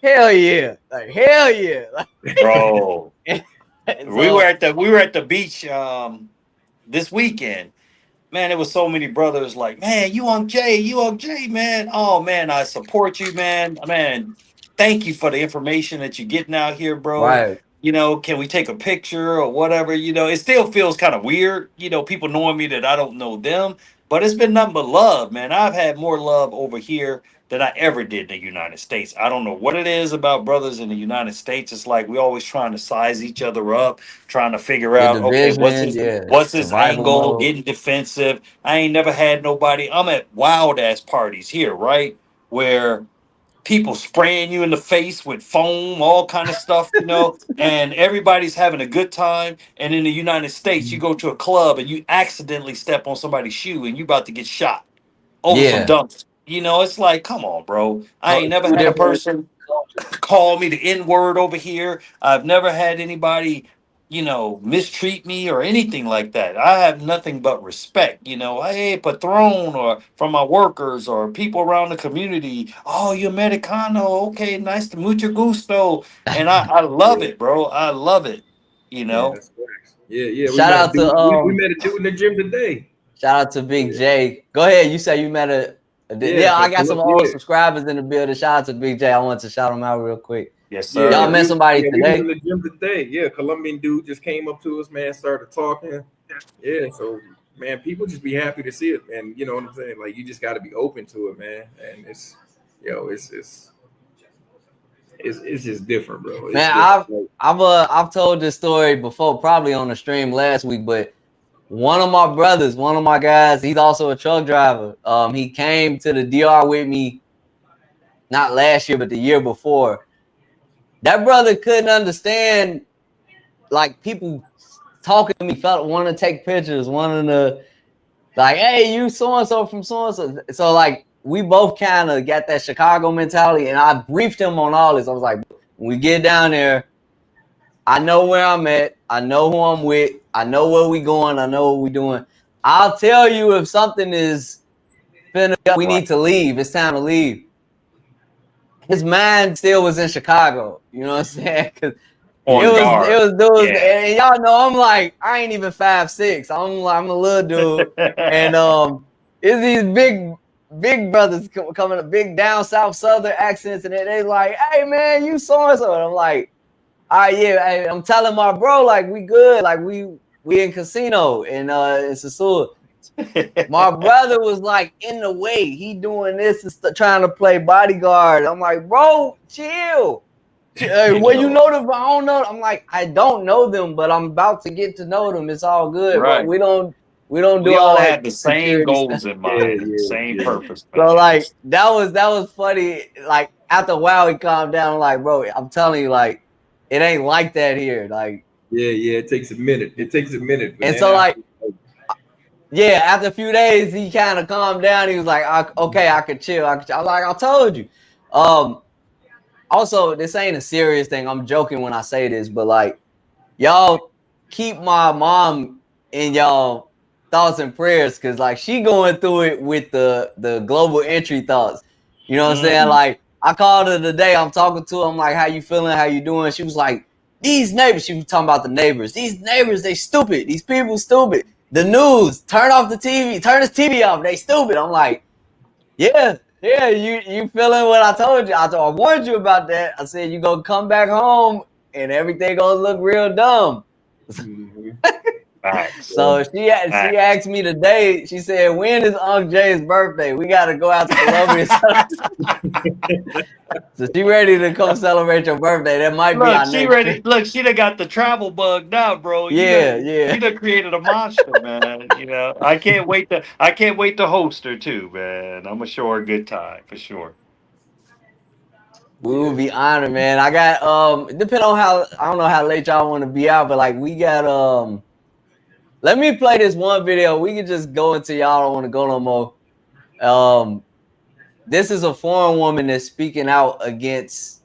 [SPEAKER 3] hell yeah, like hell yeah,
[SPEAKER 5] Bro.
[SPEAKER 3] and
[SPEAKER 5] We were at the beach this weekend. Man, there was so many brothers like, man, you on Jay, man. Oh man, I support you, man. Man, thank you for the information that you're getting out here, bro.
[SPEAKER 3] right,
[SPEAKER 5] You know, can we take a picture or whatever? You know, it still feels kind of weird, you know, people knowing me that I don't know them, but it's been nothing but love, man. I've had more love over here than I ever did in the United States. I don't know what it is about brothers in the United States. It's like we always trying to size each other up, trying to figure
[SPEAKER 3] the
[SPEAKER 5] out, okay,
[SPEAKER 3] division, yeah,
[SPEAKER 5] what's his
[SPEAKER 3] survival
[SPEAKER 5] angle,
[SPEAKER 3] mode,
[SPEAKER 5] getting defensive. I ain't never had nobody. I'm at wild ass parties here, right? Where people spraying you in the face with foam, all kind of stuff, you know, and everybody's having a good time. And in the United States, you go to a club and you accidentally step on somebody's shoe and you about to get shot over some
[SPEAKER 3] yeah,
[SPEAKER 5] dunks. You know, it's like, come on, bro. I ain't never
[SPEAKER 3] two
[SPEAKER 5] had a
[SPEAKER 3] different
[SPEAKER 5] person
[SPEAKER 3] cultures.
[SPEAKER 5] call me the N word over here. I've never had anybody, you know, mistreat me or anything like that. I have nothing but respect, you know. Hey, patron, or from my workers or people around the community. Oh, you Americano. Okay, nice to mucho gusto. And I love
[SPEAKER 7] Yeah,
[SPEAKER 5] it, bro. I love it, you
[SPEAKER 7] yeah,
[SPEAKER 5] know.
[SPEAKER 7] that's facts. Yeah, yeah. We
[SPEAKER 3] Shout
[SPEAKER 7] met a
[SPEAKER 3] out
[SPEAKER 7] dude.
[SPEAKER 3] to
[SPEAKER 7] We met a dude in the gym today.
[SPEAKER 3] shout out to Big
[SPEAKER 7] Yeah,
[SPEAKER 3] J. Go ahead. You say you met
[SPEAKER 7] yeah,
[SPEAKER 3] yeah. I got some old
[SPEAKER 7] yeah,
[SPEAKER 3] subscribers in the building. Shout out to Big J. I want to shout him out real quick.
[SPEAKER 5] Yes,
[SPEAKER 7] yeah,
[SPEAKER 3] Y'all
[SPEAKER 7] yeah.
[SPEAKER 5] sir.
[SPEAKER 3] met somebody
[SPEAKER 7] We was
[SPEAKER 3] today?
[SPEAKER 7] in the gym today. Yeah, Colombian dude just came up to us, man, started talking. Yeah, so man, people just be happy to see it, and you know what I'm saying. Like you just got to be open to it, man. And it's, it's just different, bro. It's
[SPEAKER 3] Man,
[SPEAKER 7] different. Like,
[SPEAKER 3] I've told this story before, probably on the stream last week, but one of my brothers, one of my guys, he's also a truck driver. He came to the DR with me not last year, but the year before. That brother couldn't understand like people talking to me, felt want to take pictures, wanting to like, hey, you so and so from so and so. So like we both kind of got that Chicago mentality, and I briefed him on all this. I was like, when we get down there, I know where I'm at. I know who I'm with. I know where we going. I know what we doing. I'll tell you if something is finna, we
[SPEAKER 5] Right.
[SPEAKER 3] need to leave. It's time to leave. His mind still was in Chicago. You know what I'm saying? Cause it
[SPEAKER 5] On
[SPEAKER 3] was
[SPEAKER 5] guard.
[SPEAKER 3] dudes,
[SPEAKER 5] Yeah.
[SPEAKER 3] and y'all know I'm like, I ain't even 5'6". I'm a little dude, and it's these big brothers coming, big down south southern accents, and they like, hey man, you so and so, and I'm like, all right, yeah, hey, I'm telling my bro like we good, like we in casino in Sasua. My brother was like in the way, he doing this and trying to play bodyguard. I'm like, bro, chill. Hey,
[SPEAKER 5] You
[SPEAKER 3] well, you
[SPEAKER 5] know.
[SPEAKER 3] know them, but I don't know. I'm like, I don't know them, but I'm about to get to know them. It's all good, but
[SPEAKER 5] Right.
[SPEAKER 3] we don't do
[SPEAKER 5] We
[SPEAKER 3] all
[SPEAKER 5] all
[SPEAKER 3] that
[SPEAKER 5] had the same
[SPEAKER 3] security stuff.
[SPEAKER 5] goals in
[SPEAKER 7] yeah,
[SPEAKER 5] mind,
[SPEAKER 7] yeah,
[SPEAKER 5] same
[SPEAKER 7] yeah.
[SPEAKER 5] purpose,
[SPEAKER 3] So
[SPEAKER 5] man.
[SPEAKER 3] like that was funny. Like after a while, he calmed down. I'm like, bro, I'm telling you, like it ain't like that here. Like,
[SPEAKER 7] Yeah, yeah. It takes a minute. It takes a minute, but
[SPEAKER 3] and
[SPEAKER 7] then
[SPEAKER 3] so like,
[SPEAKER 7] after,
[SPEAKER 3] yeah, after a few days, he kind of calmed down. He was like, okay, I could chill. I was like, I told you. Also, this ain't a serious thing. I'm joking when I say this, but like, y'all keep my mom in y'all thoughts and prayers, because like she going through it with the global entry thoughts. You know what I'm saying?
[SPEAKER 5] Mm.
[SPEAKER 3] Like I called her today. I'm talking to her. I'm like, how you feeling? How you doing? She was like, these neighbors. She was talking about the neighbors. These neighbors, they stupid. These people stupid. The news, turn off the TV. Turn this TV off. They stupid. I'm like, yeah. Yeah, you feeling what I told you? I warned you about that. I said you gonna come back home and everything gonna look real dumb.
[SPEAKER 7] Mhm.
[SPEAKER 5] Facts.
[SPEAKER 3] So she
[SPEAKER 5] Facts.
[SPEAKER 3] asked me today. She said, "When is Unc Jay's birthday? We got to go out to Colombia." So she ready to come celebrate your birthday. That might be
[SPEAKER 5] Look,
[SPEAKER 3] our
[SPEAKER 5] she
[SPEAKER 3] next trip.
[SPEAKER 5] ready. Look, she done got the travel bug now, bro.
[SPEAKER 3] Yeah,
[SPEAKER 5] You
[SPEAKER 3] yeah.
[SPEAKER 5] done created a monster, man. You know, I can't wait to host her too, man. I'm gonna show her a good time for sure.
[SPEAKER 3] We will
[SPEAKER 7] Yeah.
[SPEAKER 3] be honored, man. I got depending on how, I don't know how late y'all want to be out, but like we got let me play this one video. We can just go until y'all don't want to go no more. This is a foreign woman that's speaking out against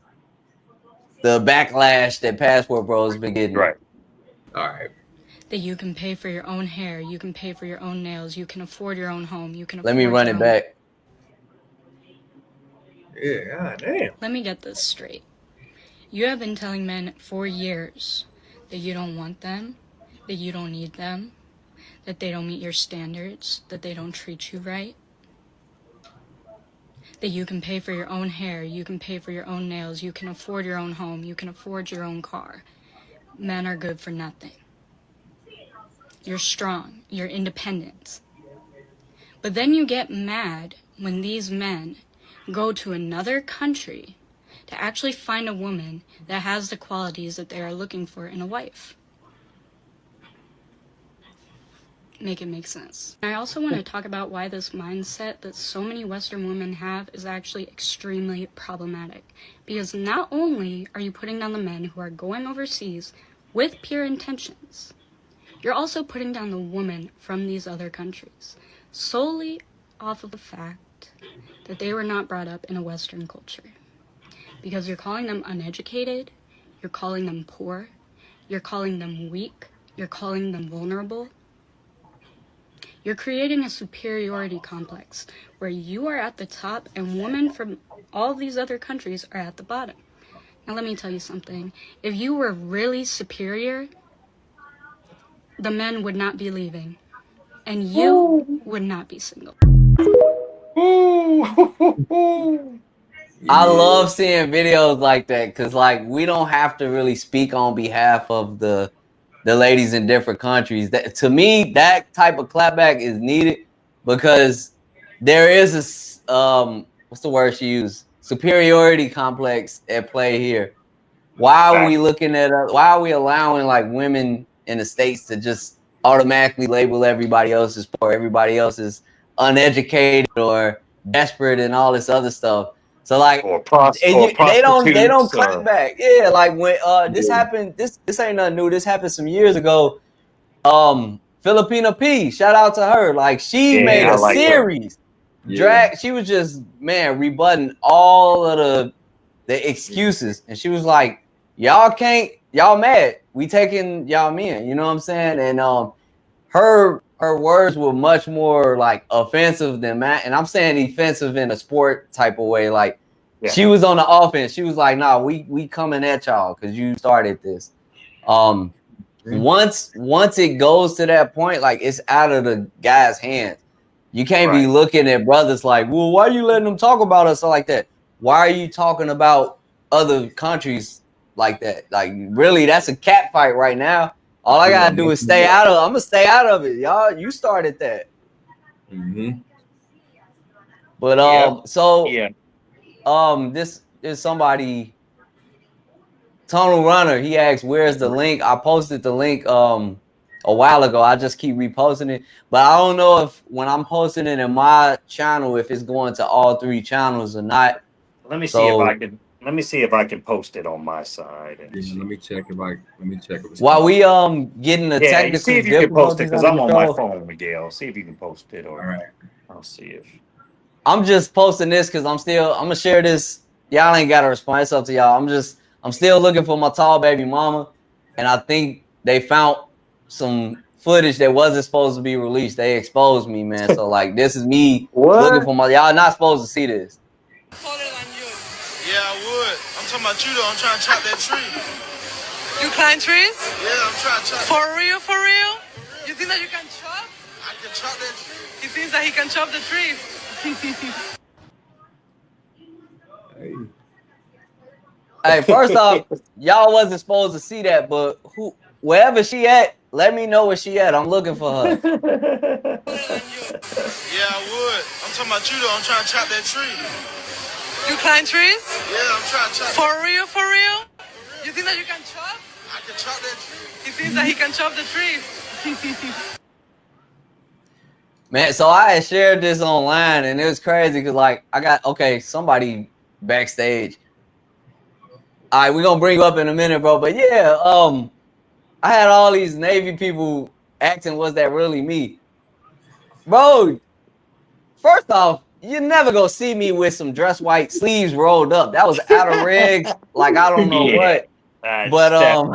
[SPEAKER 3] the backlash that Passport Bro has been getting.
[SPEAKER 5] Right.
[SPEAKER 7] All right.
[SPEAKER 9] That you can pay for your own hair, you can pay for your own nails, you can afford your own home, you can afford
[SPEAKER 3] Let me run
[SPEAKER 9] your
[SPEAKER 3] it
[SPEAKER 9] own...
[SPEAKER 3] back.
[SPEAKER 7] Yeah, god damn.
[SPEAKER 9] Let me get this straight. You have been telling men for years that you don't want them, that you don't need them, that they don't meet your standards, that they don't treat you right. That you can pay for your own hair, you can pay for your own nails, you can afford your own home, you can afford your own car. Men are good for nothing. You're strong, you're independent. But then you get mad when these men go to another country to actually find a woman that has the qualities that they are looking for in a wife. Make it make sense. I also want to talk about why this mindset that so many Western women have is actually extremely problematic. Because not only are you putting down the men who are going overseas with pure intentions, you're also putting down the women from these other countries solely off of the fact that they were not brought up in a Western culture. Because you're calling them uneducated, you're calling them poor, you're calling them weak, you're calling them vulnerable. You're creating a superiority complex where you are at the top and women from all these other countries are at the bottom. Now let me tell you something. If you were really superior, the men would not be leaving. And you would not be single.
[SPEAKER 3] I love seeing videos like that because, like, we don't have to really speak on behalf of the ladies in different countries. That, to me, that type of clapback is needed because there is a what's the word she used? Superiority complex at play here. Why are we looking at? Why are we allowing like women in the States to just automatically label everybody else as poor, everybody else is uneducated or desperate, and all this other stuff? So like,
[SPEAKER 5] Or
[SPEAKER 3] they don't
[SPEAKER 5] prostitutes.
[SPEAKER 3] clap back. Yeah, like when this happened. This ain't nothing new. This happened some years ago. Filipina P, shout out to her. Like she made
[SPEAKER 5] I
[SPEAKER 3] a
[SPEAKER 5] like her.
[SPEAKER 3] series. Drag. She was just rebutting all of the excuses, and she was like, y'all mad. We taking y'all men. You know what I'm saying? And her words were much more like offensive than Matt. And I'm saying offensive in a sport type of way. Like she was on the offense. She was like, nah, we coming at y'all because you started this. Once it goes to that point, like it's out of the guy's hands. You can't be looking at brothers like, well, why are you letting them talk about us like that? Why are you talking about other countries like that? Like, really, that's a cat fight right now. All I gotta do is stay out of. I'm gonna stay out of it, y'all. You started that. But this is somebody. Tunnel Runner. He asked, "Where's the link?" I posted the link a while ago. I just keep reposting it, but I don't know if when I'm posting it in my channel, if it's going to all three channels or not.
[SPEAKER 5] Let me see if I can post it on my side. And
[SPEAKER 7] let me check it.
[SPEAKER 3] While we getting the technical
[SPEAKER 5] see if you can post it because I'm on my
[SPEAKER 3] control.
[SPEAKER 5] phone, Miguel. See if you can post it, or
[SPEAKER 7] all right.
[SPEAKER 5] I'll see if
[SPEAKER 3] I'm just posting this because I'm gonna share this. Y'all ain't gotta respond. It's up to y'all. I'm still looking for my tall baby mama, and I think they found some footage that wasn't supposed to be released. They exposed me, man. So like, this is me looking for my. Y'all not supposed to see this.
[SPEAKER 10] Yeah, I would. I'm talking about you though. I'm trying to chop that tree.
[SPEAKER 11] You climb trees?
[SPEAKER 10] Yeah, I'm trying to chop.
[SPEAKER 11] For real? For real? You think that you can chop?
[SPEAKER 10] I can chop that tree.
[SPEAKER 11] He thinks that he can chop the tree.
[SPEAKER 3] Hey, first off, y'all wasn't supposed to see that, but wherever she at, let me know where she at. I'm looking for her.
[SPEAKER 10] Yeah, I would. I'm talking about you though. I'm trying to chop that tree.
[SPEAKER 11] You climb trees?
[SPEAKER 10] Yeah, I'm trying to chop.
[SPEAKER 11] For real? For real? You think that you can chop?
[SPEAKER 10] I can chop that tree.
[SPEAKER 11] He thinks that he can chop the tree.
[SPEAKER 3] Man, so I had shared this online, and it was crazy because, like, I got somebody backstage. All right, we're gonna bring you up in a minute, bro. But yeah, I had all these Navy people asking, was that really me? Bro, first off, you never gonna see me with some dress white sleeves rolled up. That was out of rigs, like I don't know what. But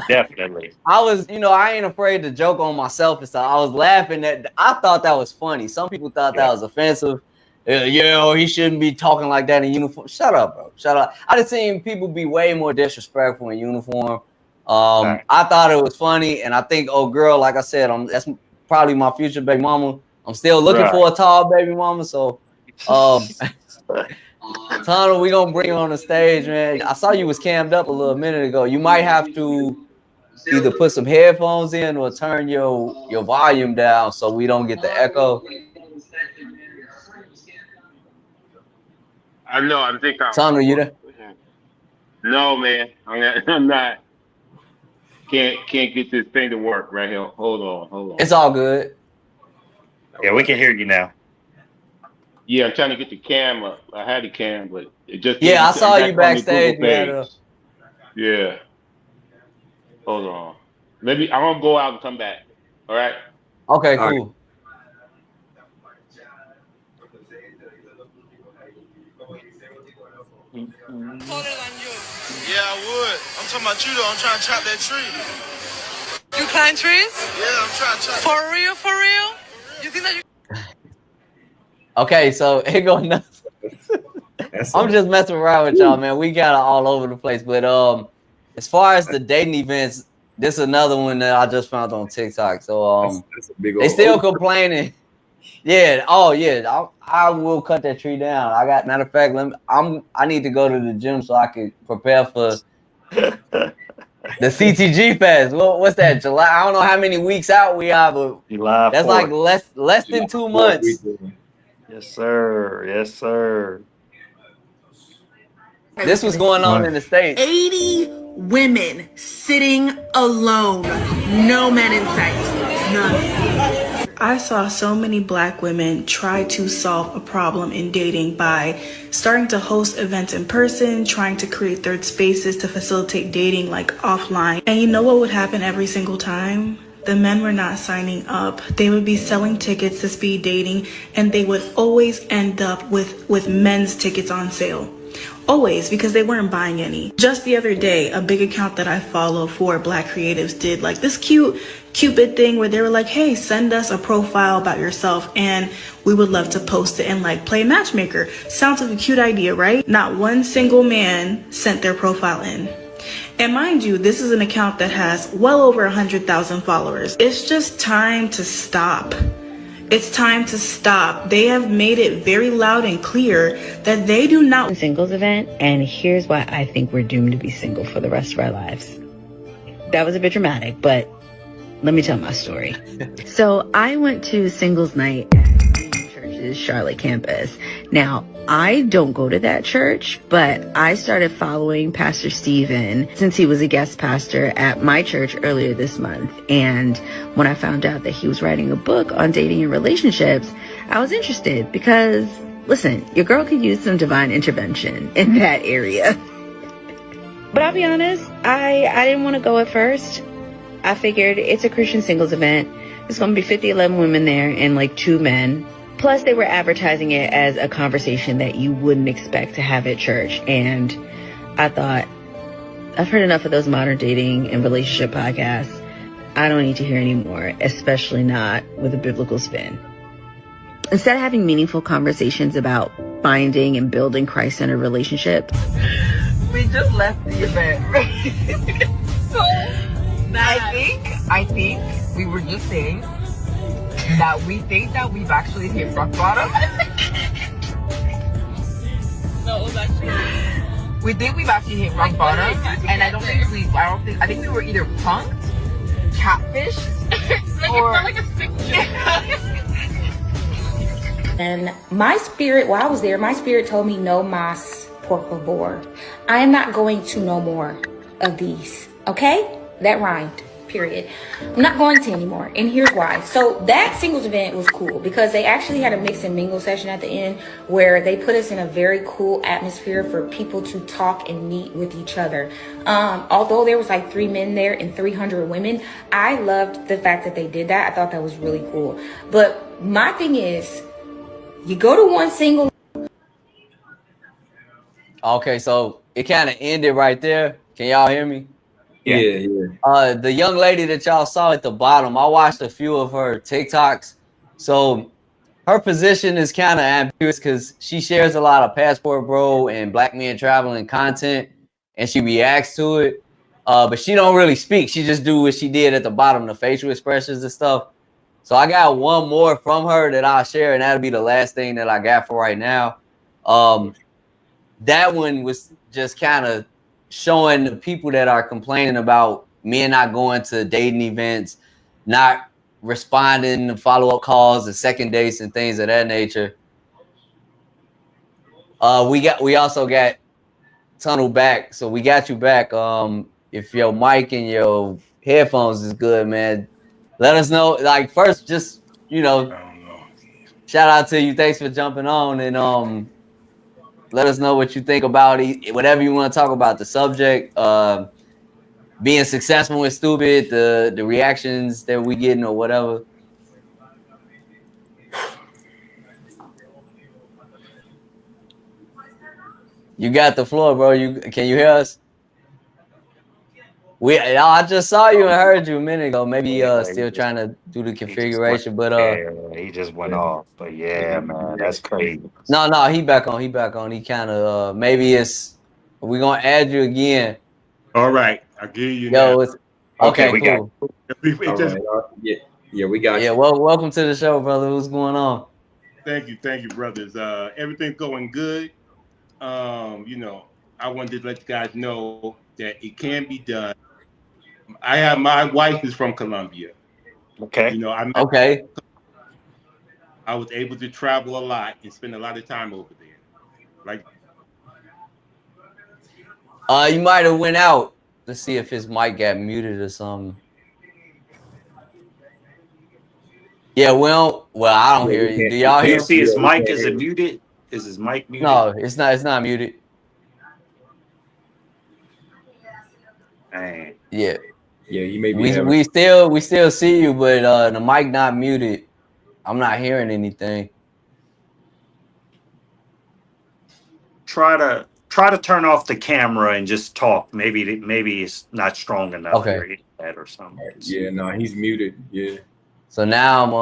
[SPEAKER 5] definitely.
[SPEAKER 3] I was, I ain't afraid to joke on myself and stuff. I was laughing at. I thought that was funny. Some people thought that was offensive. He shouldn't be talking like that in uniform. Shut up, bro. Shut up. I just seen people be way more disrespectful in uniform. I thought it was funny, and I think, girl, like I said, that's probably my future baby mama. I'm still looking for a tall baby mama, so Tunnel, we gonna bring you on the stage, man. I saw you was cammed up a little minute ago. You might have to either put some headphones in or turn your volume down so we don't get the echo.
[SPEAKER 12] I know. I think
[SPEAKER 3] Tunnel, you there?
[SPEAKER 12] No, man. I'm not. Can't get this thing to work right here. Hold on.
[SPEAKER 3] It's all good.
[SPEAKER 5] Yeah, we can hear you now.
[SPEAKER 12] Yeah, I'm trying to get the camera. I had the cam, but it just
[SPEAKER 3] I saw you backstage.
[SPEAKER 12] Yeah. Hold on. Maybe I'm gonna go out and come back. All right.
[SPEAKER 3] Okay, cool.
[SPEAKER 10] Yeah, I would. I'm talking about you though. I'm trying to chop that tree.
[SPEAKER 11] You climb trees?
[SPEAKER 10] Yeah, I'm trying to chop.
[SPEAKER 11] For real? For real? You think that you?
[SPEAKER 3] Okay, so it go nuts. I'm just messing around with y'all, man. We got it all over the place. But as far as the dating events, this is another one that I just found on TikTok. So
[SPEAKER 7] that's a big
[SPEAKER 3] they still complaining. Yeah. Oh yeah. I will cut that tree down. Matter of fact, I need to go to the gym so I can prepare for the CTG Fest. What's that? July? I don't know how many weeks out we are, but
[SPEAKER 5] July
[SPEAKER 3] that's
[SPEAKER 5] 4th.
[SPEAKER 3] like less than 2 months.
[SPEAKER 5] Yes, sir. Yes, sir.
[SPEAKER 3] This was going on in the States.
[SPEAKER 13] 80 women sitting alone. No men in sight. None. I saw so many black women try to solve a problem in dating by starting to host events in person, trying to create third spaces to facilitate dating like offline. And you know what would happen every single time? The men were not signing up. They would be selling tickets to speed dating, and they would always end up with men's tickets on sale. Always, because they weren't buying any. Just the other day, a big account that I follow for black creatives did like this Cupid thing where they were like, hey, send us a profile about yourself and we would love to post it and like play matchmaker. Sounds like a cute idea, right? Not one single man sent their profile in. And mind you, this is an account that has well over 100,000 followers. It's just time to stop. It's time to stop. They have made it very loud and clear that they do not
[SPEAKER 14] singles event, and here's why I think we're doomed to be single for the rest of our lives. That was a bit dramatic, but let me tell my story. So I went to singles night at church's Charlotte campus. Now, I don't go to that church, but I started following Pastor Steven since he was a guest pastor at my church earlier this month. And when I found out that he was writing a book on dating and relationships, I was interested because, listen, your girl could use some divine intervention in that area. But I'll be honest, I didn't want to go at first. I figured it's a Christian singles event. There's going to be 11 women there and like 2 men. Plus, they were advertising it as a conversation that you wouldn't expect to have at church. And I thought, I've heard enough of those modern dating and relationship podcasts. I don't need to hear any more, especially not with a biblical spin. Instead of having meaningful conversations about finding and building Christ-centered relationships,
[SPEAKER 15] we just left the event. So I think we were just saying that we think that we've actually hit rock bottom. No, it was actually. We think we've actually hit rock bottom, and I think we were either punked, catfished, or like a sick
[SPEAKER 16] And my spirit, while I was there, my spirit told me, no mas, por favor. I am not going to no more of these, okay? That rhymed, period. I'm not going to anymore, and here's why. So that singles event was cool because they actually had a mix and mingle session at the end where they put us in a very cool atmosphere for people to talk and meet with each other. Although there was like 3 men there and 300 women, I loved the fact that they did that. I thought that was really cool. But my thing is, you go to one single
[SPEAKER 3] Okay, so it kind of ended right there. Can y'all hear me?
[SPEAKER 7] Yeah, yeah.
[SPEAKER 3] The young lady that y'all saw at the bottom, I watched a few of her TikToks. So her position is kind of ambiguous because she shares a lot of Passport Bro and Black Men Traveling content, and she reacts to it. But she don't really speak. She just do what she did at the bottom, the facial expressions and stuff. So I got one more from her that I'll share, and that'll be the last thing that I got for right now. That one was just kind of showing the people that are complaining about men not going to dating events, not responding to follow-up calls and second dates and things of that nature. We also got Tunnel back, so we got you back. If your mic and your headphones is good, man, let us know. Like first, just shout out to you. Thanks for jumping on, and let us know what you think about it. Whatever you want to talk about, the subject, being successful and stupid, the reactions that we getting or whatever. You got the floor, bro. Can you hear us? I just saw you and heard you a minute ago. Maybe still trying to do the configuration, but
[SPEAKER 5] he just went off. But yeah, man, that's crazy.
[SPEAKER 3] No, he back on. He kind of maybe we gonna add you again.
[SPEAKER 12] All right, I'll give you
[SPEAKER 3] Yo,
[SPEAKER 12] now.
[SPEAKER 3] it's okay,
[SPEAKER 5] we
[SPEAKER 3] cool.
[SPEAKER 7] Yeah, we got you.
[SPEAKER 3] Well, welcome to the show, brother. What's going on?
[SPEAKER 12] Thank you, brothers. Everything's going good. I wanted to let you guys know that it can be done. My wife is from Colombia.
[SPEAKER 5] Okay.
[SPEAKER 12] I was able to travel a lot and spend a lot of time over there. Like,
[SPEAKER 3] you might have went out. Let's see if his mic got muted or something. Yeah, well, I don't hear you. Do y'all
[SPEAKER 5] Do
[SPEAKER 3] hear?
[SPEAKER 5] you see his mic? Is it muted? Is his mic muted?
[SPEAKER 3] No, it's not. It's not muted.
[SPEAKER 5] Dang.
[SPEAKER 3] Yeah.
[SPEAKER 7] Yeah, you may be.
[SPEAKER 3] We still see you, but the mic not muted. I'm not hearing anything.
[SPEAKER 5] Try to turn off the camera and just talk. Maybe it's not strong enough.
[SPEAKER 3] Okay.
[SPEAKER 5] Your internet or something.
[SPEAKER 7] Yeah, no, he's muted. Yeah.
[SPEAKER 3] So now I'm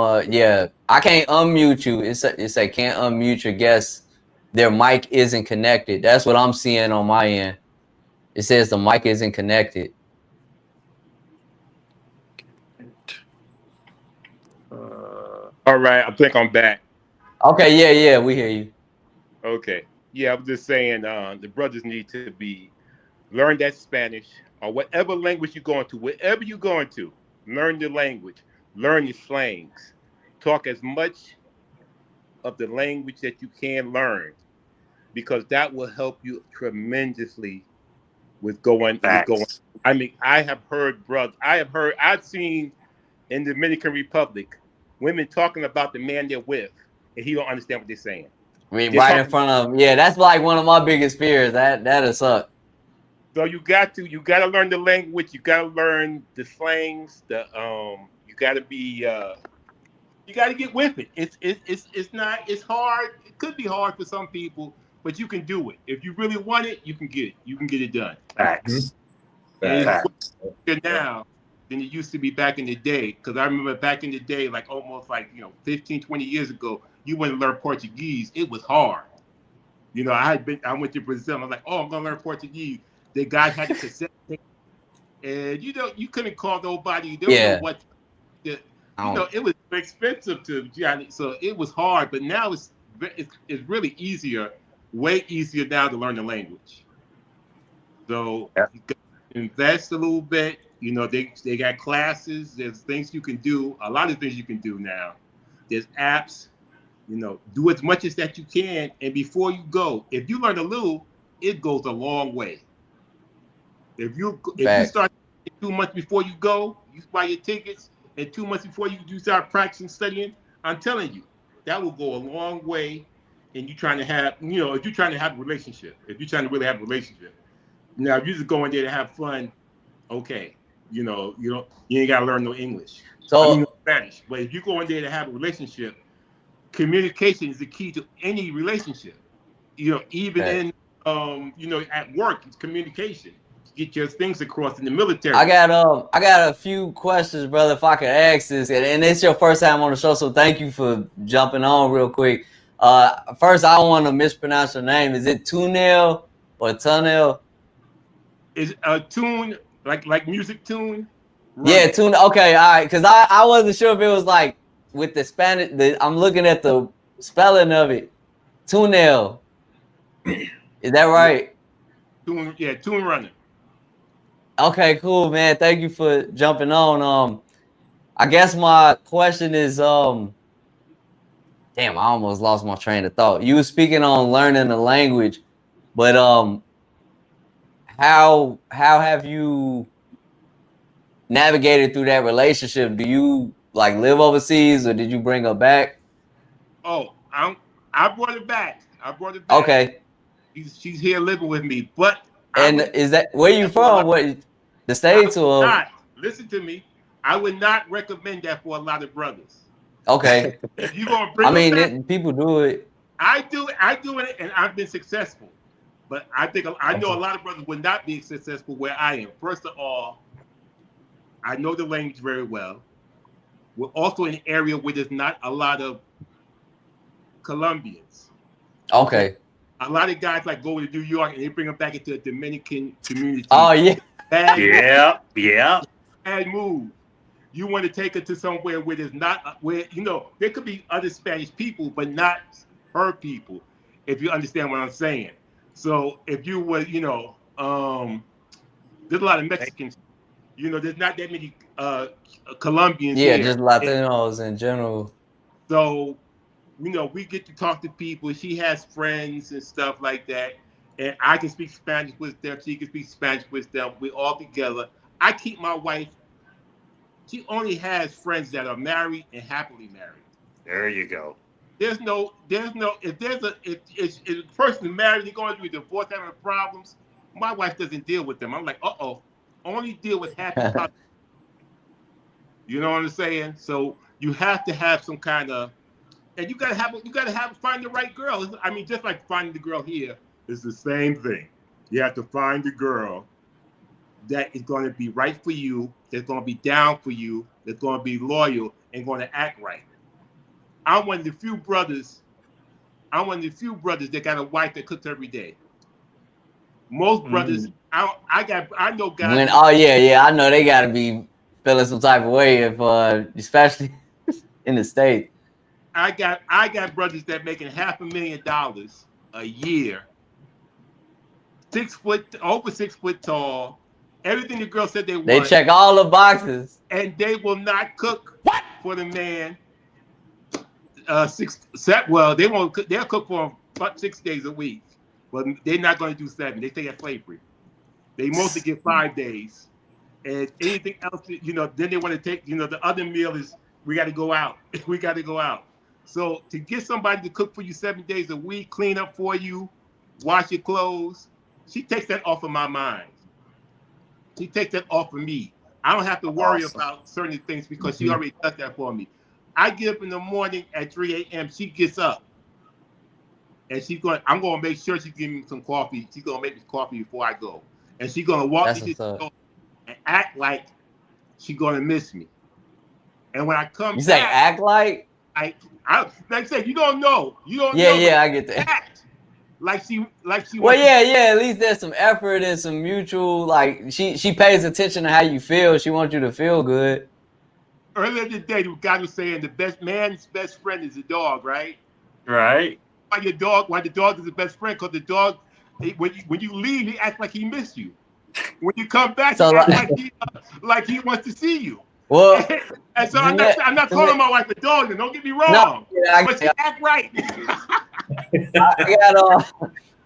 [SPEAKER 3] I can't unmute you. It say can't unmute your guests. Their mic isn't connected. That's what I'm seeing on my end. It says the mic isn't connected.
[SPEAKER 12] all right, I think I'm back.
[SPEAKER 3] Okay, yeah, we hear you.
[SPEAKER 12] Okay. Yeah, I'm just saying the brothers need to learn that Spanish or whatever language you're going to, wherever you're going to, learn the language, learn the slangs, talk as much of the language that you can learn, because that will help you tremendously with going. I mean, I've seen in the Dominican Republic women talking about the man they're with, and he don't understand what they're saying.
[SPEAKER 3] I mean, right in front of him. Yeah, that's like one of my biggest fears. That'll suck.
[SPEAKER 12] So you got to learn the language. You got to learn the slangs. You got to get with it. It's hard. It could be hard for some people, but you can do it. If you really want it, you can get it. You can get it done.
[SPEAKER 5] Facts.
[SPEAKER 12] It's quicker now than it used to be back in the day. Because I remember back in the day, like almost 15, 20 years ago, you went to learn Portuguese. It was hard. I went to Brazil. I was like, oh, I'm gonna learn Portuguese. The guy had a cassette tape, and you couldn't call nobody. You don't know what. It was expensive to Johnny, so it was hard. But now it's really easier, way easier now to learn the language. So you got to invest a little bit. They got classes. There's things you can do. A lot of things you can do now. There's apps. Do as much as that you can, and before you go, if you learn a little, it goes a long way. If you start 2 months before you go, you buy your tickets, and 2 months before you start practicing studying, I'm telling you, that will go a long way. And you're trying to have, if you're trying to have a relationship, if you're trying to really have a relationship. Now, if you're just going there to have fun, okay, you ain't got to learn no English, no Spanish. But if you're going there to have a relationship, communication is the key to any relationship. Even in at work, it's communication. Get your things across in the military.
[SPEAKER 3] I got a few questions, brother. If I could ask this, and it's your first time on the show, so thank you for jumping on real quick. First, I don't want to mispronounce your name. Is it Tunel or Tunnel?
[SPEAKER 12] Is a tune like music tune?
[SPEAKER 3] Yeah, Tune. Okay, all right. Because I wasn't sure if it was like with the Spanish. I'm looking at the spelling of it. Tunel. Is that right?
[SPEAKER 12] Tune runner.
[SPEAKER 3] Okay, cool, man. Thank you for jumping on. I guess my question is, damn, I almost lost my train of thought. You were speaking on learning the language, but how have you navigated through that relationship? Do you like live overseas, or did you bring her back?
[SPEAKER 12] Oh, I brought it back.
[SPEAKER 3] Okay.
[SPEAKER 12] She's here living with me, but
[SPEAKER 3] is that where you from? What the States or?
[SPEAKER 12] Listen to me. I would not recommend that for a lot of brothers.
[SPEAKER 3] Okay.
[SPEAKER 12] If you're gonna bring
[SPEAKER 3] people do it.
[SPEAKER 12] I do it, and I've been successful. But I know a lot of brothers would not be successful where I am. First of all, I know the language very well. We're also in an area where there's not a lot of Colombians.
[SPEAKER 3] Okay.
[SPEAKER 12] A lot of guys like go to New York and they bring them back into a Dominican community.
[SPEAKER 3] Oh yeah.
[SPEAKER 12] Bad move. You want to take her to somewhere where there's not where there could be other Spanish people, but not her people. If you understand what I'm saying. So if you were, there's a lot of Mexicans. There's not that many Colombians.
[SPEAKER 3] Yeah,
[SPEAKER 12] here.
[SPEAKER 3] just Latinos in general.
[SPEAKER 12] So, we get to talk to people. She has friends and stuff like that. And I can speak Spanish with them. She can speak Spanish with them. We all together. I keep my wife. She only has friends that are married and happily married.
[SPEAKER 5] There you go.
[SPEAKER 12] If a person is married, they're going through a divorce, having problems, my wife doesn't deal with them. I'm like, only deal with happy couples. You know what I'm saying? So you have to have some kind of, and you gotta find the right girl. I mean, just like finding the girl here is the same thing. You have to find the girl that is going to be right for you, that's going to be down for you, that's going to be loyal and going to act right. I'm one of the few brothers that got a wife that cooks every day. Most brothers, I know guys.
[SPEAKER 3] I know they gotta be feeling some type of way if especially in the States.
[SPEAKER 12] I got brothers that making $500,000 a year, over 6 foot tall. Everything the girl said they want.
[SPEAKER 3] They check all the boxes.
[SPEAKER 12] And they will not cook for the man. They won't cook. They'll cook for him about 6 days a week, but they're not going to do 7. They stay at slavery. They mostly get 5 days, and anything else, then they want to take. The other meal is we got to go out. We got to go out. So to get somebody to cook for you 7 days a week, clean up for you, wash your clothes, she takes that off of my mind. She takes that off of me. I don't have to worry about certain things because she already does that for me. I get up in the morning at 3 a.m. She gets up, and I'm going to make sure she gives me some coffee. She's going to make me coffee before I go, and she's going to walk me to the door and act like she's going to miss me. And when I come,
[SPEAKER 3] you say act like?
[SPEAKER 12] Like I said, you don't know.
[SPEAKER 3] Yeah, I get that.
[SPEAKER 12] Act like she.
[SPEAKER 3] Well, yeah. At least there's some effort and some mutual. Like she pays attention to how you feel. She wants you to feel good.
[SPEAKER 12] Earlier today, the guy was saying the best man's best friend is the dog, right?
[SPEAKER 5] Right.
[SPEAKER 12] Why the dog is the best friend? Because the dog, when you leave, he acts like he missed you. When you come back, he acts like he wants to see you.
[SPEAKER 3] Well,
[SPEAKER 12] and so I'm not calling my wife a dog. Don't get me wrong, but she act right.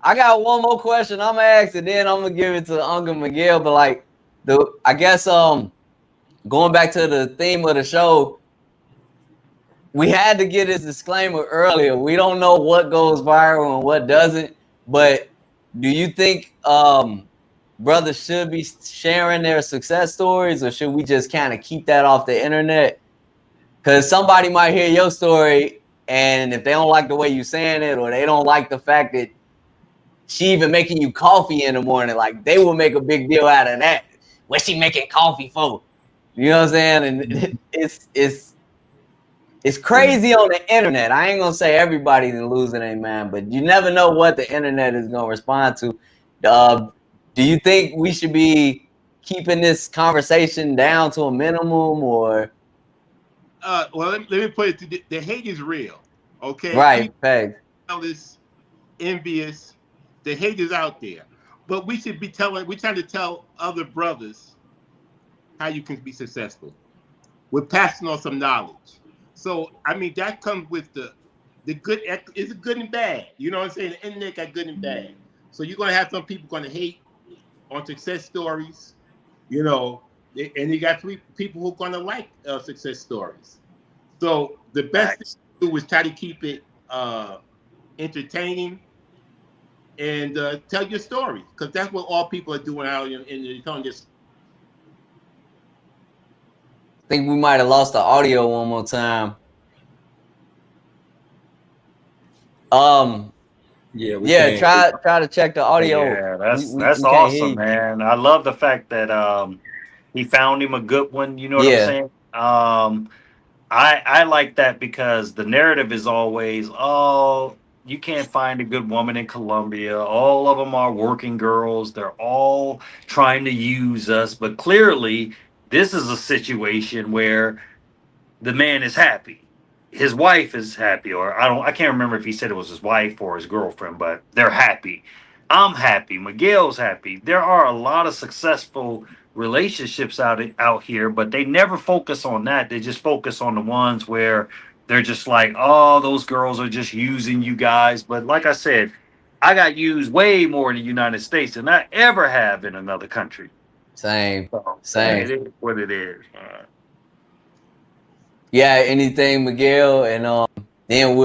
[SPEAKER 3] I got one more question. I'm gonna ask it, then I'm gonna give it to Uncle Miguel. But I guess going back to the theme of the show, we had to get this disclaimer earlier. We don't know what goes viral and what doesn't. But do you think brothers should be sharing their success stories, or should we just kind of keep that off the internet? Because somebody might hear your story, and if they don't like the way you're saying it, or they don't like the fact that she even making you coffee in the morning. Like they will make a big deal out of that. What's she making coffee for? You know what I'm saying? And it's crazy on the internet. I ain't gonna say everybody's losing their mind, but you never know what the internet is gonna respond to. Do you think we should be keeping this conversation down to a minimum, or?
[SPEAKER 12] Well, let me put it to the hate is real. Okay,
[SPEAKER 3] Right,
[SPEAKER 12] people
[SPEAKER 3] fact.
[SPEAKER 12] jealous, envious. The hate is out there, but we should be telling. We're trying to tell other brothers how you can be successful. We're passing on some knowledge. So I mean that comes with the good. It's good and bad. You know what I'm saying? The internet got good and bad. So you're gonna have some people gonna hate on success stories. You know, and you got people who are gonna like success stories. So the best thing to do is try to keep it entertaining and tell your story, because that's what all people are doing out in telling this.
[SPEAKER 3] I think we might have lost the audio one more time.
[SPEAKER 7] Yeah,
[SPEAKER 3] try to check the audio.
[SPEAKER 5] Yeah, that's
[SPEAKER 3] We
[SPEAKER 5] that's
[SPEAKER 3] can't hear
[SPEAKER 5] awesome,
[SPEAKER 3] you.
[SPEAKER 5] man. I love the fact that he found him a good one. You know what I'm
[SPEAKER 3] Yeah.
[SPEAKER 5] saying? I like that because the narrative is always, oh, you can't find a good woman in Colombia. All of them are working girls. They're all trying to use us. But clearly, this is a situation where the man is happy. His wife is happy, or I can't remember if he said it was his wife or his girlfriend, but they're happy. I'm happy. Miguel's happy. There are a lot of successful relationships out here, but they never focus on that. They just focus on the ones where they're just like, oh, those girls are just using you guys. But like I said, I got used way more in the United States than I ever have in another country.
[SPEAKER 3] Same.
[SPEAKER 5] It is what it is.
[SPEAKER 3] Yeah, anything, Miguel, and then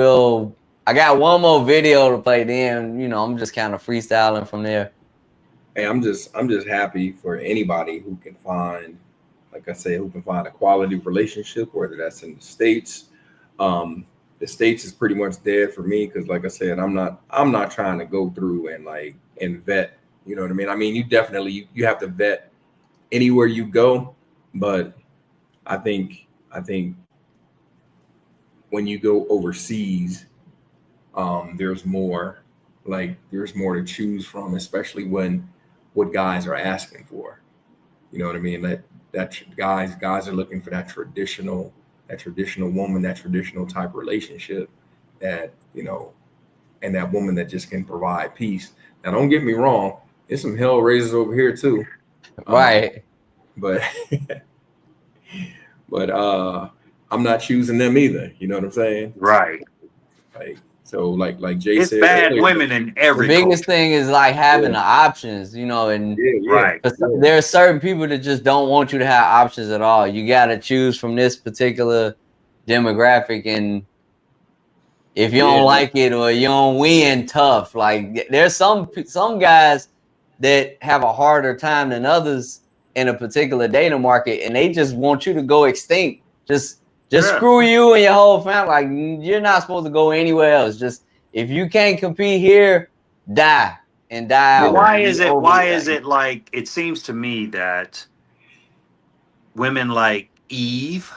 [SPEAKER 3] I got one more video to play. Then I'm just kind of freestyling from there.
[SPEAKER 7] Hey, I'm just happy for anybody who can find, like I say, who can find a quality relationship, whether that's in the States. The States is pretty much dead for me because, like I said, I'm not trying to go through and vet. You know what I mean? I mean, you definitely you have to vet anywhere you go, but I think when you go overseas, there's more to choose from, especially when what guys are asking for. You know what I mean? That guys are looking for that traditional woman, that traditional type relationship that, and that woman that just can provide peace. Now, don't get me wrong, there's some hell raisers over here too.
[SPEAKER 3] Right.
[SPEAKER 7] But I'm not choosing them either. You know what I'm saying?
[SPEAKER 5] Right.
[SPEAKER 7] Like Jay
[SPEAKER 5] it's
[SPEAKER 7] said,
[SPEAKER 5] bad
[SPEAKER 7] earlier,
[SPEAKER 5] women in every
[SPEAKER 3] The biggest
[SPEAKER 5] culture.
[SPEAKER 3] thing is like having the options, and
[SPEAKER 5] Right.
[SPEAKER 3] there are certain people that just don't want you to have options at all. You got to choose from this particular demographic, and if you don't like it or you don't win, tough. Like there's some guys that have a harder time than others in a particular dating market, and they just want you to go extinct. Just screw you and your whole family. Like you're not supposed to go anywhere else. Just if you can't compete here, die out.
[SPEAKER 5] Why is it like it seems to me that women like Eve,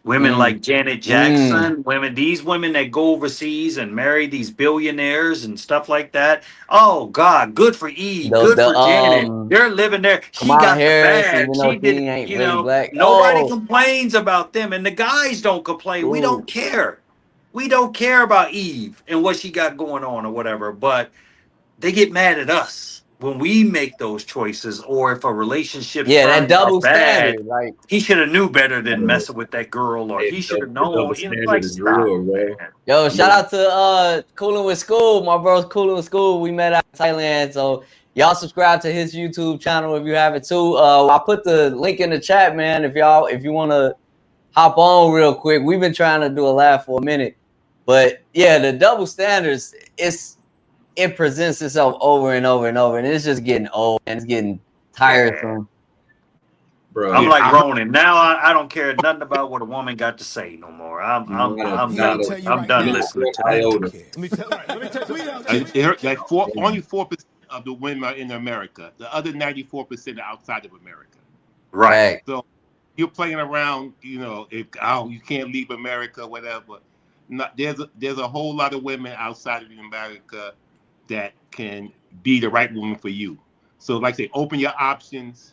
[SPEAKER 5] women like Janet Jackson, these women that go overseas and marry these billionaires and stuff like that. Oh God, good for Eve, good for Janet. They're living there. She
[SPEAKER 3] Kamala
[SPEAKER 5] got
[SPEAKER 3] Harris,
[SPEAKER 5] the bag.
[SPEAKER 3] even though
[SPEAKER 5] She
[SPEAKER 3] she
[SPEAKER 5] did,
[SPEAKER 3] ain't really black.
[SPEAKER 5] nobody complains about them, and the guys don't complain. We don't care. We don't care about Eve and what she got going on or whatever, but they get mad at us when we make those choices, or if a relationship
[SPEAKER 3] that
[SPEAKER 5] turns
[SPEAKER 3] double
[SPEAKER 5] out bad.
[SPEAKER 3] standard. Like
[SPEAKER 5] he should have knew better than messing with that girl, or he should have
[SPEAKER 7] the double
[SPEAKER 5] known.
[SPEAKER 7] standard
[SPEAKER 5] Like
[SPEAKER 7] is
[SPEAKER 5] stop.
[SPEAKER 7] real, bro.
[SPEAKER 3] Yo, shout out to Coolin' with School. My bro's Coolin' with School. We met out in Thailand. So y'all subscribe to his YouTube channel if you have it too. I put the link in the chat, man. If you want to hop on real quick. We've been trying to do a laugh for a minute. But yeah, the double standards, it presents itself over and over and over, and it's just getting old and it's getting tiresome.
[SPEAKER 7] bro.
[SPEAKER 5] I'm like Ronan. Now I don't care nothing about what a woman got to say no more. I'm done. I'm done listening to that.
[SPEAKER 12] Only 4% of the women are in America. The other 94% are outside of America.
[SPEAKER 5] Right.
[SPEAKER 12] So you're playing around. If you can't leave America, whatever. There's a whole lot of women outside of America that can be the right woman for you. So, like I say, open your options.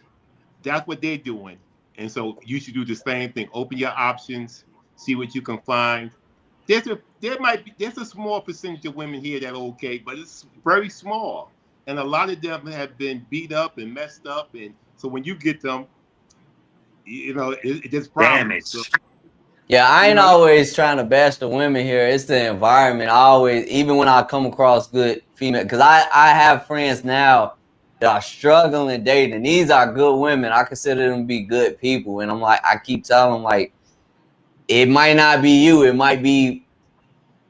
[SPEAKER 12] That's what they're doing, and so you should do the same thing. Open your options, see what you can find. There's a small percentage of women here that are okay, but it's very small, and a lot of them have been beat up and messed up, and so when you get them, it's problems. So,
[SPEAKER 3] yeah, I ain't always trying to bash the women here. It's the environment. I always, even when I come across good female, because I have friends now that are struggling dating. These are good women. I consider them to be good people. And I'm like, I keep telling them, like, it might not be you. It might be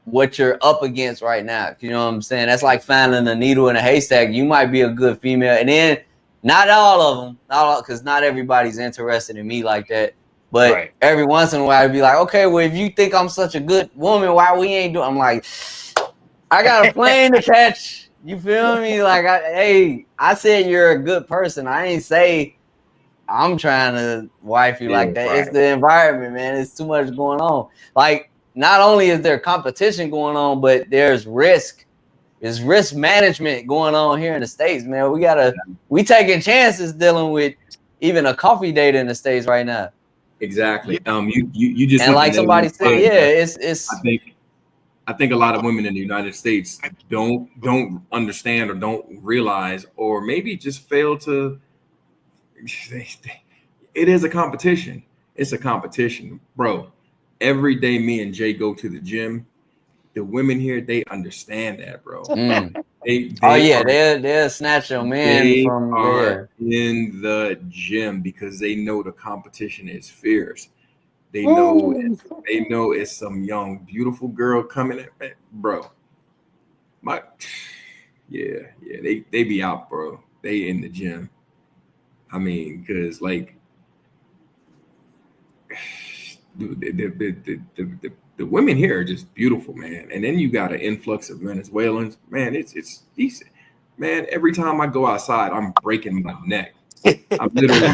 [SPEAKER 3] what you're up against right now. You know what I'm saying? That's like finding a needle in a haystack. You might be a good female. And then not all of them, because not everybody's interested in me like that. But every once in a while, I'd be like, okay, well, if you think I'm such a good woman, why we ain't doing? I'm like, I got a plane to catch. You feel me? Like, I said you're a good person. I ain't say I'm trying to wife you like that. It's the environment, man. It's too much going on. Like, not only is there competition going on, but there's risk. There's risk management going on here in the States, man. We taking chances dealing with even a coffee date in the States right now.
[SPEAKER 7] Exactly. You just,
[SPEAKER 3] and like somebody said, it's.
[SPEAKER 7] I think a lot of women in the United States don't understand or don't realize, or maybe just fail to. It is a competition. It's a competition, bro. Every day, me and Jay go to the gym. The women here, they understand that, bro.
[SPEAKER 3] They'll snatch your man from
[SPEAKER 7] in the gym because they know the competition is fierce. They know it's some young, beautiful girl coming at, bro. They be out, bro. They in the gym. I mean, because like the women here are just beautiful, man. And then you got an influx of Venezuelans, man. It's decent, man. Every time I go outside, I'm breaking my neck. I'm literally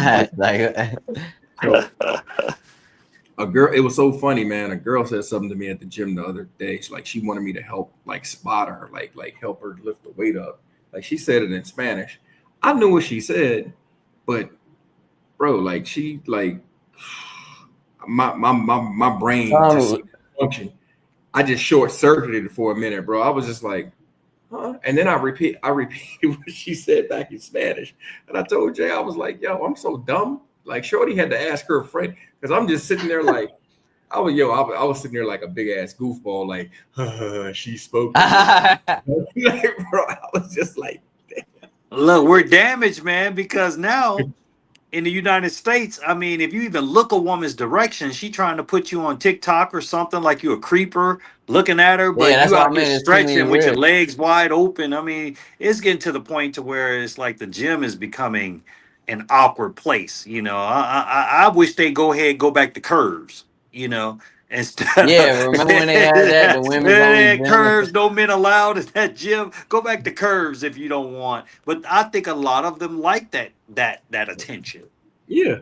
[SPEAKER 7] a girl. It was so funny, man. A girl said something to me at the gym the other day. She wanted me to help, like, spot her, like help her lift the weight up. Like, she said it in Spanish. I knew what she said, but bro, like, she like. My brain just function. I just short circuited for a minute, bro. I was just like, huh? And then I repeated what she said back in Spanish. And I told Jay, I was like, yo, I'm so dumb. Like, Shorty had to ask her friend, because I'm just sitting there like, I was sitting there like a big ass goofball, like, she spoke. Like, bro, I was just like, damn.
[SPEAKER 5] Look, we're damaged, man, because now in the United States, I mean, if you even look a woman's direction, she trying to put you on TikTok or something, like you a creeper looking at her, but you out there stretching with your legs wide open. I mean, it's getting to the point to where it's like the gym is becoming an awkward place. I wish they go back to curves, instead
[SPEAKER 3] remember when they had that, the women's only
[SPEAKER 5] curves, no men allowed in that gym. Go back to curves if you don't want. But I think a lot of them like that attention.
[SPEAKER 7] Yeah.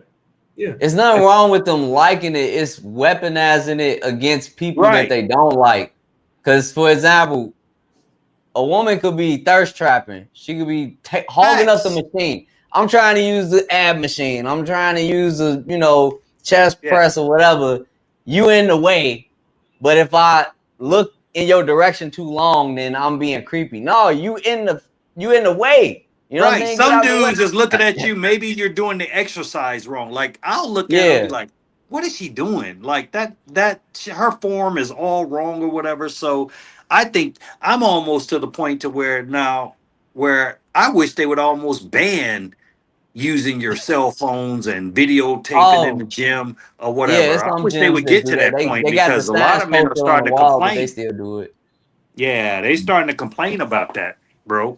[SPEAKER 3] It's nothing wrong with them liking it. It's weaponizing it against people that they don't like. Because, for example, a woman could be thirst trapping. She could be hogging up the machine. I'm trying to use the ab machine. I'm trying to use the, chest press or whatever. You in the way. But if I look in your direction too long, then I'm being creepy. No, you in the way. You know what I mean?
[SPEAKER 5] Some dudes is looking at you. Maybe you're doing the exercise wrong. Like, I'll look at her and be like, what is she doing? Like, that her form is all wrong or whatever. So I think I'm almost to the point to where I wish they would almost ban using your cell phones and videotaping in the gym or whatever. I wish they would get to that point, because a lot of men are starting to complain.
[SPEAKER 3] But they still do it.
[SPEAKER 5] Yeah, they starting to complain about that, bro.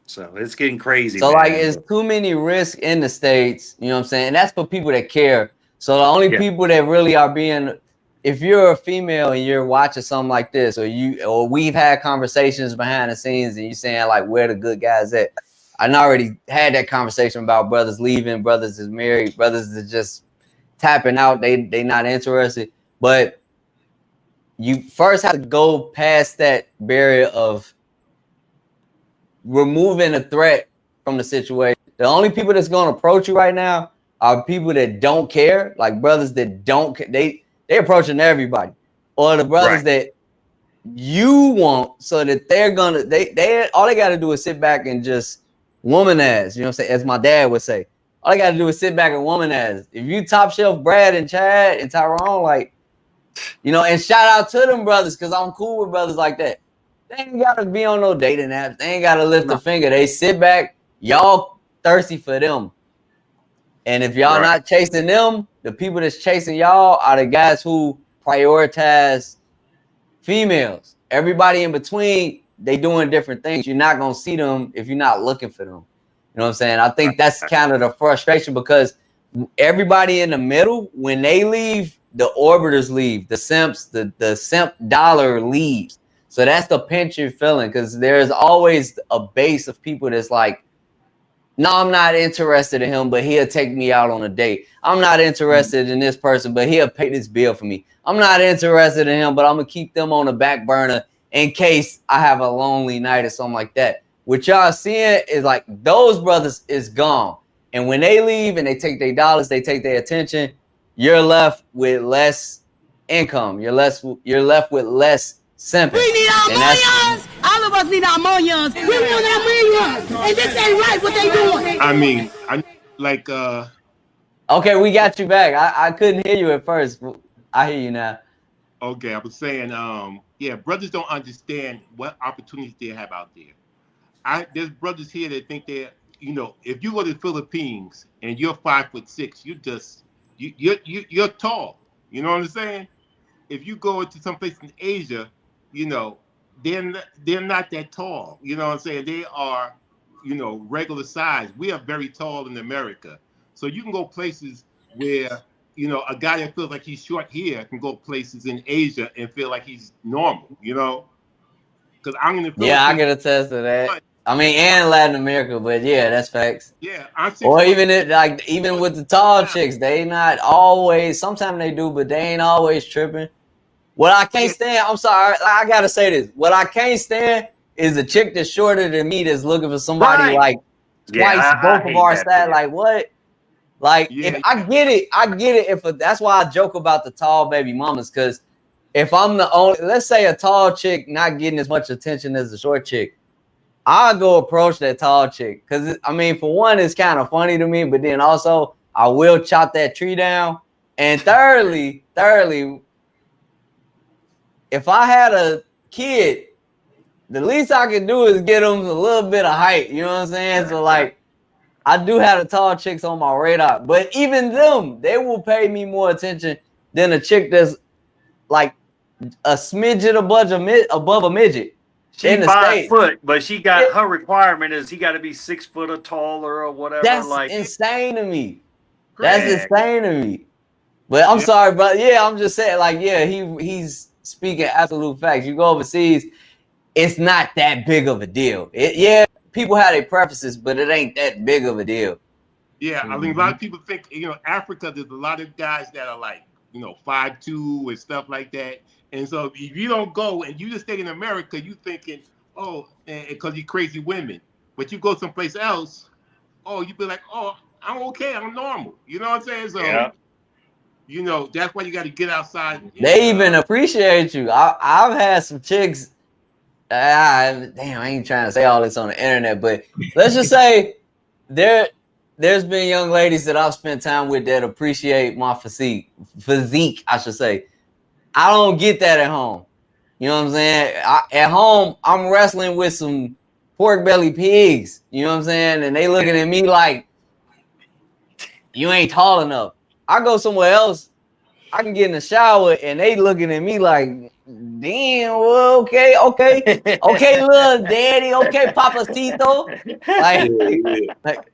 [SPEAKER 5] So it's getting crazy.
[SPEAKER 3] So
[SPEAKER 5] man.
[SPEAKER 3] like, it's too many risks in the States. You know what I'm saying? And that's for people that care. So the only people that really are being, if you're a female and you're watching something like this, or we've had conversations behind the scenes, and you're saying like, where the good guys at? I already had that conversation about brothers leaving, brothers is married, brothers is just tapping out. They not interested. But you first have to go past that barrier of removing a threat from the situation. The only people that's going to approach you right now are people that don't care, like brothers that don't. They approaching everybody, or the brothers that you want, so that they're gonna. They all they got to do is sit back and just womanize. You know what I'm saying? As my dad would say, all they got to do is sit back and womanize. If you top shelf Brad and Chad and Tyrone, like, you know, and shout out to them brothers, because I'm cool with brothers like that. They ain't gotta be on no dating apps. They ain't gotta lift a finger. They sit back. Y'all thirsty for them. And if y'all not chasing them, the people that's chasing y'all are the guys who prioritize females. Everybody in between, they doing different things. You're not gonna see them if you're not looking for them. You know what I'm saying? I think that's kind of the frustration, because everybody in the middle, when they leave, the orbiters leave, the simps, the simp dollar leaves. So that's the pinch you're feeling, because there's always a base of people that's like, no, I'm not interested in him, but he'll take me out on a date. I'm not interested in this person, but he'll pay this bill for me. I'm not interested in him, but I'm going to keep them on the back burner in case I have a lonely night or something like that. What y'all seeing is like those brothers is gone. And when they leave and they take their dollars, they take their attention, you're left with less income. You're left with less simping.
[SPEAKER 1] We need our millions. All of us need our millions. We want our millions. And this ain't right what they doing.
[SPEAKER 12] I mean, I like
[SPEAKER 3] okay, we got you back. I couldn't hear you at first. I hear you now.
[SPEAKER 12] Okay, I was saying, yeah, brothers don't understand what opportunities they have out there. There's brothers here that think they're, you know, if you go to the Philippines and you're 5'6", you're tall. You know what I'm saying? If you go into some place in Asia, you know, they're not that tall. You know what I'm saying? They are, you know, regular size. We are very tall in America. So you can go places where, you know, a guy that feels like he's short here can go places in Asia and feel like he's normal, you know? Because I'm in the Philippines.
[SPEAKER 3] Yeah, I can attest to that. I mean, and Latin America, but yeah, that's facts.
[SPEAKER 12] Yeah, I'm 6'1".
[SPEAKER 3] Or even with the tall chicks, they not always. Sometimes they do, but they ain't always tripping. What I can't stand, I'm sorry, I gotta say this. What I can't stand is a chick that's shorter than me that's looking for somebody like twice both of our sides. Like what? Like if I get it. If that's why I joke about the tall baby mamas, because if I'm the only, let's say a tall chick not getting as much attention as a short chick, I'll go approach that tall chick, because I mean, for one, it's kind of funny to me, but then also I will chop that tree down. And thirdly, if I had a kid, the least I can do is get them a little bit of height. You know what I'm saying? So like, I do have the tall chicks on my radar, but even them, they will pay me more attention than a chick that's like a smidget above a midget.
[SPEAKER 5] She's 5 foot, but she got her requirement is he got to be 6 foot or taller or whatever.
[SPEAKER 3] That's insane to me. That's insane to me. But I'm sorry, but yeah, I'm just saying, like, yeah, he's speaking absolute facts. You go overseas, it's not that big of a deal. People have their preferences, but it ain't that big of a deal.
[SPEAKER 12] Yeah, I mean, a lot of people think, you know, Africa, there's a lot of guys that are like, you know, 5'2" and stuff like that. And so if you don't go and you just stay in America, you thinking, oh, because you crazy women. But you go someplace else, oh, you be like, oh, I'm okay, I'm normal. You know what I'm saying? So, you know, that's why you got to get outside.
[SPEAKER 3] They even appreciate you. I've had some chicks. Damn, I ain't trying to say all this on the internet, but let's just say there's been young ladies that I've spent time with that appreciate my physique, I should say. I don't get that at home. You know what I'm saying? At home, I'm wrestling with some pork belly pigs. You know what I'm saying? And they looking at me like, you ain't tall enough. I go somewhere else, I can get in the shower, and they looking at me like, damn, well, okay, little daddy, okay, papacito. Like, like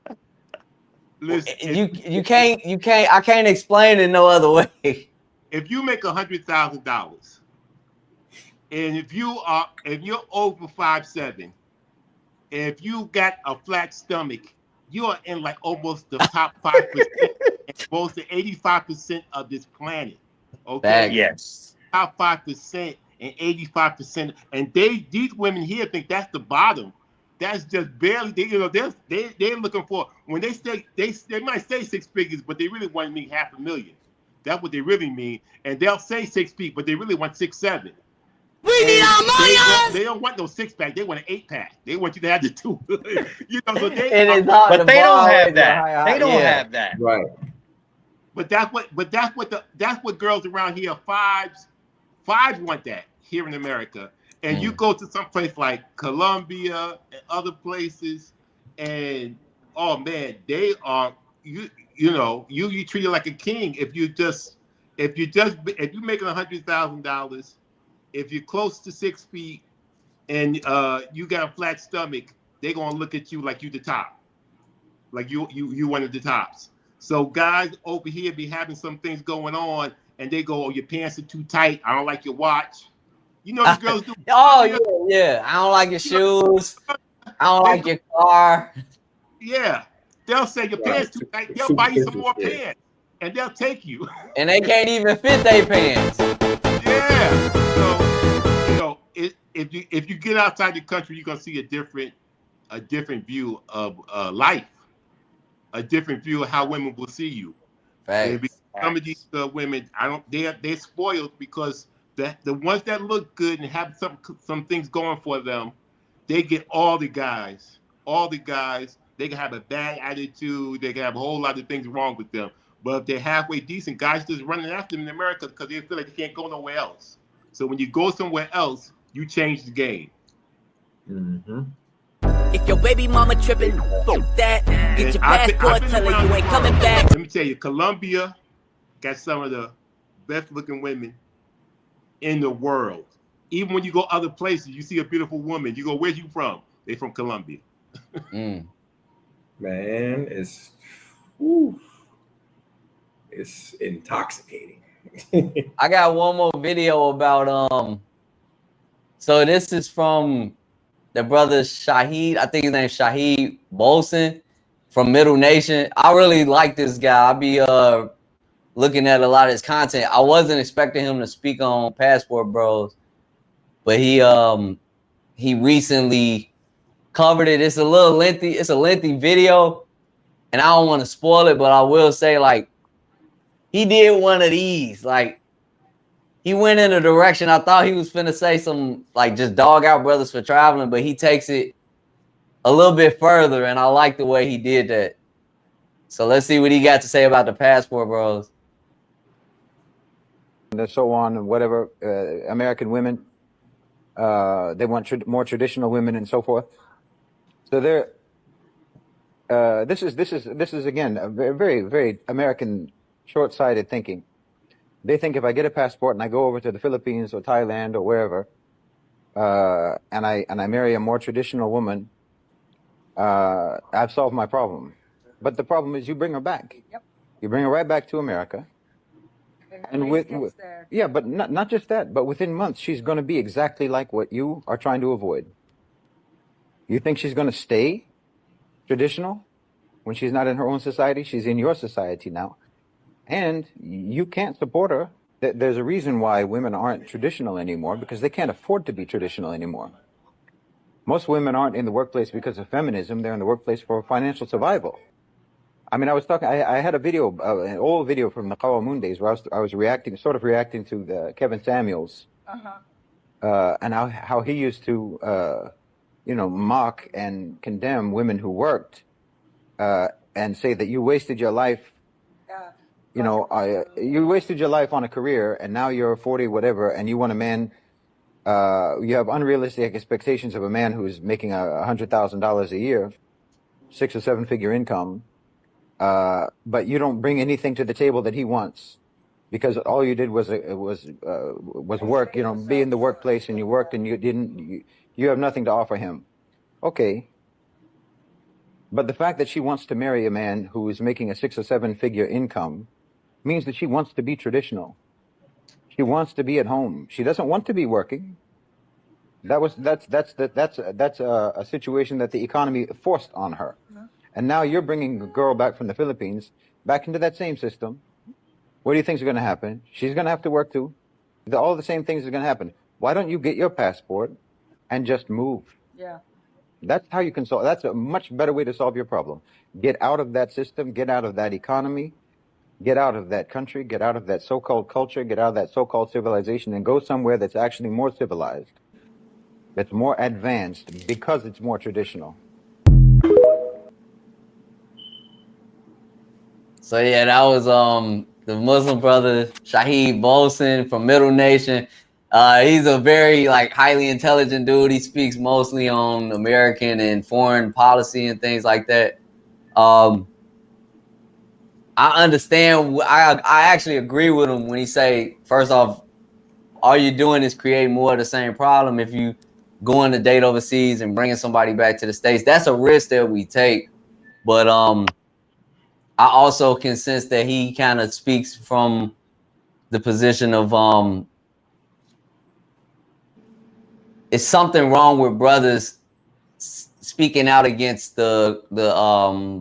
[SPEAKER 12] Listen,
[SPEAKER 3] you can't, I can't explain it no other way.
[SPEAKER 12] if you make $100,000, and if you're over 5'7", if you got a flat stomach, you are in like almost the top 5%, and most of 85% of this planet. Okay,
[SPEAKER 5] Yes.
[SPEAKER 12] top 5% and 85%, and these women here think that's the bottom. That's just barely. They're looking for, when they say they might say 6 figures, but they really want to mean $500,000. That's what they really mean, and they'll say 6 feet, but they really want 6'7".
[SPEAKER 1] We need our money.
[SPEAKER 12] They don't want no 6-pack. They want an 8-pack. They want you to have the 2. So they.
[SPEAKER 3] And it's hard
[SPEAKER 5] But
[SPEAKER 3] to
[SPEAKER 5] they don't
[SPEAKER 3] borrow
[SPEAKER 5] have
[SPEAKER 3] it,
[SPEAKER 5] that. They don't
[SPEAKER 3] yeah.
[SPEAKER 5] have that.
[SPEAKER 7] Right.
[SPEAKER 12] But that's what girls around here, fives want that here in America. And you go to some place like Colombia and other places, and oh man, they are you treated like a king if you making $100,000, if you're close to 6 feet and you got a flat stomach, they're gonna look at you like you the top, like you one of the tops. So guys over here be having some things going on, and they go, "Oh, your pants are too tight. I don't like your watch." You know, the girls do.
[SPEAKER 3] Oh yeah. I don't like your shoes. I don't like your car.
[SPEAKER 12] Yeah, they'll say your pants too tight. They'll buy you some more pants, and they'll take you.
[SPEAKER 3] And they can't even fit their pants.
[SPEAKER 12] Yeah. So if you get outside the country, you're gonna see a different view of life, a different view of how women will see you. Some of these women, they're spoiled because the ones that look good and have some things going for them, they get all the guys. They can have a bad attitude. They can have a whole lot of things wrong with them. But if they're halfway decent, guys just running after them in America because they feel like they can't go nowhere else. So when you go somewhere else, you change the game.
[SPEAKER 7] Mm-hmm.
[SPEAKER 1] If your baby mama tripping, that, get your passport, tell her you ain't coming back.
[SPEAKER 12] Let me tell you, Colombia got some of the best looking women in the world. Even when you go other places, you see a beautiful woman. You go, "Where you from?" They from Colombia.
[SPEAKER 7] Man, it's intoxicating.
[SPEAKER 3] I got one more video about so this is from the brother Shahid. I think his name's Shahid Bolson from Middle Nation. I really like this guy. I be looking at a lot of his content. I wasn't expecting him to speak on Passport Bros, but he recently covered it. It's a little lengthy. It's a lengthy video, and I don't want to spoil it, but I will say, like, he did one of these. Like, he went in a direction I thought he was finna say some, like, just dog out brothers for traveling, but he takes it a little bit further, and I like the way he did that. So let's see what he got to say about the Passport Bros.
[SPEAKER 17] And so on, and whatever, American women, they want more traditional women and so forth. So this is again a very, very American short-sighted thinking. They think if I get a passport and I go over to the Philippines or Thailand or wherever, and I marry a more traditional woman, I've solved my problem. But the problem is you bring her back. Yep. You bring her right back to America. And yeah, but not just that, but within months, she's going to be exactly like what you are trying to avoid. You think she's going to stay traditional when she's not in her own society? She's in your society now. And you can't support her. There's a reason why women aren't traditional anymore, because they can't afford to be traditional anymore. Most women aren't in the workplace because of feminism. They're in the workplace for financial survival. I mean, I had a video, an old video from the Qawamun days where I was reacting to the Kevin Samuels, and how he used to, mock and condemn women who worked, and say that you wasted your life, you wasted your life on a career, and now you're 40, whatever, and you want a man, you have unrealistic expectations of a man who's making $100,000 a year, 6 or 7 figure income. But you don't bring anything to the table that he wants. because all you did was work, be in the workplace, and you worked, and you have nothing to offer him. Okay. But the fact that she wants to marry a man who is making a 6 or 7 figure income means that she wants to be traditional. She wants to be at home. She doesn't want to be working. That's a situation that the economy forced on her. And now you're bringing a girl back from the Philippines back into that same system. What do you think is going to happen? She's going to have to work too. All the same things are going to happen. Why don't you get your passport and just move?
[SPEAKER 15] Yeah.
[SPEAKER 17] That's how you can solve. That's a much better way to solve your problem. Get out of that system. Get out of that economy. Get out of that country. Get out of that so-called culture. Get out of that so-called civilization, and go somewhere that's actually more civilized, that's more advanced, because it's more traditional.
[SPEAKER 3] So yeah, that was the Muslim brother Shahid Bolson from Middle Nation. He's a very highly intelligent dude. He speaks mostly on American and foreign policy and things like that. I understand. I actually agree with him when he say, first off, all you're doing is creating more of the same problem. If you going to date overseas and bringing somebody back to the States, that's a risk that we take. But I also can sense that he kind of speaks from the position of it's something wrong with brothers speaking out against the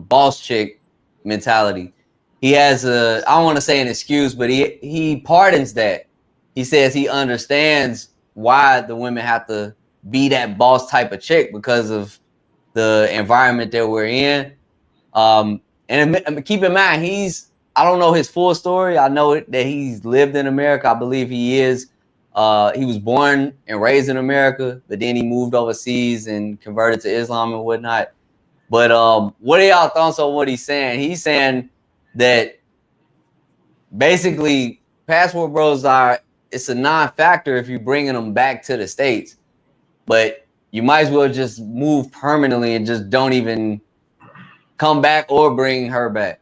[SPEAKER 3] boss chick mentality. He has I don't want to say an excuse, but he pardons that. He says he understands why the women have to be that boss type of chick because of the environment that we're in. And keep in mind, I don't know his full story. I know that he's lived in America. I believe he was born and raised in America, but then he moved overseas and converted to Islam and whatnot. But what are y'all thoughts on what he's saying? He's saying that basically passport bros it's a non-factor if you're bringing them back to the States, but you might as well just move permanently and just don't even come back or bring her back.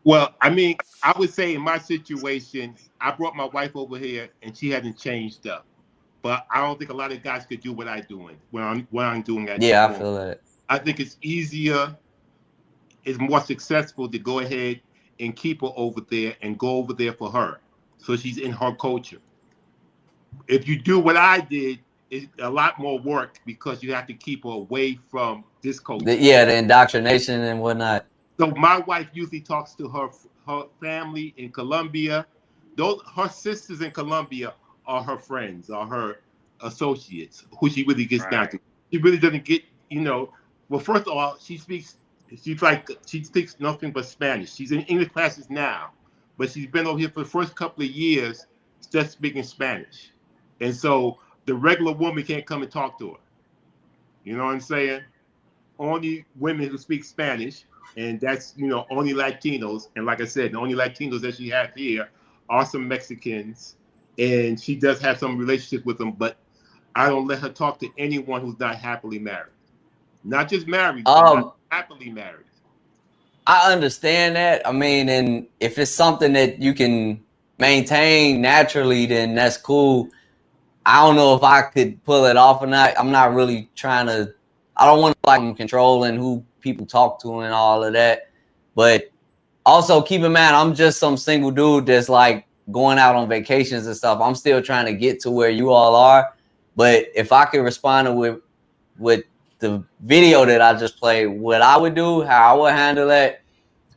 [SPEAKER 12] Well, I mean, I would say in my situation, I brought my wife over here and she hasn't changed up. But I don't think a lot of guys could do what I'm doing at this
[SPEAKER 3] I
[SPEAKER 12] point.
[SPEAKER 3] feel that.
[SPEAKER 12] I think it's easier, it's more successful to go ahead and keep her over there and go over there for her. So she's in her culture. If you do what I did, it's a lot more work because you have to keep her away from this culture.
[SPEAKER 3] The indoctrination and whatnot.
[SPEAKER 12] So my wife usually talks to her family in Colombia. Her sisters in Colombia are her friends, are her associates, who she really gets down to. She really doesn't get, well, first of all, she speaks nothing but Spanish. She's in English classes now, but she's been over here for the first couple of years just speaking Spanish. And so the regular woman can't come and talk to her. You know what I'm saying? Only women who speak Spanish, and that's, only Latinos. And like I said, the only Latinos that she has here are some Mexicans, and she does have some relationship with them, but I don't let her talk to anyone who's not happily married. Not just married, but not happily married.
[SPEAKER 3] I understand that. I mean, and if it's something that you can maintain naturally, then that's cool. I don't know if I could pull it off or not. I'm not really trying to. I don't want to I'm controlling who people talk to and all of that. But also keep in mind, I'm just some single dude that's going out on vacations and stuff. I'm still trying to get to where you all are. But if I could respond with the video that I just played, what I would do, how I would handle that,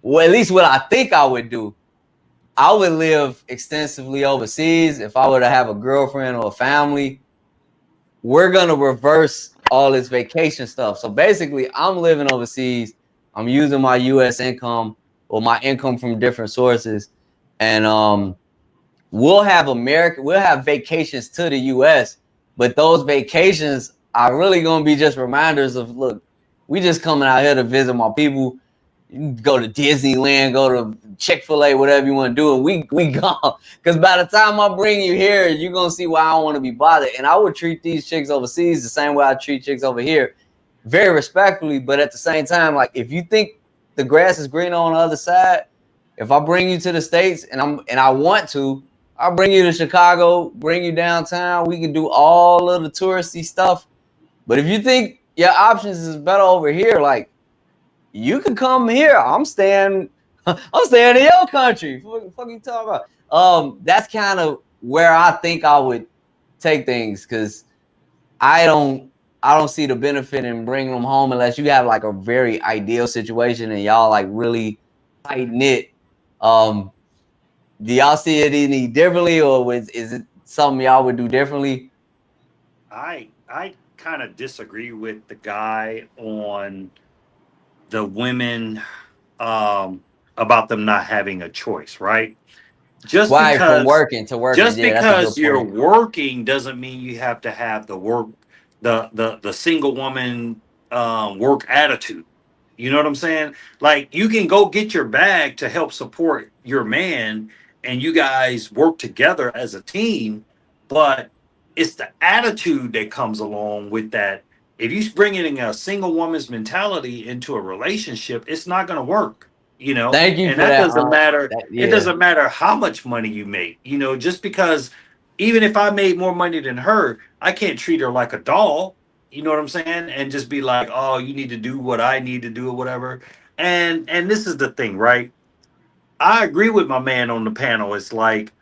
[SPEAKER 3] well, at least what I think I would do, I would live extensively overseas. If I were to have a girlfriend or a family, we're going to reverse all this vacation stuff. So basically, I'm living overseas. I'm using my U.S. income or my income from different sources. And we'll have vacations to the U.S., but those vacations are really going to be just reminders of, look, we just coming out here to visit my people. You can go to Disneyland, go to Chick-fil-A, whatever you want to do, and we gone. Because by the time I bring you here, you're going to see why I don't want to be bothered. And I would treat these chicks overseas the same way I treat chicks over here, very respectfully. But at the same time, if you think the grass is greener on the other side, If I bring you to the States and I want to, I'll bring you to Chicago, bring you downtown. We can do all of the touristy stuff. But if you think your options is better over here, like you can come here. I'm staying in your country. What you talking about? That's kind of where I think I would take things because I don't see the benefit in bringing them home unless you have like a very ideal situation and y'all like really tight knit. Do y'all see it any differently, or is it something y'all would do differently?
[SPEAKER 5] I kind of disagree with the guy on the women about them not having a choice, right? Just
[SPEAKER 3] Why from
[SPEAKER 5] because
[SPEAKER 3] working to working?
[SPEAKER 5] just
[SPEAKER 3] Yeah, that's a good
[SPEAKER 5] because you're
[SPEAKER 3] point.
[SPEAKER 5] working doesn't mean you have to have the work the single woman work attitude. You know what I'm saying? Like you can go get your bag to help support your man and you guys work together as a team, but it's the attitude that comes along with that. If you bring in a single woman's mentality into a relationship, it's not going to work, you know?
[SPEAKER 3] Thank you
[SPEAKER 5] And
[SPEAKER 3] for
[SPEAKER 5] that
[SPEAKER 3] that.
[SPEAKER 5] doesn't matter. It
[SPEAKER 3] Yeah,
[SPEAKER 5] doesn't matter how much money you make, you know, just because even if I made more money than her, I can't treat her like a doll. You know what I'm saying? And just be like, oh, you need to do what I need to do or whatever. And this is the thing, right? I agree with my man on the panel. It's like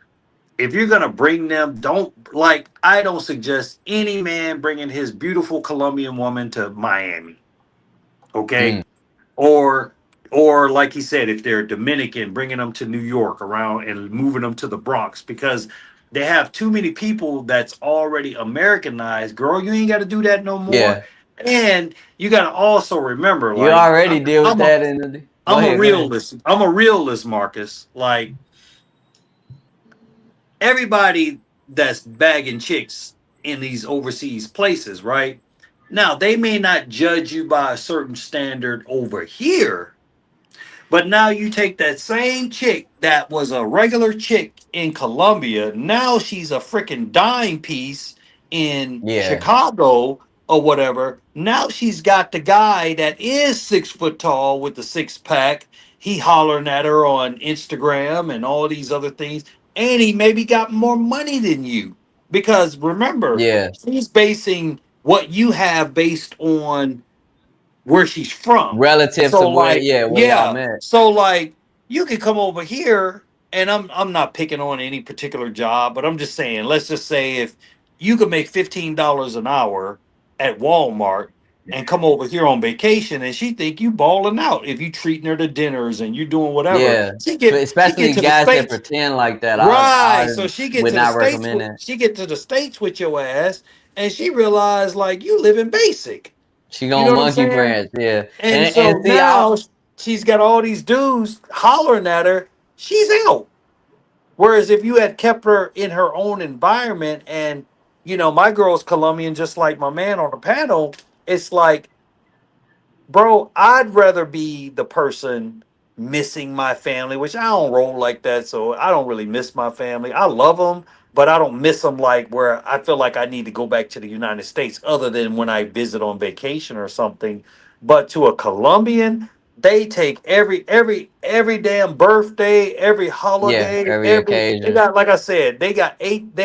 [SPEAKER 5] if you're gonna bring them, don't like. I don't suggest any man bringing his beautiful Colombian woman to Miami. Okay,
[SPEAKER 3] mm,
[SPEAKER 5] or or like he said, if they're Dominican, bringing them to New York around and moving them to the Bronx because they have too many people that's already Americanized. Girl, you ain't got to do that no more.
[SPEAKER 3] yeah.
[SPEAKER 5] And you got to also remember,
[SPEAKER 3] You
[SPEAKER 5] like
[SPEAKER 3] already deal with that in the. Go
[SPEAKER 5] I'm a
[SPEAKER 3] ahead. Go ahead.
[SPEAKER 5] realist. I'm a realist, Marcus. Like everybody that's bagging chicks in these overseas places, right? Now they may not judge you by a certain standard over here. But now you take that same chick that was a regular chick in Colombia. Now she's a freaking dime piece in
[SPEAKER 3] Yeah,
[SPEAKER 5] Chicago or whatever. Now she's got the guy that is 6 foot tall with the six pack. He hollering at her on Instagram and all these other things. And he maybe got more money than you. Because remember,
[SPEAKER 3] yeah.
[SPEAKER 5] she's basing what you have based on where she's from.
[SPEAKER 3] Relative
[SPEAKER 5] So
[SPEAKER 3] to where,
[SPEAKER 5] like,
[SPEAKER 3] yeah, where y'all
[SPEAKER 5] yeah.
[SPEAKER 3] met.
[SPEAKER 5] So like you can come over here and I'm not picking on any particular job, but I'm just saying, let's just say if you could make $15 an hour at Walmart and come over here on vacation and she think you balling out if you treating her to dinners and you doing whatever.
[SPEAKER 3] Yeah,
[SPEAKER 5] She get
[SPEAKER 3] especially
[SPEAKER 5] to the
[SPEAKER 3] guys that
[SPEAKER 5] States.
[SPEAKER 3] pretend like that. I
[SPEAKER 5] Right. So she get
[SPEAKER 3] would
[SPEAKER 5] to the
[SPEAKER 3] not
[SPEAKER 5] States
[SPEAKER 3] recommend
[SPEAKER 5] with
[SPEAKER 3] that.
[SPEAKER 5] she get to the States with your ass and she realized like you live in basic.
[SPEAKER 3] She
[SPEAKER 5] You know
[SPEAKER 3] gonna
[SPEAKER 5] what I'm
[SPEAKER 3] monkey
[SPEAKER 5] saying?
[SPEAKER 3] branch. Yeah,
[SPEAKER 5] And
[SPEAKER 3] and
[SPEAKER 5] so
[SPEAKER 3] see, I
[SPEAKER 5] now she's got all these dudes hollering at her. She's out. Whereas if you had kept her in her own environment, and you know, my girl's Colombian, just like my man on the panel, it's like bro, I'd rather be the person missing my family, which I don't roll like that. So I don't really miss my family. I love them, but I don't miss them like where I feel like I need to go back to the United States, other than when I visit on vacation or something. But to a Colombian, they take every damn birthday, every
[SPEAKER 3] yeah,
[SPEAKER 5] holiday,
[SPEAKER 3] every
[SPEAKER 5] every they
[SPEAKER 3] occasion.
[SPEAKER 5] got like I said, they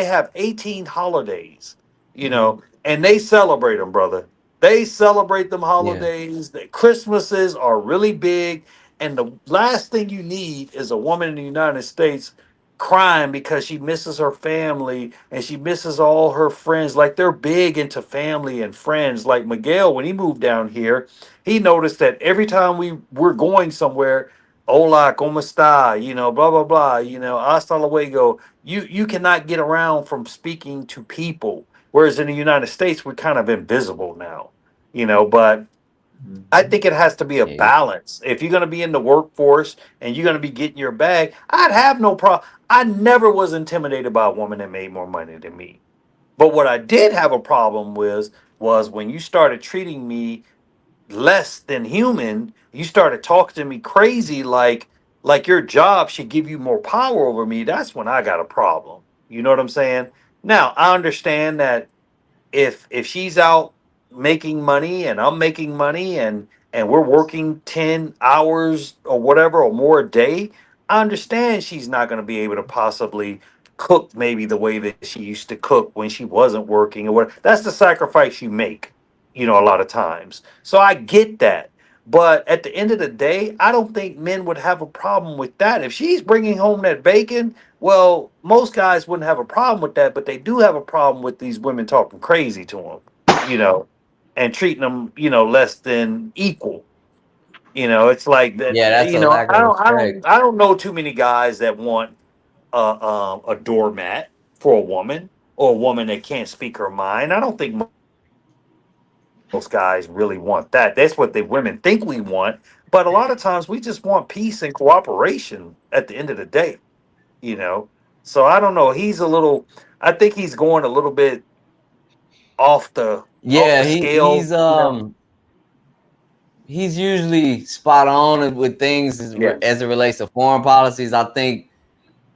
[SPEAKER 5] have 18 holidays, you know, and they celebrate them, brother. They celebrate them
[SPEAKER 3] Yeah,
[SPEAKER 5] holidays. The Christmases are really big. And the last thing you need is a woman in the United States crying because she misses her family and she misses all her friends. Like they're big into family and friends. Like Miguel, when he moved down here, he noticed that every time we were going somewhere, hola, ¿cómo está? You know, blah, blah, blah, you know, hasta luego. You cannot get around from speaking to people. Whereas in the United States, we're kind of invisible now, you know, but I think it has to be a
[SPEAKER 3] yeah,
[SPEAKER 5] balance. If you're going to be in the workforce and you're going to be getting your bag, I'd have no problem. I never was intimidated by a woman that made more money than me. But what I did have a problem with was when you started treating me less than human, you started talking to me crazy like your job should give you more power over me. That's when I got a problem. You know what I'm saying? Now, I understand that if she's out making money and I'm making money and we're working 10 hours or whatever or more a day, I understand she's not going to be able to possibly cook maybe the way that she used to cook when she wasn't working or what. That's the sacrifice you make, a lot of times. So I get that. But at the end of the day, I don't think men would have a problem with that. If she's bringing home that bacon, well, most guys wouldn't have a problem with that, but they do have a problem with these women talking crazy to them, and treating them, less than equal. It's like that.
[SPEAKER 3] Yeah, that's a lack
[SPEAKER 5] I
[SPEAKER 3] of
[SPEAKER 5] don't, I
[SPEAKER 3] respect.
[SPEAKER 5] don't, I don't know too many guys that want a doormat for a woman or a woman that can't speak her mind. I don't think most guys really want that. That's what the women think we want. But a lot of times we just want peace and cooperation at the end of the day, you know. So I don't know. I think he's going a little bit off
[SPEAKER 3] Yeah,
[SPEAKER 5] the
[SPEAKER 3] he
[SPEAKER 5] scale,
[SPEAKER 3] he's usually spot on with things
[SPEAKER 5] Yeah.
[SPEAKER 3] as it relates to foreign policies. I think,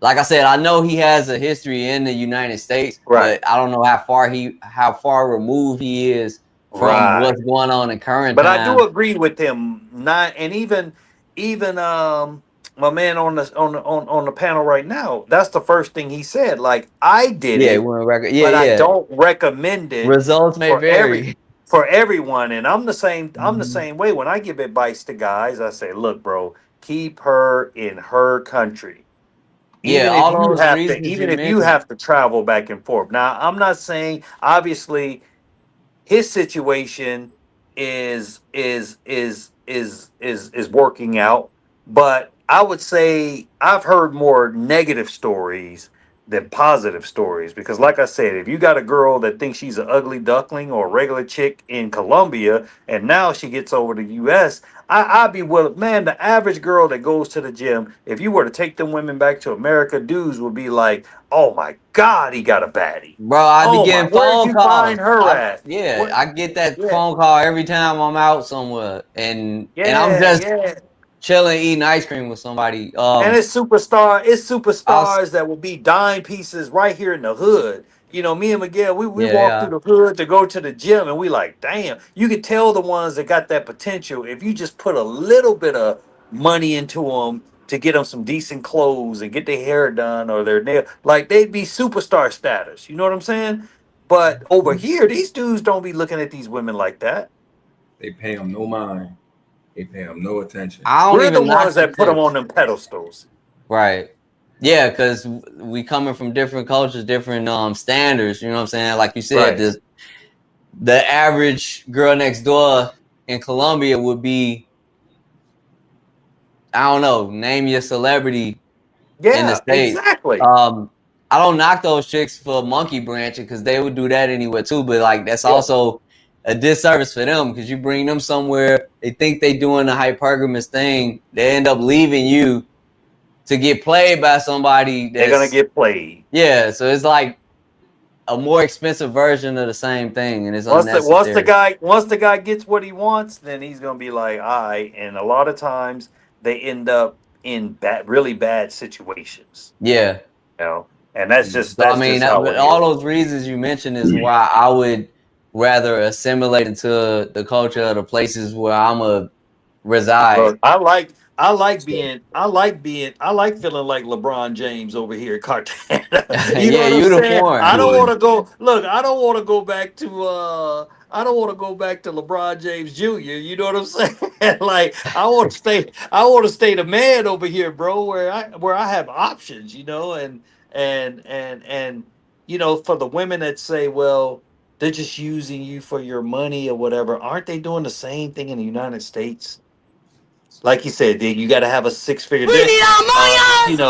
[SPEAKER 3] like I said, I know he has a history in the United States,
[SPEAKER 5] Right.
[SPEAKER 3] but I don't know how far removed he is from
[SPEAKER 5] Right.
[SPEAKER 3] what's going on in current
[SPEAKER 5] But I do
[SPEAKER 3] time.
[SPEAKER 5] agree with him. Not and even my man on the panel right now. That's the first thing he said. Like I did
[SPEAKER 3] Yeah,
[SPEAKER 5] it,
[SPEAKER 3] we're on record. Yeah,
[SPEAKER 5] but I
[SPEAKER 3] yeah.
[SPEAKER 5] don't recommend it
[SPEAKER 3] Results may
[SPEAKER 5] for
[SPEAKER 3] vary.
[SPEAKER 5] for everyone. And I'm the same. I'm the
[SPEAKER 3] Mhm.
[SPEAKER 5] same way. When I give advice to guys, I say, look, bro, keep her in her country.
[SPEAKER 3] Yeah, all those reasons
[SPEAKER 5] Even
[SPEAKER 3] you
[SPEAKER 5] if you
[SPEAKER 3] mentioned.
[SPEAKER 5] have to travel back and forth. Now, I'm not saying obviously his situation is working out, but I would say I've heard more negative stories than positive stories because like I said, if you got a girl that thinks she's an ugly duckling or a regular chick in Colombia and now she gets over to US, I'd be willing, man, the average girl that goes to the gym, if you were to take them women back to America, dudes would be like, oh my God, he got a baddie.
[SPEAKER 3] Bro, I be
[SPEAKER 5] Oh my,
[SPEAKER 3] getting
[SPEAKER 5] where'd
[SPEAKER 3] phone
[SPEAKER 5] you find
[SPEAKER 3] calls.
[SPEAKER 5] her at?
[SPEAKER 3] I
[SPEAKER 5] What?
[SPEAKER 3] get that
[SPEAKER 5] Yeah,
[SPEAKER 3] phone call every time I'm out somewhere, and I'm
[SPEAKER 5] yeah,
[SPEAKER 3] just
[SPEAKER 5] yeah.
[SPEAKER 3] chilling, eating ice cream with somebody.
[SPEAKER 5] And it's
[SPEAKER 3] I'll
[SPEAKER 5] superstars that will be dime pieces right here in the hood. Me and Miguel, we
[SPEAKER 3] yeah,
[SPEAKER 5] walk through
[SPEAKER 3] yeah,
[SPEAKER 5] the hood to go to the gym, and we like, damn, you could tell the ones that got that potential if you just put a little bit of money into them to get them some decent clothes and get their hair done or their nail, like they'd be superstar status. You know what I'm saying? But over here, these dudes don't be looking at these women like that.
[SPEAKER 7] They pay them no mind. They pay them no attention.
[SPEAKER 3] I don't
[SPEAKER 5] We're the
[SPEAKER 3] even
[SPEAKER 5] ones
[SPEAKER 3] knock the
[SPEAKER 5] that put them on
[SPEAKER 3] chicks.
[SPEAKER 5] them pedestals.
[SPEAKER 3] Right. Yeah, because we coming from different cultures, different standards. You know what I'm saying? Like you said,
[SPEAKER 5] Right.
[SPEAKER 3] the average girl next door in Colombia would be, I don't know, name your celebrity in the
[SPEAKER 5] Yeah,
[SPEAKER 3] States.
[SPEAKER 5] exactly.
[SPEAKER 3] I don't knock those chicks for monkey branching because they would do that anywhere too. But like that's
[SPEAKER 5] Yeah.
[SPEAKER 3] also a disservice for them because you bring them somewhere, they think they doing the hypergamous thing, they end up leaving you to get played by somebody
[SPEAKER 5] They're gonna
[SPEAKER 3] that's
[SPEAKER 5] get played.
[SPEAKER 3] so it's like a more expensive version of the same thing and it's
[SPEAKER 5] Once the
[SPEAKER 3] unnecessary.
[SPEAKER 5] guy gets what he wants, then he's gonna be like, all right. And a lot of times they end up in really bad situations.
[SPEAKER 3] Yeah.
[SPEAKER 5] You know, and that's just
[SPEAKER 3] So I
[SPEAKER 5] that's
[SPEAKER 3] mean,
[SPEAKER 5] just how
[SPEAKER 3] but
[SPEAKER 5] it
[SPEAKER 3] all
[SPEAKER 5] is.
[SPEAKER 3] those reasons you mentioned is why I would rather assimilate into the culture of the places where I'm a reside.
[SPEAKER 5] Look, I like feeling like LeBron James over here at Cartagena. You know
[SPEAKER 3] Yeah,
[SPEAKER 5] what I'm
[SPEAKER 3] you the
[SPEAKER 5] saying?
[SPEAKER 3] foreign.
[SPEAKER 5] I don't want to go. Look, I don't want to go back to. I don't want to go back to LeBron James Jr. You know what I'm saying? Like I want to stay. I want to stay the man over here, bro. Where I have options. And for the women that say, well, they're just using you for your money or whatever. Aren't they doing the same thing in the United States? Like you said, dude, you got to have a six-figure.
[SPEAKER 1] We need our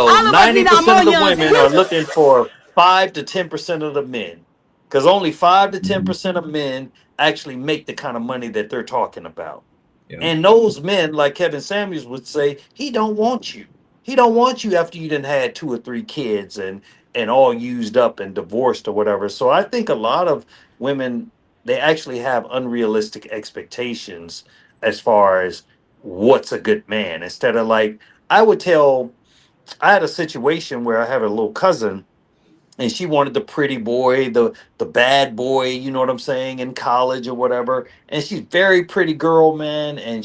[SPEAKER 1] All of us need our
[SPEAKER 5] 90% of the women are looking for 5 to 10% of the men, because only 5 to 10% of men actually make the kind of money that they're talking about.
[SPEAKER 7] Yeah.
[SPEAKER 5] And those men, like Kevin Samuels would say, he don't want you. He don't want you after you done had 2 or 3 kids and all used up and divorced or whatever. So I think a lot of women, they actually have unrealistic expectations as far as what's a good man. Instead of like, I had a situation where I have a little cousin and she wanted the pretty boy, the bad boy, you know what I'm saying, in college or whatever. And she's very pretty girl, man. And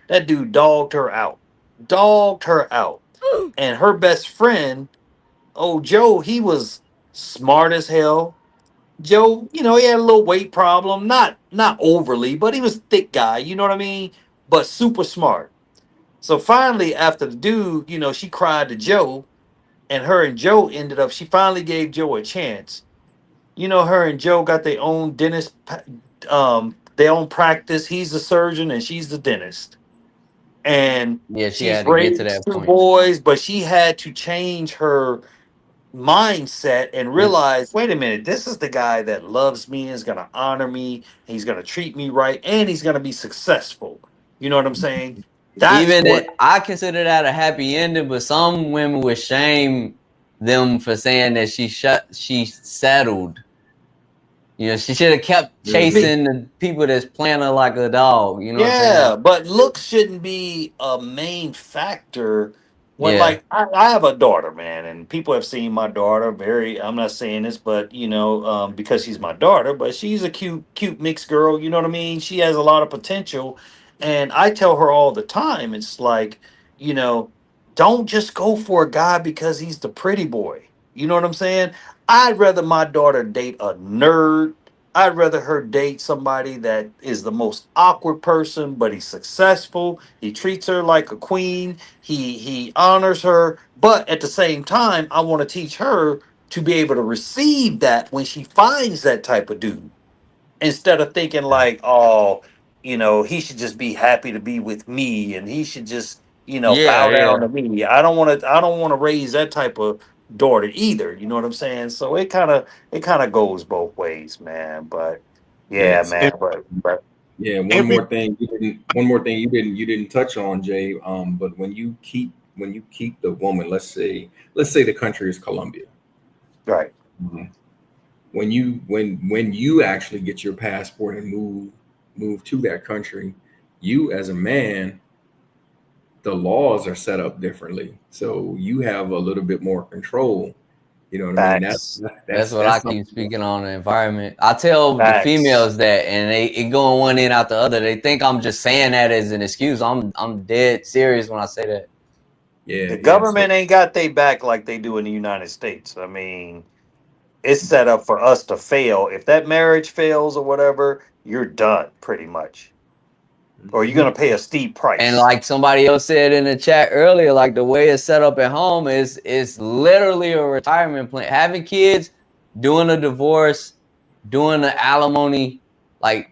[SPEAKER 5] that dude dogged her out. Dogged her out. And her best friend, oh Joe, he was smart as hell. Joe, he had a little weight problem, not overly, but he was a thick guy, you know what I mean? But super smart. So finally, after the dude, she cried to Joe, and her and Joe ended up. She finally gave Joe a chance. Her and Joe got their own dentist, their own practice. He's the surgeon and she's the dentist. And
[SPEAKER 3] Yeah, she
[SPEAKER 5] she's
[SPEAKER 3] had to get to
[SPEAKER 5] raised
[SPEAKER 3] that
[SPEAKER 5] two
[SPEAKER 3] point.
[SPEAKER 5] boys, but she had to change her mindset and realize, wait a minute, this is the guy that loves me, is going to honor me, he's going to treat me right, and he's going to be successful. You know what I'm saying? That's
[SPEAKER 3] Even
[SPEAKER 5] what.
[SPEAKER 3] that, I consider that a happy ending, but some women would shame them for saying that she settled. She should have kept chasing the people that's playing her like a dog. You know what I'm saying?
[SPEAKER 5] Yeah, but looks shouldn't be a main factor. When,
[SPEAKER 3] Yeah.
[SPEAKER 5] like, I have a daughter, man, and people have seen my daughter. I'm not saying this, but because she's my daughter, but she's a cute mixed girl. You know what I mean? She has a lot of potential, and I tell her all the time, it's like, you know, don't just go for a guy because he's the pretty boy. You know what I'm saying? I'd rather my daughter date a nerd. I'd rather her date somebody that is the most awkward person, but he's successful. He treats her like a queen. He honors her, but at the same time, I want to teach her to be able to receive that when she finds that type of dude, instead of thinking like, oh, he should just be happy to be with me, and he should just
[SPEAKER 3] Yeah,
[SPEAKER 5] bow down
[SPEAKER 3] yeah.
[SPEAKER 5] to me. I don't want to raise that type of daughter either. You know what I'm saying? So it kind of goes both ways, man. But yeah,
[SPEAKER 7] Yes.
[SPEAKER 5] man. But
[SPEAKER 7] Yeah, one more thing you didn't touch on, Jay. But when you keep the woman, let's say the country is Colombia.
[SPEAKER 5] right.
[SPEAKER 7] Mhm. When you actually get your passport and move to that country, you as a man, the laws are set up differently. So you have a little bit more control. You know what I mean?
[SPEAKER 5] Facts.
[SPEAKER 3] That's what I
[SPEAKER 7] That's
[SPEAKER 3] keep
[SPEAKER 7] something.
[SPEAKER 3] speaking on the environment. I tell the
[SPEAKER 5] Facts.
[SPEAKER 3] females that, and it going one end out the other. They think I'm just saying that as an excuse. I'm dead serious when I say that.
[SPEAKER 7] Yeah,
[SPEAKER 5] The
[SPEAKER 7] yeah. So
[SPEAKER 5] government ain't got they back like they do in the United States. I mean, it's set up for us to fail. If that marriage fails or whatever, you're done pretty much. Or you're gonna pay a steep
[SPEAKER 3] And
[SPEAKER 5] price.
[SPEAKER 3] like somebody else said in the chat earlier, like the way it's set up at home is literally a retirement plan. Having kids, doing a divorce, doing the alimony, like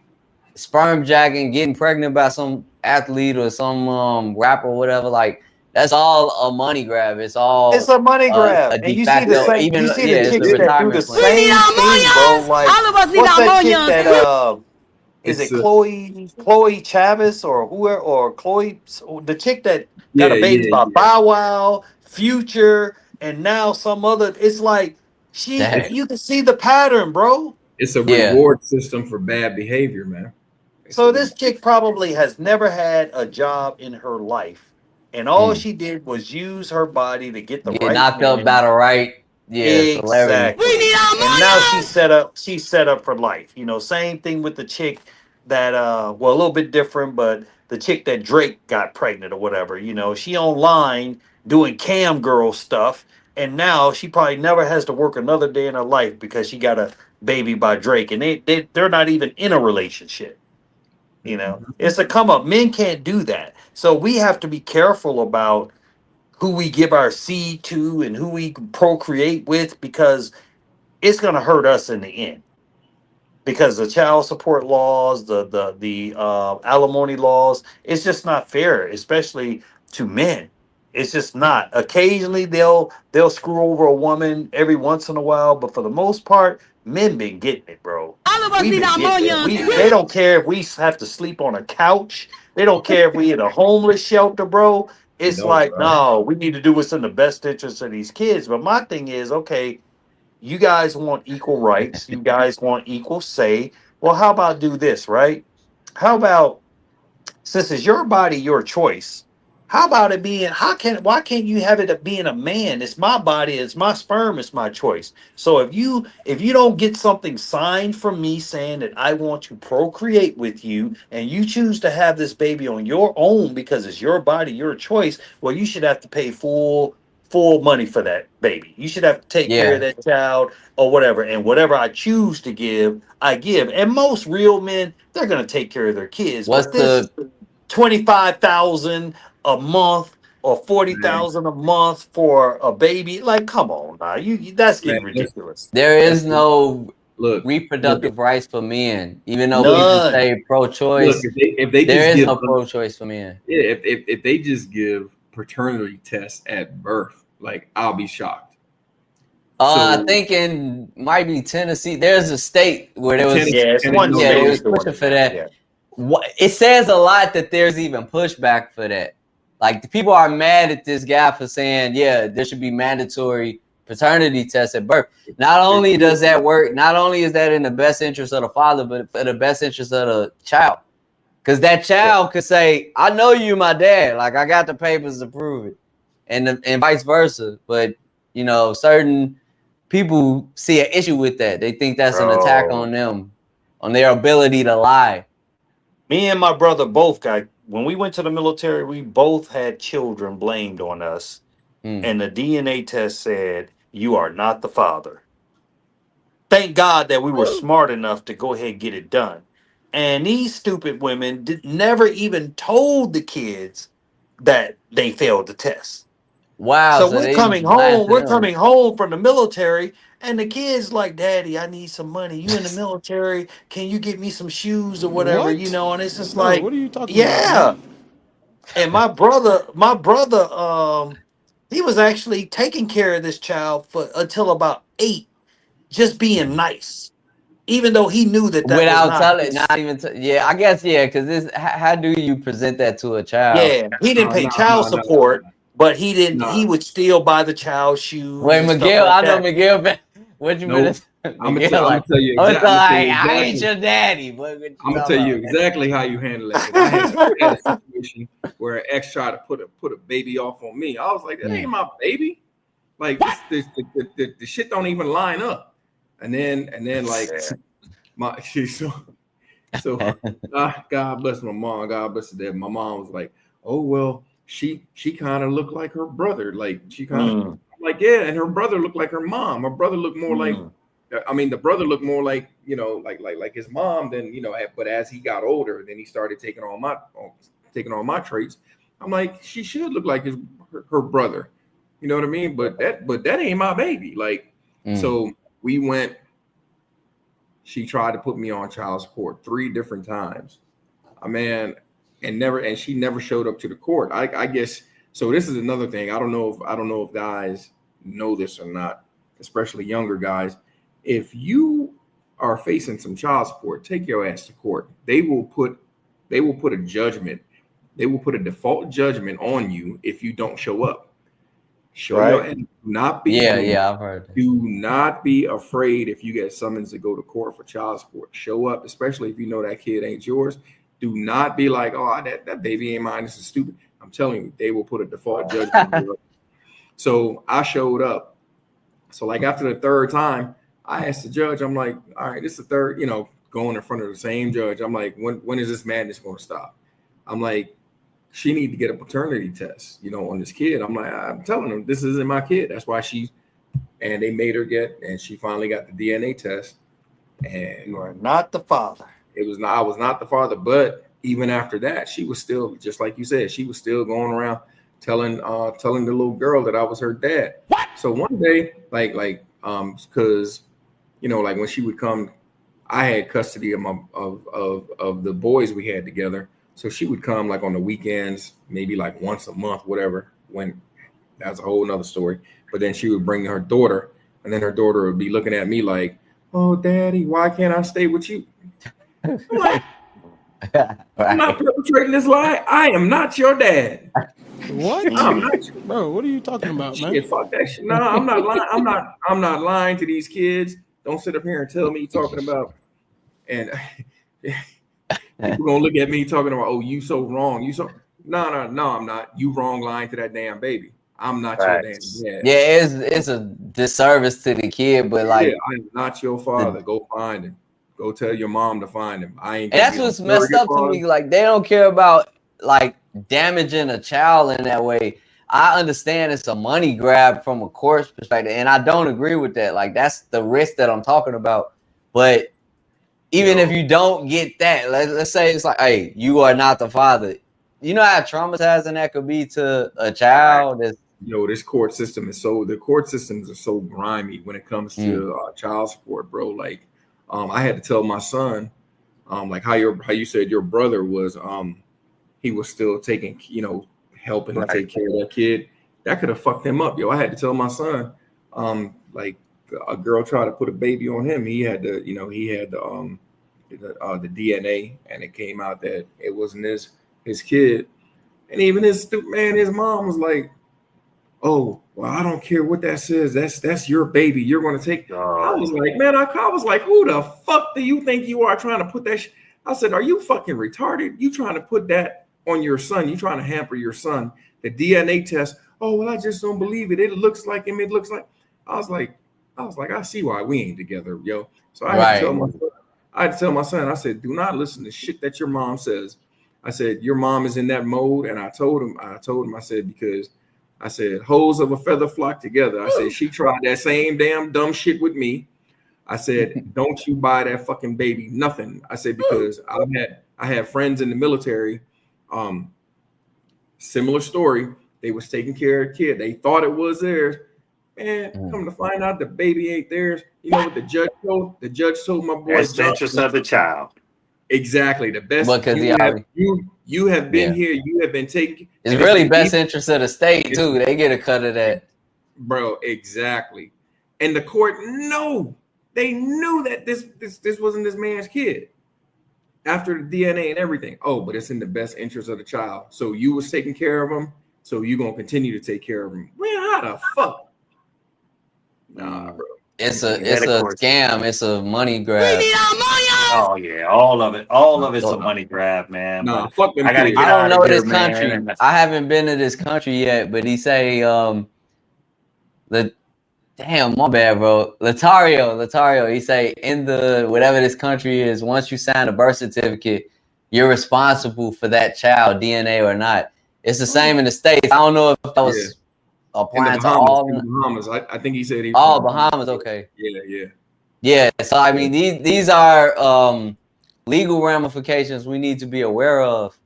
[SPEAKER 3] sperm jacking, getting pregnant by some athlete or some rapper or whatever, like that's all a money grab. It's
[SPEAKER 5] It's
[SPEAKER 3] all
[SPEAKER 5] a money
[SPEAKER 3] a
[SPEAKER 5] grab. And
[SPEAKER 3] de
[SPEAKER 5] you see the
[SPEAKER 3] facto,
[SPEAKER 5] same you
[SPEAKER 3] even
[SPEAKER 5] see the
[SPEAKER 3] yeah, it's a
[SPEAKER 5] chicks that do the
[SPEAKER 3] retirement plan.
[SPEAKER 5] same thing, bro. Like
[SPEAKER 1] All of us need
[SPEAKER 5] what's
[SPEAKER 1] our
[SPEAKER 5] that chick that
[SPEAKER 1] millions.
[SPEAKER 5] is
[SPEAKER 7] it's
[SPEAKER 5] it Chloe Chavis or whoever, or Chloe, the chick that got
[SPEAKER 7] yeah,
[SPEAKER 5] a baby
[SPEAKER 7] yeah,
[SPEAKER 5] by
[SPEAKER 7] yeah.
[SPEAKER 5] Bow Wow, Future, and now some other. It's like
[SPEAKER 3] That
[SPEAKER 5] you can see the pattern, bro.
[SPEAKER 7] It's a
[SPEAKER 3] yeah.
[SPEAKER 7] reward system for bad behavior, man. It's a
[SPEAKER 5] So
[SPEAKER 7] re-
[SPEAKER 5] this chick probably has never had a job in her life, and all
[SPEAKER 3] Mm.
[SPEAKER 5] she did was use her body to get the
[SPEAKER 3] Get
[SPEAKER 5] right
[SPEAKER 3] knocked up
[SPEAKER 5] man.
[SPEAKER 3] by the right, yeah, celebrity.
[SPEAKER 1] We
[SPEAKER 5] Exactly.
[SPEAKER 1] need our
[SPEAKER 5] And now
[SPEAKER 1] millions.
[SPEAKER 5] she's set up for life. Same thing with the chick that well, a little bit different, but the chick that Drake got pregnant or whatever, she online doing cam girl stuff, and now she probably never has to work another day in her life because she got a baby by Drake, and they're not even in a relationship. It's a come up. Men can't do that. So we have to be careful about who we give our seed to and who we procreate with, because it's going to hurt us in the end, because the child support laws, the alimony laws, it's just not fair, especially to men. It's just not. Occasionally they'll screw over a woman every once in a while, but for the most part, men been getting it, bro.
[SPEAKER 1] All of us
[SPEAKER 5] We've
[SPEAKER 1] need
[SPEAKER 5] been
[SPEAKER 1] our
[SPEAKER 5] getting it.
[SPEAKER 1] millions.
[SPEAKER 5] They don't care if we have to sleep on a couch. They don't care if we in a homeless shelter, bro. It's
[SPEAKER 7] no,
[SPEAKER 5] like,
[SPEAKER 7] bro.
[SPEAKER 5] no, we need to do what's in the best interest of these kids. But my thing is, okay, you guys want equal rights, you guys want equal say. Well, how about do this, right? How about, since it's your body, your choice,
[SPEAKER 6] How about it being, why can't you have it being a man? It's my body, it's my sperm, it's my choice. So if you don't get something signed from me saying that I want to procreate with you and you choose to have this baby on your own because it's your body, your choice, well, you should have to pay full money for that baby. You should have to take care of
[SPEAKER 3] Yeah.
[SPEAKER 6] that child or whatever. And whatever I choose to give, I give. And most real men, they're gonna take care of their kids.
[SPEAKER 3] What's
[SPEAKER 6] But this
[SPEAKER 3] the
[SPEAKER 6] 25,000 a month or
[SPEAKER 7] Man,
[SPEAKER 6] 40,000 a month for a baby. Like, come on now. That's
[SPEAKER 7] man,
[SPEAKER 6] getting ridiculous.
[SPEAKER 3] there
[SPEAKER 7] that's
[SPEAKER 3] is no
[SPEAKER 7] look,
[SPEAKER 3] reproductive rights for men, even though people
[SPEAKER 6] None.
[SPEAKER 3] say
[SPEAKER 7] look.
[SPEAKER 3] pro-choice.
[SPEAKER 7] If they
[SPEAKER 3] There
[SPEAKER 7] just
[SPEAKER 3] is
[SPEAKER 7] give
[SPEAKER 3] no pro-choice for men.
[SPEAKER 7] yeah, if they just give paternity tests at birth, like I'll be shocked.
[SPEAKER 3] I
[SPEAKER 7] So
[SPEAKER 3] think in might be Tennessee. There's a state where there was
[SPEAKER 6] Yeah, it's one
[SPEAKER 7] No,
[SPEAKER 3] they
[SPEAKER 6] state
[SPEAKER 3] was
[SPEAKER 6] is doing
[SPEAKER 3] pushing
[SPEAKER 6] it
[SPEAKER 3] for
[SPEAKER 6] now.
[SPEAKER 3] that.
[SPEAKER 6] Yeah.
[SPEAKER 3] It says a lot that there's even pushback for that. Like the people are mad at this guy for saying, yeah, there should be mandatory paternity tests at birth. Not only does that work, not only is that in the best interest of the father, but for the best interest of the child. Because that child could say, I know you my dad. Like I got the papers to prove it. And vice versa. But you know, certain people see an issue with that. They think that's an attack
[SPEAKER 6] Bro.
[SPEAKER 3] on them, on their ability to lie.
[SPEAKER 6] Me and my brother both got, when we went to the military, we both had children blamed on us. And the DNA test said, you are not the father. Thank God that we were smart enough to go ahead and get it done. And these stupid women never even told the kids that they failed the test.
[SPEAKER 3] Wow,
[SPEAKER 6] So
[SPEAKER 3] so they lied to
[SPEAKER 6] we're
[SPEAKER 3] them.
[SPEAKER 6] coming home from the military, and the kids like, Daddy, I need some money. You in the military? Can you get me some shoes or whatever? You
[SPEAKER 18] What?
[SPEAKER 6] know, and it's just
[SPEAKER 18] Bro,
[SPEAKER 6] like,
[SPEAKER 18] what are you talking about,
[SPEAKER 6] yeah.
[SPEAKER 18] man?
[SPEAKER 6] And my brother, he was actually taking care of this child for until about 8, just being nice, even though he knew that that was
[SPEAKER 3] Without
[SPEAKER 6] not
[SPEAKER 3] telling,
[SPEAKER 6] his.
[SPEAKER 3] not even, yeah, I guess, yeah, because this, how do you present that to a child?
[SPEAKER 6] Yeah, he didn't
[SPEAKER 7] no,
[SPEAKER 6] pay
[SPEAKER 7] no,
[SPEAKER 6] child
[SPEAKER 7] no, no,
[SPEAKER 6] support, but he didn't.
[SPEAKER 7] no,
[SPEAKER 6] He would still buy the child shoes
[SPEAKER 3] Wait,
[SPEAKER 6] and stuff
[SPEAKER 3] Miguel,
[SPEAKER 6] like
[SPEAKER 3] I know
[SPEAKER 6] that.
[SPEAKER 3] Miguel, what you
[SPEAKER 7] nope.
[SPEAKER 3] better, Miguel,
[SPEAKER 7] I'm gonna
[SPEAKER 3] like,
[SPEAKER 7] tell you
[SPEAKER 3] I was
[SPEAKER 7] exactly. I'm gonna tell
[SPEAKER 3] like,
[SPEAKER 7] you
[SPEAKER 3] I ain't
[SPEAKER 7] exactly.
[SPEAKER 3] your daddy, but what you
[SPEAKER 7] I'm gonna
[SPEAKER 3] talking
[SPEAKER 7] tell you
[SPEAKER 3] about?
[SPEAKER 7] exactly how you handle that. Because I had a situation where an ex tried to put a baby off on me. I was like, that ain't my baby. Like the shit don't even line up. And then like my God bless my mom. God bless her dad. My mom was like, oh well, she kind of looked like her brother. Like she kind of like, yeah, and her brother looked like her mom. Her brother looked more like, I mean, the brother looked more like, you know, like his mom than, you know, but as he got older, then he started taking on my traits. I'm like, she should look like her brother. You know what I mean? But that ain't my baby. Like, so we went. She tried to put me on child support 3 different times. And she never showed up to the court. I guess so. This is another thing. I don't know if guys know this or not, especially younger guys. If you are facing some child support, take your ass to court. They will put a judgment. They will put a default judgment on you if you don't show up. Show your
[SPEAKER 6] Right?
[SPEAKER 7] ass.
[SPEAKER 3] I've heard that.
[SPEAKER 7] Do not be afraid if you get summons to go to court for child support. Show up, especially if you know that kid ain't yours. Do not be like, oh, that baby ain't mine. This is stupid. I'm telling you, they will put a default judgment on you. So I showed up. So like after the 3rd time, I asked the judge, I'm like, all right, this is the 3rd, you know, going in front of the same judge. I'm like, when is this madness going to stop? I'm like, she need to get a paternity test, you know, on this kid. I'm like, I'm telling them this isn't my kid. That's why and they made her and she finally got the DNA test. And
[SPEAKER 6] You are not the father.
[SPEAKER 7] I was not the father, but even after that, she was still, just like you said, she was still going around telling the little girl that I was her dad. What? So one day, because you know, like when she would come, I had custody of of the boys we had together. So she would come like on the weekends, maybe like once a month, whatever. When that's a whole nother story. But then she would bring her daughter, and then her daughter would be looking at me like, "Oh, Daddy, why can't I stay with you?" I'm like, I'm not perpetrating this lie. I am not your dad.
[SPEAKER 18] What?
[SPEAKER 7] I'm not,
[SPEAKER 18] Bro, what are you talking about, man?
[SPEAKER 7] shit, fuck that shit. No, I'm not lying. I'm not lying to these kids. Don't sit up here and tell me talking about and people gonna look at me talking about, oh, you so wrong. no, I'm not. You wrong lying to that damn baby. I'm not your damn dad.
[SPEAKER 3] Yeah, it's a disservice to the kid, but like,
[SPEAKER 7] I'm not your father. Go find him. Go tell your mom to find him. I ain't.
[SPEAKER 3] And that's what's messed up to me. Like, they don't care about like damaging a child in that way. I understand it's a money grab from a court's perspective, and I don't agree with that. Like, that's the risk that I'm talking about. But even if you don't get that, let's say it's like, hey, you are not the father. You know how traumatizing that could be to a child.
[SPEAKER 7] This court system is the court systems are so grimy when it comes to child support, bro. Like, I had to tell my son, like how you said your brother was, he was still taking, helping to take care of that kid. That could have fucked him up, yo. I had to tell my son, like a girl tried to put a baby on him. He had the, he had the DNA, and it came out that it wasn't his kid. And even his mom was like, oh, well, I don't care what that says. That's your baby. You're going to take. I was like, man, I was like, who the fuck do you think you are trying to put that? I said, are you fucking retarded? You trying to put that on your son? You trying to hamper your son? The DNA test. Oh, well, I just don't believe it. It looks like him. It looks like. I was like, I see why we ain't together, yo. So I had to tell my son. I said, do not listen to shit that your mom says. I said, your mom is in that mode, and I told him. I said, because. I said, hoes of a feather flock together. I said, she tried that same damn dumb shit with me. I said, don't you buy that fucking baby nothing. I said, because I had friends in the military, similar story. They was taking care of a kid. They thought it was theirs. Man, come to find out the baby ain't theirs. You know what the judge told? The judge told my boy.
[SPEAKER 5] Best interest of the child.
[SPEAKER 7] Exactly. The best.
[SPEAKER 3] Because
[SPEAKER 7] you have been here. You have been taking.
[SPEAKER 3] It's really best interest of the state too. They get a cut of that,
[SPEAKER 7] bro. Exactly. And the court, they knew that this wasn't this man's kid. After the DNA and everything. Oh, but it's in the best interest of the child. So you was taking care of him. So you gonna continue to take care of him. Man, how the fuck? Nah, bro.
[SPEAKER 3] It's a scam. It's a money grab.
[SPEAKER 11] We need our money.
[SPEAKER 5] Oh yeah, all of it's a money grab, man.
[SPEAKER 7] Nah, fuck them.
[SPEAKER 5] I gotta get
[SPEAKER 3] I don't know this
[SPEAKER 5] here,
[SPEAKER 3] country.
[SPEAKER 5] man.
[SPEAKER 3] I haven't been to this country yet, but he say damn, my bad, bro. Latario. He say in the whatever this country is, once you sign a birth certificate, you're responsible for that child, DNA or not. It's the same in the States. I don't know if that was applying to all
[SPEAKER 7] in the Bahamas. I think he said he.
[SPEAKER 3] Oh, Bahamas. Okay.
[SPEAKER 7] Yeah.
[SPEAKER 3] So I mean, these are legal ramifications we need to be aware of,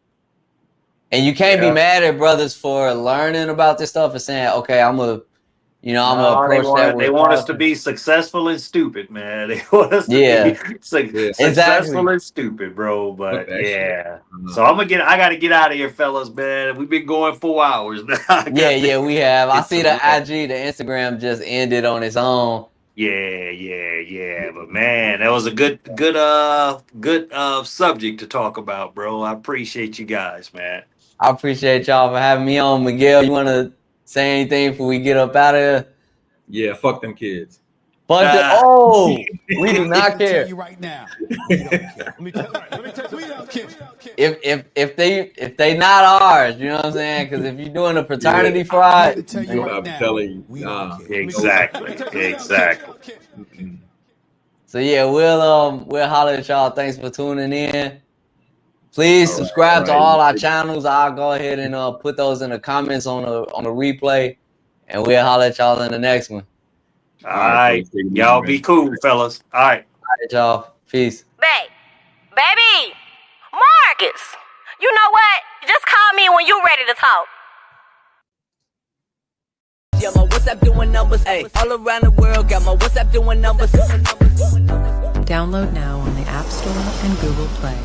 [SPEAKER 3] and you can't be mad at brothers for learning about this stuff and saying, okay, I'm gonna approach that.
[SPEAKER 5] They want us to be successful and stupid, man. They want us to be successful and stupid, bro. But so I gotta get out of here, fellas, man. We've been going 4 hours now.
[SPEAKER 3] We have. I see the IG, the Instagram just ended on its own.
[SPEAKER 5] Yeah. But man, that was a good subject to talk about, bro. I appreciate you guys, man.
[SPEAKER 3] I appreciate y'all for having me on. Miguel, you want to say anything before we get up out of here?
[SPEAKER 7] Yeah, fuck them kids.
[SPEAKER 3] Fuck them. Oh, we do not care.
[SPEAKER 18] Tell you right now, we don't care. Let me tell you, we don't care.
[SPEAKER 3] If they not ours, you know what I'm saying? Because if you're doing a fraternity fraud,
[SPEAKER 7] I'm telling you, nah.
[SPEAKER 5] Exactly.
[SPEAKER 3] So yeah, we'll holler at y'all. Thanks for tuning in. Please subscribe to all our channels. I'll go ahead and put those in the comments on the replay, and we'll holler at y'all in the next one.
[SPEAKER 5] All right, y'all be cool, fellas. All right,
[SPEAKER 3] y'all. Peace.
[SPEAKER 19] Baby, Marcus, you know what? Just call me when you're ready to talk.
[SPEAKER 1] Got my WhatsApp doing numbers, ayy. All around the world, got my WhatsApp doing numbers.
[SPEAKER 2] Download now on the App Store and Google Play.